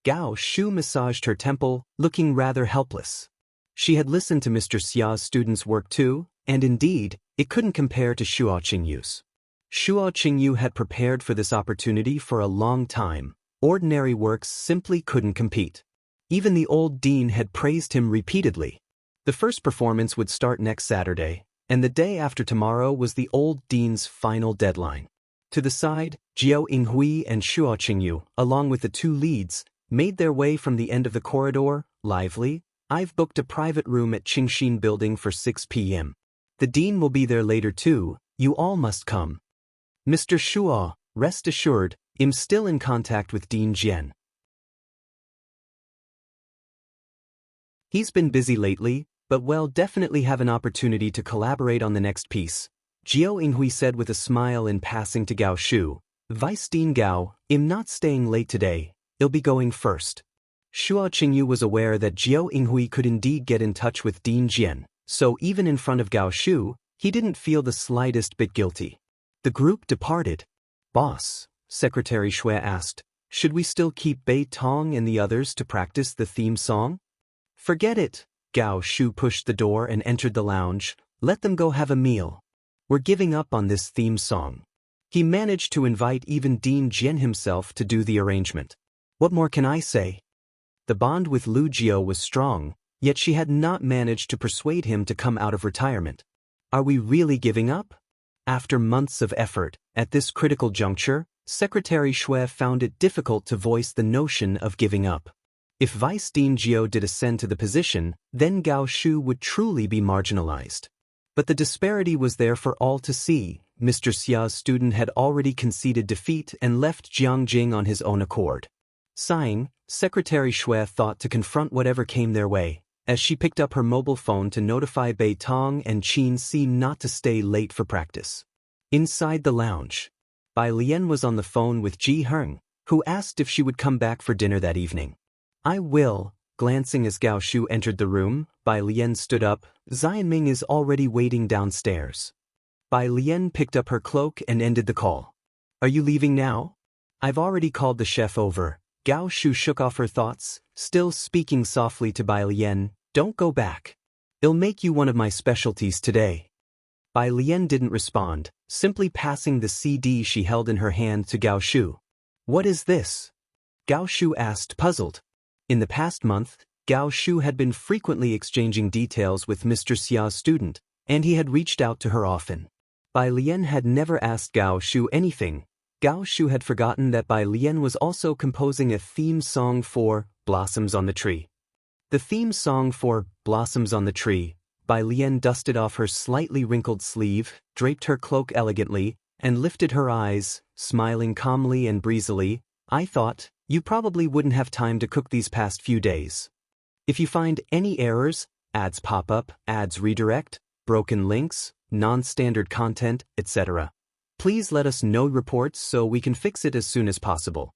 Gao Shu massaged her temple, looking rather helpless. She had listened to Mr. Xia's student's work too, and indeed, it couldn't compare to Shuo Qingyu's. Shuo Qingyu had prepared for this opportunity for a long time. Ordinary works simply couldn't compete. Even the old dean had praised him repeatedly. The first performance would start next Saturday, and the day after tomorrow was the old dean's final deadline. To the side, Jiao Yinghui and Shuo Qingyu, along with the two leads, made their way from the end of the corridor, lively. "I've booked a private room at Qingxin Building for 6 p.m. The dean will be there later too, you all must come. Mr. Shuo, rest assured, I'm still in contact with Dean Jian. He's been busy lately, but we'll definitely have an opportunity to collaborate on the next piece, Jiao Yinghui said with a smile in passing to Gao Shu. Vice Dean Gao, I'm not staying late today, I'll be going first. Shuo Qingyu was aware that Jiao Yinghui could indeed get in touch with Dean Jian, so even in front of Gao Shu, he didn't feel the slightest bit guilty. The group departed. Boss, Secretary Shui asked, should we still keep Bei Tong and the others to practice the theme song? Forget it, Gao Shu pushed the door and entered the lounge. Let them go have a meal. We're giving up on this theme song. He managed to invite even Dean Jian himself to do the arrangement. What more can I say? The bond with Lu Jiao was strong, yet she had not managed to persuade him to come out of retirement. Are we really giving up? After months of effort, at this critical juncture, Secretary Shui found it difficult to voice the notion of giving up. If Vice Dean Jiao did ascend to the position, then Gao Shu would truly be marginalized. But the disparity was there for all to see. Mr. Xia's student had already conceded defeat and left Jiangjing on his own accord. Sighing, Secretary Shui thought to confront whatever came their way, as she picked up her mobile phone to notify Bei Tong and Qin Si not to stay late for practice. Inside the lounge, Bai Lian was on the phone with Ji Heng, who asked if she would come back for dinner that evening. I will. Glancing as Gao Shu entered the room, Bai Lian stood up. Xianming is already waiting downstairs. Bai Lian picked up her cloak and ended the call. Are you leaving now? I've already called the chef over. Gao Shu shook off her thoughts, still speaking softly to Bai Lian. Don't go back. I'll make you one of my specialties today. Bai Lian didn't respond, simply passing the CD she held in her hand to Gao Shu. What is this? Gao Shu asked, puzzled. In the past month, Gao Shu had been frequently exchanging details with Mr. Xia's student, and he had reached out to her often. Bai Lian had never asked Gao Shu anything. Gao Shu had forgotten that Bai Lian was also composing a theme song for Blossoms on the Tree. The theme song for Blossoms on the Tree, Bai Lian dusted off her slightly wrinkled sleeve, draped her cloak elegantly, and lifted her eyes, smiling calmly and breezily. I thought, you probably wouldn't have time to cook these past few days. If you find any errors, ads pop up, ads redirect, broken links, non-standard content, etc., please let us know reports so we can fix it as soon as possible.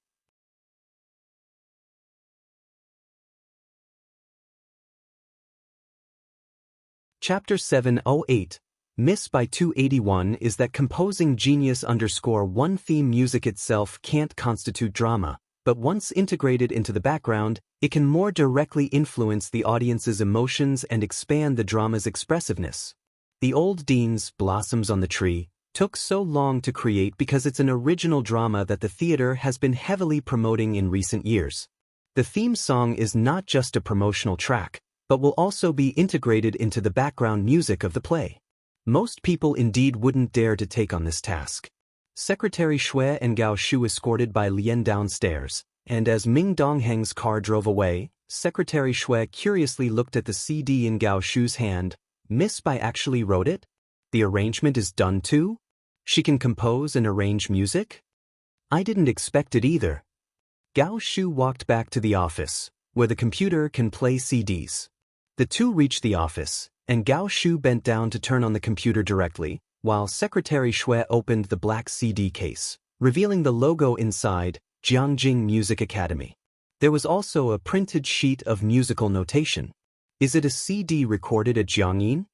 Chapter 708, Miss by 281 is that composing genius_1 theme music itself can't constitute drama, but once integrated into the background, it can more directly influence the audience's emotions and expand the drama's expressiveness. The old Dean's Blossoms on the Tree took so long to create because it's an original drama that the theater has been heavily promoting in recent years. The theme song is not just a promotional track, but will also be integrated into the background music of the play. Most people indeed wouldn't dare to take on this task. Secretary Shui and Gao Shu escorted Bai Lian downstairs, and as Ming Dongheng's car drove away, Secretary Shui curiously looked at the CD in Gao Shu's hand. Miss Bai actually wrote it? The arrangement is done too? She can compose and arrange music? I didn't expect it either. Gao Shu walked back to the office, where the computer can play CDs. The two reached the office, and Gao Shu bent down to turn on the computer directly, while Secretary Shui opened the black CD case, revealing the logo inside, Jiangjing Music Academy. There was also a printed sheet of musical notation. Is it a CD recorded at Jiangyin?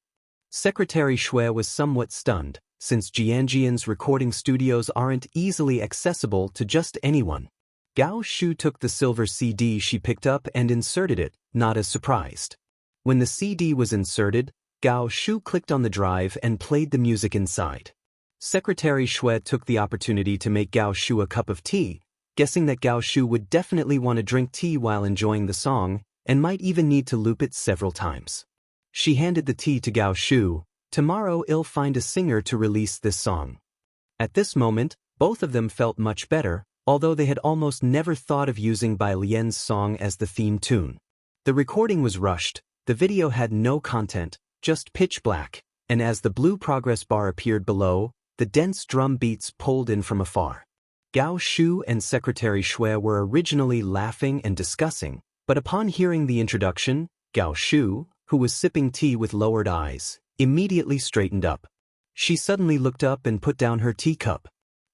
Secretary Shui was somewhat stunned, since Jiangjian's recording studios aren't easily accessible to just anyone. Gao Shu took the silver CD she picked up and inserted it, not as surprised. When the CD was inserted, Gao Shu clicked on the drive and played the music inside. Secretary Shui took the opportunity to make Gao Shu a cup of tea, guessing that Gao Shu would definitely want to drink tea while enjoying the song, and might even need to loop it several times. She handed the tea to Gao Shu. Tomorrow I'll find a singer to release this song. At this moment, both of them felt much better, although they had almost never thought of using Bai Lian's song as the theme tune. The recording was rushed. The video had no content, just pitch black, and as the blue progress bar appeared below, the dense drum beats pulled in from afar. Gao Shu and Secretary Shui were originally laughing and discussing, but upon hearing the introduction, Gao Shu, who was sipping tea with lowered eyes, immediately straightened up. She suddenly looked up and put down her teacup.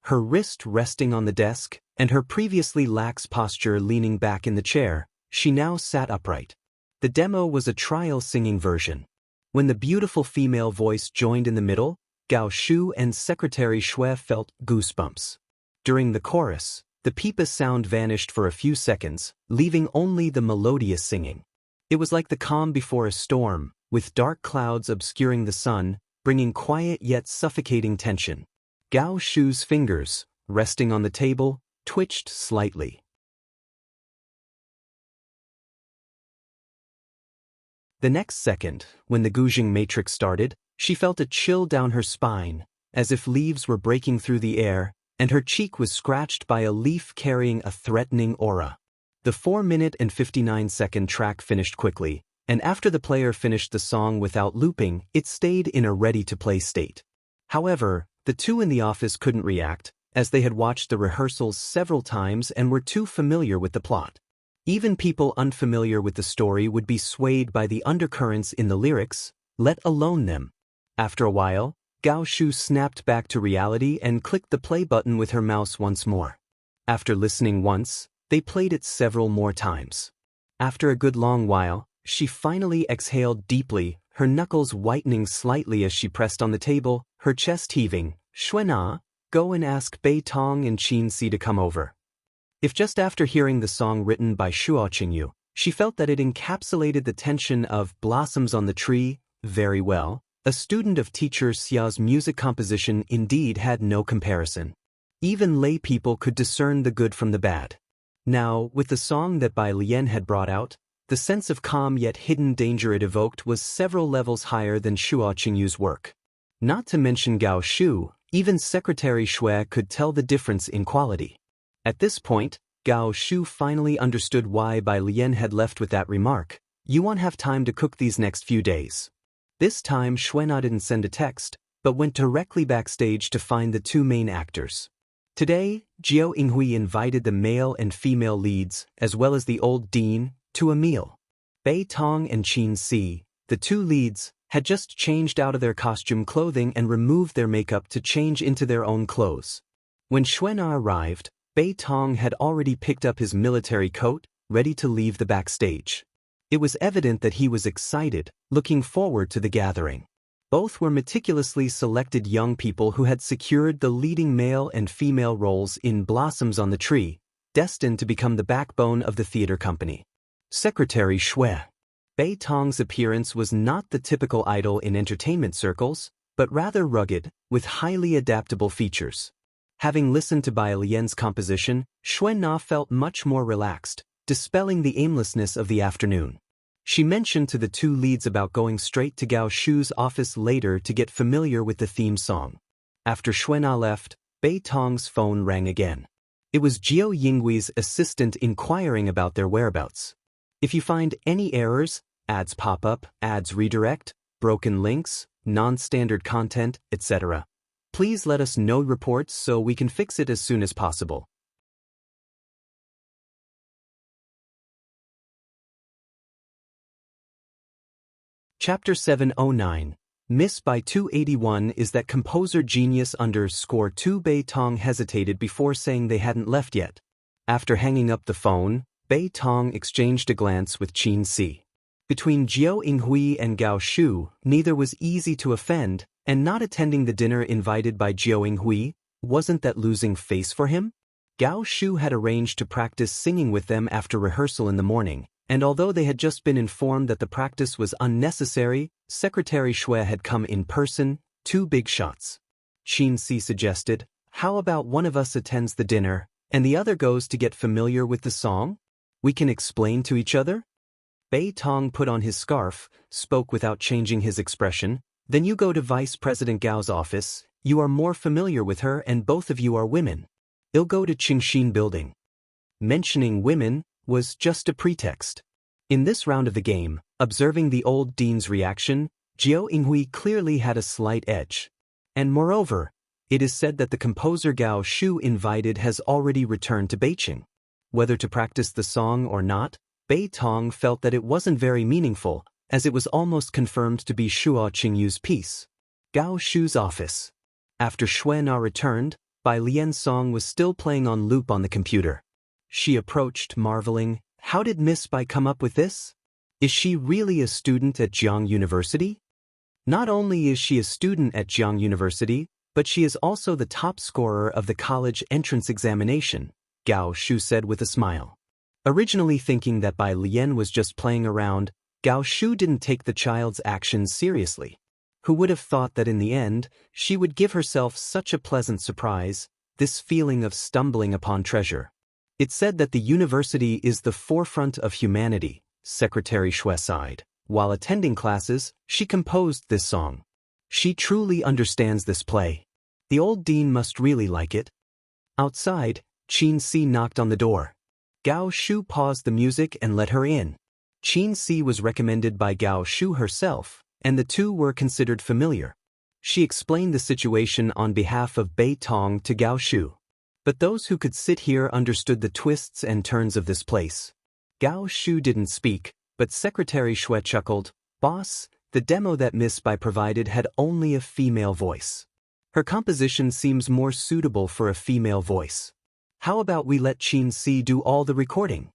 Her wrist resting on the desk, and her previously lax posture leaning back in the chair, she now sat upright. The demo was a trial singing version. When the beautiful female voice joined in the middle, Gao Shu and Secretary Shui felt goosebumps. During the chorus, the pipa sound vanished for a few seconds, leaving only the melodious singing. It was like the calm before a storm, with dark clouds obscuring the sun, bringing quiet yet suffocating tension. Gao Shu's fingers, resting on the table, twitched slightly. The next second, when the Guzheng matrix started, she felt a chill down her spine, as if leaves were breaking through the air, and her cheek was scratched by a leaf carrying a threatening aura. The 4-minute and 59-second track finished quickly, and after the player finished the song without looping, it stayed in a ready-to-play state. However, the two in the office couldn't react, as they had watched the rehearsals several times and were too familiar with the plot. Even people unfamiliar with the story would be swayed by the undercurrents in the lyrics, let alone them. After a while, Gao Shu snapped back to reality and clicked the play button with her mouse once more. After listening once, they played it several more times. After a good long while, she finally exhaled deeply, her knuckles whitening slightly as she pressed on the table, her chest heaving. "Xuena, go and ask Bei Tong and Qin Si to come over." If just after hearing the song written by Shuo Qingyu, she felt that it encapsulated the tension of Blossoms on the Tree very well, a student of teacher Xiao's music composition indeed had no comparison. Even lay people could discern the good from the bad. Now, with the song that Bai Lian had brought out, the sense of calm yet hidden danger it evoked was several levels higher than Shuo Qingyu's work. Not to mention Gao Shu, even Secretary Shui could tell the difference in quality. At this point, Gao Shu finally understood why Bai Lian had left with that remark, "You won't have time to cook these next few days." This time Xuena didn't send a text, but went directly backstage to find the two main actors. Today, Jiao Yinghui invited the male and female leads, as well as the old dean, to a meal. Bei Tong and Qin Si, the two leads, had just changed out of their costume clothing and removed their makeup to change into their own clothes. When Xuena arrived, Bei Tong had already picked up his military coat, ready to leave the backstage. It was evident that he was excited, looking forward to the gathering. Both were meticulously selected young people who had secured the leading male and female roles in Blossoms on the Tree, destined to become the backbone of the theater company. Secretary Shui. Bei Tong's appearance was not the typical idol in entertainment circles, but rather rugged, with highly adaptable features. Having listened to Bai Lian's composition, Xuena felt much more relaxed, dispelling the aimlessness of the afternoon. She mentioned to the two leads about going straight to Gao Shu's office later to get familiar with the theme song. After Xuena left, Bei Tong's phone rang again. It was Jiao Yinghui's assistant inquiring about their whereabouts. If you find any errors, ads pop up, ads redirect, broken links, non-standard content, etc., please let us know reports so we can fix it as soon as possible. Chapter 709. Miss by 281 is that composer genius _2 Bei Tong hesitated before saying they hadn't left yet. After hanging up the phone, Bei Tong exchanged a glance with Qin Si. Between Jiao Yinghui and Gao Shu, neither was easy to offend, and not attending the dinner invited by Jiao Yinghui, wasn't that losing face for him? Gao Shu had arranged to practice singing with them after rehearsal in the morning, and although they had just been informed that the practice was unnecessary, Secretary Shui had come in person, 2 big shots. Qin Si suggested, "How about one of us attends the dinner, and the other goes to get familiar with the song? We can explain to each other?" Bei Tong put on his scarf, spoke without changing his expression. "Then you go to Vice President Gao's office, you are more familiar with her and both of you are women. I'll go to Qingxin building." Mentioning women was just a pretext. In this round of the game, observing the old dean's reaction, Jiao Yinghui clearly had a slight edge. And moreover, it is said that the composer Gao Shu invited has already returned to Beijing. Whether to practice the song or not, Bei Tong felt that it wasn't very meaningful, as it was almost confirmed to be Shuo Qingyu's piece. Gao Shu's office. After Xue Na returned, Bai Lian's song was still playing on loop on the computer. She approached, marveling, "How did Miss Bai come up with this? Is she really a student at Jiang University?" Not only is she a student at Jiang University, but she is also the top scorer of the college entrance examination, Gao Shu said with a smile. Originally thinking that Bai Lian was just playing around, Gao Shu didn't take the child's actions seriously. Who would have thought that in the end, she would give herself such a pleasant surprise, this feeling of stumbling upon treasure. It's said that the university is the forefront of humanity, Secretary Xue sighed. While attending classes, she composed this song. She truly understands this play. The old dean must really like it. Outside, Qin Si knocked on the door. Gao Shu paused the music and let her in. Qin Si was recommended by Gao Shu herself, and the two were considered familiar. She explained the situation on behalf of Bei Tong to Gao Shu. But those who could sit here understood the twists and turns of this place. Gao Shu didn't speak, but Secretary Xue chuckled, "Boss, the demo that Miss Bai provided had only a female voice. Her composition seems more suitable for a female voice. How about we let Qin Si do all the recording?"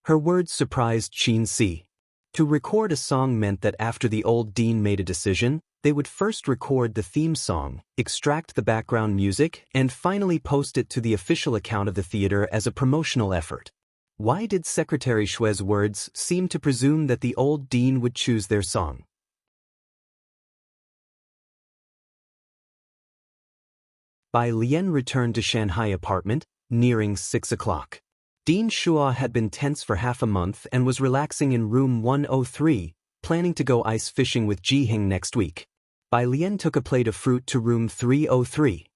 Her words surprised Qin Si. To record a song meant that after the old dean made a decision, they would first record the theme song, extract the background music, and finally post it to the official account of the theater as a promotional effort. Why did Secretary Xue's words seem to presume that the old dean would choose their song? Bai Lian returned to Shanghai apartment, nearing 6 o'clock. Dean Shuo had been tense for half a month and was relaxing in room 103, planning to go ice fishing with Ji Hing next week. Bai Lian took a plate of fruit to room 303.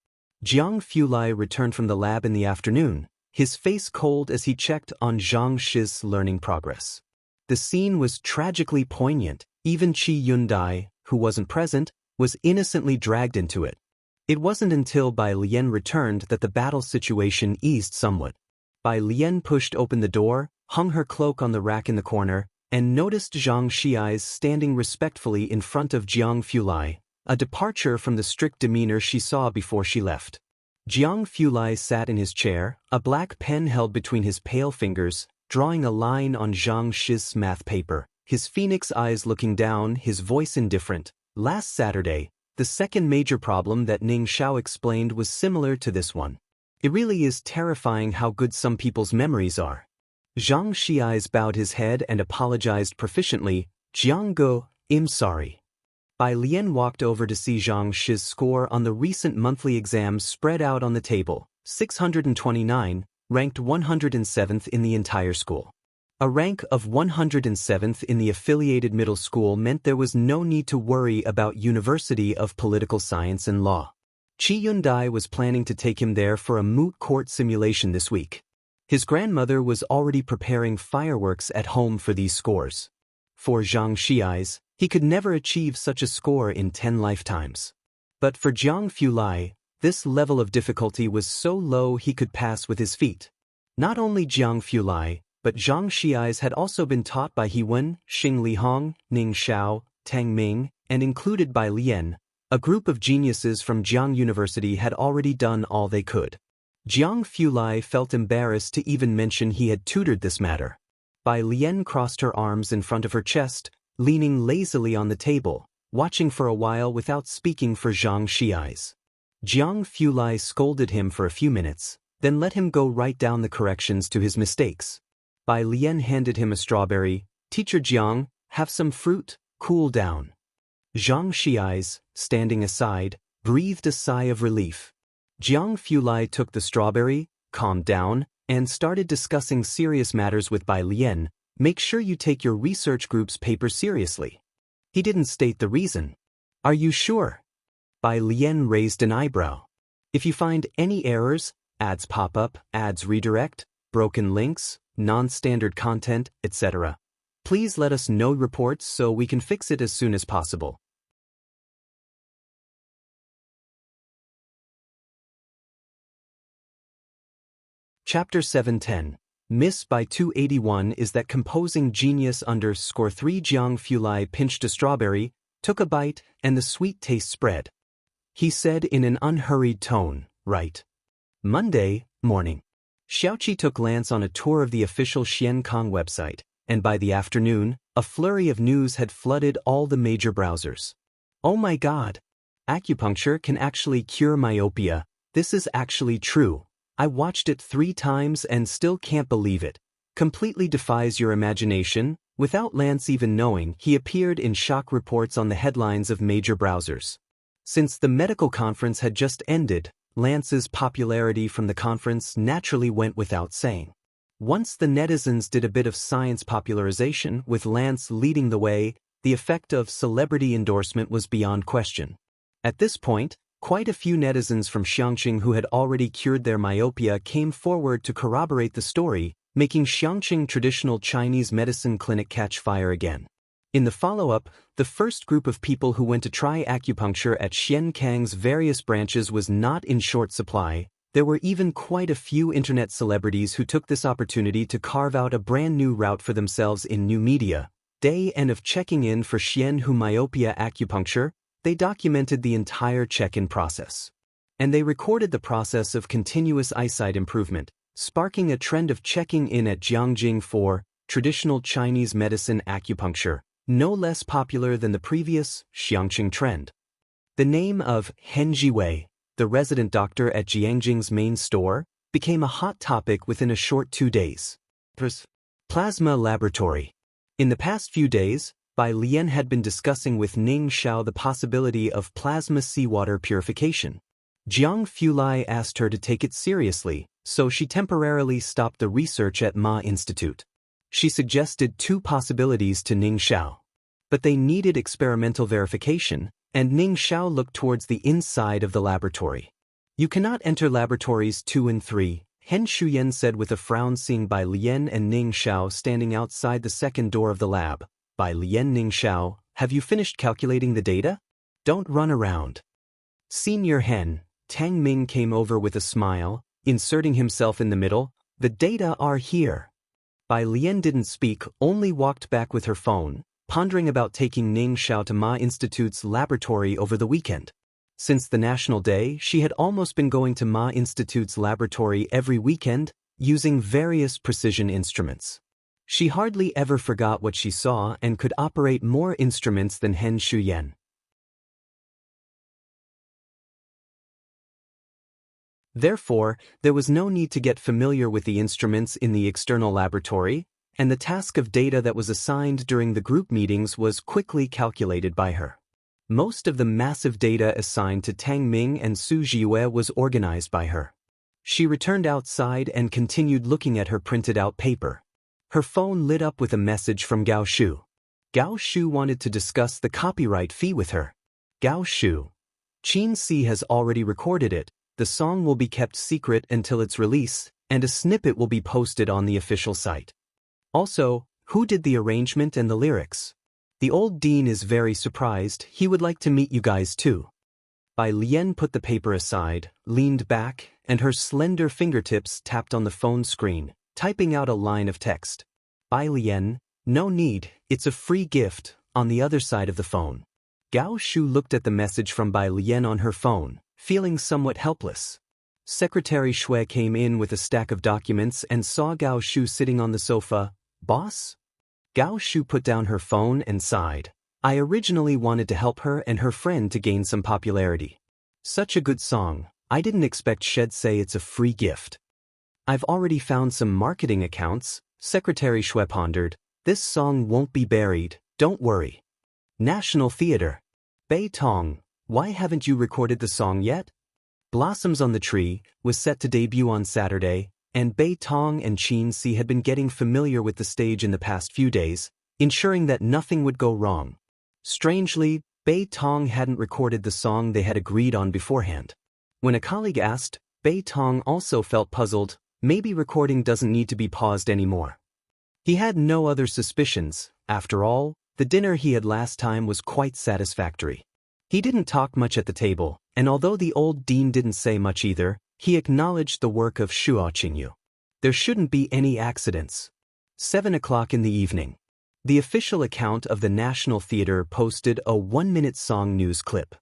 Jiang Fulai returned from the lab in the afternoon, his face cold as he checked on Zhang Shi's learning progress. The scene was tragically poignant. Even Qi Yundai, who wasn't present, was innocently dragged into it. It wasn't until Bai Lian returned that the battle situation eased somewhat. Bai Lian pushed open the door, hung her cloak on the rack in the corner, and noticed Zhang Shi's standing respectfully in front of Jiang Fulai, a departure from the strict demeanor she saw before she left. Jiang Fulai sat in his chair, a black pen held between his pale fingers, drawing a line on Zhang Shi's math paper, his phoenix eyes looking down, his voice indifferent. Last Saturday, the second major problem that Ning Xiao explained was similar to this one. It really is terrifying how good some people's memories are. Zhang Shi's bowed his head and apologized proficiently. "Jiang Ge, I'm sorry." Bai Lian walked over to see Zhang Shi's score on the recent monthly exams spread out on the table, 629, ranked 107th in the entire school. A rank of 107th in the affiliated middle school meant there was no need to worry about University of Political Science and Law. Qi Yundai was planning to take him there for a moot court simulation this week. His grandmother was already preparing fireworks at home for these scores. For Zhang Shi's, he could never achieve such a score in 10 lifetimes. But for Jiang Fulai, this level of difficulty was so low he could pass with his feet. Not only Jiang Fulai, but Zhang Shi's had also been taught by He Wen, Xing Lihong, Ning Xiao, Tang Ming, and included by Lian. A group of geniuses from Jiang University had already done all they could. Jiang Fulai felt embarrassed to even mention he had tutored this matter. Bai Lian crossed her arms in front of her chest, leaning lazily on the table, watching for a while without speaking for Zhang Shi's. Jiang Fulai scolded him for a few minutes, then let him go write down the corrections to his mistakes. Bai Lian handed him a strawberry. "Teacher Jiang, have some fruit, cool down." Zhang Shi's, standing aside, breathed a sigh of relief. Jiang Fulai took the strawberry, calmed down, and started discussing serious matters with Bai Lian. "Make sure you take your research group's paper seriously." He didn't state the reason. "Are you sure?" Bai Lian raised an eyebrow. "If you find any errors, ads pop up, ads redirect, broken links, non-standard content, etc., please let us know reports so we can fix it as soon as possible." Chapter 710. Miss by 281 is that composing genius _3 Jiang Fulai pinched a strawberry, took a bite, and the sweet taste spread. He said in an unhurried tone, right. Monday morning. Xiaoqi took Lance on a tour of the official Xian Kong website, and by the afternoon, a flurry of news had flooded all the major browsers. Oh my god! Acupuncture can actually cure myopia. This is actually true. I watched it 3 times and still can't believe it. Completely defies your imagination. Without Lance even knowing, he appeared in shock reports on the headlines of major browsers. Since the medical conference had just ended, Lance's popularity from the conference naturally went without saying. Once the netizens did a bit of science popularization, with Lance leading the way, the effect of celebrity endorsement was beyond question. At this point, quite a few netizens from Xiangqing who had already cured their myopia came forward to corroborate the story, making Xiangqing traditional Chinese medicine clinic catch fire again. In the follow-up, the first group of people who went to try acupuncture at Xian Kang's various branches was not in short supply. There were even quite a few internet celebrities who took this opportunity to carve out a brand new route for themselves in new media. Day and of checking in for Xian Hu myopia acupuncture, they documented the entire check-in process. And they recorded the process of continuous eyesight improvement, sparking a trend of checking in at Jiangjing for traditional Chinese medicine acupuncture, no less popular than the previous Xiangqing trend. The name of Hen Jiwei, the resident doctor at Jiangjing's main store, became a hot topic within a short 2 days. Plasma laboratory. In the past few days, Bai Lian had been discussing with Ning Xiao the possibility of plasma seawater purification. Jiang Fulai asked her to take it seriously, so she temporarily stopped the research at Ma Institute. She suggested 2 possibilities to Ning Xiao. But they needed experimental verification, and Ning Xiao looked towards the inside of the laboratory. You cannot enter laboratories 2 and 3, Hen Shuyan said with a frown, seeing Bai Lian and Ning Xiao standing outside the second door of the lab. Bai Lian, Ning Xiao, have you finished calculating the data? Don't run around. Senior Hen, Tang Ming came over with a smile, inserting himself in the middle. The data are here. Bai Lian didn't speak, only walked back with her phone, pondering about taking Ning Xiao to Ma Institute's laboratory over the weekend. Since the National Day, she had almost been going to Ma Institute's laboratory every weekend, using various precision instruments. She hardly ever forgot what she saw and could operate more instruments than Hen Shuyan. Therefore, there was no need to get familiar with the instruments in the external laboratory, and the task of data that was assigned during the group meetings was quickly calculated by her. Most of the massive data assigned to Tang Ming and Su Jiwei was organized by her. She returned outside and continued looking at her printed-out paper. Her phone lit up with a message from Gao Shu. Gao Shu wanted to discuss the copyright fee with her. Gao Shu. Qin Si has already recorded it. The song will be kept secret until its release, and a snippet will be posted on the official site. Also, who did the arrangement and the lyrics? The old dean is very surprised. He would like to meet you guys too. Bai Lian put the paper aside, leaned back, and her slender fingertips tapped on the phone screen, typing out a line of text. Bai Lian, no need, it's a free gift, on the other side of the phone. Gao Shu looked at the message from Bai Lian on her phone, feeling somewhat helpless. Secretary Shui came in with a stack of documents and saw Gao Shu sitting on the sofa. Boss? Gao Shu put down her phone and sighed. I originally wanted to help her and her friend to gain some popularity. Such a good song, I didn't expect she'd say it's a free gift. I've already found some marketing accounts, Secretary Shui pondered. This song won't be buried, don't worry. National Theater. Bei Tong. Why haven't you recorded the song yet? Blossoms on the Tree was set to debut on Saturday, and Bei Tong and Qin Si had been getting familiar with the stage in the past few days, ensuring that nothing would go wrong. Strangely, Bei Tong hadn't recorded the song they had agreed on beforehand. When a colleague asked, Bei Tong also felt puzzled. Maybe recording doesn't need to be paused anymore. He had no other suspicions. After all, the dinner he had last time was quite satisfactory. He didn't talk much at the table, and although the old dean didn't say much either, he acknowledged the work of Shuo Qingyu. There shouldn't be any accidents. 7 o'clock in the evening. The official account of the National Theatre posted a 1-minute song news clip.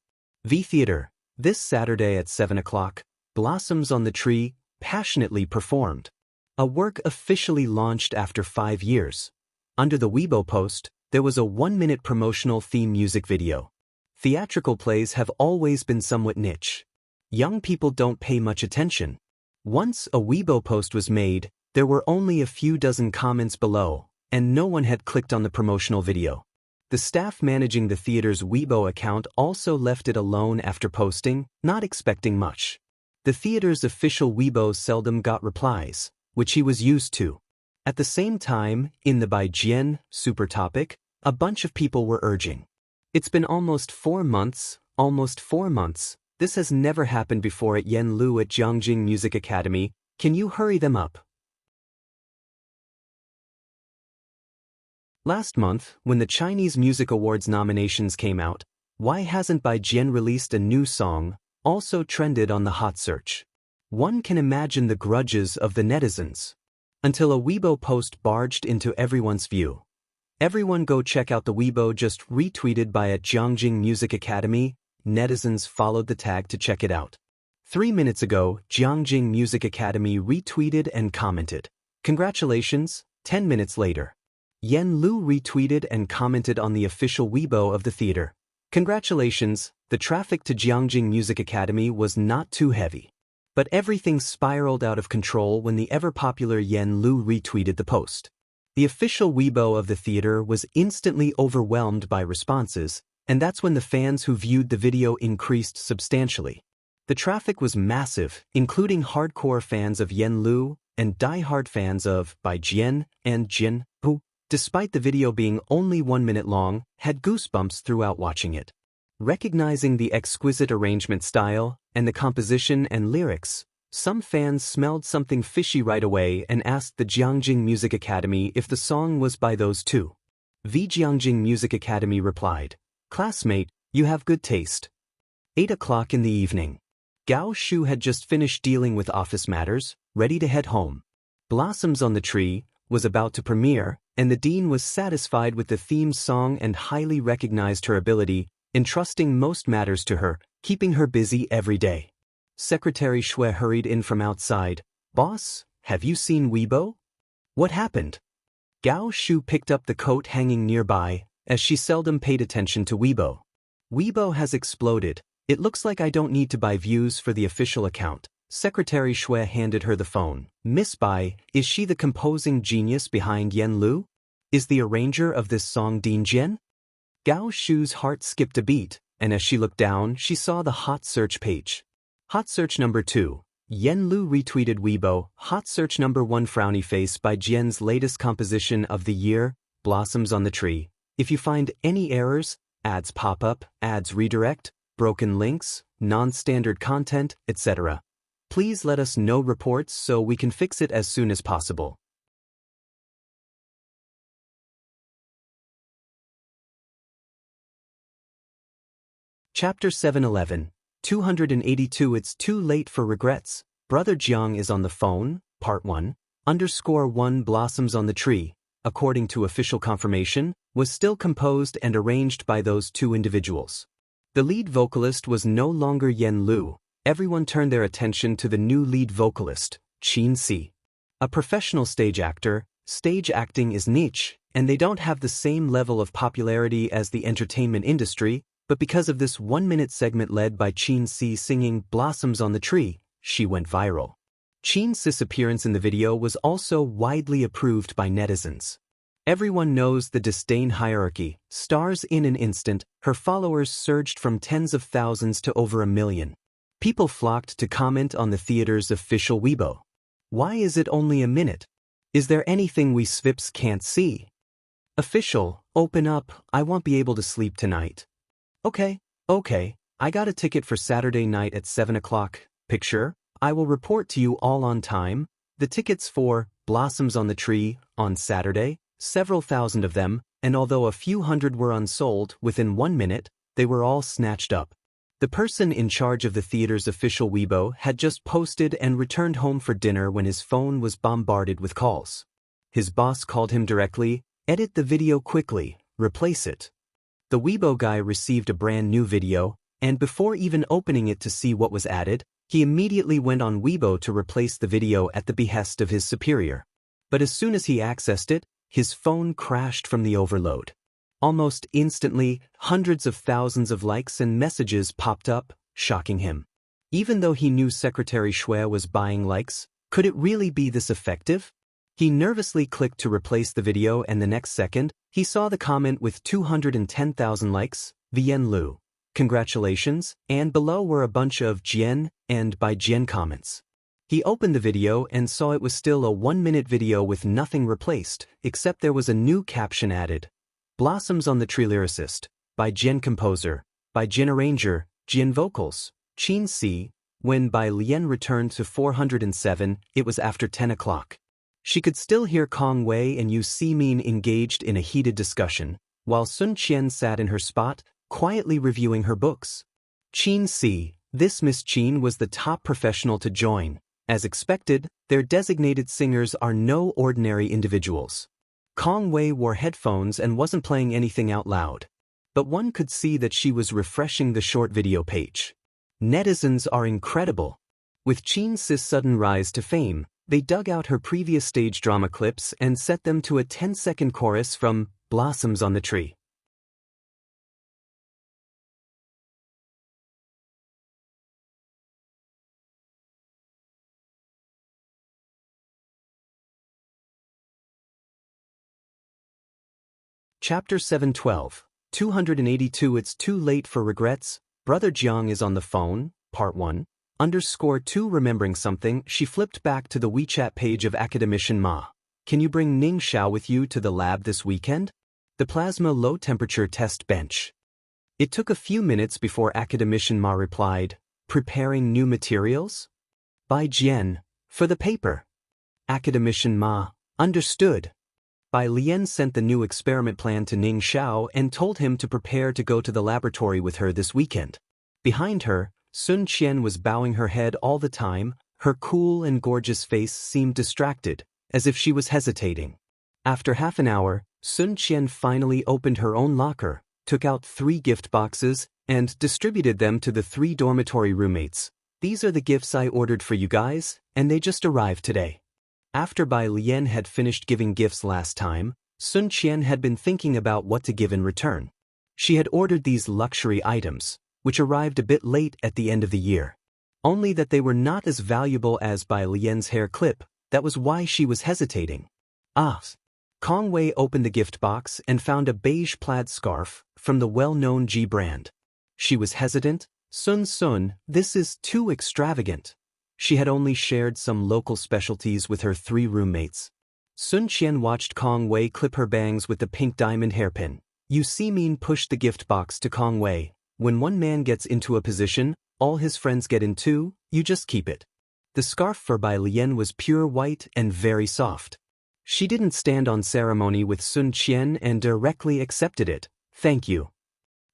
V Theatre, this Saturday at 7 o'clock, Blossoms on the Tree, passionately performed. A work officially launched after 5 years. Under the Weibo post, there was a 1-minute promotional theme music video. Theatrical plays have always been somewhat niche. Young people don't pay much attention. Once a Weibo post was made, there were only a few dozen comments below, and no one had clicked on the promotional video. The staff managing the theater's Weibo account also left it alone after posting, not expecting much. The theater's official Weibo seldom got replies, which he was used to. At the same time, in the Brilliance super topic, a bunch of people were urging. It's been almost 4 months. This has never happened before at Yenlu at Jiangjing Music Academy. Can you hurry them up? Last month, when the Chinese Music Awards nominations came out, why hasn't Brilliance released a new song, also trended on the hot search? One can imagine the grudges of the netizens. Until a Weibo post barged into everyone's view. Everyone go check out the Weibo just retweeted by at Jiangjing Music Academy. Netizens followed the tag to check it out. 3 minutes ago, Jiangjing Music Academy retweeted and commented. Congratulations. 10 minutes later, Yenlu retweeted and commented on the official Weibo of the theater. Congratulations, the traffic to Jiangjing Music Academy was not too heavy. But everything spiraled out of control when the ever-popular Yenlu retweeted the post. The official Weibo of the theater was instantly overwhelmed by responses, and that's when the fans who viewed the video increased substantially. The traffic was massive, including hardcore fans of Yenlu and die-hard fans of Brilliance and Jin, who, despite the video being only 1 minute long, had goosebumps throughout watching it. Recognizing the exquisite arrangement style and the composition and lyrics, some fans smelled something fishy right away and asked the Jiangjing Music Academy if the song was by those two. The Jiangjing Music Academy replied, "Classmate, you have good taste." 8 o'clock in the evening. Gao Shu had just finished dealing with office matters, ready to head home. Blossoms on the Tree was about to premiere, and the dean was satisfied with the theme song and highly recognized her ability, entrusting most matters to her, keeping her busy every day. Secretary Shui hurried in from outside. "Boss, have you seen Weibo? What happened?" Gao Shu picked up the coat hanging nearby, as she seldom paid attention to Weibo. "Weibo has exploded. It looks like I don't need to buy views for the official account." Secretary Shui handed her the phone. "Miss Bai, is she the composing genius behind Yenlu? Is the arranger of this song Dean Jian?" Gao Shu's heart skipped a beat, and as she looked down, she saw the hot search page. Hot search number 2. Yenlu retweeted Weibo. Hot search number 1. Frowny face by Jian's latest composition of the year, Blossoms on the Tree. If you find any errors, ads pop up, ads redirect, broken links, non-standard content, etc., please let us know reports so we can fix it as soon as possible. Chapter 711. 282 It's too late for regrets. Brother Jiang is on the phone, Part 1, _1 Blossoms on the Tree, according to official confirmation, was still composed and arranged by those two individuals. The lead vocalist was no longer Yenlu. Everyone turned their attention to the new lead vocalist, Qin Si. A professional stage actor, stage acting is niche, and they don't have the same level of popularity as the entertainment industry, but because of this 1-minute segment led by Qin Si singing Blossoms on the Tree, she went viral. Qin Si's appearance in the video was also widely approved by netizens. Everyone knows the disdain hierarchy. Stars in an instant, her followers surged from tens of thousands to over 1 million. People flocked to comment on the theater's official Weibo. Why is it only 1 minute? Is there anything we Svips can't see? Official, open up, I won't be able to sleep tonight. Okay, I got a ticket for Saturday night at 7 o'clock. Picture, I will report to you all on time. The tickets for Blossoms on the Tree on Saturday, several thousand of them, and although a few hundred were unsold, within 1 minute, they were all snatched up. The person in charge of the theater's official Weibo had just posted and returned home for dinner when his phone was bombarded with calls. His boss called him directly, "Edit the video quickly, replace it." The Weibo guy received a brand new video, and before even opening it to see what was added, he immediately went on Weibo to replace the video at the behest of his superior. But as soon as he accessed it, his phone crashed from the overload. Almost instantly, hundreds of thousands of likes and messages popped up, shocking him. Even though he knew Secretary Shui was buying likes, could it really be this effective? He nervously clicked to replace the video, and the next second, he saw the comment with 210,000 likes, Vien Lu. Congratulations, and below were a bunch of Jian and by Jian comments. He opened the video and saw it was still a 1-minute video with nothing replaced, except there was a new caption added. Blossoms on the Tree lyricist, by Jian composer, by Jian arranger, Jian vocals, Qin Si. When Bai Lian returned to 407, it was after 10 o'clock. She could still hear Kong Wei and Yu Simin engaged in a heated discussion, while Sun Qian sat in her spot, quietly reviewing her books. Qin Si, this Miss Qin was the top professional to join. As expected, their designated singers are no ordinary individuals. Kong Wei wore headphones and wasn't playing anything out loud. But one could see that she was refreshing the short video page. Netizens are incredible. With Qin Si's sudden rise to fame, they dug out her previous stage drama clips and set them to a 10-second chorus from Blossoms on the Tree. Chapter 712, 282 It's Too Late for Regrets, Brother Jiang is on the phone, Part 1. _2 Remembering something, she flipped back to the WeChat page of Academician Ma. Can you bring Ning Xiao with you to the lab this weekend? The plasma low-temperature test bench. It took a few minutes before Academician Ma replied, preparing new materials? By Jian, for the paper. Academician Ma, understood. Bai Lian sent the new experiment plan to Ning Xiao and told him to prepare to go to the laboratory with her this weekend. Behind her, Sun Qian was bowing her head all the time, her cool and gorgeous face seemed distracted, as if she was hesitating. After half an hour, Sun Qian finally opened her own locker, took out 3 gift boxes, and distributed them to the 3 dormitory roommates. These are the gifts I ordered for you guys, and they just arrived today. After Bai Lian had finished giving gifts last time, Sun Qian had been thinking about what to give in return. She had ordered these luxury items, which arrived a bit late at the end of the year. Only that they were not as valuable as Bai Lian's hair clip, that was why she was hesitating. Kong Wei opened the gift box and found a beige plaid scarf from the well-known Ji brand. She was hesitant. Sun, this is too extravagant. She had only shared some local specialties with her 3 roommates. Sun Qian watched Kong Wei clip her bangs with the pink diamond hairpin. Yu Simin pushed the gift box to Kong Wei. When one man gets into a position, all his friends get in too, you just keep it. The scarf for Bai Lian was pure white and very soft. She didn't stand on ceremony with Sun Qian and directly accepted it. Thank you.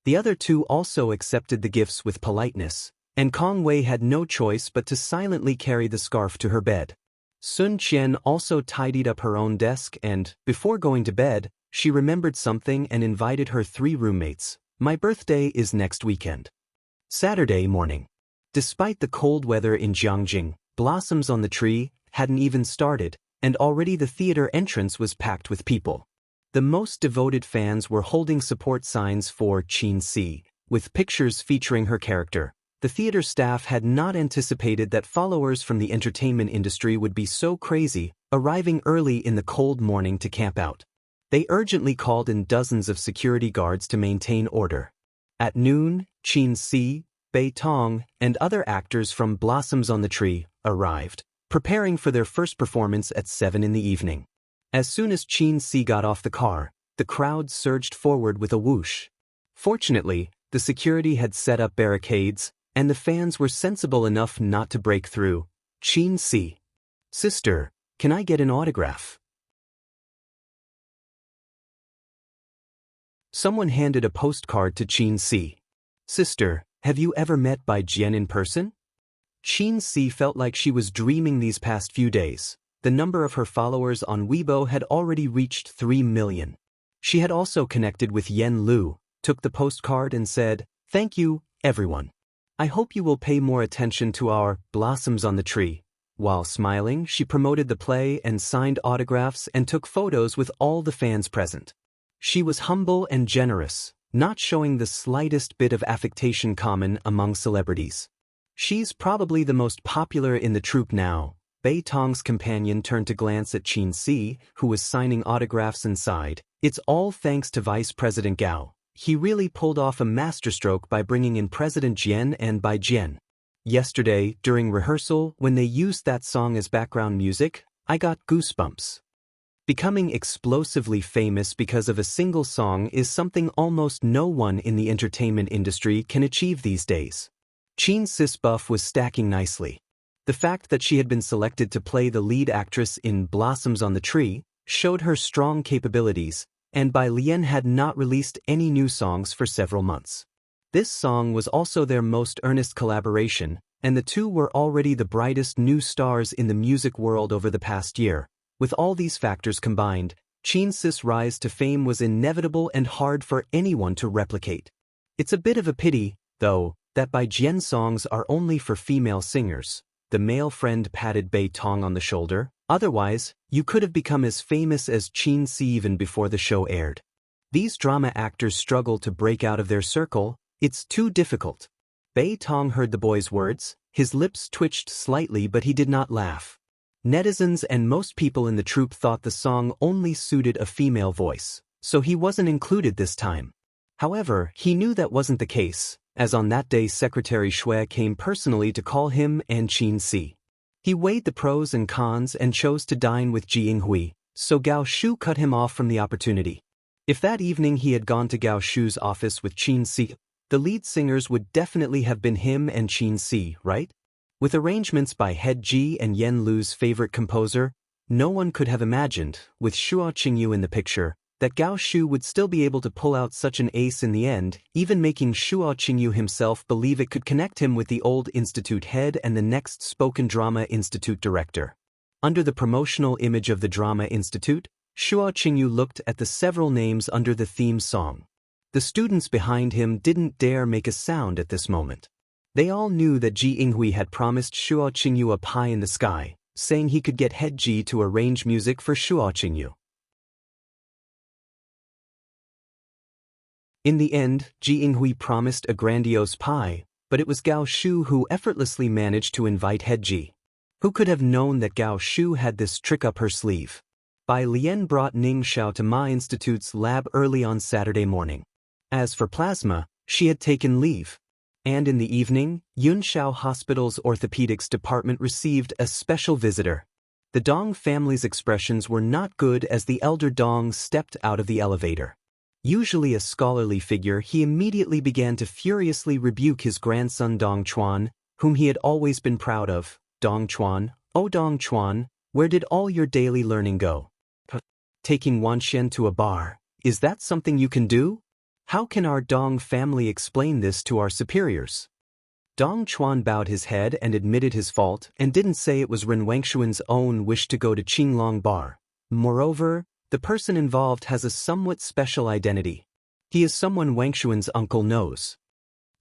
The other 2 also accepted the gifts with politeness, and Kong Wei had no choice but to silently carry the scarf to her bed. Sun Qian also tidied up her own desk and, before going to bed, she remembered something and invited her 3 roommates. My birthday is next weekend. Saturday morning. Despite the cold weather in Jiangjing, Blossoms on the Tree hadn't even started, and already the theater entrance was packed with people. The most devoted fans were holding support signs for Qin Si, with pictures featuring her character. The theater staff had not anticipated that followers from the entertainment industry would be so crazy, arriving early in the cold morning to camp out. They urgently called in dozens of security guards to maintain order. At noon, Qin Si, Bei Tong, and other actors from Blossoms on the Tree arrived, preparing for their first performance at 7 in the evening. As soon as Qin Si got off the car, the crowd surged forward with a whoosh. Fortunately, the security had set up barricades, and the fans were sensible enough not to break through. Qin Si. Sister, can I get an autograph? Someone handed a postcard to Qin Si. Sister, have you ever met Bai Jian in person? Qin Si felt like she was dreaming these past few days. The number of her followers on Weibo had already reached 3 million. She had also connected with Yen Lu, took the postcard and said, "Thank you, everyone. I hope you will pay more attention to our blossoms on the tree." While smiling, she promoted the play and signed autographs and took photos with all the fans present. She was humble and generous, not showing the slightest bit of affectation common among celebrities. She's probably the most popular in the troupe now. Bei Tong's companion turned to glance at Qin Si, who was signing autographs and sighed. "It's all thanks to Vice President Gao. He really pulled off a masterstroke by bringing in President Jian and Bai Jian. Yesterday, during rehearsal, when they used that song as background music, I got goosebumps." Becoming explosively famous because of a single song is something almost no one in the entertainment industry can achieve these days. Qin Si's buff was stacking nicely. The fact that she had been selected to play the lead actress in Blossoms on the Tree showed her strong capabilities, and Bai Lian had not released any new songs for several months. This song was also their most earnest collaboration, and the two were already the brightest new stars in the music world over the past year. With all these factors combined, Qin Si's rise to fame was inevitable and hard for anyone to replicate. It's a bit of a pity, though, that Bai Jian songs are only for female singers. The male friend patted Bei Tong on the shoulder. "Otherwise, you could have become as famous as Qin Si even before the show aired." These drama actors struggle to break out of their circle. It's too difficult. Bei Tong heard the boy's words. His lips twitched slightly, but he did not laugh. Netizens and most people in the troupe thought the song only suited a female voice, so he wasn't included this time. However, he knew that wasn't the case, as on that day Secretary Shui came personally to call him and Qin Si. He weighed the pros and cons and chose to dine with Ji Yinghui, so Gao Shu cut him off from the opportunity. If that evening he had gone to Gao Shu's office with Qin Si, the lead singers would definitely have been him and Qin Si, right? With arrangements by Head Ji and Yen Lu's favorite composer, no one could have imagined, with Shuo Qingyu in the picture, that Gao Shu would still be able to pull out such an ace in the end, even making Shuo Qingyu himself believe it could connect him with the old institute head and the next Spoken Drama Institute director. Under the promotional image of the Drama Institute, Shuo Qingyu looked at the several names under the theme song. The students behind him didn't dare make a sound at this moment. They all knew that Ji Yinghui had promised Shuo Qingyu a pie in the sky, saying he could get Head Ji to arrange music for Shuo Qingyu. In the end, Ji Yinghui promised a grandiose pie, but it was Gao Shu who effortlessly managed to invite Head Ji. Who could have known that Gao Shu had this trick up her sleeve? Bai Lian brought Ning Xiao to Ma Institute's lab early on Saturday morning. As for Plasma, she had taken leave. And in the evening, Yunshao Hospital's orthopedics department received a special visitor. The Dong family's expressions were not good as the elder Dong stepped out of the elevator. Usually a scholarly figure, he immediately began to furiously rebuke his grandson Dong Chuan, whom he had always been proud of. "Dong Chuan, oh Dong Chuan, where did all your daily learning go? Taking Wanxian to a bar, is that something you can do? How can our Dong family explain this to our superiors?" Dong Chuan bowed his head and admitted his fault and didn't say it was Ren Wangshuan's own wish to go to Qinglong Bar. Moreover, the person involved has a somewhat special identity. He is someone Wangshuan's uncle knows.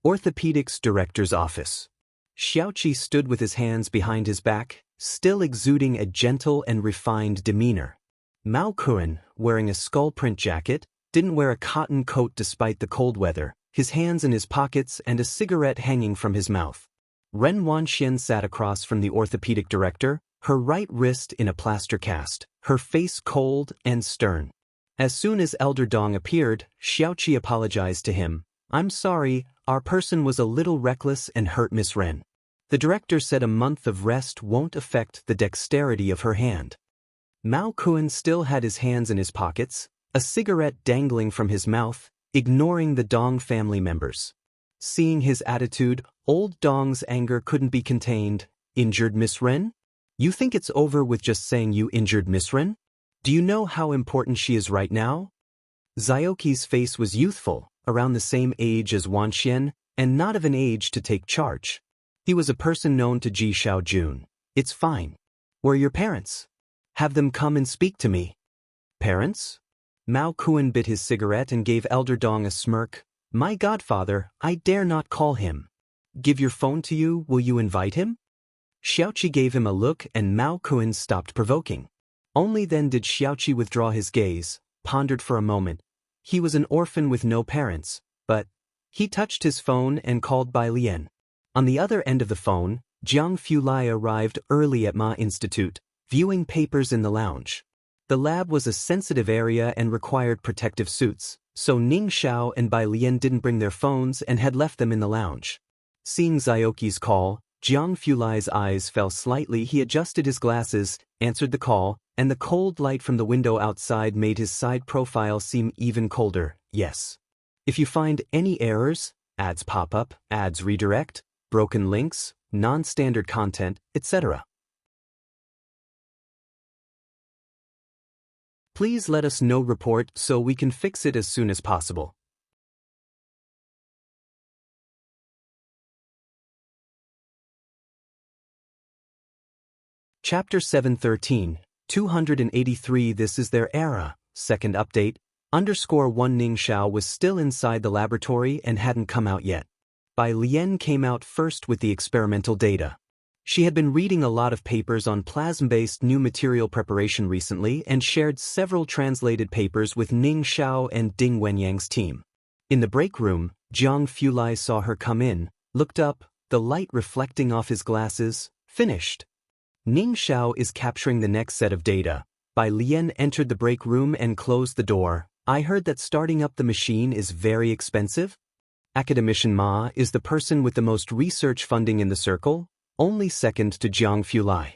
Orthopedics Director's Office. Xiaoqi stood with his hands behind his back, still exuding a gentle and refined demeanor. Mao Kuan, wearing a skull-print jacket, didn't wear a cotton coat despite the cold weather, his hands in his pockets and a cigarette hanging from his mouth. Ren Wanxian sat across from the orthopedic director, her right wrist in a plaster cast, her face cold and stern. As soon as Elder Dong appeared, Xiaoqi apologized to him. "I'm sorry, our person was a little reckless and hurt Miss Ren." The director said a month of rest won't affect the dexterity of her hand. Mao Kuan still had his hands in his pockets, a cigarette dangling from his mouth, ignoring the Dong family members. Seeing his attitude, old Dong's anger couldn't be contained. "Injured Miss Ren? You think it's over with just saying you injured Miss Ren? Do you know how important she is right now?" Xiaoqi's face was youthful, around the same age as Wanxian, and not of an age to take charge. He was a person known to Ji Xiaojun. It's fine. Where are your parents? Have them come and speak to me. Parents? Mao Kuan bit his cigarette and gave Elder Dong a smirk. My godfather, I dare not call him. Give your phone to you, will you invite him? Xiaoqi gave him a look and Mao Kuan stopped provoking. Only then did Xiaoqi withdraw his gaze, pondered for a moment. He was an orphan with no parents, but he touched his phone and called Bai Lian. On the other end of the phone, Jiang Fulai arrived early at Ma Institute, viewing papers in the lounge. The lab was a sensitive area and required protective suits, so Ning Xiao and Bai Lian didn't bring their phones and had left them in the lounge. Seeing Xiaoqi's call, Jiang Fulai's eyes fell slightly. He adjusted his glasses, answered the call, and the cold light from the window outside made his side profile seem even colder. Yes. If you find any errors, ads pop up, ads redirect, broken links, non-standard content, etc., please let us know. Report so we can fix it as soon as possible. Chapter 713, 283. This is their era. Second update. _1 Ning Xiao was still inside the laboratory and hadn't come out yet. Bai Lian came out first with the experimental data. She had been reading a lot of papers on plasma-based new material preparation recently and shared several translated papers with Ning Xiao and Ding Wenyang's team. In the break room, Jiang Fulai saw her come in, looked up, the light reflecting off his glasses, finished. Ning Xiao is capturing the next set of data. Bai Lian entered the break room and closed the door. I heard that starting up the machine is very expensive. Academician Ma is the person with the most research funding in the circle, only second to Jiang Fulai.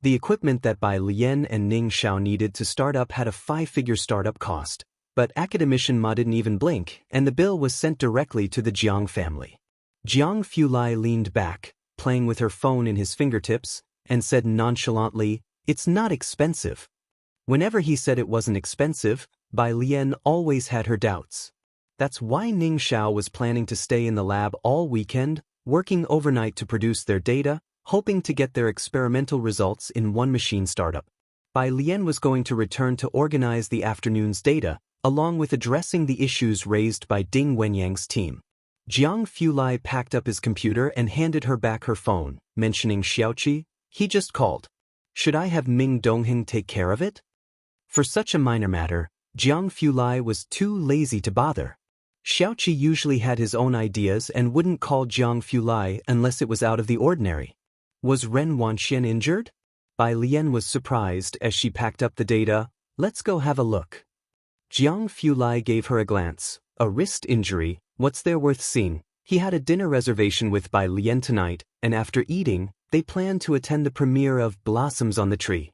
The equipment that Bai Lian and Ning Xiao needed to start up had a 5-figure startup cost, but Academician Ma didn't even blink, and the bill was sent directly to the Jiang family. Jiang Fulai leaned back, playing with her phone in his fingertips, and said nonchalantly, "It's not expensive." Whenever he said it wasn't expensive, Bai Lian always had her doubts. That's why Ning Xiao was planning to stay in the lab all weekend, working overnight to produce their data, hoping to get their experimental results in one machine startup. Bai Lian was going to return to organize the afternoon's data, along with addressing the issues raised by Ding Wenyang's team. Jiang Fulai packed up his computer and handed her back her phone, mentioning Xiaoqi. He just called. Should I have Ming Dongheng take care of it? For such a minor matter, Jiang Fulai was too lazy to bother. Xiaoqi usually had his own ideas and wouldn't call Jiang Fulai unless it was out of the ordinary. Was Ren Wanxian injured? Bai Lian was surprised as she packed up the data. Let's go have a look. Jiang Fulai gave her a glance. A wrist injury, what's there worth seeing? He had a dinner reservation with Bai Lian tonight, and after eating, they planned to attend the premiere of Blossoms on the Tree.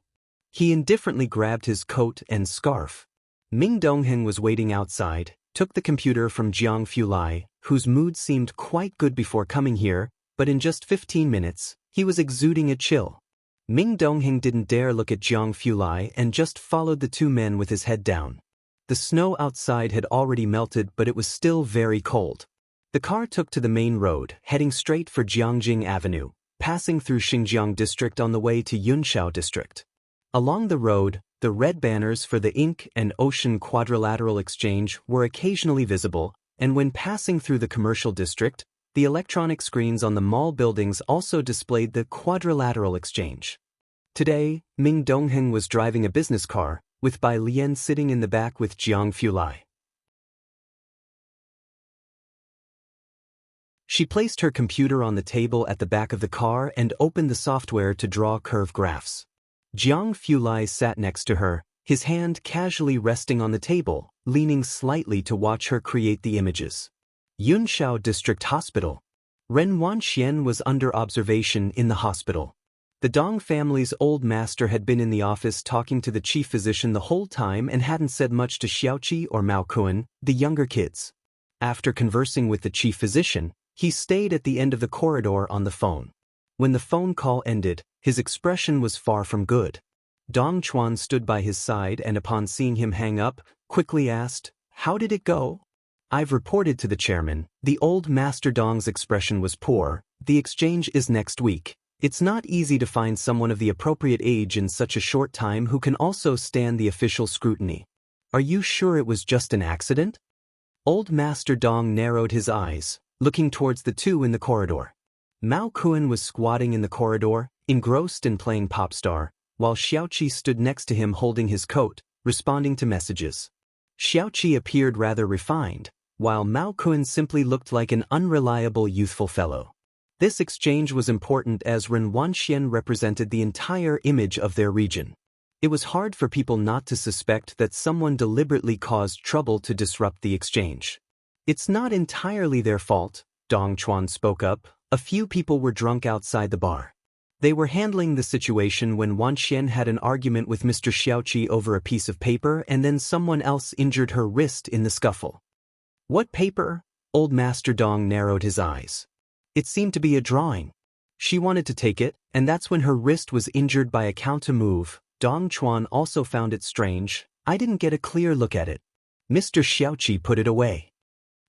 He indifferently grabbed his coat and scarf. Ming Dongheng was waiting outside, took the computer from Jiang Fulai, whose mood seemed quite good before coming here, but in just 15 minutes, he was exuding a chill. Ming Dongheng didn't dare look at Jiang Fulai and just followed the two men with his head down. The snow outside had already melted, but it was still very cold. The car took to the main road, heading straight for Jiangjing Avenue, passing through Xinjiang District on the way to Yunshao District. Along the road, the red banners for the Ink and Ocean Quadrilateral Exchange were occasionally visible, and when passing through the commercial district, the electronic screens on the mall buildings also displayed the Quadrilateral Exchange. Today, Ming Dongheng was driving a business car, with Bai Lian sitting in the back with Jiang Fulai. She placed her computer on the table at the back of the car and opened the software to draw curve graphs. Jiang Fulai sat next to her, his hand casually resting on the table, leaning slightly to watch her create the images. Yunshao District Hospital. Ren Wanxian was under observation in the hospital. The Dong family's old master had been in the office talking to the chief physician the whole time and hadn't said much to Xiaoqi or Mao Kuan, the younger kids. After conversing with the chief physician, he stayed at the end of the corridor on the phone. When the phone call ended, his expression was far from good. Dong Chuan stood by his side and upon seeing him hang up, quickly asked, "How did it go?" I've reported to the chairman. The old Master Dong's expression was poor. The exchange is next week. It's not easy to find someone of the appropriate age in such a short time who can also stand the official scrutiny. Are you sure it was just an accident? Old Master Dong narrowed his eyes, looking towards the two in the corridor. Mao Kuan was squatting in the corridor, engrossed in playing pop star, while Xiaoqi stood next to him holding his coat, responding to messages. Xiaoqi appeared rather refined, while Mao Kuan simply looked like an unreliable youthful fellow. This exchange was important as Ren Wanxian represented the entire image of their region. It was hard for people not to suspect that someone deliberately caused trouble to disrupt the exchange. It's not entirely their fault, Dong Chuan spoke up. A few people were drunk outside the bar. They were handling the situation when Wanxian had an argument with Mr. Xiaoqi over a piece of paper and then someone else injured her wrist in the scuffle. What paper? Old Master Dong narrowed his eyes. It seemed to be a drawing. She wanted to take it, and that's when her wrist was injured by a counter move. Dong Chuan also found it strange. I didn't get a clear look at it. Mr. Xiaoqi put it away.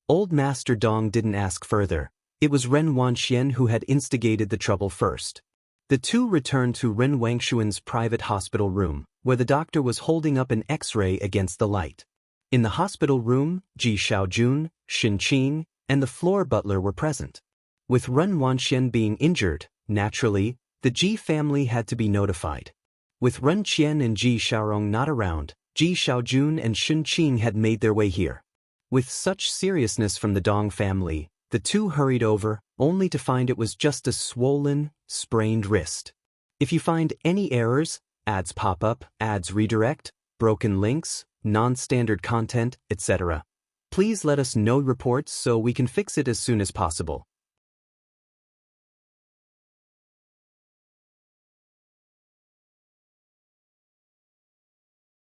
Old Master Dong didn't ask further. It was Ren Wanxian who had instigated the trouble first. The two returned to Ren Wangshuan's private hospital room, where the doctor was holding up an X-ray against the light. In the hospital room, Ji Xiaojun, Xin Qing, and the floor butler were present. With Ren Wanxian being injured, naturally, the Ji family had to be notified. With Ren Qian and Ji Xiaorong not around, Ji Xiaojun and Xin Qing had made their way here. With such seriousness from the Dong family, the two hurried over, only to find it was just a swollen, sprained wrist. If you find any errors, ads pop up, ads redirect, broken links, non-standard content, etc., please let us know reports so we can fix it as soon as possible.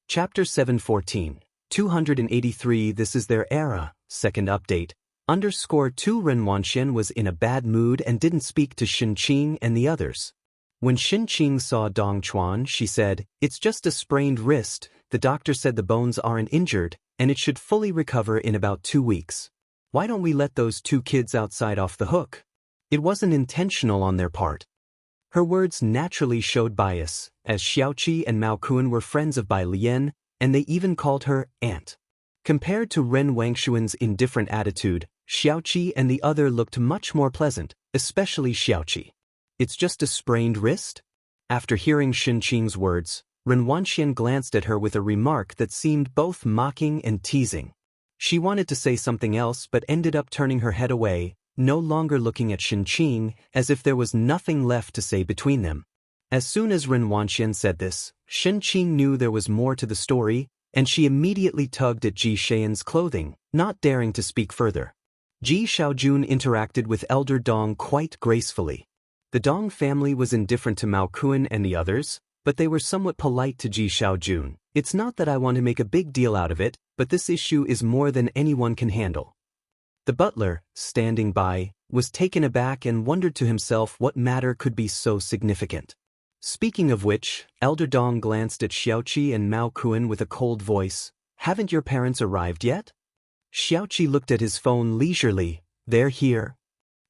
Chapter 714, 283 This is their era, second update. _2 Ren Wanxian was in a bad mood and didn't speak to Xin Qing and the others. When Xin Qing saw Dong Chuan, she said, "It's just a sprained wrist. The doctor said the bones aren't injured, and it should fully recover in about 2 weeks. Why don't we let those two kids outside off the hook? It wasn't intentional on their part." Her words naturally showed bias, as Xiaoqi and Mao Kuan were friends of Bai Lian, and they even called her aunt. Compared to Ren Wangshuan's indifferent attitude, Xiaoqi and the other looked much more pleasant, especially Xiaoqi. "It's just a sprained wrist?" After hearing Xin Qing's words, Ren Wanxian glanced at her with a remark that seemed both mocking and teasing. She wanted to say something else but ended up turning her head away, no longer looking at Xin Qing, as if there was nothing left to say between them. As soon as Ren Wanxian said this, Xin Qing knew there was more to the story, and she immediately tugged at Ji Xian's clothing, not daring to speak further. Ji Xiaojun interacted with Elder Dong quite gracefully. The Dong family was indifferent to Mao Kuan and the others, but they were somewhat polite to Ji Xiaojun. "It's not that I want to make a big deal out of it, but this issue is more than anyone can handle." The butler, standing by, was taken aback and wondered to himself what matter could be so significant. Speaking of which, Elder Dong glanced at Xiaoqi and Mao Kuan with a cold voice. "Haven't your parents arrived yet?" Xiaoqi looked at his phone leisurely. "They're here."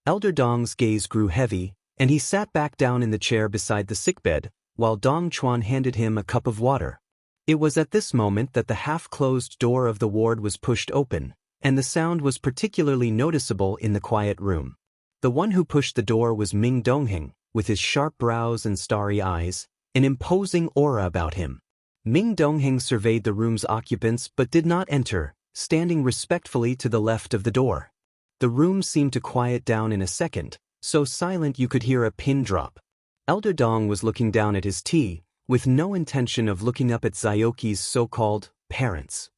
Elder Dong's gaze grew heavy, and he sat back down in the chair beside the sickbed, while Dong Chuan handed him a cup of water. It was at this moment that the half-closed door of the ward was pushed open, and the sound was particularly noticeable in the quiet room. The one who pushed the door was Ming Dongheng, with his sharp brows and starry eyes, an imposing aura about him. Ming Dongheng surveyed the room's occupants but did not enter, standing respectfully to the left of the door. The room seemed to quiet down in a second, so silent you could hear a pin drop. Elder Dong was looking down at his tea, with no intention of looking up at Zioki's so-called parents.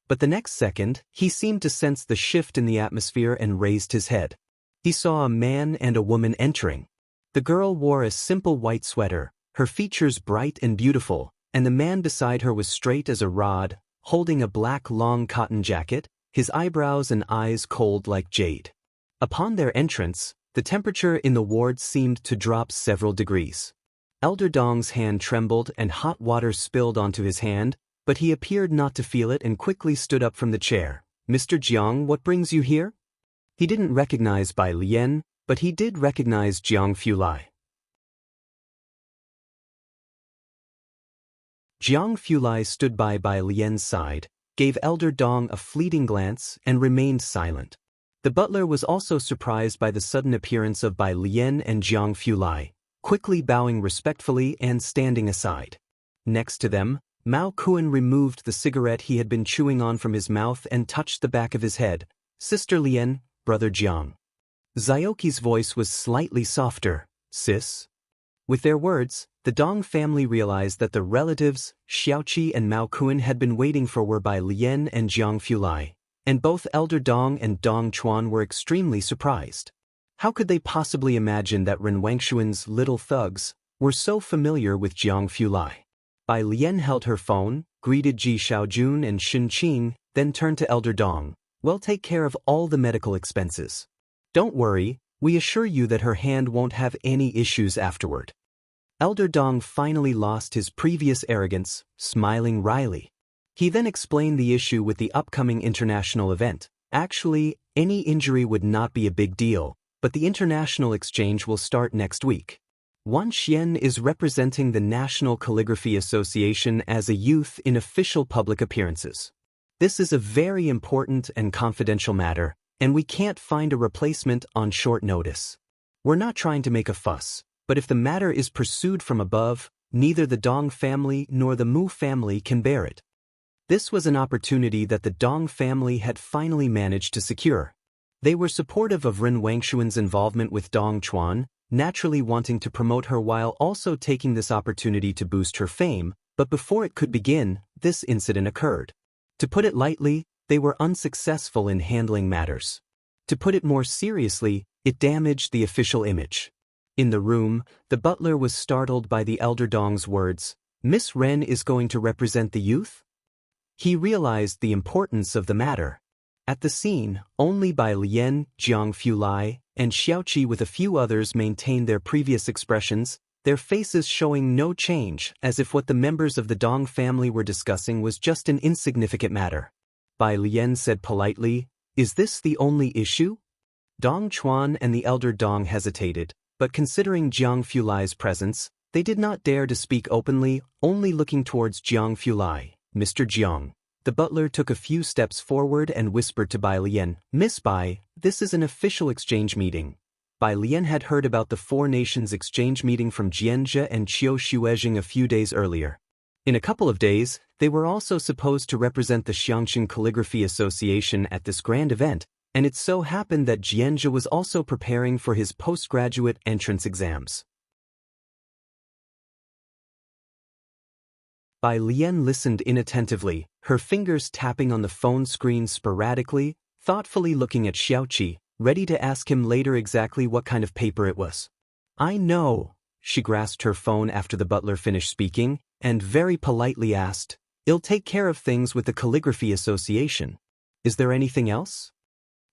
But the next second, he seemed to sense the shift in the atmosphere and raised his head. He saw a man and a woman entering. The girl wore a simple white sweater, her features bright and beautiful, and the man beside her was straight as a rod, holding a black long cotton jacket, his eyebrows and eyes cold like jade. Upon their entrance, the temperature in the ward seemed to drop several degrees. Elder Dong's hand trembled and hot water spilled onto his hand, but he appeared not to feel it and quickly stood up from the chair. Mr. Jiang, what brings you here? He didn't recognize Bai Lian, but he did recognize Jiang Fulai. Jiang Fulai stood by Bai Lian's side, gave Elder Dong a fleeting glance, and remained silent. The butler was also surprised by the sudden appearance of Bai Lian and Jiang Fulai, quickly bowing respectfully and standing aside. Next to them, Mao Kuan removed the cigarette he had been chewing on from his mouth and touched the back of his head. Sister Lian, Brother Jiang. Zioki's voice was slightly softer. Sis? With their words, the Dong family realized that the relatives, Xiaoqi and Mao Kuan, had been waiting for were Bai Lian and Jiang Fulai, and both Elder Dong and Dong Chuan were extremely surprised. How could they possibly imagine that Ren Wangshuan's little thugs were so familiar with Jiang Fulai? Bai Lian held her phone, greeted Ji Xiaojun and Shin Qing, then turned to Elder Dong. We'll take care of all the medical expenses. Don't worry, we assure you that her hand won't have any issues afterward. Elder Dong finally lost his previous arrogance, smiling wryly. He then explained the issue with the upcoming international event. Actually, any injury would not be a big deal, but the international exchange will start next week. Wan Xian is representing the National Calligraphy Association as a youth in official public appearances. This is a very important and confidential matter, and we can't find a replacement on short notice. We're not trying to make a fuss, but if the matter is pursued from above, neither the Dong family nor the Mu family can bear it. This was an opportunity that the Dong family had finally managed to secure. They were supportive of Ren Wangshuan's involvement with Dong Chuan, naturally wanting to promote her while also taking this opportunity to boost her fame, but before it could begin, this incident occurred. To put it lightly, they were unsuccessful in handling matters. To put it more seriously, it damaged the official image. In the room, the butler was startled by the Elder Dong's words, "Miss Ren is going to represent the youth?" He realized the importance of the matter. At the scene, only Bai Lian, Jiang Fulai, and Xiaoqi with a few others maintained their previous expressions, their faces showing no change, as if what the members of the Dong family were discussing was just an insignificant matter. Bai Lian said politely, "Is this the only issue?" Dong Chuan and the Elder Dong hesitated, but considering Jiang Fulai's presence, they did not dare to speak openly, only looking towards Jiang Fulai. "Mr. Jiang." The butler took a few steps forward and whispered to Bai Lian, "Miss Bai, this is an official exchange meeting." Bai Lian had heard about the Four Nations exchange meeting from Jianzhe and Qiu Shuezheng a few days earlier. In a couple of days, they were also supposed to represent the Xiangqing Calligraphy Association at this grand event, and it so happened that Jianzhe was also preparing for his postgraduate entrance exams. Bai Lian listened inattentively, her fingers tapping on the phone screen sporadically, thoughtfully looking at Xiaoqi, ready to ask him later exactly what kind of paper it was. "I know." She grasped her phone after the butler finished speaking, and very politely asked, "I'll take care of things with the Calligraphy Association. Is there anything else?"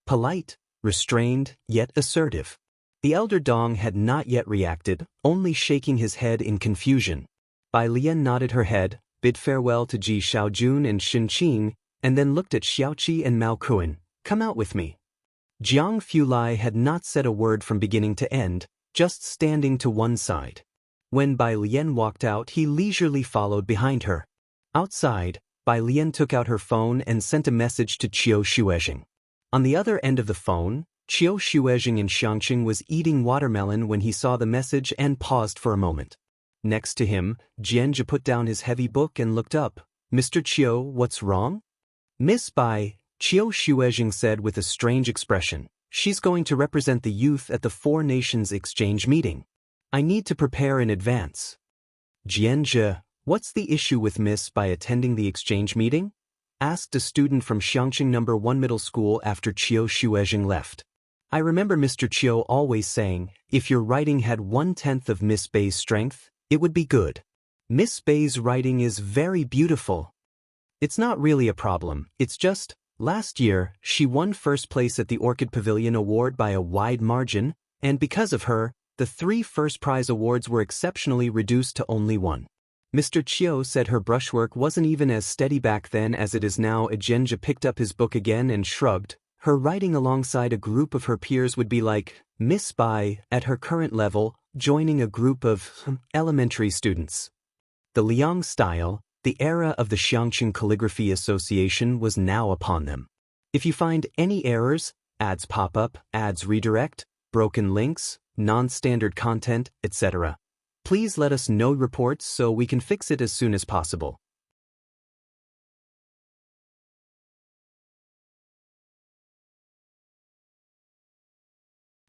Polite, restrained, yet assertive. The Elder Dong had not yet reacted, only shaking his head in confusion. Bai Lian nodded her head, bid farewell to Ji Xiaojun and Shin Qing, and then looked at Xiaoqi and Mao Kuan. "Come out with me." Jiang Fulai had not said a word from beginning to end, just standing to one side. When Bai Lian walked out, he leisurely followed behind her. Outside, Bai Lian took out her phone and sent a message to Qiu Shuezheng. On the other end of the phone, Qiu Shuezheng in Xiangqing was eating watermelon when he saw the message and paused for a moment. Next to him, Jianzhe put down his heavy book and looked up. "Mr. Qiu, what's wrong?" "Miss Bai," Qiu Shuezheng said with a strange expression. "She's going to represent the youth at the Four Nations exchange meeting. I need to prepare in advance." "Jianzhe, what's the issue with Miss Bai attending the exchange meeting?" asked a student from Xiangqing No. 1 Middle School after Qiu Shuezheng left. "I remember Mr. Qiu always saying, if your writing had 1/10 of Miss Bai's strength, it would be good. Miss Bai's writing is very beautiful." "It's not really a problem, it's just, last year, she won first place at the Orchid Pavilion Award by a wide margin, and because of her, the 3 first prize awards were exceptionally reduced to only 1. Mr. Chiu said her brushwork wasn't even as steady back then as it is now. Ajenja picked up his book again and shrugged. Her writing alongside a group of her peers would be like Miss Bai, at her current level, joining a group of elementary students. The Liang style, the era of the Xiangqing Calligraphy Association, was now upon them. If you find any errors, ads pop up, ads redirect, broken links, non-standard content, etc., please let us know reports so we can fix it as soon as possible.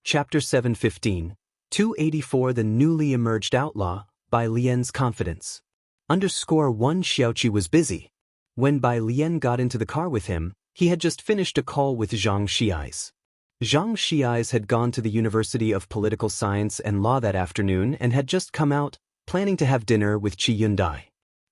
Chapter 715, 284 The Newly Emerged Outlaw, by Lien's Confidence. _1 Xiaoqi was busy. When Bai Lian got into the car with him, he had just finished a call with Zhang Xiais. Zhang Xiais had gone to the University of Political Science and Law that afternoon and had just come out, planning to have dinner with Qi Yundai.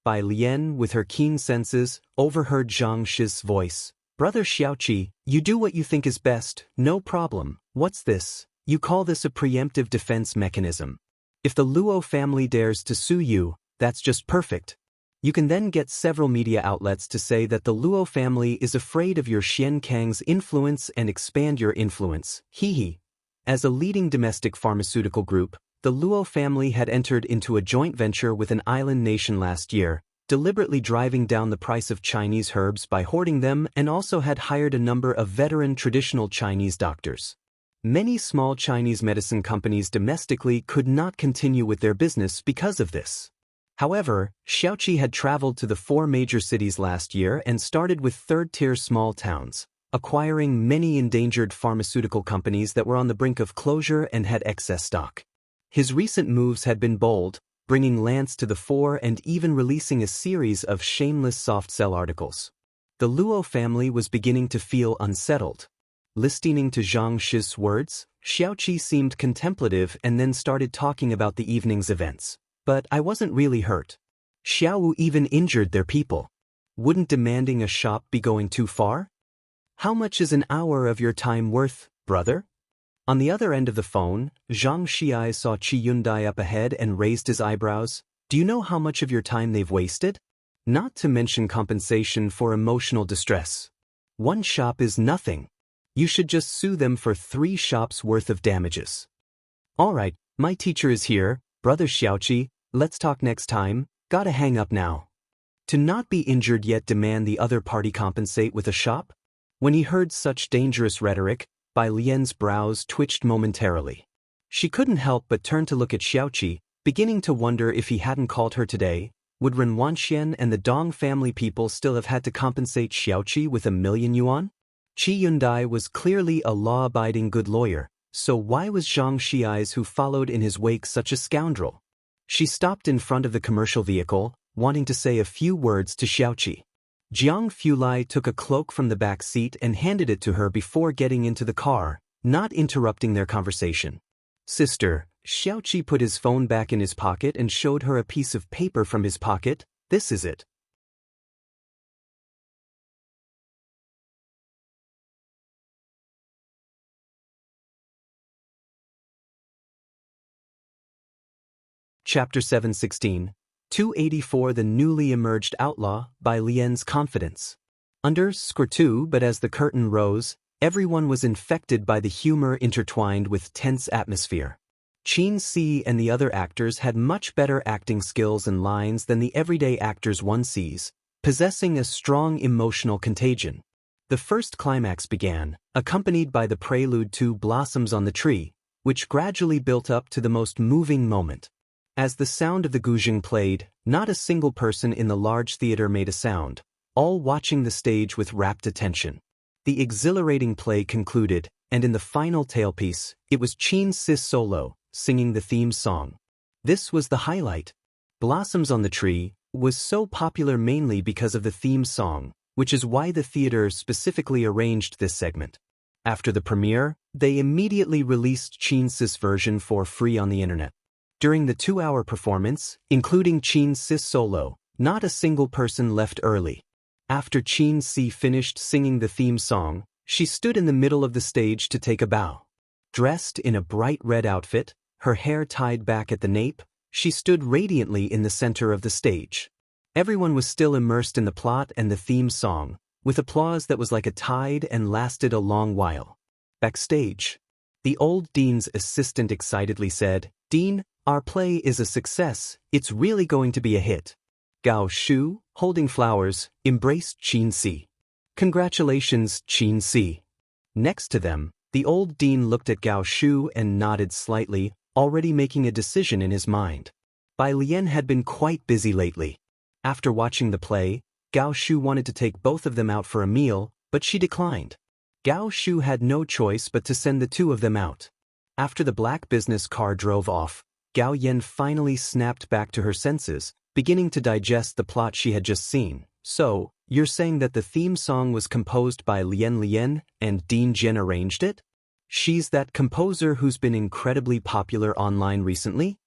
Bai Lian, with her keen senses, overheard Zhang Shi's voice. Brother Xiaoqi, you do what you think is best, no problem. What's this? You call this a preemptive defense mechanism. If the Luo family dares to sue you, that's just perfect. You can then get several media outlets to say that the Luo family is afraid of your Xian Kang's influence and expand your influence. Hee. As a leading domestic pharmaceutical group, the Luo family had entered into a joint venture with an island nation last year, deliberately driving down the price of Chinese herbs by hoarding them, and also had hired a number of veteran traditional Chinese doctors. Many small Chinese medicine companies domestically could not continue with their business because of this. However, Xiaoqi had traveled to the 4 major cities last year and started with third-tier small towns, acquiring many endangered pharmaceutical companies that were on the brink of closure and had excess stock. His recent moves had been bold, bringing Lance to the fore and even releasing a series of shameless soft-sell articles. The Luo family was beginning to feel unsettled. Listening to Zhang Shi's words, Xiaoqi seemed contemplative and then started talking about the evening's events. But I wasn't really hurt. Xiaowu even injured their people. Wouldn't demanding a shop be going too far? How much is an hour of your time worth, brother? On the other end of the phone, Zhang Xiai saw Qi Yundai up ahead and raised his eyebrows. Do you know how much of your time they've wasted? Not to mention compensation for emotional distress. 1 shop is nothing. You should just sue them for 3 shops worth of damages. All right, my teacher is here, brother Xiaoqi. Let's talk next time. Gotta hang up now. To not be injured yet demand the other party compensate with a shop? When he heard such dangerous rhetoric, Bai Lian's brows twitched momentarily. She couldn't help but turn to look at Xiaoqi, beginning to wonder if he hadn't called her today. Would Ren Wanxian and the Dong family people still have had to compensate Xiaoqi with 1,000,000 yuan? Qi Yundai was clearly a law-abiding good lawyer, so why was Zhang Xiais, who followed in his wake, such a scoundrel? She stopped in front of the commercial vehicle, wanting to say a few words to Xiaoqi. Jiang Fulai took a cloak from the back seat and handed it to her before getting into the car, not interrupting their conversation. Sister, Xiaoqi put his phone back in his pocket and showed her a piece of paper from his pocket. This is it. Chapter 716, 284 The Newly Emerged Outlaw, by Lien's Confidence. Under Squirtu, but as the curtain rose, everyone was infected by the humor intertwined with tense atmosphere. Qin Si and the other actors had much better acting skills and lines than the everyday actors one sees, possessing a strong emotional contagion. The first climax began, accompanied by the prelude to Blossoms on the Tree, which gradually built up to the most moving moment. As the sound of the guzheng played, not a single person in the large theater made a sound, all watching the stage with rapt attention. The exhilarating play concluded, and in the final tailpiece, it was Qin Si's solo, singing the theme song. This was the highlight. Blossoms on the Tree was so popular mainly because of the theme song, which is why the theater specifically arranged this segment. After the premiere, they immediately released Qin Si's version for free on the internet. During the 2-hour performance, including Qin Si's solo, not a single person left early. After Qin Si finished singing the theme song, she stood in the middle of the stage to take a bow. Dressed in a bright red outfit, her hair tied back at the nape, She stood radiantly in the center of the stage. Everyone was still immersed in the plot and the theme song, with applause that was like a tide and lasted a long while. Backstage, the old dean's assistant excitedly said, "Dean, our play is a success, it's really going to be a hit." Gao Shu, holding flowers, embraced Qin Si. "Congratulations, Qin Si." Next to them, the old dean looked at Gao Shu and nodded slightly, already making a decision in his mind. Bai Lian had been quite busy lately. After watching the play, Gao Shu wanted to take both of them out for a meal, but she declined. Gao Shu had no choice but to send the two of them out. After the black business car drove off, Gao Yan finally snapped back to her senses, beginning to digest the plot she had just seen. "So, you're saying that the theme song was composed by Lian Lian and Dean Jian arranged it? She's that composer who's been incredibly popular online recently?"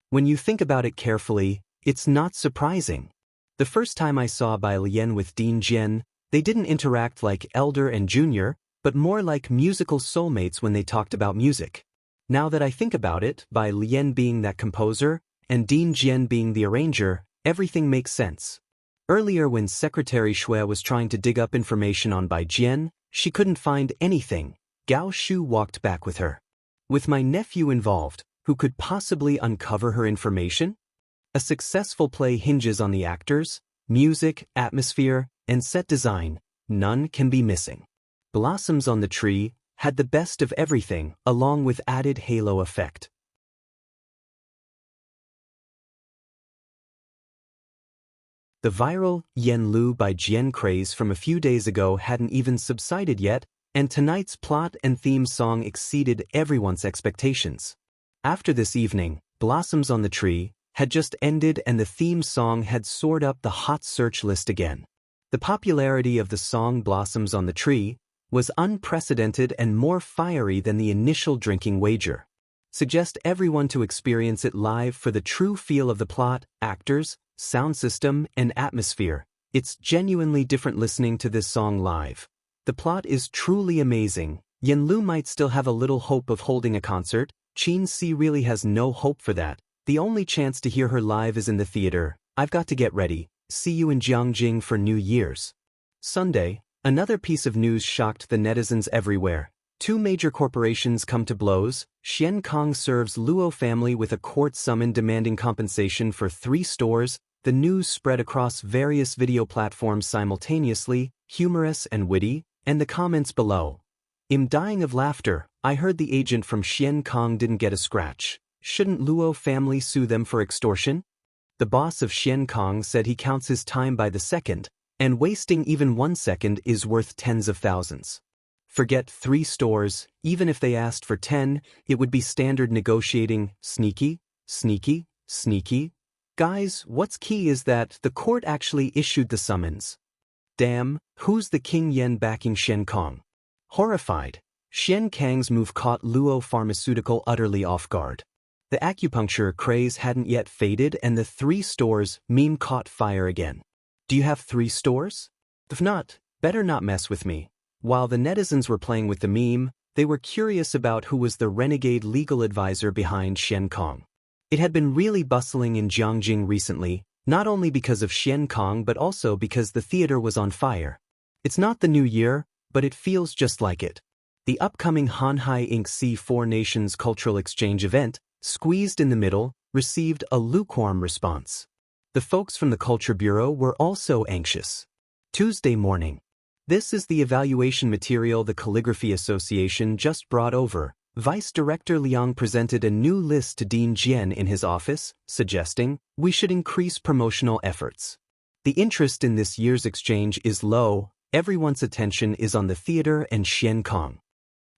When you think about it carefully, it's not surprising. The first time I saw Bai Lian with Dean Jian, they didn't interact like elder and junior, but more like musical soulmates when they talked about music. Now that I think about it, Bai Lian being that composer, and Dean Jian being the arranger, everything makes sense. Earlier when Secretary Shui was trying to dig up information on Bai Jian, she couldn't find anything. Gao Shu walked back with her. "With my nephew involved, who could possibly uncover her information?" A successful play hinges on the actors, music, atmosphere, and set design. None can be missing. Blossoms on the Tree had the best of everything, along with added halo effect. The viral Yen Lu by Jian craze from a few days ago hadn't even subsided yet, and tonight's plot and theme song exceeded everyone's expectations. After this evening, Blossoms on the Tree had just ended and the theme song had soared up the hot search list again. The popularity of the song Blossoms on the Tree was unprecedented and more fiery than the initial drinking wager. Suggest everyone to experience it live for the true feel of the plot, actors, sound system, and atmosphere. It's genuinely different listening to this song live. The plot is truly amazing. Yen Lu might still have a little hope of holding a concert. Qin Si really has no hope for that. The only chance to hear her live is in the theater. I've got to get ready. See you in Jiangjing for New Year's. Sunday, another piece of news shocked the netizens everywhere. Two major corporations come to blows. Xian Kong serves Luo family with a court summon demanding compensation for 3 stores. The news spread across various video platforms simultaneously, humorous and witty, and the comments below. "I'm dying of laughter. I heard the agent from Xian Kong didn't get a scratch. Shouldn't Luo family sue them for extortion?" The boss of Xian Kong said he counts his time by the second, and wasting even 1 second is worth tens of thousands. Forget 3 stores, even if they asked for 10, it would be standard negotiating. Sneaky, sneaky, sneaky. Guys, what's key is that the court actually issued the summons. Damn, who's the King Yen backing Xian Kong? Horrified, Xian Kang's move caught Luo Pharmaceutical utterly off guard. The acupuncture craze hadn't yet faded and the 3 stores meme caught fire again. Do you have 3 stores? If not, better not mess with me. While the netizens were playing with the meme, they were curious about who was the renegade legal advisor behind Xian Kong. It had been really bustling in Jiangjing recently, not only because of Xian Kong but also because the theater was on fire. It's not the new year, but it feels just like it. The upcoming Hanhai Inc. C4 Nations Cultural Exchange event, squeezed in the middle, received a lukewarm response. The folks from the Culture Bureau were also anxious. Tuesday morning. This is the evaluation material the Calligraphy Association just brought over. Vice Director Liang presented a new list to Dean Jian in his office, suggesting we should increase promotional efforts. The interest in this year's exchange is low. Everyone's attention is on the theater and Xian Kong.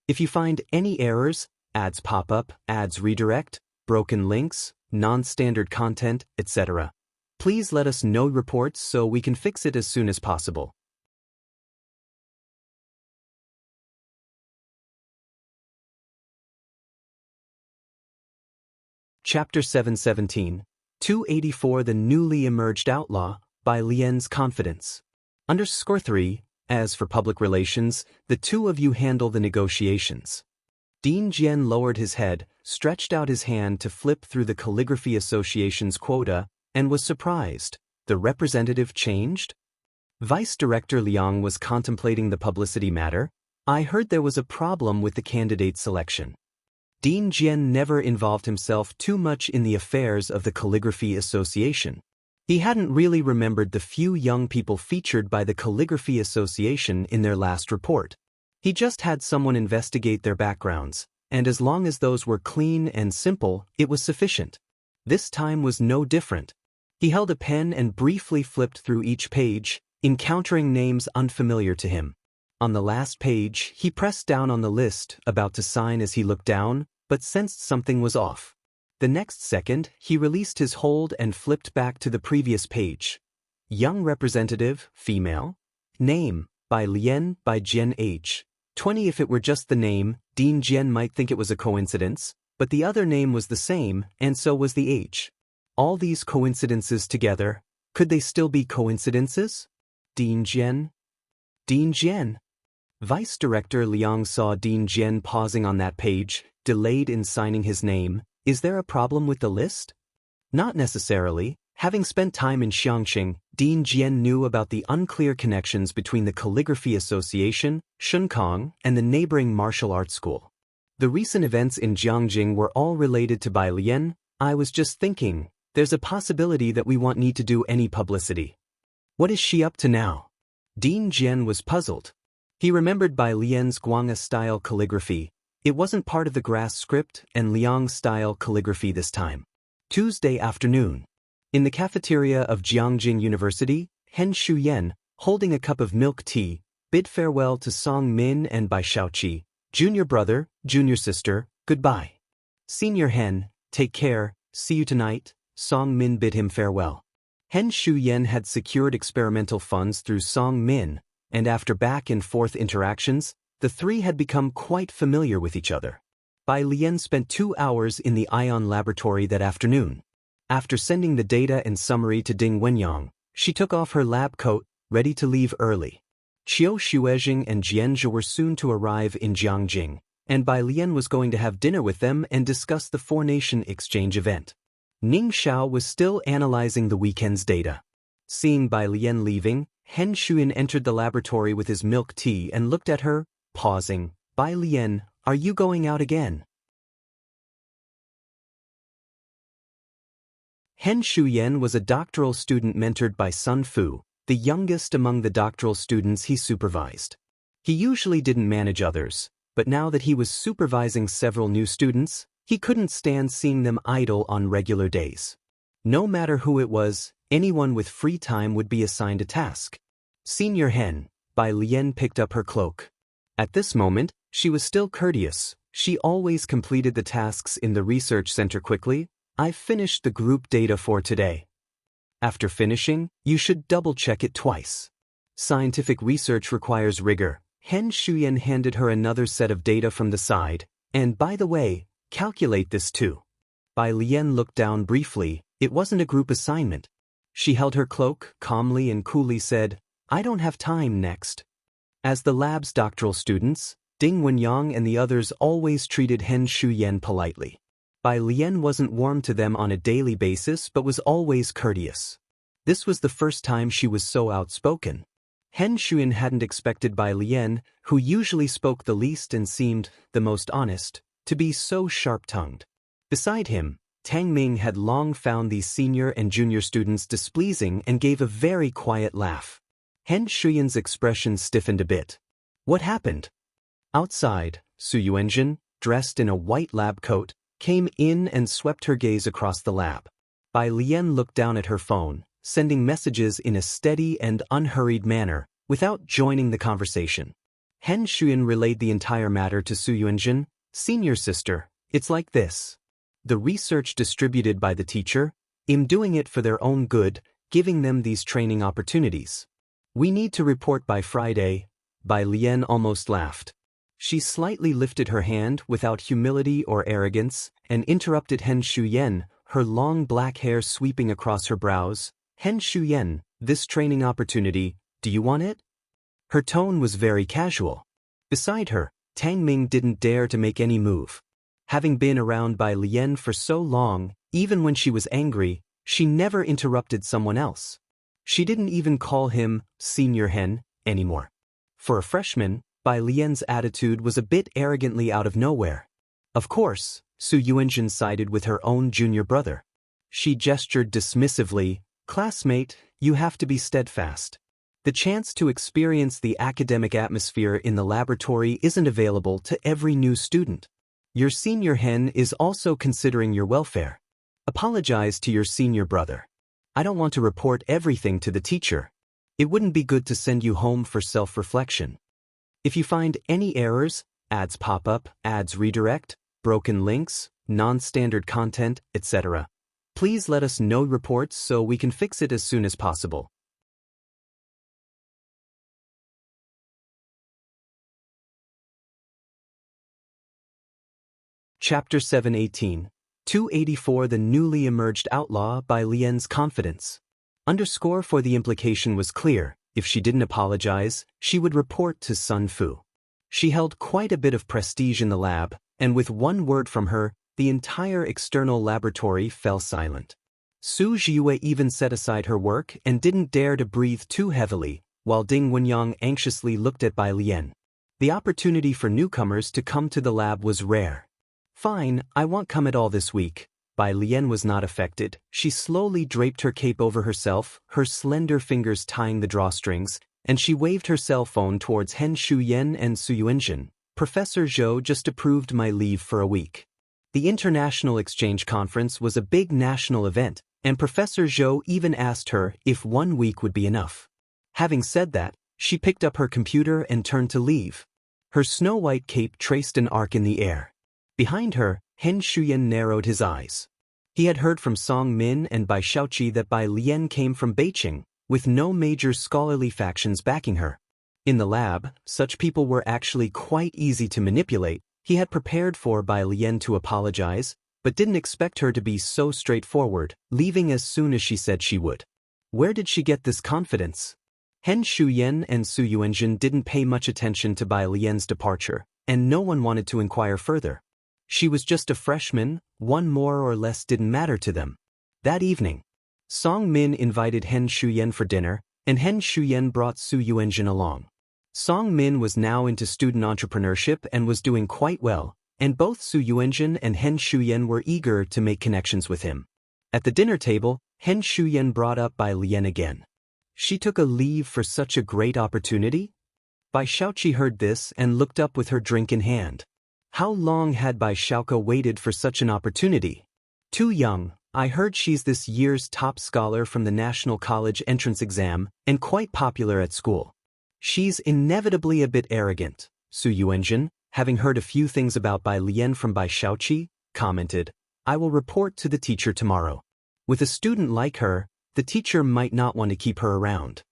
If you find any errors, ads pop up, ads redirect, broken links, non-standard content, etc., please let us know reports so we can fix it as soon as possible. Chapter 717, 284 The Newly Emerged Outlaw, by Lian's Confidence. _3, as for public relations, the two of you handle the negotiations. Dean Jian lowered his head, stretched out his hand to flip through the Calligraphy Association's quota, and was surprised. The representative changed? Vice Director Liang was contemplating the publicity matter. I heard there was a problem with the candidate selection. Dean Jian never involved himself too much in the affairs of the Calligraphy Association. He hadn't really remembered the few young people featured by the Calligraphy Association in their last report. He just had someone investigate their backgrounds, and as long as those were clean and simple, it was sufficient. This time was no different. He held a pen and briefly flipped through each page, encountering names unfamiliar to him. On the last page, he pressed down on the list, about to sign as he looked down, but sensed something was off. The next second, he released his hold and flipped back to the previous page. Young representative, female. Name, by Lien, by Jian H. 20. If it were just the name, Dean Jian might think it was a coincidence, but the other name was the same, and so was the age. All these coincidences together, could they still be coincidences? Dean Jian? Dean Jian? Vice Director Liang saw Dean Jian pausing on that page, delayed in signing his name. Is there a problem with the list? Not necessarily. Having spent time in Xiangqing, Dean Jian knew about the unclear connections between the Calligraphy Association, Shunkong, and the neighboring martial arts school. The recent events in Jiangjing were all related to Bai Lian. I was just thinking, there's a possibility that we won't need to do any publicity. What is she up to now? Dean Jian was puzzled. He remembered Bai Lian's Guanga-style calligraphy. It wasn't part of the grass script and Liang-style calligraphy this time. Tuesday afternoon. In the cafeteria of Jiangjing University, Hen Shuyen, holding a cup of milk tea, bid farewell to Song Min and Bai Shaoqi, junior brother, junior sister, goodbye. Senior Hen, take care, see you tonight, Song Min bid him farewell. Hen Shuyen had secured experimental funds through Song Min, and after back-and-forth interactions, the three had become quite familiar with each other. Bai Lian spent 2 hours in the ion laboratory that afternoon. After sending the data and summary to Ding Wenyang, she took off her lab coat, ready to leave early. Qiu Xuezhing and Jianzhe were soon to arrive in Jiangjing, and Bai Lian was going to have dinner with them and discuss the four-nation exchange event. Ning Xiao was still analyzing the weekend's data. Seeing Bai Lian leaving, Hen Shuyan entered the laboratory with his milk tea and looked at her, pausing. Bai Lian, are you going out again? Hen Shuyan was a doctoral student mentored by Sun Fu, the youngest among the doctoral students he supervised. He usually didn't manage others, but now that he was supervising several new students, he couldn't stand seeing them idle on regular days. No matter who it was, anyone with free time would be assigned a task. Senior Hen, Bai Lian picked up her cloak. At this moment, she was still courteous. She always completed the tasks in the research center quickly. I've finished the group data for today. After finishing, you should double-check it twice. Scientific research requires rigor. Hen Shuyan handed her another set of data from the side, and by the way, calculate this too. Bai Lian looked down briefly. It wasn't a group assignment. She held her cloak, calmly and coolly said, I don't have time next. As the lab's doctoral students, Ding Wenyang and the others always treated Hen Shuyan politely. Bai Lian wasn't warm to them on a daily basis but was always courteous. This was the first time she was so outspoken. Hen Shuyan hadn't expected Bai Lian, who usually spoke the least and seemed the most honest, to be so sharp-tongued. Beside him, Tang Ming had long found these senior and junior students displeasing and gave a very quiet laugh. Hen Shuyan's expression stiffened a bit. What happened? Outside, Su Yuanjin, dressed in a white lab coat, came in and swept her gaze across the lab. Bai Lian looked down at her phone, sending messages in a steady and unhurried manner, without joining the conversation. Hen Shuyan relayed the entire matter to Su Yuanjin. Senior sister, it's like this. The research distributed by the teacher, I'm doing it for their own good, giving them these training opportunities. We need to report by Friday. Bai Lian almost laughed. She slightly lifted her hand without humility or arrogance and interrupted Hen Shuyan, her long black hair sweeping across her brows. Hen Shuyan, this training opportunity, do you want it? Her tone was very casual. Beside her, Tang Ming didn't dare to make any move. Having been around Bai Lian for so long, even when she was angry, she never interrupted someone else. She didn't even call him Senior Hen anymore. For a freshman, Bai Lian's attitude was a bit arrogantly out of nowhere. Of course, Su Yuanjun sided with her own junior brother. She gestured dismissively, "Classmate, you have to be steadfast. The chance to experience the academic atmosphere in the laboratory isn't available to every new student. Your senior hen is also considering your welfare. Apologize to your senior brother. I don't want to report everything to the teacher. It wouldn't be good to send you home for self-reflection. If you find any errors, ads pop up, ads redirect, broken links, non-standard content, etc., please let us know reports so we can fix it as soon as possible." Chapter 718, 284 The Newly Emerged Outlaw by Lien's Confidence. Underscore for the implication was clear: if she didn't apologize, she would report to Sun Fu. She held quite a bit of prestige in the lab, and with one word from her, the entire external laboratory fell silent. Su Jiue even set aside her work and didn't dare to breathe too heavily, while Ding Wenyang anxiously looked at Bai Lian. The opportunity for newcomers to come to the lab was rare. "Fine, I won't come at all this week." Bai Lian was not affected. She slowly draped her cape over herself, her slender fingers tying the drawstrings, and she waved her cell phone towards Hen Shuyen and Su Yuanjun. "Professor Zhou just approved my leave for a week." The International Exchange Conference was a big national event, and Professor Zhou even asked her if 1 week would be enough. Having said that, she picked up her computer and turned to leave. Her snow-white cape traced an arc in the air. Behind her, Hen Shuyen narrowed his eyes. He had heard from Song Min and Bai Shaoqi that Bai Lian came from Beijing, with no major scholarly factions backing her. In the lab, such people were actually quite easy to manipulate. He had prepared for Bai Lian to apologize, but didn't expect her to be so straightforward, leaving as soon as she said she would. Where did she get this confidence? Hen Shuyen and Su Yuanjun didn't pay much attention to Bai Lian's departure, and no one wanted to inquire further. She was just a freshman, one more or less didn't matter to them. That evening, Song Min invited Hen Shuyen for dinner, and Hen Shuyen brought Su Yuanjun along. Song Min was now into student entrepreneurship and was doing quite well, and both Su Yuanjun and Hen Shuyen were eager to make connections with him. At the dinner table, Hen Shuyen brought up Bai Lian again. She took a leave for such a great opportunity? Bai Shaoqi heard this and looked up with her drink in hand. How long had Bai Shaoke waited for such an opportunity? Too young. I heard she's this year's top scholar from the National College entrance exam and quite popular at school. She's inevitably a bit arrogant. Su Yuanjun, having heard a few things about Bai Lian from Bai Shaoqi, commented, "I will report to the teacher tomorrow." With a student like her, the teacher might not want to keep her around.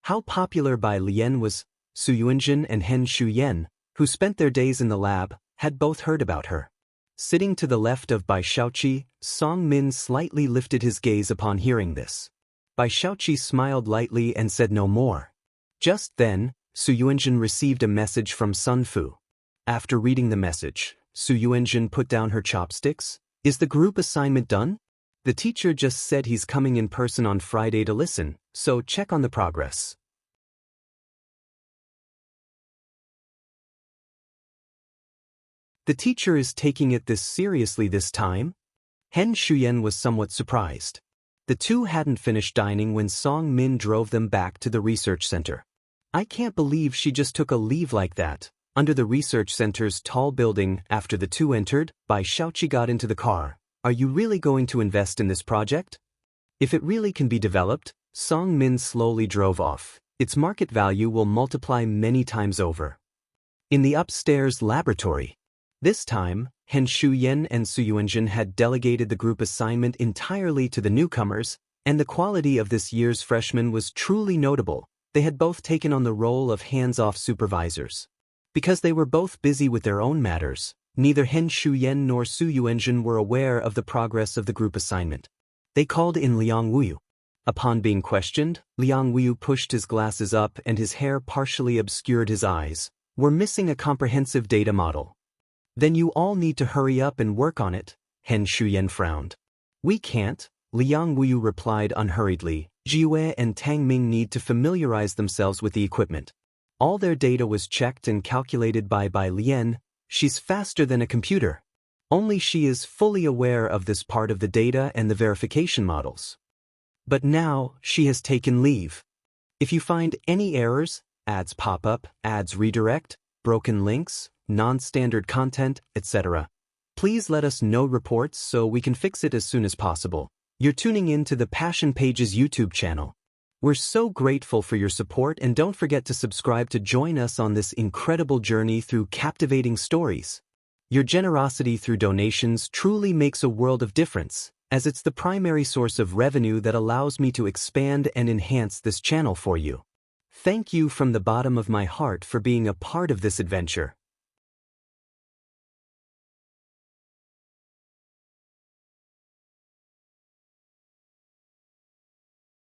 How popular Bai Lian was, Su Yuanjun and Hen Shuyen, who spent their days in the lab, had both heard about her. Sitting to the left of Bai Shaoqi, Song Min slightly lifted his gaze upon hearing this. Bai Shaoqi smiled lightly and said no more. Just then, Su Yuanjun received a message from Sun Fu. After reading the message, Su Yuanjun put down her chopsticks. "Is the group assignment done? The teacher just said he's coming in person on Friday to listen, so check on the progress." The teacher is taking it this seriously this time? Hen Shuyen was somewhat surprised. The two hadn't finished dining when Song Min drove them back to the research center. "I can't believe she just took a leave like that." Under the research center's tall building, after the two entered, Bai Shaoqi got into the car. "Are you really going to invest in this project? If it really can be developed," Song Min slowly drove off, "its market value will multiply many times over." In the upstairs laboratory. This time, Hen Shuyen and Su Yuanjun had delegated the group assignment entirely to the newcomers, and the quality of this year's freshmen was truly notable. They had both taken on the role of hands-off supervisors. Because they were both busy with their own matters, neither Hen Shuyen nor Su Yuanjun were aware of the progress of the group assignment. They called in Liang Wuyu. Upon being questioned, Liang Wuyu pushed his glasses up and his hair partially obscured his eyes. We're missing a comprehensive data model. Then you all need to hurry up and work on it, Hen Shuyan frowned. We can't, Liang Wuyu replied unhurriedly. Jiwei and Tang Ming need to familiarize themselves with the equipment. All their data was checked and calculated by Lien. She's faster than a computer. Only she is fully aware of this part of the data and the verification models. But now, she has taken leave. If you find any errors, ads pop up, ads redirect, broken links, non-standard content, etc., please let us know reports so we can fix it as soon as possible. You're tuning in to the Passion Pages YouTube channel. We're so grateful for your support, and don't forget to subscribe to join us on this incredible journey through captivating stories. Your generosity through donations truly makes a world of difference, as it's the primary source of revenue that allows me to expand and enhance this channel for you. Thank you from the bottom of my heart for being a part of this adventure.